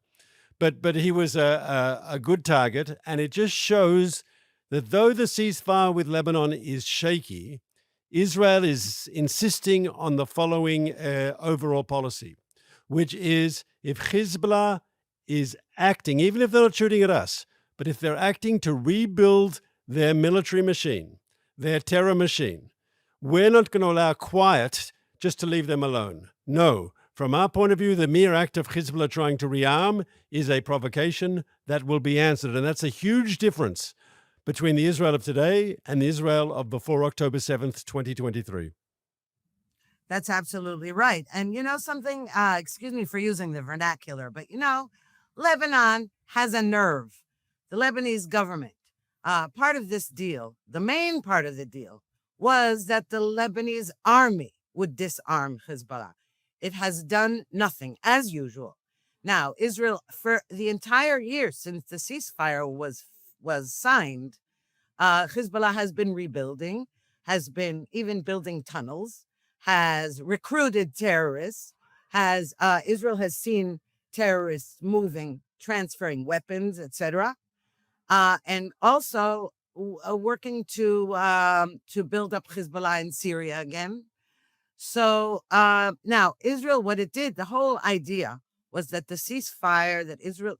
But he was a good target, and it just shows that though the ceasefire with Lebanon is shaky, Israel is insisting on the following overall policy, which is if Hezbollah is acting, even if they're not shooting at us, but if they're acting to rebuild their military machine, their terror machine, we're not going to allow quiet just to leave them alone. No. From our point of view, the mere act of Hezbollah trying to rearm is a provocation that will be answered. And that's a huge difference between the Israel of today and the Israel of before October 7th, 2023. That's absolutely right. And you know something, excuse me for using the vernacular, but you know, Lebanon has a nerve. The Lebanese government, part of this deal, the main part of the deal, was that the Lebanese army would disarm Hezbollah. It has done nothing, as usual. Now, Israel, for the entire year since the ceasefire was signed, Hezbollah has been rebuilding, has been even building tunnels, has recruited terrorists, has Israel has seen terrorists moving, transferring weapons, etc., and also working to build up Hezbollah in Syria again. So now Israel, what it did, the whole idea was that the ceasefire that Israel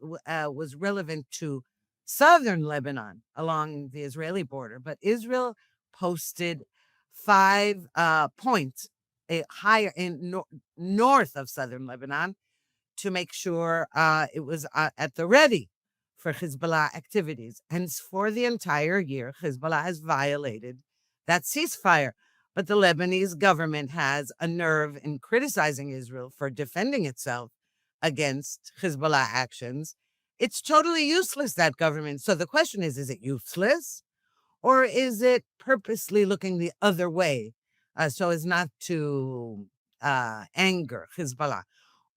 was relevant to southern Lebanon along the Israeli border, but Israel posted 5 points higher in north of southern Lebanon to make sure it was at the ready for Hezbollah activities. And for the entire year, Hezbollah has violated that ceasefire. But the Lebanese government has a nerve in criticizing Israel for defending itself against Hezbollah actions. It's totally useless, that government. So the question is it useless? Or is it purposely looking the other way so as not to anger Hezbollah?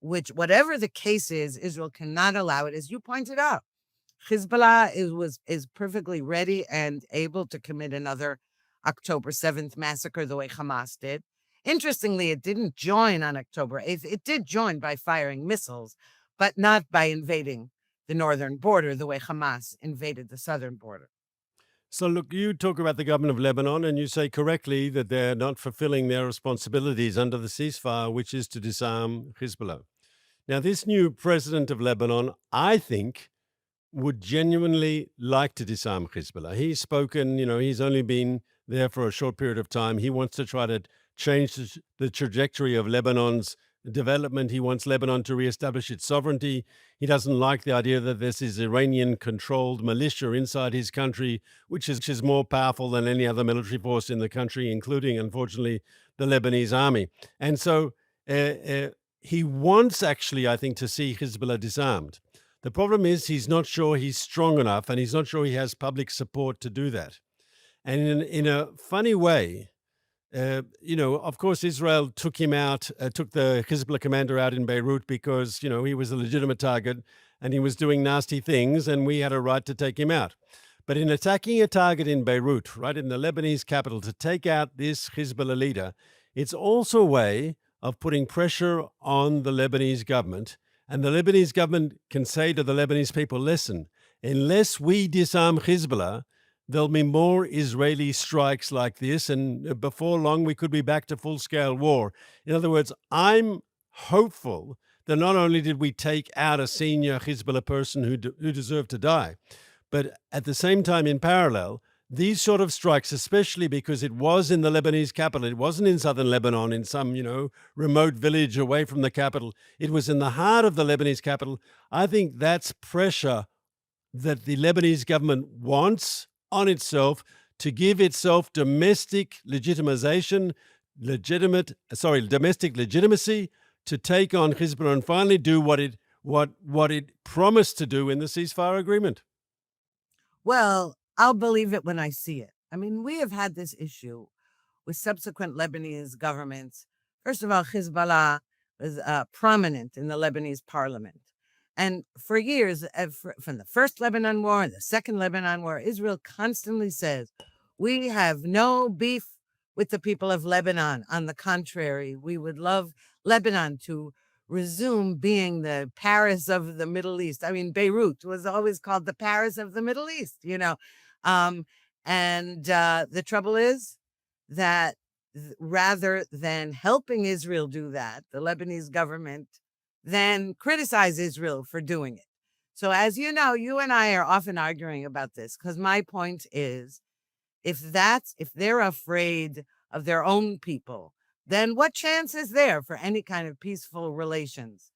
Which, whatever the case is, Israel cannot allow it, as you pointed out. Hezbollah is perfectly ready and able to commit another October 7th massacre the way Hamas did. Interestingly, it didn't join on October 8th. It did join by firing missiles, but not by invading the northern border the way Hamas invaded the southern border. So, look, you talk about the government of Lebanon, and you say correctly that they're not fulfilling their responsibilities under the ceasefire, which is to disarm Hezbollah. Now, this new president of Lebanon, I think, would genuinely like to disarm Hezbollah. He's spoken, he's only been there for a short period of time. He wants to try to change the trajectory of Lebanon's development. He wants Lebanon to reestablish its sovereignty. He doesn't like the idea that this is Iranian-controlled militia inside his country, which is more powerful than any other military force in the country, including, unfortunately, the Lebanese army. And so he wants, actually, I think, to see Hezbollah disarmed. The problem is he's not sure he's strong enough, and he's not sure he has public support to do that. And in a funny way, of course, Israel took him out, took the Hezbollah commander out in Beirut because, he was a legitimate target and he was doing nasty things, and we had a right to take him out. But in attacking a target in Beirut, right in the Lebanese capital, to take out this Hezbollah leader, it's also a way of putting pressure on the Lebanese government. And the Lebanese government can say to the Lebanese people, listen, unless we disarm Hezbollah, there'll be more Israeli strikes like this, and before long we could be back to full-scale war. In other words, I'm hopeful that not only did we take out a senior Hezbollah person who deserved to die, but at the same time, in parallel, these sort of strikes, especially because it was in the Lebanese capital, it wasn't in southern Lebanon, in some, remote village away from the capital. It was in the heart of the Lebanese capital. I think that's pressure that the Lebanese government wants on itself to give itself domestic legitimacy to take on Hezbollah and finally do what it promised to do in the ceasefire agreement. Well, I'll believe it when I see it. I mean, we have had this issue with subsequent Lebanese governments. First of all, Hezbollah was prominent in the Lebanese parliament. And for years, from the first Lebanon War and the second Lebanon War, Israel constantly says, we have no beef with the people of Lebanon. On the contrary, we would love Lebanon to resume being the Paris of the Middle East. I mean, Beirut was always called the Paris of the Middle East, the trouble is that rather than helping Israel do that, the Lebanese government then criticize Israel for doing it. So as you know, you and I are often arguing about this because my point is, if they're afraid of their own people, then what chance is there for any kind of peaceful relations?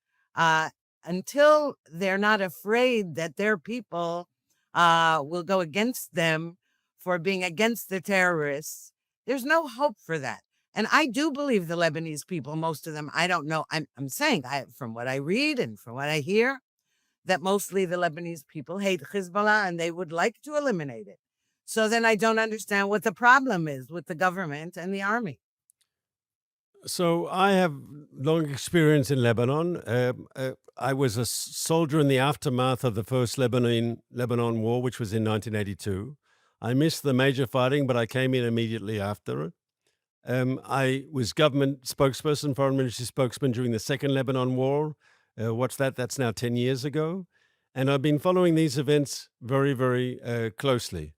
Until they're not afraid that their people will go against them for being against the terrorists, there's no hope for that. And I do believe the Lebanese people, most of them, I don't know, I'm saying from what I read and from what I hear, that mostly the Lebanese people hate Hezbollah and they would like to eliminate it. So then I don't understand what the problem is with the government and the army. So I have long experience in Lebanon. I was a soldier in the aftermath of the first Lebanon War, which was in 1982. I missed the major fighting, but I came in immediately after it. I was government spokesperson, foreign ministry spokesman during the second Lebanon War. What's that? That's now 10 years ago. And I've been following these events very, very closely.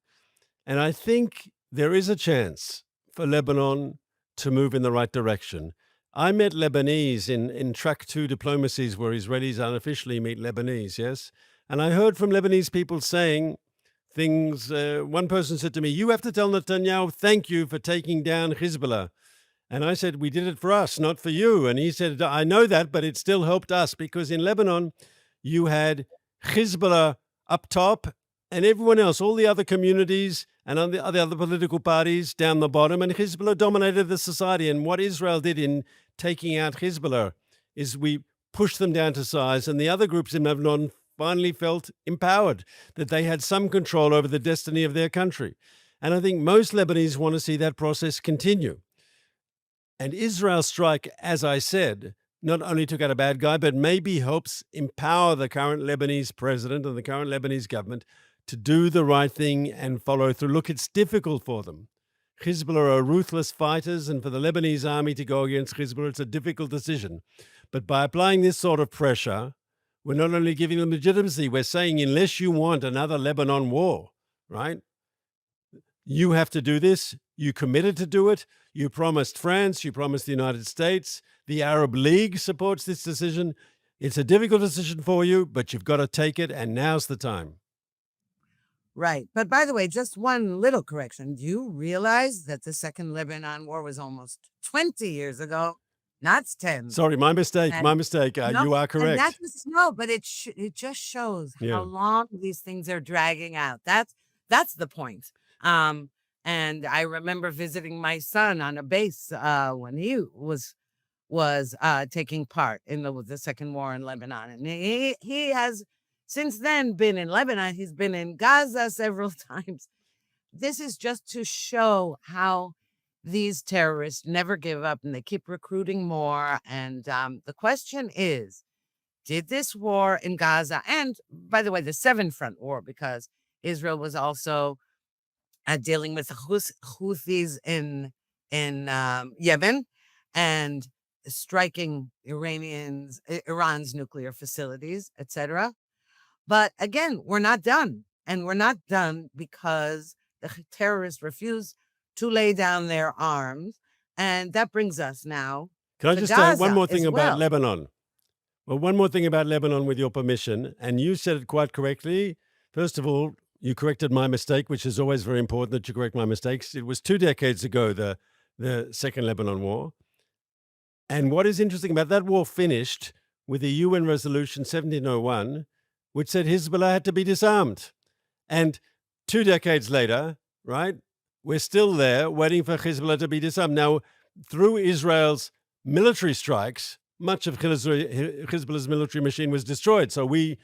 And I think there is a chance for Lebanon to move in the right direction. I met Lebanese in track 2 diplomacies where Israelis unofficially meet Lebanese, yes? And I heard from Lebanese people saying things. One person said to me, "You have to tell Netanyahu thank you for taking down Hezbollah." And I said, "We did it for us, not for you." And he said, "I know that, but it still helped us because in Lebanon, you had Hezbollah up top and everyone else, all the other communities and the other political parties down the bottom, and Hezbollah dominated the society. And what Israel did in taking out Hezbollah is we pushed them down to size, and the other groups in Lebanon finally felt empowered, that they had some control over the destiny of their country. And I think most Lebanese want to see that process continue. And Israel's strike, as I said, not only took out a bad guy, but maybe helps empower the current Lebanese president and the current Lebanese government to do the right thing and follow through. Look, it's difficult for them. Hezbollah are ruthless fighters, and for the Lebanese army to go against Hezbollah, it's a difficult decision. But by applying this sort of pressure, we're not only giving them legitimacy, we're saying unless you want another Lebanon war, right? You have to do this. You committed to do it. You promised France. You promised the United States. The Arab League supports this decision. It's a difficult decision for you, but you've got to take it, and now's the time. Right. But by the way, just one little correction. Do you realize that the Second Lebanon War was almost 20 years ago? Not 10. Sorry, my mistake. And- My mistake. No, You are correct. And that was, no, but it just shows Yeah. how long these things are dragging out. That's the point. And I remember visiting my son on a base when he was taking part in the Second War in Lebanon, and he has since then been in Lebanon. He's been in Gaza several times. This is just to show how these terrorists never give up and they keep recruiting more. And the question is, did this war in Gaza, and by the way, the Seven Front War, because Israel was also dealing with the Houthis in Yemen and striking Iran's nuclear facilities, etc. But again, we're not done. And we're not done because the terrorists refuse to lay down their arms. And that brings us now Can I to just say one Gaza more thing as about well. Lebanon? Well, one more thing about Lebanon, with your permission, and you said it quite correctly. First of all, you corrected my mistake, which is always very important that you correct my mistakes. It was 2 decades ago, the Second Lebanon War. And what is interesting about that war finished with the UN Resolution 1701, which said Hezbollah had to be disarmed. And 2 decades later, right, we're still there waiting for Hezbollah to be disarmed. Now, through Israel's military strikes, much of Hezbollah's military machine was destroyed. So we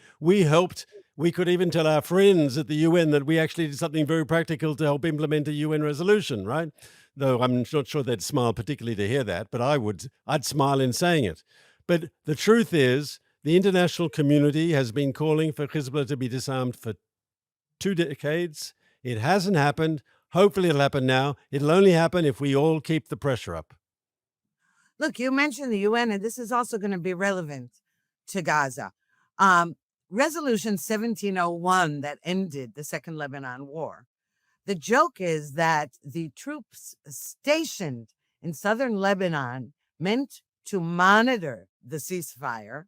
helped. We could even tell our friends at the UN that we actually did something very practical to help implement a UN resolution, right? Though I'm not sure they'd smile particularly to hear that, but I'd smile in saying it. But the truth is, the international community has been calling for Hezbollah to be disarmed for 2 decades. It hasn't happened. Hopefully it'll happen now. It'll only happen if we all keep the pressure up. Look, you mentioned the UN, and this is also going to be relevant to Gaza. Resolution 1701 that ended the Second Lebanon War. The joke is that the troops stationed in southern Lebanon, meant to monitor the ceasefire,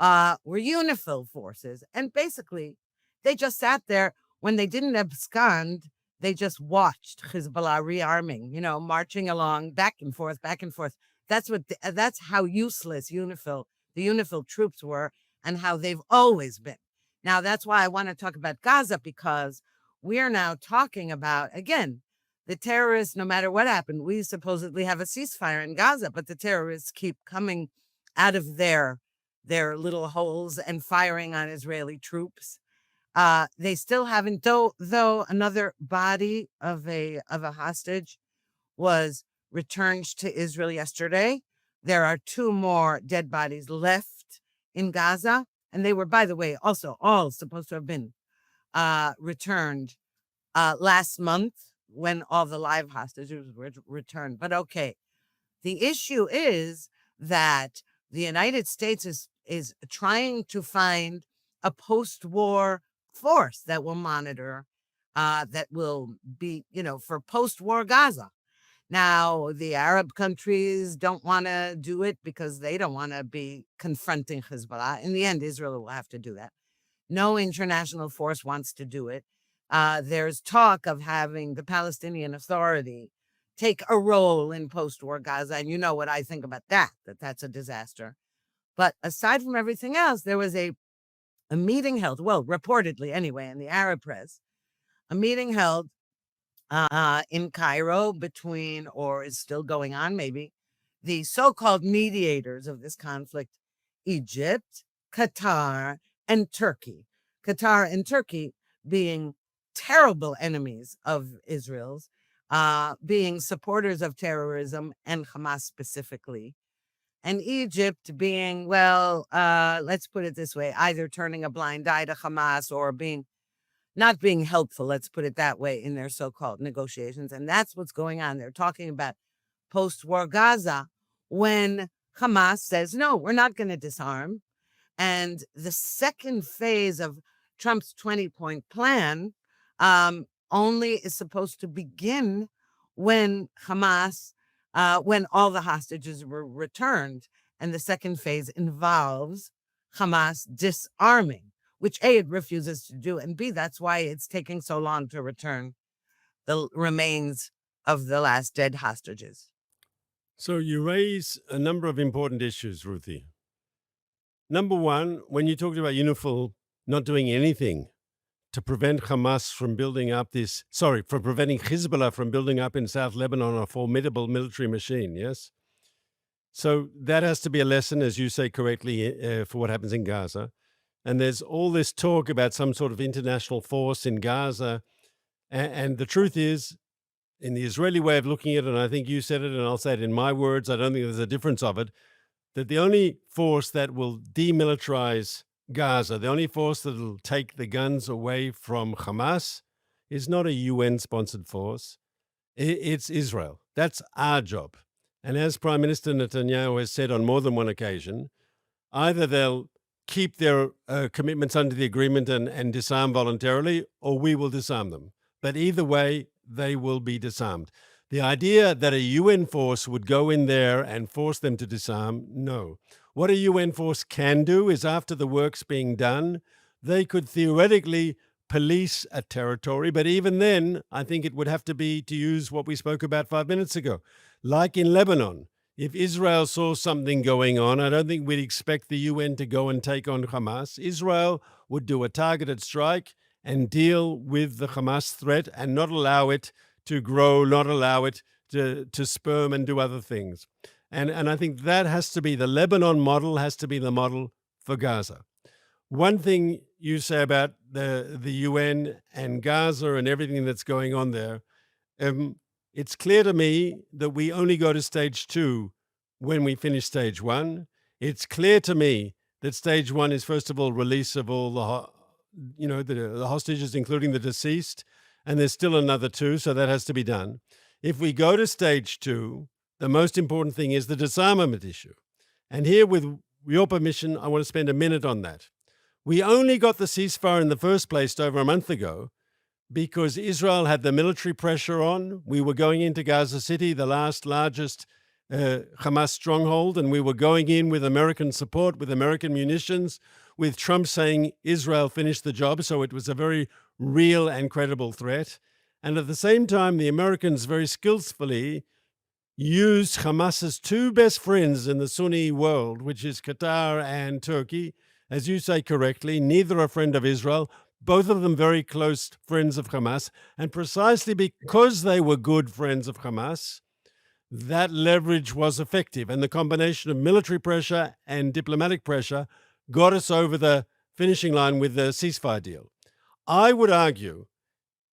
were UNIFIL forces. And basically, they just sat there when they didn't abscond. they just watched Hezbollah rearming, marching along back and forth, back and forth. That's how useless the UNIFIL troops were and how they've always been. Now, that's why I want to talk about Gaza, because we're now talking about, again, the terrorists, no matter what happened, we supposedly have a ceasefire in Gaza, but the terrorists keep coming out of their little holes and firing on Israeli troops. They still haven't, though another body of a hostage was returned to Israel yesterday. There are 2 more dead bodies left in Gaza, and they were, by the way, also all supposed to have been returned last month when all the live hostages were returned. But okay, the issue is that the United States is trying to find a post-war force that will monitor, that will be, for post-war Gaza. Now, the Arab countries don't want to do it because they don't want to be confronting Hezbollah. In the end, Israel will have to do that. No international force wants to do it. There's talk of having the Palestinian Authority take a role in post-war Gaza, and you know what I think about that's a disaster. But aside from everything else, there was a meeting held, well, reportedly anyway, in the Arab press, a meeting held in Cairo between, or is still going on maybe, the so-called mediators of this conflict, Egypt, Qatar, and Turkey. Qatar and Turkey being terrible enemies of Israel's, being supporters of terrorism and Hamas specifically. And Egypt being, well, let's put it this way, either turning a blind eye to Hamas or not being helpful, let's put it that way, in their so-called negotiations. And that's what's going on. They're talking about post-war Gaza when Hamas says, no, we're not going to disarm. And the second phase of Trump's 20-point plan only is supposed to begin when Hamas, when all the hostages were returned. And the second phase involves Hamas disarming, which A, it refuses to do, and B, that's why it's taking so long to return the remains of the last dead hostages. So you raise a number of important issues, Ruthie. Number one, when you talked about UNIFIL not doing anything to prevent Hamas from building up for preventing Hezbollah from building up in South Lebanon a formidable military machine, yes? So that has to be a lesson, as you say correctly, for what happens in Gaza. And there's all this talk about some sort of international force in Gaza. And the truth is, in the Israeli way of looking at it, and I think you said it, and I'll say it in my words, I don't think there's a difference of it, that the only force that will demilitarize Gaza, the only force that will take the guns away from Hamas, is not a UN-sponsored force. It's Israel. That's our job. And as Prime Minister Netanyahu has said on more than one occasion, either they'll keep their commitments under the agreement and disarm voluntarily, or we will disarm them. But either way, they will be disarmed. The idea that a UN force would go in there and force them to disarm, no. What a UN force can do is, after the work's being done, they could theoretically police a territory. But even then, I think it would have to be, to use what we spoke about 5 minutes ago, like in Lebanon. If Israel saw something going on, I don't think we'd expect the UN to go and take on Hamas. Israel would do a targeted strike and deal with the Hamas threat and not allow it to grow, not allow it to sperm and do other things. And I think that has to be, the Lebanon model has to be the model for Gaza. One thing you say about the UN and Gaza and everything that's going on there, it's clear to me that we only go to stage 2 when we finish stage 1. It's clear to me that stage 1 is, first of all, release of all the hostages, including the deceased, and there's still another 2, so that has to be done. If we go to stage 2, the most important thing is the disarmament issue. And here, with your permission, I want to spend a minute on that. We only got the ceasefire in the first place over a month ago because Israel had the military pressure on. We were going into Gaza City, the largest Hamas stronghold, and we were going in with American support, with American munitions, with Trump saying Israel finished the job. So it was a very real and credible threat. And at the same time, the Americans very skillfully used Hamas's two best friends in the Sunni world, which is Qatar and Turkey. As you say correctly, neither a friend of Israel, both of them very close friends of Hamas. And precisely because they were good friends of Hamas, that leverage was effective. And the combination of military pressure and diplomatic pressure got us over the finishing line with the ceasefire deal. I would argue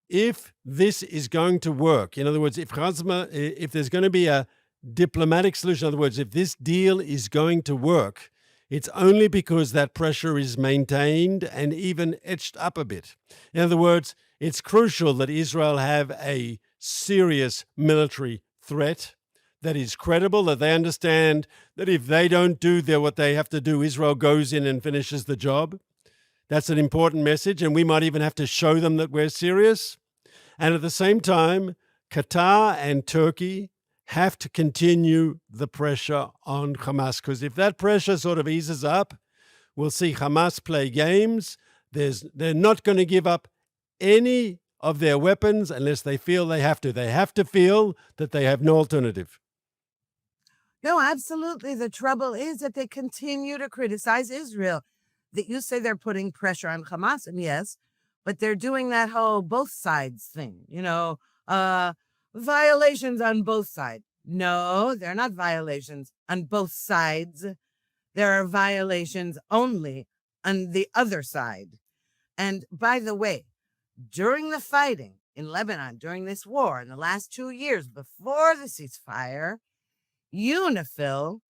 if this is going to work, in other words, if there's going to be a diplomatic solution, in other words, if this deal is going to work, it's only because that pressure is maintained and even etched up a bit. In other words, it's crucial that Israel have a serious military threat that is credible, that they understand that if they don't do what they have to do, Israel goes in and finishes the job. That's an important message, and we might even have to show them that we're serious. And at the same time, Qatar and Turkey have to continue the pressure on Hamas, because if that pressure sort of eases up, we'll see Hamas play games. They're not going to give up any of their weapons unless they feel they have to. They have to feel that they have no alternative. No, absolutely. The trouble is that they continue to criticize Israel. That you say they're putting pressure on Hamas, and yes, but they're doing that whole both sides thing, violations on both sides. No, they're not violations on both sides. There are violations only on the other side. And by the way, during the fighting in Lebanon, during this war, in the last 2 years before the ceasefire, UNIFIL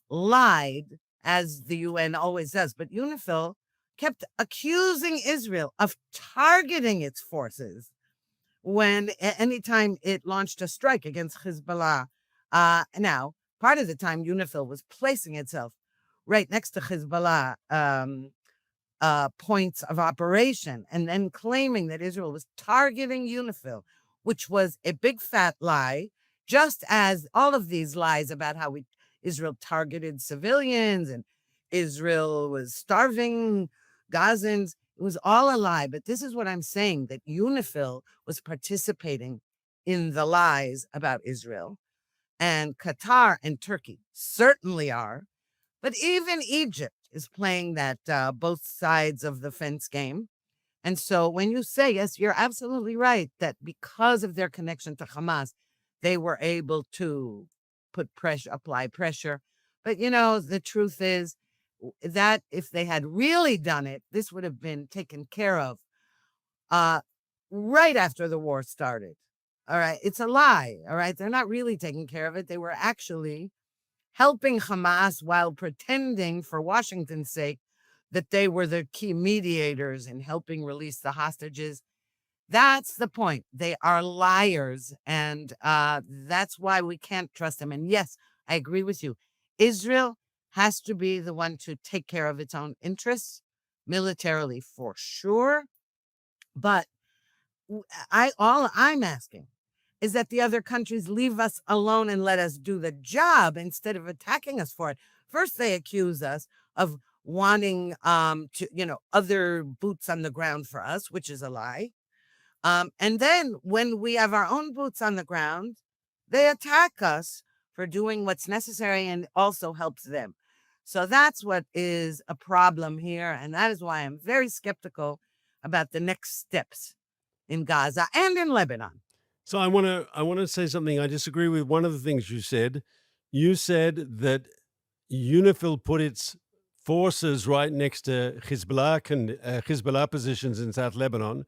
lied, as the UN always does, but UNIFIL kept accusing Israel of targeting its forces when anytime it launched a strike against Hezbollah. Now, part of the time, UNIFIL was placing itself right next to Hezbollah points of operation and then claiming that Israel was targeting UNIFIL, which was a big fat lie, just as all of these lies about how Israel targeted civilians and Israel was starving Gazans. It was all a lie. But this is what I'm saying, that UNIFIL was participating in the lies about Israel. And Qatar and Turkey certainly are. But even Egypt is playing that both sides of the fence game. And so when you say, yes, you're absolutely right, that because of their connection to Hamas, they were able to apply pressure. But, the truth is that if they had really done it, this would have been taken care of right after the war started. All right. It's a lie. All right. They're not really taking care of it. They were actually helping Hamas while pretending, for Washington's sake, that they were the key mediators in helping release the hostages. That's the point. They are liars, and that's why we can't trust them. And yes, I agree with you. Israel has to be the one to take care of its own interests, militarily for sure. But all I'm asking is that the other countries leave us alone and let us do the job instead of attacking us for it. First, they accuse us of wanting other boots on the ground for us, which is a lie. And then when we have our own boots on the ground, they attack us for doing what's necessary and also helps them. So that's what is a problem here. And that is why I'm very skeptical about the next steps in Gaza and in Lebanon. So I want to say something. I disagree with one of the things you said. You said that UNIFIL put its forces right next to Hezbollah positions in South Lebanon.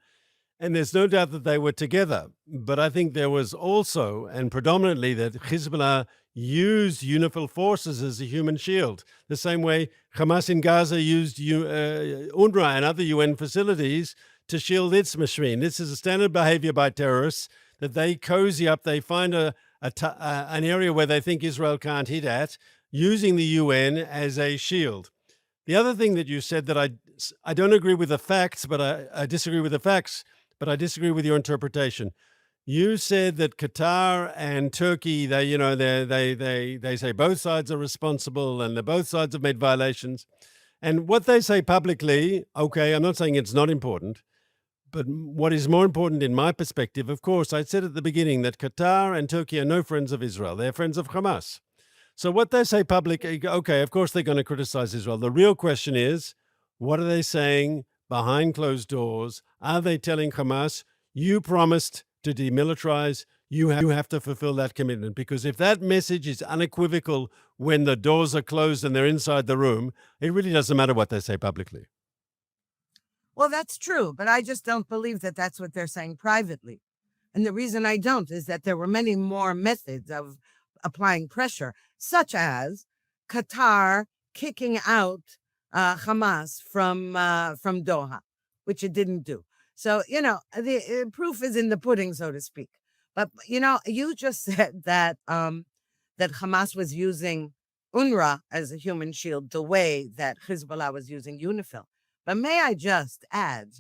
And there's no doubt that they were together. But I think there was also, and predominantly, that Hezbollah used UNIFIL forces as a human shield. The same way Hamas in Gaza used UNRWA and other UN facilities to shield its machine. This is a standard behavior by terrorists, that they cozy up, they find an area where they think Israel can't hit at, using the UN as a shield. The other thing that you said that I don't agree with the facts, but I disagree with the facts, but I disagree with your interpretation. You said that Qatar and Turkey, they say both sides are responsible and both sides have made violations. And what they say publicly, okay, I'm not saying it's not important, But what is more important in my perspective, of course, I said at the beginning that Qatar and Turkey are no friends of Israel. They're friends of Hamas. So what they say publicly, okay, of course they're going to criticize Israel. The real question is, what are they saying behind closed doors? Are they telling Hamas, you promised to demilitarize, you have to fulfill that commitment? Because if that message is unequivocal when the doors are closed and they're inside the room, it really doesn't matter what they say publicly. Well, that's true, but I just don't believe that that's what they're saying privately. And the reason I don't is that there were many more methods of applying pressure, such as Qatar kicking out Hamas from Doha, which it didn't do. So, the proof is in the pudding, so to speak. But, you just said that that Hamas was using UNRWA as a human shield the way that Hezbollah was using UNIFIL. But may I just add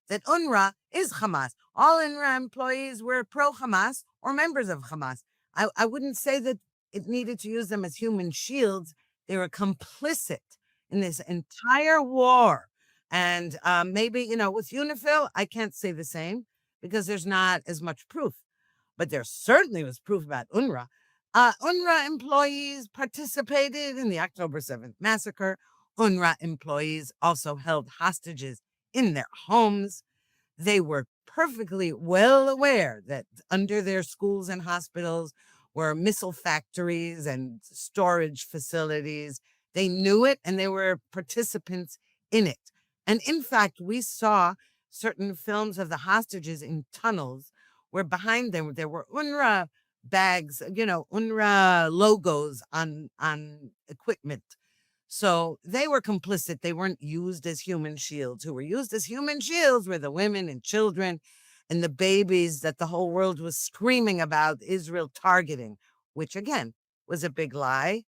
that UNRWA is Hamas. All UNRWA employees were pro-Hamas or members of Hamas. I wouldn't say that it needed to use them as human shields. They were complicit in this entire war. And maybe, with UNIFIL, I can't say the same because there's not as much proof. But there certainly was proof about UNRWA. UNRWA employees participated in the October 7th massacre. UNRWA employees also held hostages in their homes. They were perfectly well aware that under their schools and hospitals were missile factories and storage facilities. They knew it and they were participants in it. And in fact, we saw certain films of the hostages in tunnels where behind them there were UNRWA bags, UNRWA logos on equipment. So they were complicit. They weren't used as human shields. Who were used as human shields were the women and children and the babies that the whole world was screaming about Israel targeting, which again was a big lie,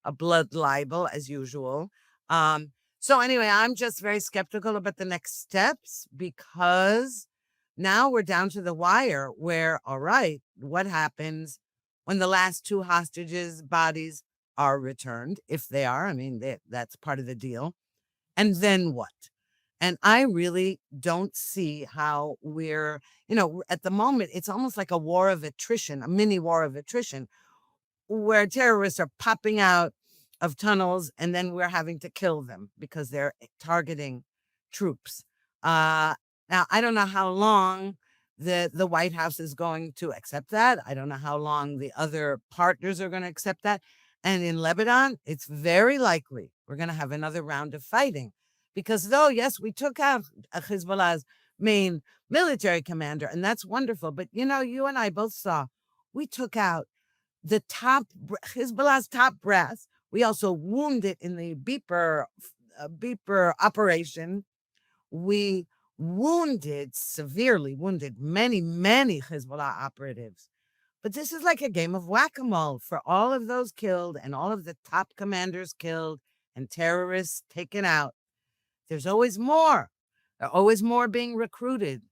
a blood libel as usual. So anyway, I'm just very skeptical about the next steps because now we're down to the wire where, all right, what happens when the last two hostages' bodies are returned, if they are? I mean, that's part of the deal. And then what? And I really don't see how we're, at the moment, it's almost like a war of attrition, a mini war of attrition, where terrorists are popping out of tunnels and then we're having to kill them because they're targeting troops. Now, I don't know how long the White House is going to accept that. I don't know how long the other partners are going to accept that. And in Lebanon, it's very likely we're going to have another round of fighting because though, yes, we took out Hezbollah's main military commander, and that's wonderful. But, you and I both saw we took out the Hezbollah's top brass. We also wounded in the beeper operation. We severely wounded many, many Hezbollah operatives. But this is like a game of whack-a-mole for all of those killed and all of the top commanders killed and terrorists taken out. There's always more. There are always more being recruited.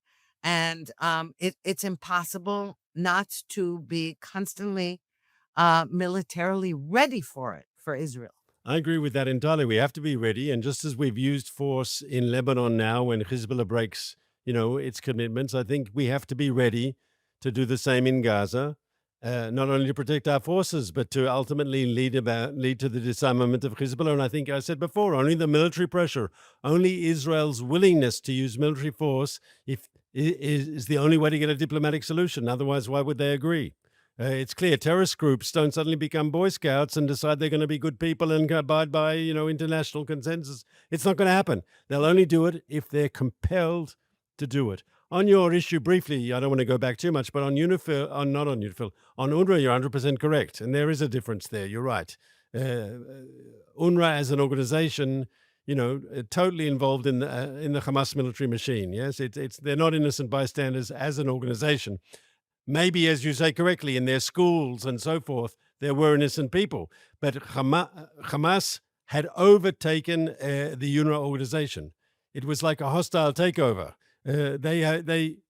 And it's impossible not to be constantly militarily ready for it, for Israel. I agree with that entirely. We have to be ready. And just as we've used force in Lebanon now when Hezbollah breaks, its commitments, I think we have to be ready to do the same in Gaza, not only to protect our forces, but to ultimately lead to the disarmament of Hezbollah. And I think I said before, only the military pressure, only Israel's willingness to use military force is the only way to get a diplomatic solution. Otherwise, why would they agree? It's clear terrorist groups don't suddenly become Boy Scouts and decide they're going to be good people and abide by, international consensus. It's not going to happen. They'll only do it if they're compelled to do it. On your issue, briefly, I don't want to go back too much, but on UNIFIL, not on UNIFIL, on UNRWA, you're 100% correct. And there is a difference there. You're right. UNRWA as an organization, totally involved in the Hamas military machine. Yes, they're not innocent bystanders as an organization. Maybe, as you say correctly, in their schools and so forth, there were innocent people. But Hamas had overtaken the UNRWA organization. It was like a hostile takeover. The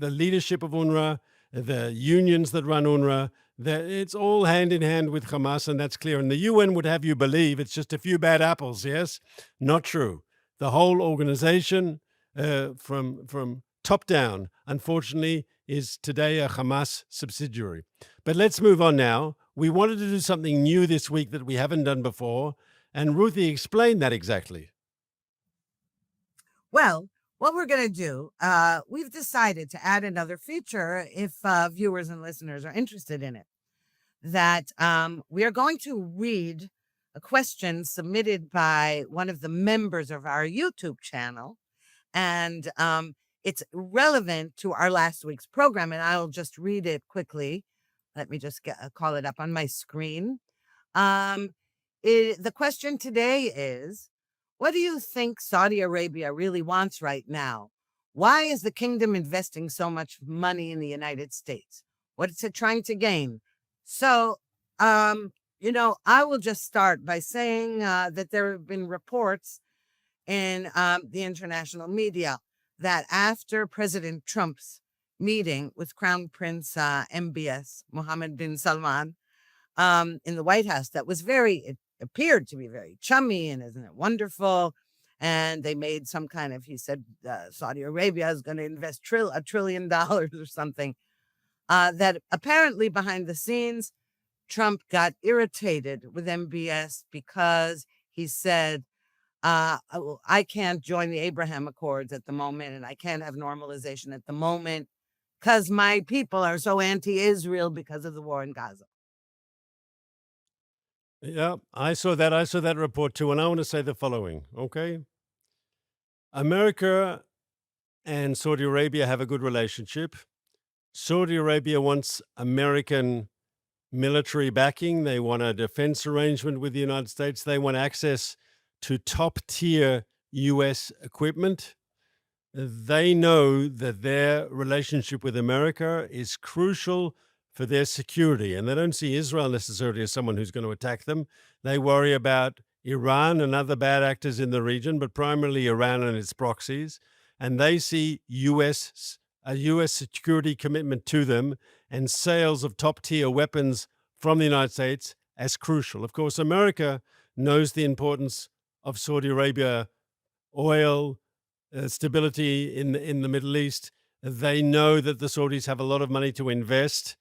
leadership of UNRWA, the unions that run UNRWA, it's all hand in hand with Hamas, and that's clear. And the UN would have you believe it's just a few bad apples, yes? Not true. The whole organization from top down, unfortunately, is today a Hamas subsidiary. But let's move on now. We wanted to do something new this week that we haven't done before, and Ruthie explained that exactly. Well, what we're going to do, we've decided to add another feature if viewers and listeners are interested in it. That we are going to read a question submitted by one of the members of our YouTube channel. And it's relevant to our last week's program. And I'll just read it quickly. Let me just call it up on my screen. The question today is, what do you think Saudi Arabia really wants right now? Why is the kingdom investing so much money in the United States? What is it trying to gain? So, I will just start by saying that there have been reports in the international media that after President Trump's meeting with Crown Prince MBS, Mohammed bin Salman, in the White House, that was it appeared to be very chummy, and isn't it wonderful? And they made some kind of, he said, Saudi Arabia is going to invest $1 trillion or something. That apparently behind the scenes, Trump got irritated with MBS because he said, I can't join the Abraham Accords at the moment, and I can't have normalization at the moment because my people are so anti-Israel because of the war in Gaza. Yeah, I saw that report too, and I want to say the following, okay? America and Saudi Arabia have a good relationship. Saudi Arabia wants American military backing. They want a defense arrangement with the United States. They want access to top-tier U.S. equipment. They know that their relationship with America is crucial for their security, and they don't see Israel necessarily as someone who's going to attack them. They worry about Iran and other bad actors in the region, but primarily Iran and its proxies, and they see a U.S. security commitment to them and sales of top-tier weapons from the United States as crucial. Of course, America knows the importance of Saudi Arabia oil, stability in the Middle East. They know that the Saudis have a lot of money to invest,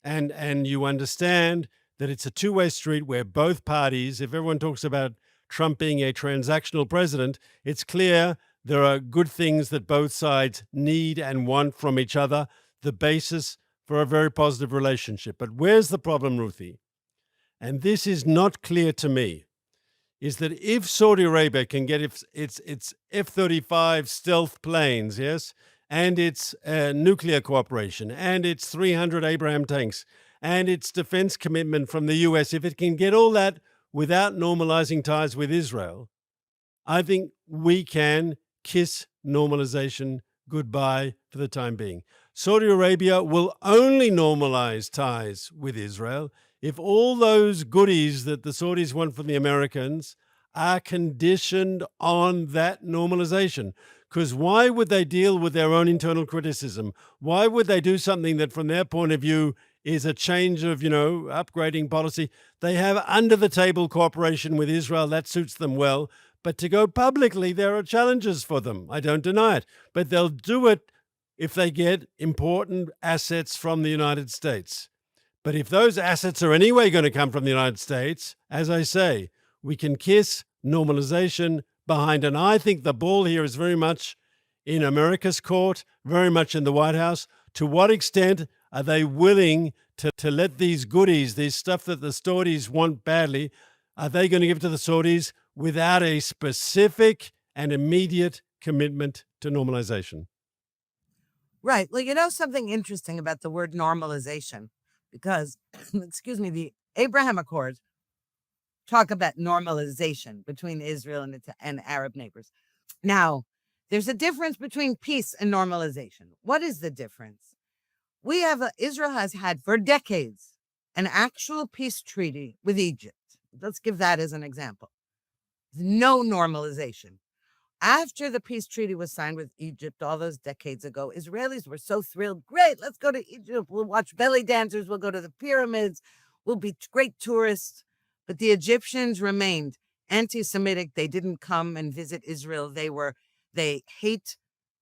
and you understand that it's a two-way street where both parties, if everyone talks about Trump being a transactional president, it's clear there are good things that both sides need and want from each other, the basis for a very positive relationship. But where's the problem, Ruthie? And this is not clear to me, is that if Saudi Arabia can get its F-35 stealth planes, yes, and its nuclear cooperation, and its 300 Abraham tanks, and its defense commitment from the U.S., if it can get all that without normalizing ties with Israel, I think we can kiss normalization goodbye for the time being. Saudi Arabia will only normalize ties with Israel if all those goodies that the Saudis want from the Americans are conditioned on that normalization. Because why would they deal with their own internal criticism? Why would they do something that, from their point of view, is a change of, upgrading policy? They have under-the-table cooperation with Israel. That suits them well. But to go publicly, there are challenges for them. I don't deny it. But they'll do it if they get important assets from the United States. But if those assets are anyway going to come from the United States, as I say, we can kiss normalization behind. And I think the ball here is very much in America's court, very much in the White House. To what extent are they willing to let these goodies, this stuff that the Saudis want badly, are they going to give to the Saudis without a specific and immediate commitment to normalization? Right. Well, something interesting about the word normalization, because, the Abraham Accords talk about normalization between Israel and Arab neighbors. Now, there's a difference between peace and normalization. What is the difference? Israel has had for decades an actual peace treaty with Egypt. Let's give that as an example. No normalization. After the peace treaty was signed with Egypt all those decades ago, Israelis were so thrilled. Great, let's go to Egypt. We'll watch belly dancers. We'll go to the pyramids. We'll be great tourists. But the Egyptians remained anti-Semitic. They didn't come and visit Israel. They hate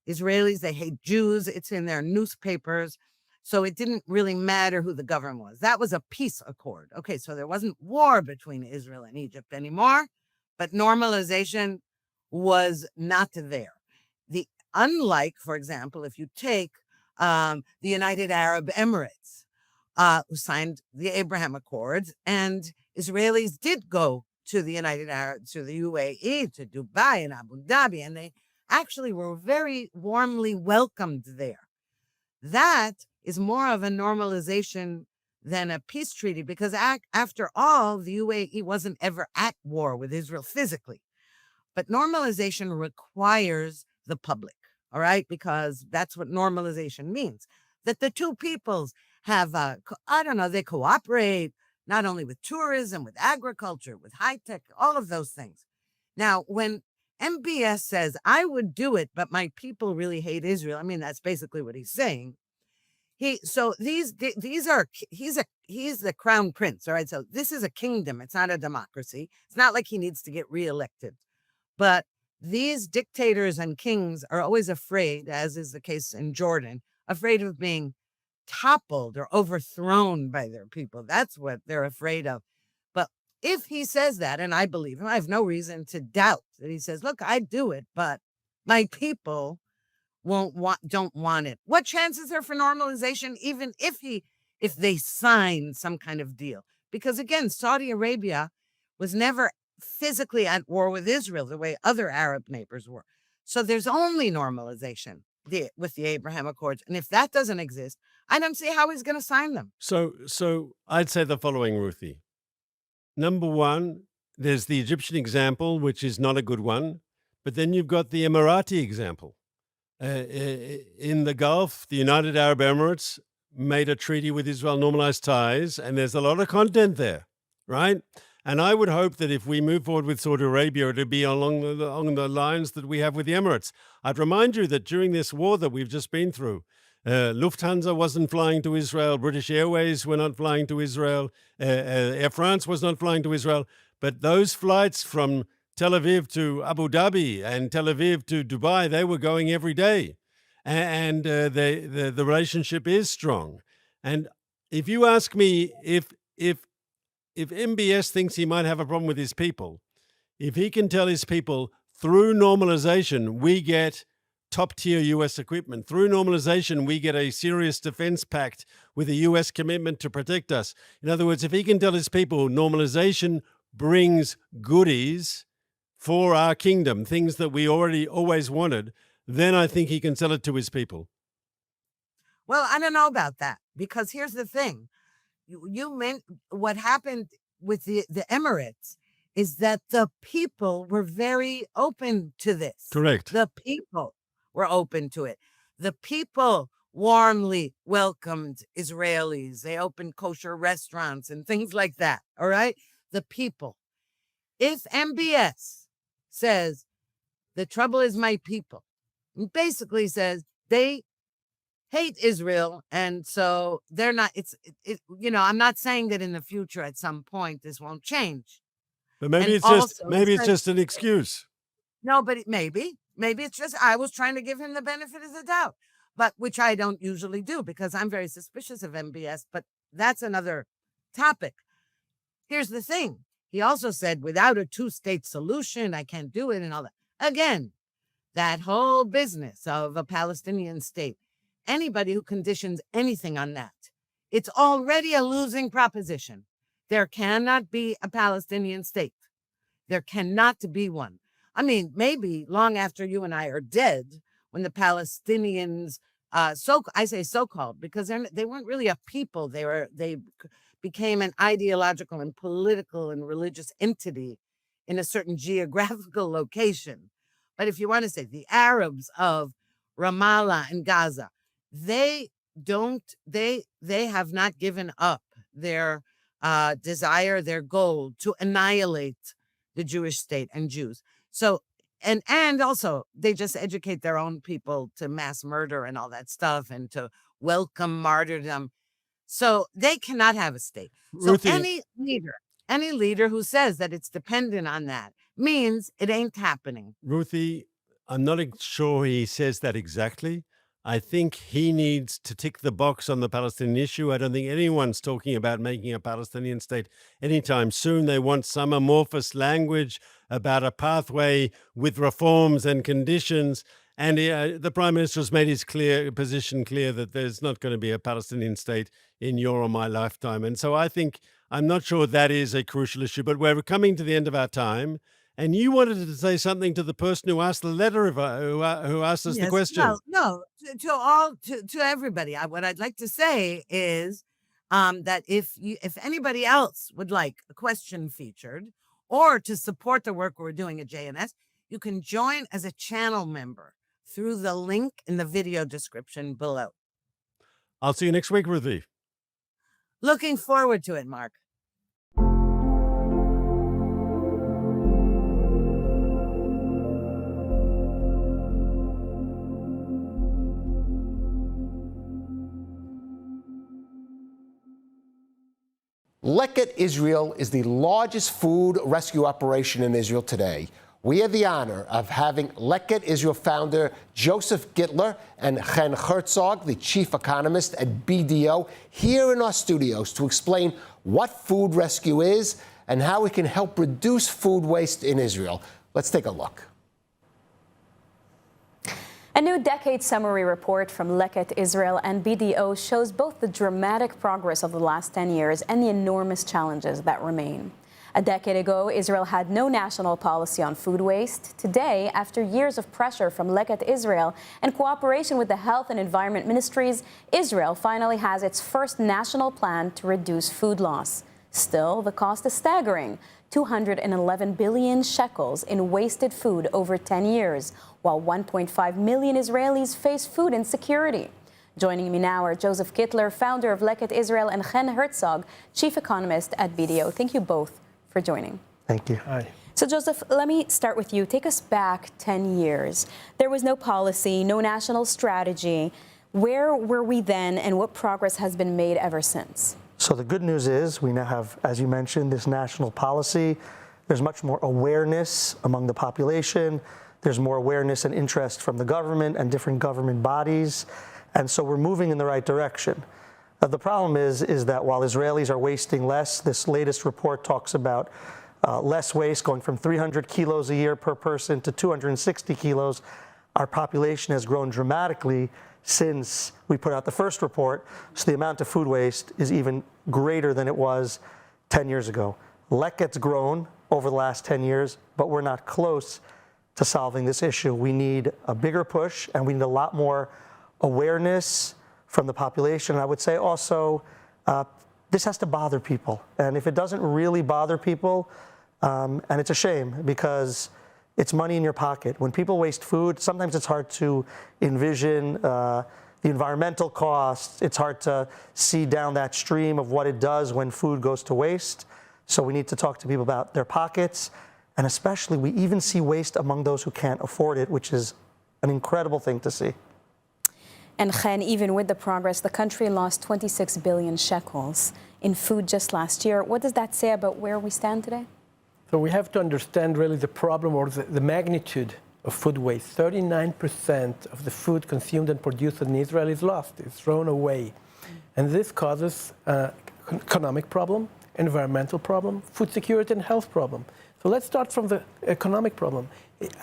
Israelis, they hate Jews. It's in their newspapers. So it didn't really matter who the government was. That was a peace accord. Okay, so there wasn't war between Israel and Egypt anymore, but normalization was not there. Unlike, for example, if you take the United Arab Emirates, who signed the Abraham Accords, and Israelis did go to the to the UAE, to Dubai and Abu Dhabi, and they actually were very warmly welcomed there. That is more of a normalization than a peace treaty, because after all, the UAE wasn't ever at war with Israel physically. But normalization requires the public, all right? Because that's what normalization means, that the two peoples have, they cooperate, not only with tourism, with agriculture, with high tech, all of those things. Now, when MBS says, I would do it, but my people really hate Israel, I mean, that's basically what he's saying. He's the crown prince, all right? So this is a kingdom. It's not a democracy. It's not like he needs to get reelected. But these dictators and kings are always afraid, as is the case in Jordan, afraid of being toppled or overthrown by their people. That's what they're afraid of. But if he says that, and I believe him, I have no reason to doubt that he says, look, I do it, but my people don't want it. What chance is there for normalization, even if they sign some kind of deal? Because again, Saudi Arabia was never physically at war with Israel the way other Arab neighbors were. So there's only normalization with the Abraham Accords. And if that doesn't exist, I don't see how he's going to sign them. So I'd say the following, Ruthie. Number one, there's the Egyptian example, which is not a good one. But then you've got the Emirati example. In the Gulf, the United Arab Emirates made a treaty with Israel, normalized ties, and there's a lot of content there, right? And I would hope that if we move forward with Saudi Arabia, it'll be along the lines that we have with the Emirates. I'd remind you that during this war that we've just been through, Lufthansa wasn't flying to Israel, British Airways were not flying to Israel, Air France was not flying to Israel, but those flights from Tel Aviv to Abu Dhabi and Tel Aviv to Dubai, they were going every day. And the relationship is strong. And if you ask me if MBS thinks he might have a problem with his people, if he can tell his people through normalization, we get top-tier U.S. equipment. Through normalization, we get a serious defense pact with a U.S. commitment to protect us. In other words, if he can tell his people normalization brings goodies for our kingdom, things that we always wanted, then I think he can sell it to his people. Well, I don't know about that, because here's the thing. You meant what happened with the Emirates is that the people were very open to this. Correct. The people were open to it. The people warmly welcomed Israelis. They opened kosher restaurants and things like that. All right. The people. If MBS says the trouble is my people, it basically says they hate Israel, and so they're not. I'm not saying that in the future at some point this won't change. But maybe it's just an excuse. No, but maybe it's just I was trying to give him the benefit of the doubt, but which I don't usually do because I'm very suspicious of MBS. But that's another topic. Here's the thing: he also said, without a two-state solution, I can't do it, and all that. Again, that whole business of a Palestinian state. Anybody who conditions anything on that, it's already a losing proposition. There cannot be a Palestinian state. There cannot be one. I mean, maybe long after you and I are dead, when the Palestinians, I say so-called, because they weren't really a people. They became an ideological and political and religious entity in a certain geographical location. But if you want to say the Arabs of Ramallah and Gaza, they have not given up their desire, their goal to annihilate the Jewish state and Jews. So, and also they just educate their own people to mass murder and all that stuff and to welcome martyrdom. So they cannot have a state. Ruthie, so any leader who says that it's dependent on that means it ain't happening. Ruthie, I'm not sure he says that exactly. I think he needs to tick the box on the Palestinian issue. I don't think anyone's talking about making a Palestinian state anytime soon. They want some amorphous language about a pathway with reforms and conditions. And the Prime Minister has made his position clear that there's not going to be a Palestinian state in your or my lifetime. And so I'm not sure that is a crucial issue, but we're coming to the end of our time. And you wanted to say something to the person who asked the letter, who asked us the question. No, to everybody. What I'd like to say is that if anybody else would like a question featured or to support the work we're doing at JNS, you can join as a channel member through the link in the video description below. I'll see you next week, Ruthie. Looking forward to it, Mark. Leket Israel is the largest food rescue operation in Israel today. We have the honor of having Leket Israel founder Joseph Gittler and Chen Herzog, the chief economist at BDO, here in our studios to explain what food rescue is and how it can help reduce food waste in Israel. Let's take a look. A new decade summary report from Leket Israel and BDO shows both the dramatic progress of the last 10 years and the enormous challenges that remain. A decade ago, Israel had no national policy on food waste. Today, after years of pressure from Leket Israel and cooperation with the health and environment ministries, Israel finally has its first national plan to reduce food loss. Still, the cost is staggering: 211 billion shekels in wasted food over 10 years, while 1.5 million Israelis face food insecurity. Joining me now are Joseph Gittler, founder of Leket Israel, and Chen Herzog, chief economist at BDO. Thank you both for joining. Thank you. Hi. So, Joseph, let me start with you. Take us back 10 years. There was no policy, no national strategy. Where were we then, and what progress has been made ever since? So the good news is we now have, as you mentioned, this national policy. There's much more awareness among the population. There's more awareness and interest from the government and different government bodies. And so we're moving in the right direction. The problem is that while Israelis are wasting less, this latest report talks about less waste, going from 300 kilos a year per person to 260 kilos. Our population has grown dramatically since we put out the first report, so the amount of food waste is even greater than it was 10 years ago. Leket's grown over the last 10 years, but we're not close to solving this issue. We need a bigger push, and we need a lot more awareness from the population. I would say also, this has to bother people. And if it doesn't really bother people, and it's a shame because it's money in your pocket. When people waste food, sometimes it's hard to envision the environmental costs. It's hard to see down that stream of what it does when food goes to waste. So we need to talk to people about their pockets. And especially, we even see waste among those who can't afford it, which is an incredible thing to see. And Chen, even with the progress, the country lost 26 billion shekels in food just last year. What does that say about where we stand today? So we have to understand really the problem or the magnitude of food waste. 39% of the food consumed and produced in Israel is lost, it's thrown away. And this causes economic problem, environmental problem, food security and health problem. So let's start from the economic problem.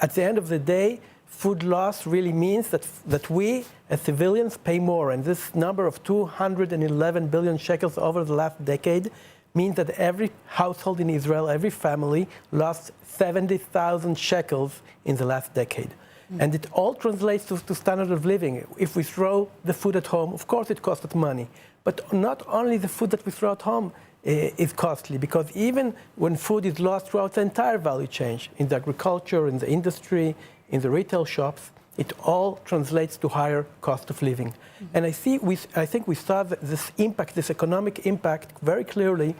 At the end of the day, food loss really means that we as civilians pay more. And this number of 211 billion shekels over the last decade means that every household in Israel, every family, lost 70,000 shekels in the last decade. And it all translates to standard of living. If we throw the food at home, of course it costs us money. But not only the food that we throw at home is costly, because even when food is lost throughout the entire value chain, in the agriculture, in the industry, in the retail shops, it all translates to higher cost of living. And I think we saw this impact, this economic impact, very clearly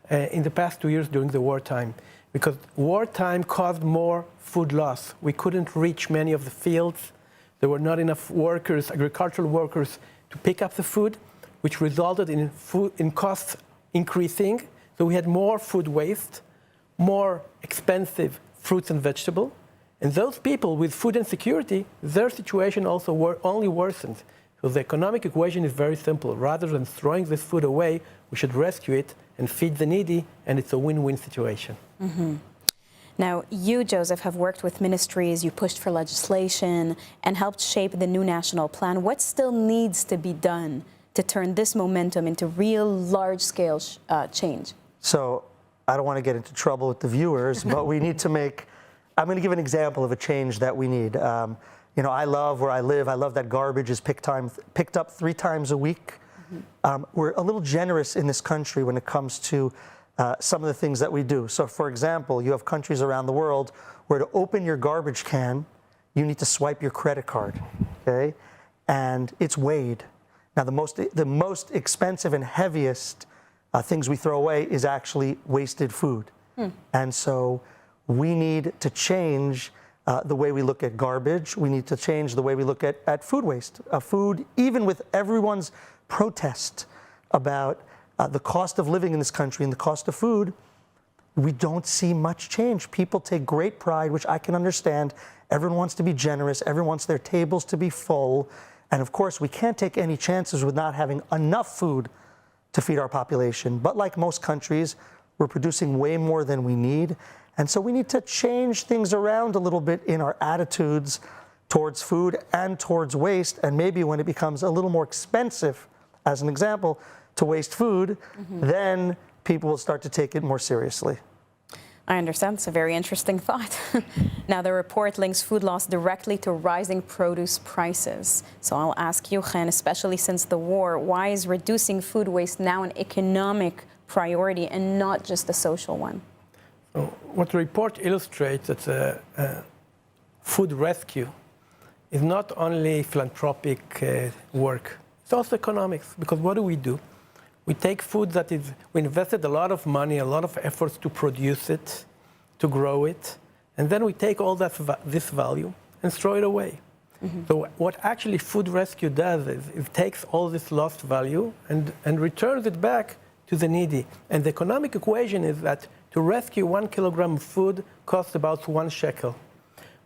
in the past 2 years during the wartime, because wartime caused more food loss. We couldn't reach many of the fields. There were not enough workers, agricultural workers, to pick up the food, which resulted in costs increasing. So we had more food waste, more expensive fruits and vegetables. And those people with food insecurity, their situation also only worsens. So the economic equation is very simple. Rather than throwing this food away, we should rescue it and feed the needy, and it's a win-win situation. Mm-hmm. Now, you, Joseph, have worked with ministries, you pushed for legislation, and helped shape the new national plan. What still needs to be done to turn this momentum into real large-scale change? So I don't want to get into trouble with the viewers, but we need to make, I'm going to give an example of a change that we need. You know, I love where I live. I love that garbage is picked up 3 times a week. We're a little generous in this country when it comes to some of the things that we do. So, for example, you have countries around the world where to open your garbage can, you need to swipe your credit card, okay? And it's weighed. Now, the most expensive and heaviest things we throw away is actually wasted food. And so we need to change the way we look at garbage. We need to change the way we look at food waste. Food, even with everyone's protest about the cost of living in this country and the cost of food, we don't see much change. People take great pride, which I can understand. Everyone wants to be generous. Everyone wants their tables to be full. And of course, we can't take any chances with not having enough food to feed our population. But like most countries, we're producing way more than we need. And so we need to change things around a little bit in our attitudes towards food and towards waste. And maybe when it becomes a little more expensive, as an example, to waste food, then people will start to take it more seriously. I understand. It's a very interesting thought. Now, the report links food loss directly to rising produce prices. So I'll ask you, Chen, especially since the war, why is reducing food waste now an economic priority and not just a social one? So what the report illustrates that food rescue is not only philanthropic work, it's also economics. Because what do? We take food we invested a lot of money, a lot of efforts to produce it, to grow it, and then we take all this value and throw it away. So what actually food rescue does is it takes all this lost value and returns it back to the needy. And the economic equation is that to rescue 1 kilogram of food costs about 1 shekel.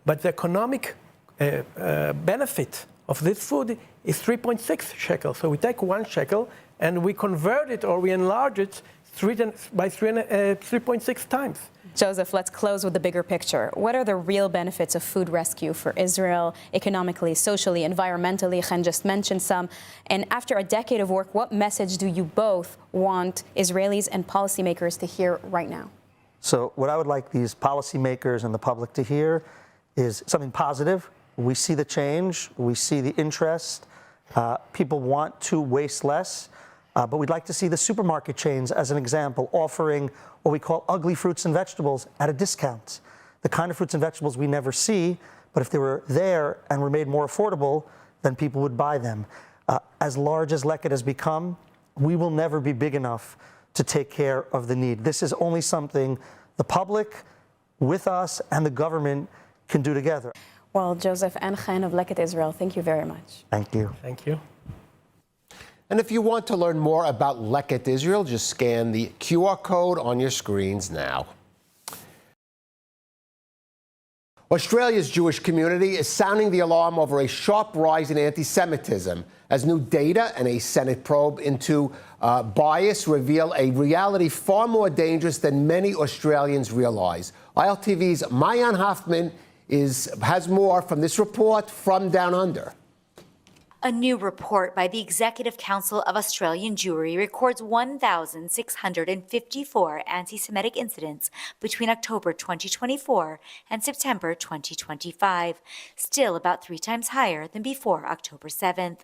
But the economic benefit of this food is 3.6 shekels. So we take 1 shekel and we convert it or we enlarge it by 3.6 times. Joseph, let's close with the bigger picture. What are the real benefits of food rescue for Israel, economically, socially, environmentally? Chen just mentioned some. And after a decade of work, what message do you both want Israelis and policymakers to hear right now? So what I would like these policymakers and the public to hear is something positive. We see the change. We see the interest. People want to waste less. But we'd like to see the supermarket chains, as an example, offering what we call ugly fruits and vegetables at a discount. The kind of fruits and vegetables we never see, but if they were there and were made more affordable, then people would buy them. As large as Leket has become, we will never be big enough to take care of the need. This is only something the public, with us, and the government can do together. Well, Joseph and Chen of Leket Israel, thank you very much. Thank you. Thank you. And if you want to learn more about Leket Israel, just scan the QR code on your screens now. Australia's Jewish community is sounding the alarm over a sharp rise in anti-Semitism as new data and a Senate probe into bias reveal a reality far more dangerous than many Australians realize. ILTV's Mayan Hoffman has more from this report from Down Under. A new report by the Executive Council of Australian Jewry records 1,654 anti-Semitic incidents between October 2024 and September 2025, still about 3 times higher than before October 7th.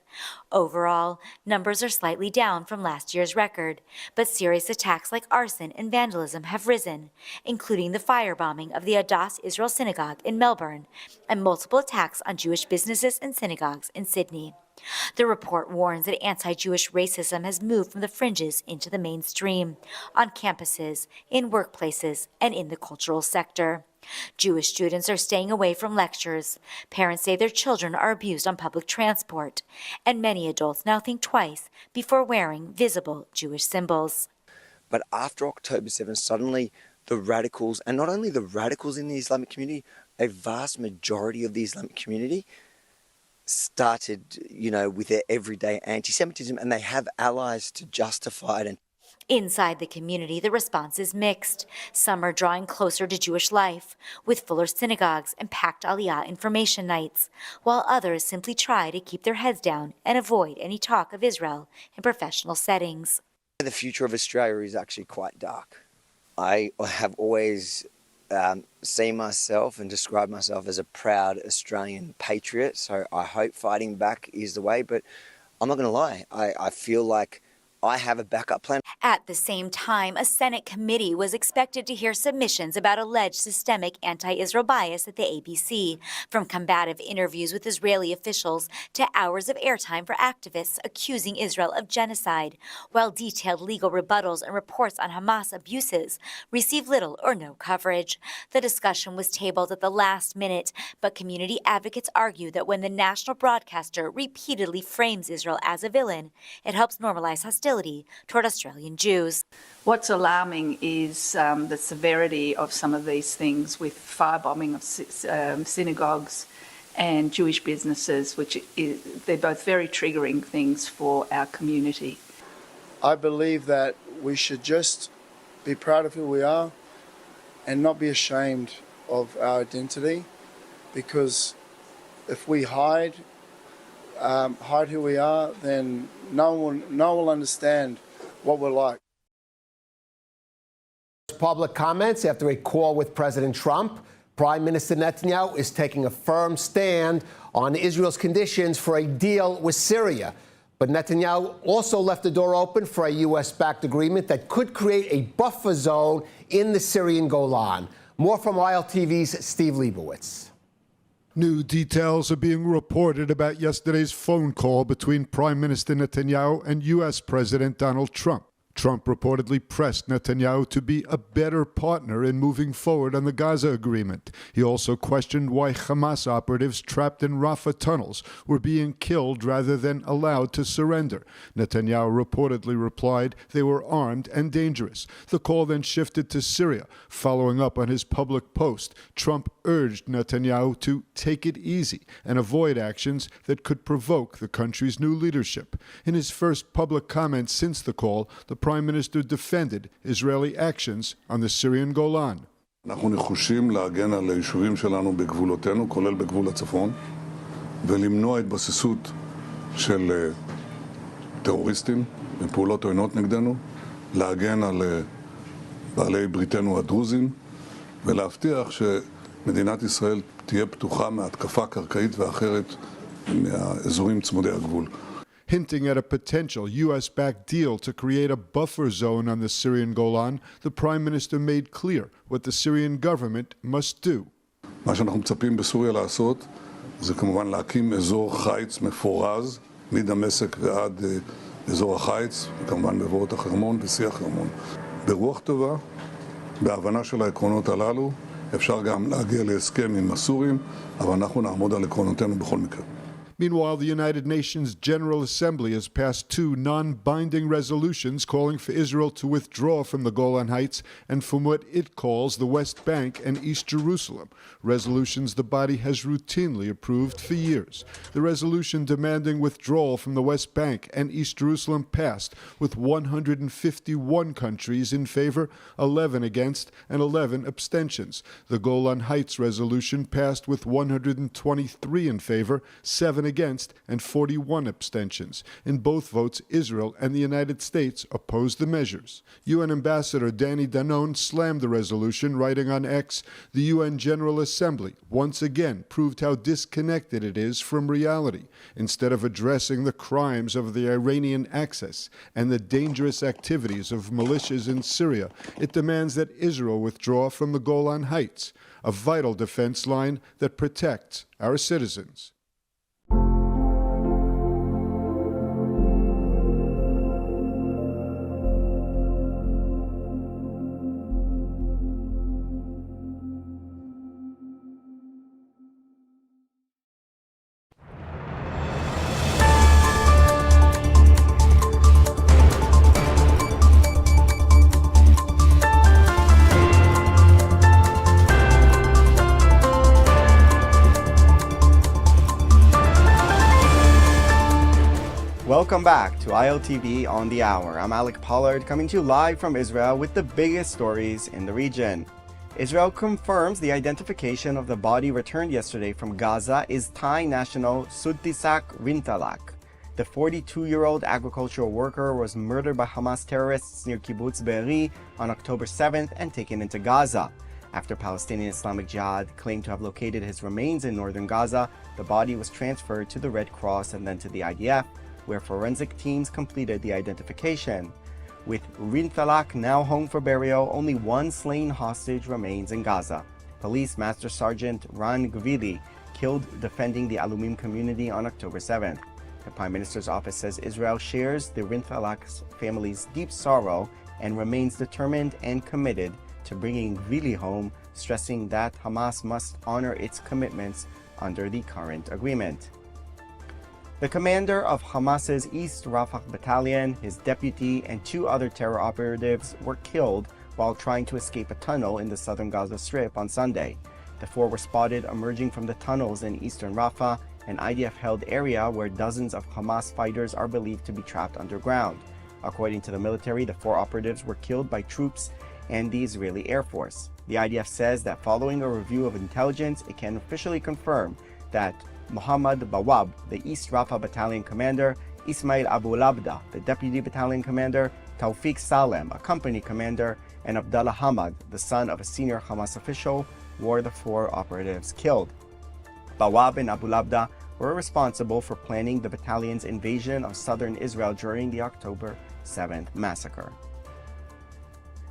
Overall, numbers are slightly down from last year's record, but serious attacks like arson and vandalism have risen, including the firebombing of the Adass Israel Synagogue in Melbourne and multiple attacks on Jewish businesses and synagogues in Sydney. The report warns that anti-Jewish racism has moved from the fringes into the mainstream, on campuses, in workplaces, and in the cultural sector. Jewish students are staying away from lectures. Parents say their children are abused on public transport. And many adults now think twice before wearing visible Jewish symbols. But after October 7th, suddenly the radicals, and not only the radicals in the Islamic community, a vast majority of the Islamic community started, with their everyday anti-Semitism, and they have allies to justify it. And Inside the community, the response is mixed. Some are drawing closer to Jewish life, with fuller synagogues and packed Aliyah information nights, while others simply try to keep their heads down and avoid any talk of Israel in professional settings. the future of Australia is actually quite dark. I have always seen myself and described myself as a proud Australian patriot, so I hope fighting back is the way, but I'm not going to lie, I feel like I have a backup plan. At the same time, a Senate committee was expected to hear submissions about alleged systemic anti-Israel bias at the ABC, from combative interviews with Israeli officials to hours of airtime for activists accusing Israel of genocide, while detailed legal rebuttals and reports on Hamas abuses received little or no coverage. The discussion was tabled at the last minute, but community advocates argue that when the national broadcaster repeatedly frames Israel as a villain, it helps normalize hostility toward Australian Jews. What's alarming is the severity of some of these things, with firebombing of synagogues and Jewish businesses, they're both very triggering things for our community. I believe that we should just be proud of who we are and not be ashamed of our identity, because if we hide who we are, then no one will understand what we're like. Public comments after a call with President Trump. Prime Minister Netanyahu is taking a firm stand on Israel's conditions for a deal with Syria. But Netanyahu also left the door open for a U.S.-backed agreement that could create a buffer zone in the Syrian Golan. More from ILTV's Steve Leibowitz. New details are being reported about yesterday's phone call between Prime Minister Netanyahu and U.S. President Donald Trump. Trump reportedly pressed Netanyahu to be a better partner in moving forward on the Gaza agreement. He also questioned why Hamas operatives trapped in Rafah tunnels were being killed rather than allowed to surrender. Netanyahu reportedly replied they were armed and dangerous. The call then shifted to Syria. Following up on his public post, Trump urged Netanyahu to take it easy and avoid actions that could provoke the country's new leadership. In his first public comments since the call, the Prime Minister defended Israeli actions on the Syrian Golan. אנחנו נחושים להגן על היישובים שלנו בגבולותינו, כולל בגבול הצפון, ולמנוע התבססות של טרוריסטים ופעולות עוינות נגדנו, להגן על בעלי בריתנו הדרוזים, ולהבטיח שמדינת ישראל תהיה פתוחה מהתקפה קרקעית ואחרת מהאזורים צמודי הגבול. Hinting at a potential U.S.-backed deal to create a buffer zone on the Syrian Golan, the Prime Minister made clear what the Syrian government must do. מה שאנחנו מצפים בסוריה לעשות זה כמובן להקים אזור חיץ מפורז מדמשק ועד אזור החיץ, וכמובן מבואות החרמון ושיח חרמון. ברוח טובה, בהבנה של העקרונות הללו, אפשר גם להגיע להסכם עם הסורים, אבל אנחנו נעמוד על עקרונותינו בכל מקרה. Meanwhile, the United Nations General Assembly has passed 2 non-binding resolutions calling for Israel to withdraw from the Golan Heights and from what it calls the West Bank and East Jerusalem, resolutions the body has routinely approved for years. The resolution demanding withdrawal from the West Bank and East Jerusalem passed with 151 countries in favor, 11 against, and 11 abstentions. The Golan Heights resolution passed with 123 in favor, 7 against, and 41 abstentions. In both votes, Israel and the United States opposed the measures. UN Ambassador Danny Danon slammed the resolution, writing on X, "The UN General Assembly once again proved how disconnected it is from reality. Instead of addressing the crimes of the Iranian Axis and the dangerous activities of militias in Syria, it demands that Israel withdraw from the Golan Heights, a vital defense line that protects our citizens." Welcome back to ILTV on the Hour. I'm Alec Pollard coming to you live from Israel with the biggest stories in the region. Israel confirms the identification of the body returned yesterday from Gaza is Thai national Sudtisak Rintalak. The 42-year-old agricultural worker was murdered by Hamas terrorists near Kibbutz Be'eri on October 7th and taken into Gaza. After Palestinian Islamic Jihad claimed to have located his remains in northern Gaza, the body was transferred to the Red Cross and then to the IDF, where forensic teams completed the identification. With Rintalak now home for burial, only one slain hostage remains in Gaza. Police Master Sergeant Ran Gvili killed defending the Alumim community on October 7th. The Prime Minister's office says Israel shares the Rintalak's family's deep sorrow and remains determined and committed to bringing Gvili home, stressing that Hamas must honor its commitments under the current agreement. The commander of Hamas's East Rafah battalion, his deputy, and 2 other terror operatives were killed while trying to escape a tunnel in the southern Gaza Strip on Sunday. The 4 were spotted emerging from the tunnels in eastern Rafah, an IDF-held area where dozens of Hamas fighters are believed to be trapped underground. According to the military, the 4 operatives were killed by troops and the Israeli Air Force. The IDF says that following a review of intelligence, it can officially confirm that Muhammad Bawab, the East Rafah Battalion commander, Ismail Abu Labda, the deputy battalion commander, Tawfiq Salem, a company commander, and Abdallah Hamad, the son of a senior Hamas official, were the 4 operatives killed. Bawab and Abu Labda were responsible for planning the battalion's invasion of southern Israel during the October 7th massacre.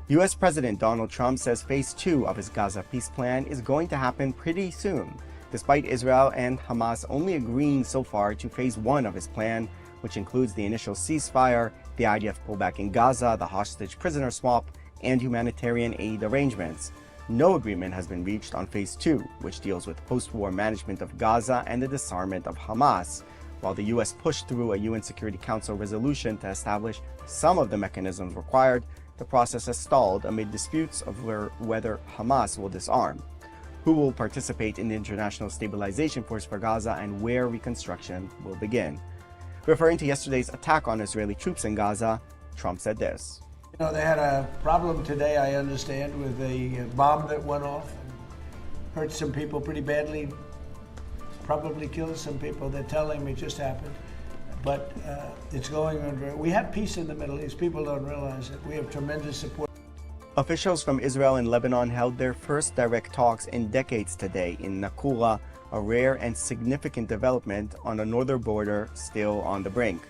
U.S. President Donald Trump says Phase 2 of his Gaza peace plan is going to happen pretty soon, despite Israel and Hamas only agreeing so far to Phase 1 of his plan, which includes the initial ceasefire, the IDF pullback in Gaza, the hostage prisoner swap, and humanitarian aid arrangements. No agreement has been reached on Phase 2, which deals with post-war management of Gaza and the disarmament of Hamas. While the U.S. pushed through a UN Security Council resolution to establish some of the mechanisms required, the process has stalled amid disputes of whether Hamas will disarm, who will participate in the International Stabilization Force for Gaza, and where reconstruction will begin. Referring to yesterday's attack on Israeli troops in Gaza, Trump said this. You know, they had a problem today, I understand, with a bomb that went off and hurt some people pretty badly, probably killed some people. They're telling me it just happened. But it's going under. We have peace in the Middle East. People don't realize it. We have tremendous support. Officials from Israel and Lebanon held their first direct talks in decades today in Nakura, a rare and significant development on the northern border still on the brink.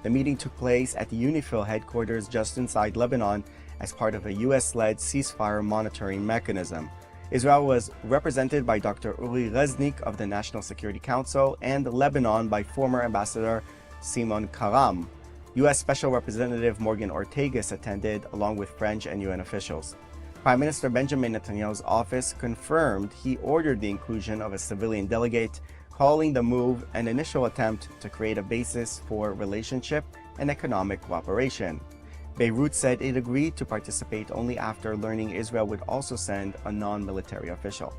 The meeting took place at the UNIFIL headquarters just inside Lebanon as part of a US-led ceasefire monitoring mechanism. Israel was represented by Dr. Uri Reznik of the National Security Council and Lebanon by former Ambassador Simon Karam. U.S. Special Representative Morgan Ortagus attended, along with French and UN officials. Prime Minister Benjamin Netanyahu's office confirmed he ordered the inclusion of a civilian delegate, calling the move an initial attempt to create a basis for relationship and economic cooperation. Beirut said it agreed to participate only after learning Israel would also send a non-military official.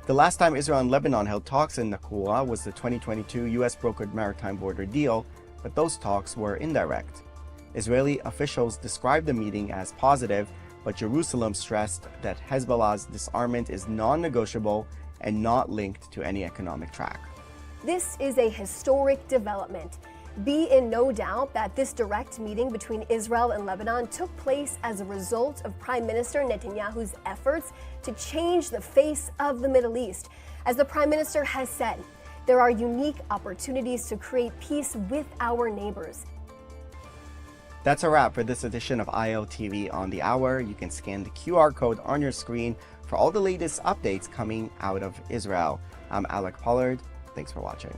The last time Israel and Lebanon held talks in Nakura was the 2022 U.S.-brokered maritime border deal, but those talks were indirect. Israeli officials described the meeting as positive, but Jerusalem stressed that Hezbollah's disarmament is non-negotiable and not linked to any economic track. This is a historic development. Be in no doubt that this direct meeting between Israel and Lebanon took place as a result of Prime Minister Netanyahu's efforts to change the face of the Middle East. As the Prime Minister has said, there are unique opportunities to create peace with our neighbors. That's a wrap for this edition of ILTV on the Hour. You can scan the QR code on your screen for all the latest updates coming out of Israel. I'm Alec Pollard. Thanks for watching.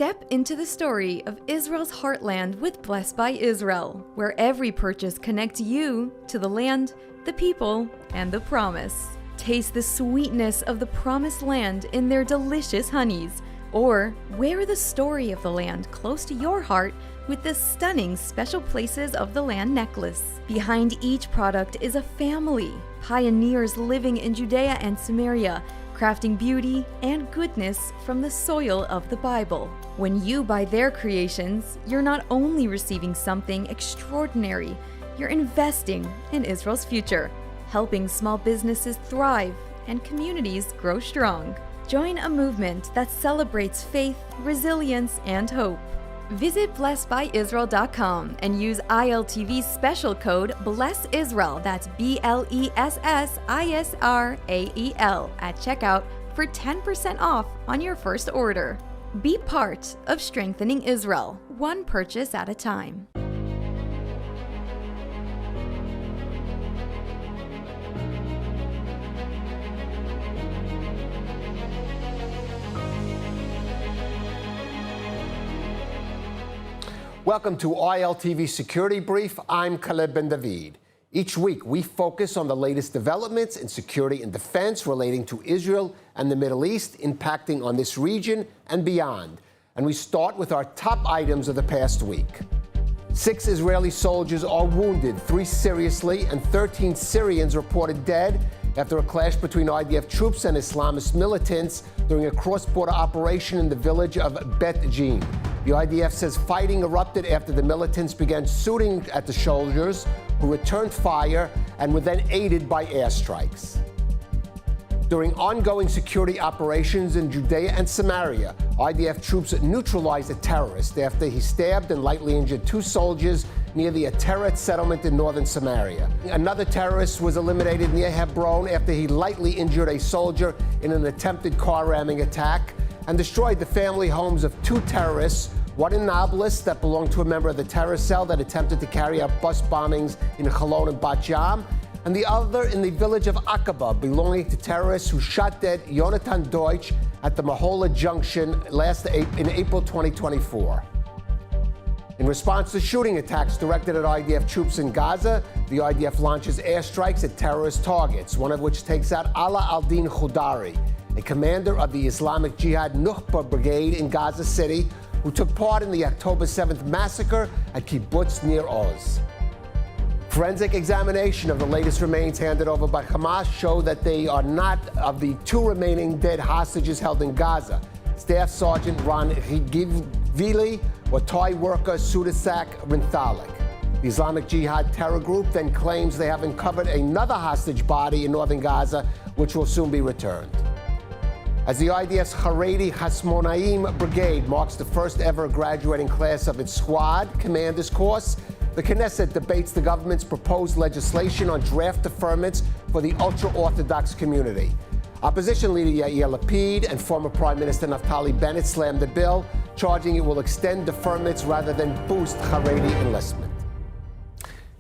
Step into the story of Israel's heartland with Blessed by Israel, where every purchase connects you to the land, the people, and the promise. Taste the sweetness of the promised land in their delicious honeys, or wear the story of the land close to your heart with the stunning Special Places of the Land necklace. Behind each product is a family, pioneers living in Judea and Samaria, crafting beauty and goodness from the soil of the Bible. When you buy their creations, you're not only receiving something extraordinary, you're investing in Israel's future, helping small businesses thrive and communities grow strong. Join a movement that celebrates faith, resilience, and hope. Visit blessedbyisrael.com and use ILTV's special code BLESSISRAEL, that's BLESSISRAEL, at checkout for 10% off on your first order. Be part of strengthening Israel, one purchase at a time. Welcome to ILTV Security Brief. I'm Caleb Ben David. Each week, we focus on the latest developments in security and defense relating to Israel and the Middle East, impacting on this region and beyond. And we start with our top items of the past week. 6 Israeli soldiers are wounded, 3 seriously, and 13 Syrians reported dead after a clash between IDF troops and Islamist militants during a cross-border operation in the village of Bet Jin. The IDF says fighting erupted after the militants began shooting at the soldiers, who returned fire and were then aided by airstrikes. During ongoing security operations in Judea and Samaria, IDF troops neutralized a terrorist after he stabbed and lightly injured 2 soldiers near the Ateret settlement in northern Samaria. Another terrorist was eliminated near Hebron after he lightly injured a soldier in an attempted car ramming attack and destroyed the family homes of 2 terrorists, one in Nablus that belonged to a member of the terror cell that attempted to carry out bus bombings in Cholon and Bat Yam, and the other in the village of Aqaba, belonging to terrorists who shot dead Yonatan Deutsch at the Mahola Junction in April 2024. In response to shooting attacks directed at IDF troops in Gaza, the IDF launches airstrikes at terrorist targets, one of which takes out Ala al-Din Khudari, a commander of the Islamic Jihad Nukhba Brigade in Gaza City, who took part in the October 7th massacre at Kibbutz Nir Oz. Forensic examination of the latest remains handed over by Hamas show that they are not of the 2 remaining dead hostages held in Gaza, Staff Sergeant Ron Higivili or toy worker Sudasak Rinthalik. The Islamic Jihad terror group then claims they have uncovered another hostage body in northern Gaza, which will soon be returned. As the IDF's Haredi Hasmonaim Brigade marks the first ever graduating class of its squad commander's course, the Knesset debates the government's proposed legislation on draft deferments for the ultra-Orthodox community. Opposition leader Yair Lapid and former Prime Minister Naftali Bennett slammed the bill, charging it will extend deferments rather than boost Haredi enlistment.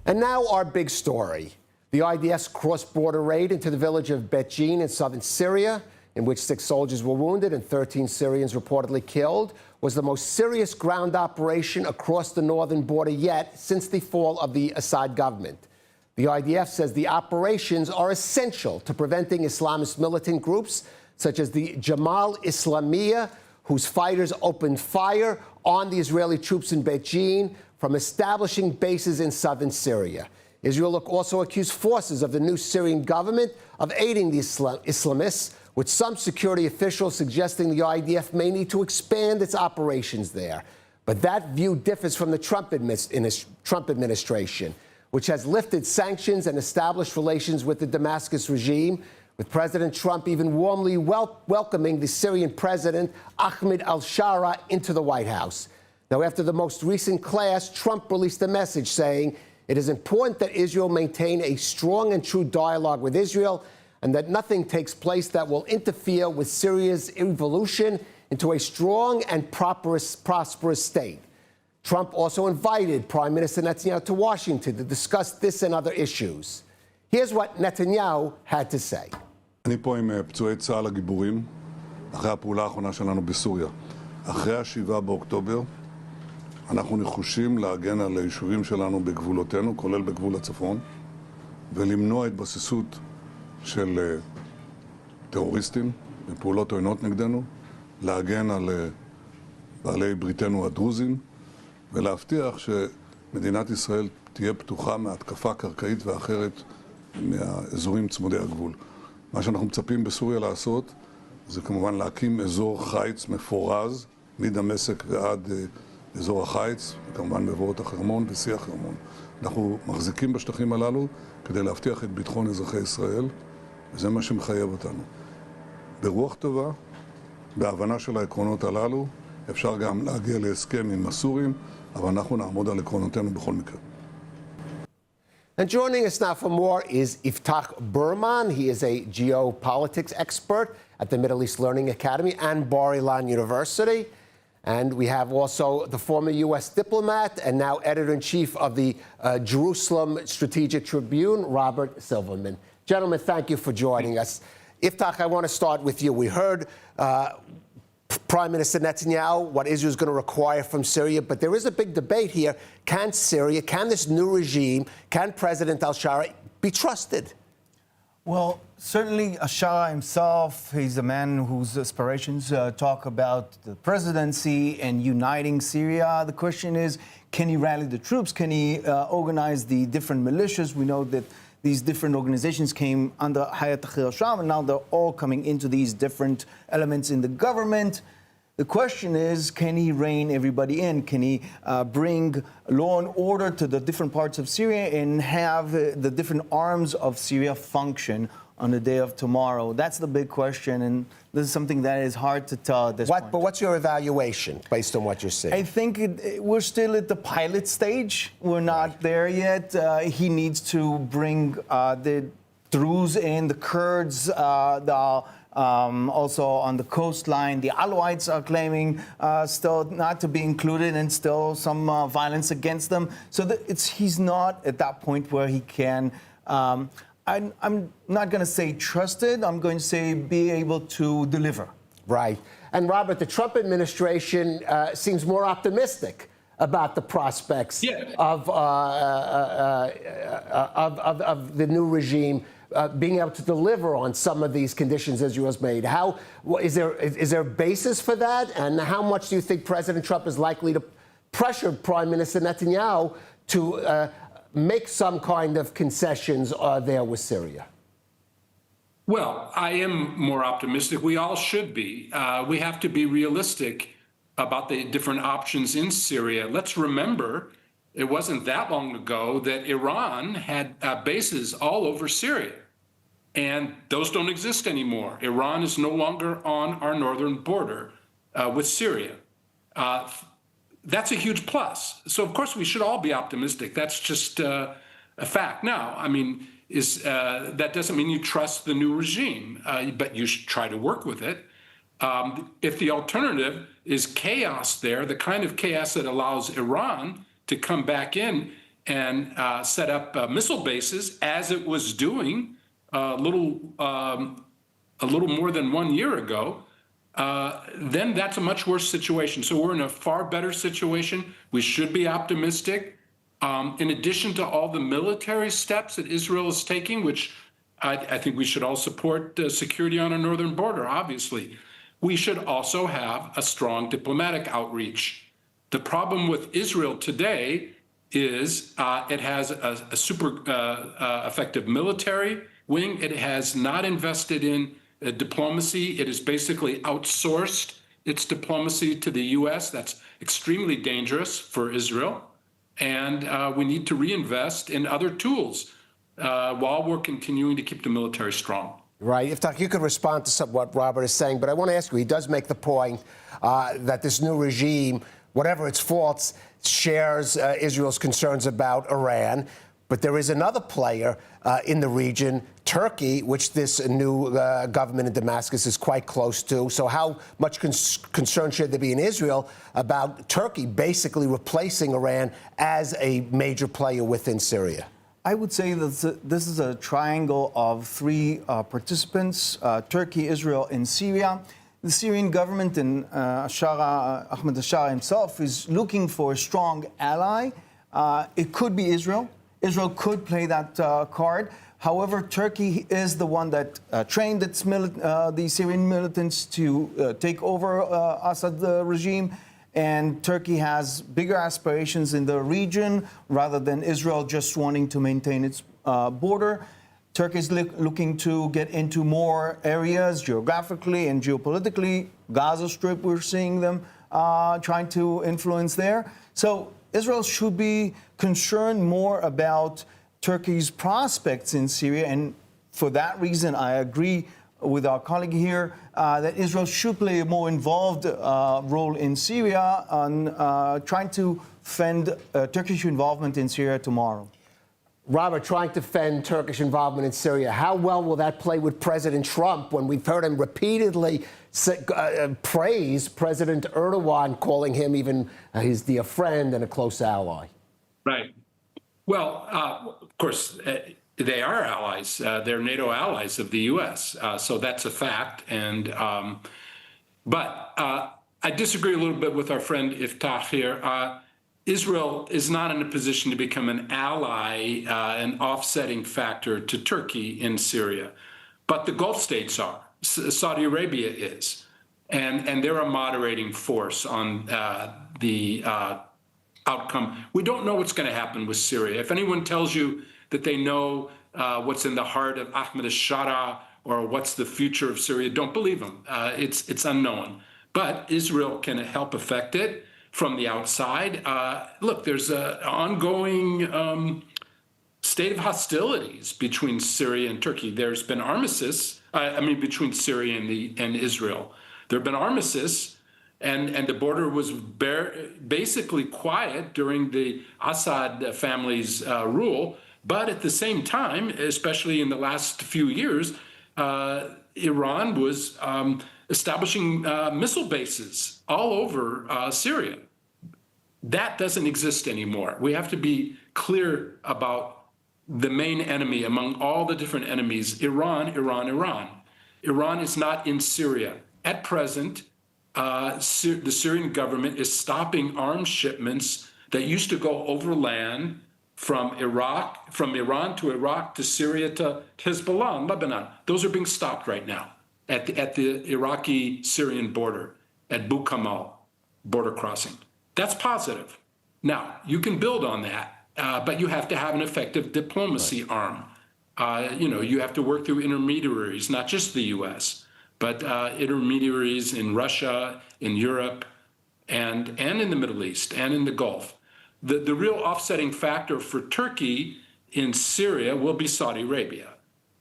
And now our big story. The IDF's cross-border raid into the village of Bet Jin in southern Syria, in which 6 soldiers were wounded and 13 Syrians reportedly killed, was the most serious ground operation across the northern border yet since the fall of the Assad government. The IDF says the operations are essential to preventing Islamist militant groups such as the Jamal Islamiyah, whose fighters opened fire on the Israeli troops in Bet Jin, from establishing bases in southern Syria. Israel also accused forces of the new Syrian government of aiding the Islamists, with some security officials suggesting the IDF may need to expand its operations there. But that view differs from the Trump administration, which has lifted sanctions and established relations with the Damascus regime, with President Trump even warmly welcoming the Syrian president, Ahmed al-Shara, into the White House. Now, after the most recent clash, Trump released a message saying it is important that Israel maintain a strong and true dialogue with Israel, and that nothing takes place that will interfere with Syria's evolution into a strong and prosperous state. Trump also invited Prime Minister Netanyahu to Washington to discuss this and other issues. Here's what Netanyahu had to say. אני פה עם פצועי צה"ל הגיבורים, אחרי הפעולה האחרונה שלנו בסוריה. אחרי ה-7 באוקטובר, אנחנו נחושים להגן על היישובים שלנו בגבולותינו, כולל בגבול הצפון, ולמנוע התבססות של טרוריסטים ופעולות עוינות נגדנו, להגן על בעלי בריתנו הדרוזים, ולהבטיח שמדינת ישראל תהיה פתוחה מהתקפה קרקעית ואחרת מהאזורים צמודי הגבול. מה שאנחנו מצפים בסוריה לעשות זה כמובן להקים אזור חיץ מפורז מדמשק ועד אזור החיץ, וכמובן מבואות החרמון ושיא החרמון. אנחנו מחזיקים בשטחים הללו כדי להבטיח את ביטחון אזרחי ישראל, וזה מה שמחייב אותנו. ברוח טובה, בהבנה של העקרונות הללו, אפשר גם להגיע להסכם עם הסורים, אבל אנחנו נעמוד על עקרונותינו בכל מקרה. And joining us now for more is Iftach Berman. He is a geopolitics expert at the Middle East Learning Academy and Bar-Ilan University. And we have also the former U.S. diplomat and now editor-in-chief of the Jerusalem Strategic Tribune, Robert Silverman. Gentlemen, thank you for joining us. Iftach, I want to start with you. We heard Prime Minister Netanyahu, what Israel is going to require from Syria, but there is a big debate here. Can Syria, can this new regime, can President al-Shara be trusted? Well, certainly al-Shara himself, he's a man whose aspirations talk about the presidency and uniting Syria. The question is, can he rally the troops? Can he organize the different militias? We know that these different organizations came under Hayat Tahrir al-Sham, and now they're all coming into these different elements in the government. The question is, can he rein everybody in? Can he bring law and order to the different parts of Syria and have the different arms of Syria function on the day of tomorrow? That's the big question, and this is something that is hard to tell at this point. But what's your evaluation based on what you're seeing? I think we're still at the pilot stage. We're not there yet. He needs to bring the Druze in, the Kurds, also on the coastline. The Alawites are claiming still not to be included and still some violence against them. So he's not at that point where he can... I'm not going to say trusted. I'm going to say be able to deliver. Right. And Robert, the Trump administration seems more optimistic about the prospects of the new regime being able to deliver on some of these conditions as you has made. Is there a basis for that? And how much do you think President Trump is likely to pressure Prime Minister Netanyahu to make some kind of concessions there with Syria? Well, I am more optimistic. We all should be. We have to be realistic about the different options in Syria. Let's remember, it wasn't that long ago that Iran had bases all over Syria, and those don't exist anymore. Iran is no longer on our northern border with Syria. That's a huge plus. So, of course, we should all be optimistic. That's just a fact. Now, I mean, that doesn't mean you trust the new regime, but you should try to work with it. If the alternative is chaos there, the kind of chaos that allows Iran to come back in and set up missile bases, as it was doing a little more than 1 year ago, then that's a much worse situation. So we're in a far better situation. We should be optimistic. In addition to all the military steps that Israel is taking, which I think we should all support security on our northern border, obviously, we should also have a strong diplomatic outreach. The problem with Israel today is it has a super effective military wing. It has not invested in diplomacy. It has basically outsourced its diplomacy to the U.S. That's extremely dangerous for Israel. And we need to reinvest in other tools while we're continuing to keep the military strong. Right. Iftach, you could respond to what Robert is saying, but I want to ask you, he does make the point that this new regime, whatever its faults, shares Israel's concerns about Iran. But there is another player in the region, Turkey, which this new government in Damascus is quite close to. So how much concern should there be in Israel about Turkey basically replacing Iran as a major player within Syria? I would say that this is a triangle of three participants, Turkey, Israel, and Syria. the Syrian government and Ahmed al-Shara himself is looking for a strong ally. It could be Israel. Israel could play that card. However, Turkey is the one that trained the Syrian militants to take over Assad regime. And Turkey has bigger aspirations in the region rather than Israel just wanting to maintain its border. Turkey is looking to get into more areas geographically and geopolitically. Gaza Strip, we're seeing them trying to influence there. So Israel should be concerned more about Turkey's prospects in Syria. And for that reason, I agree with our colleague here that Israel should play a more involved role in Syria on trying to fend Turkish involvement in Syria tomorrow. Robert, trying to fend Turkish involvement in Syria, how well will that play with President Trump when we've heard him repeatedly praise President Erdogan, calling him even his dear friend and a close ally? Right. Well, of course, they are allies. They're NATO allies of the U.S., so that's a fact. And but I disagree a little bit with our friend Iftach here. Israel is not in a position to become an ally, an offsetting factor to Turkey in Syria, but the Gulf states are. Saudi Arabia is, and they're a moderating force on the outcome. We don't know what's going to happen with Syria. If anyone tells you that they know what's in the heart of Ahmed al-Shara or what's the future of Syria, don't believe them. It's unknown. But Israel can help affect it from the outside. Look, there's an ongoing state of hostilities between Syria and Turkey. There's been armistice, between Syria and Israel. There have been armistice, and the border was basically quiet during the Assad family's rule. But at the same time, especially in the last few years, Iran was establishing missile bases all over Syria. That doesn't exist anymore. We have to be clear about the main enemy among all the different enemies, Iran. Iran is not in Syria. At present, the Syrian government is stopping arms shipments that used to go overland from Iran to Iraq to Syria to Hezbollah and Lebanon. Those are being stopped right now at the Iraqi-Syrian border, at Bou Kamal border crossing. That's positive. Now, you can build on that, but you have to have an effective diplomacy arm. You have to work through intermediaries, not just the U.S., but intermediaries in Russia, in Europe, and in the Middle East, and in the Gulf. The real offsetting factor for Turkey in Syria will be Saudi Arabia.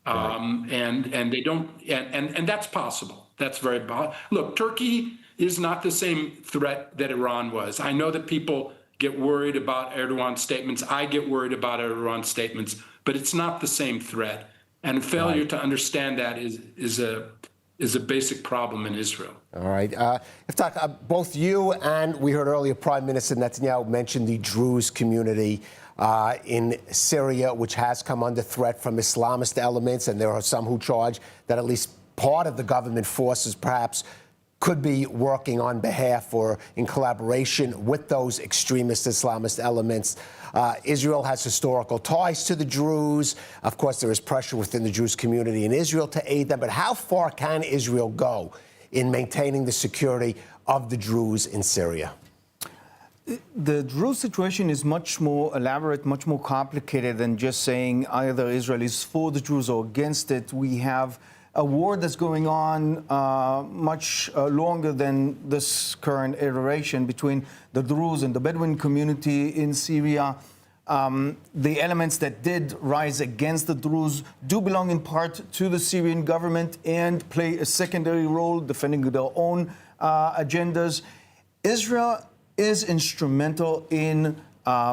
And they don't, and that's possible. That's very possible. Look, Turkey is not the same threat that Iran was. I know that people get worried about Erdogan's statements. I get worried about Erdogan's statements, but it's not the same threat. And failure to understand that is a basic problem in Israel. All right. Iftach, both you and we heard earlier Prime Minister Netanyahu mention the Druze community in Syria, which has come under threat from Islamist elements, and there are some who charge that at least part of the government forces perhaps could be working on behalf or in collaboration with those extremist Islamist elements. Israel has historical ties to the Druze. Of course, there is pressure within the Druze community in Israel to aid them. But how far can Israel go in maintaining the security of the Druze in Syria? The Druze situation is much more elaborate, much more complicated than just saying either Israel is for the Druze or against it. We have a war that's going on much longer than this current iteration between the Druze and the Bedouin community in Syria. The elements that did rise against the Druze do belong in part to the Syrian government and play a secondary role defending their own agendas. Israel is instrumental in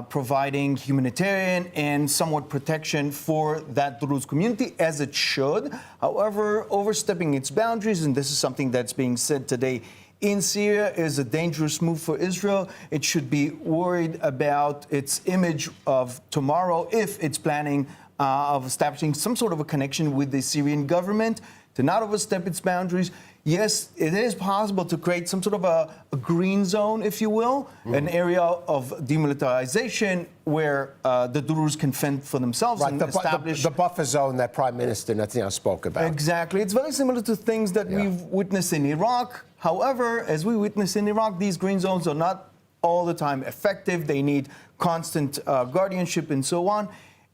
providing humanitarian and somewhat protection for that Druze community, as it should. However, overstepping its boundaries, and this is something that's being said today in Syria, is a dangerous move for Israel. It should be worried about its image of tomorrow if it's planning of establishing some sort of a connection with the Syrian government, to not overstep its boundaries. yes, it is possible to create some sort of a green zone, if you will, an area of demilitarization where the Druze can fend for themselves and establish the buffer zone that Prime Minister Netanyahu spoke about. Exactly. It's very similar to things that we've witnessed in Iraq. However, as we witnessed in Iraq, these green zones are not all the time effective. They need constant guardianship and so on.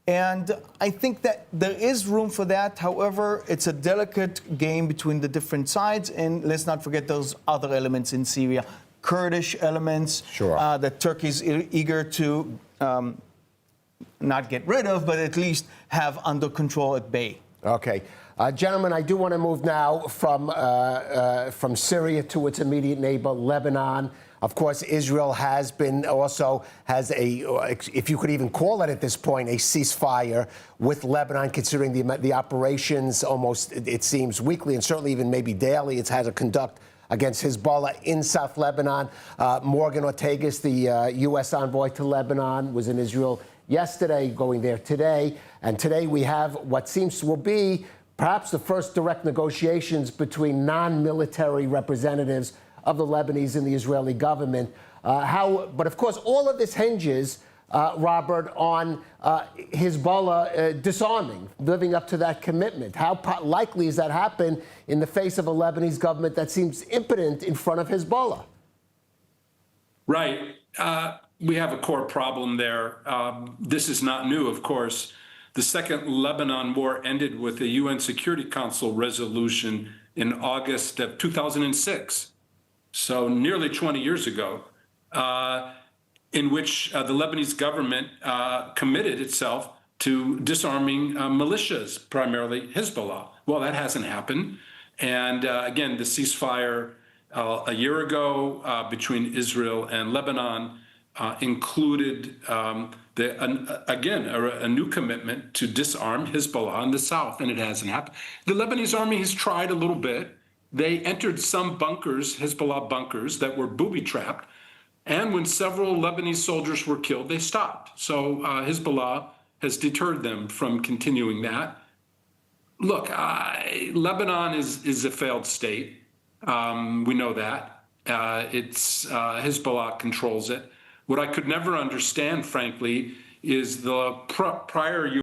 And I think that there is room for that. However, it's a delicate game between the different sides. And let's not forget those other elements in Syria, Kurdish elements that Turkey is eager to not get rid of, but at least have under control at bay. Okay. Gentlemen, I do want to move now from Syria to its immediate neighbor, Lebanon. Of course, Israel has a, if you could even call it at this point, a ceasefire with Lebanon, considering the operations almost, it seems, weekly and certainly even maybe daily it's had to conduct against Hezbollah in South Lebanon. Morgan Ortagus, the U.S. envoy to Lebanon, was in Israel yesterday, going there today. And today we have what seems will be perhaps the first direct negotiations between non-military representatives of the Lebanese and the Israeli government. But of course, all of this hinges, Robert, on Hezbollah disarming, living up to that commitment. How likely is that happen in the face of a Lebanese government that seems impotent in front of Hezbollah? Right. We have a core problem there. This is not new, of course. The Second Lebanon War ended with a UN Security Council resolution in August of 2006. So nearly 20 years ago, in which the Lebanese government committed itself to disarming militias, primarily Hezbollah. Well, that hasn't happened. And again, the ceasefire a year ago between Israel and Lebanon included, a new commitment to disarm Hezbollah in the south, and it hasn't happened. The Lebanese army has tried a little bit. They entered some bunkers, Hezbollah bunkers, that were booby-trapped. And when several Lebanese soldiers were killed, they stopped. So Hezbollah has deterred them from continuing that. Look, Lebanon is a failed state. We know that. Hezbollah controls it. What I could never understand, frankly, is the prior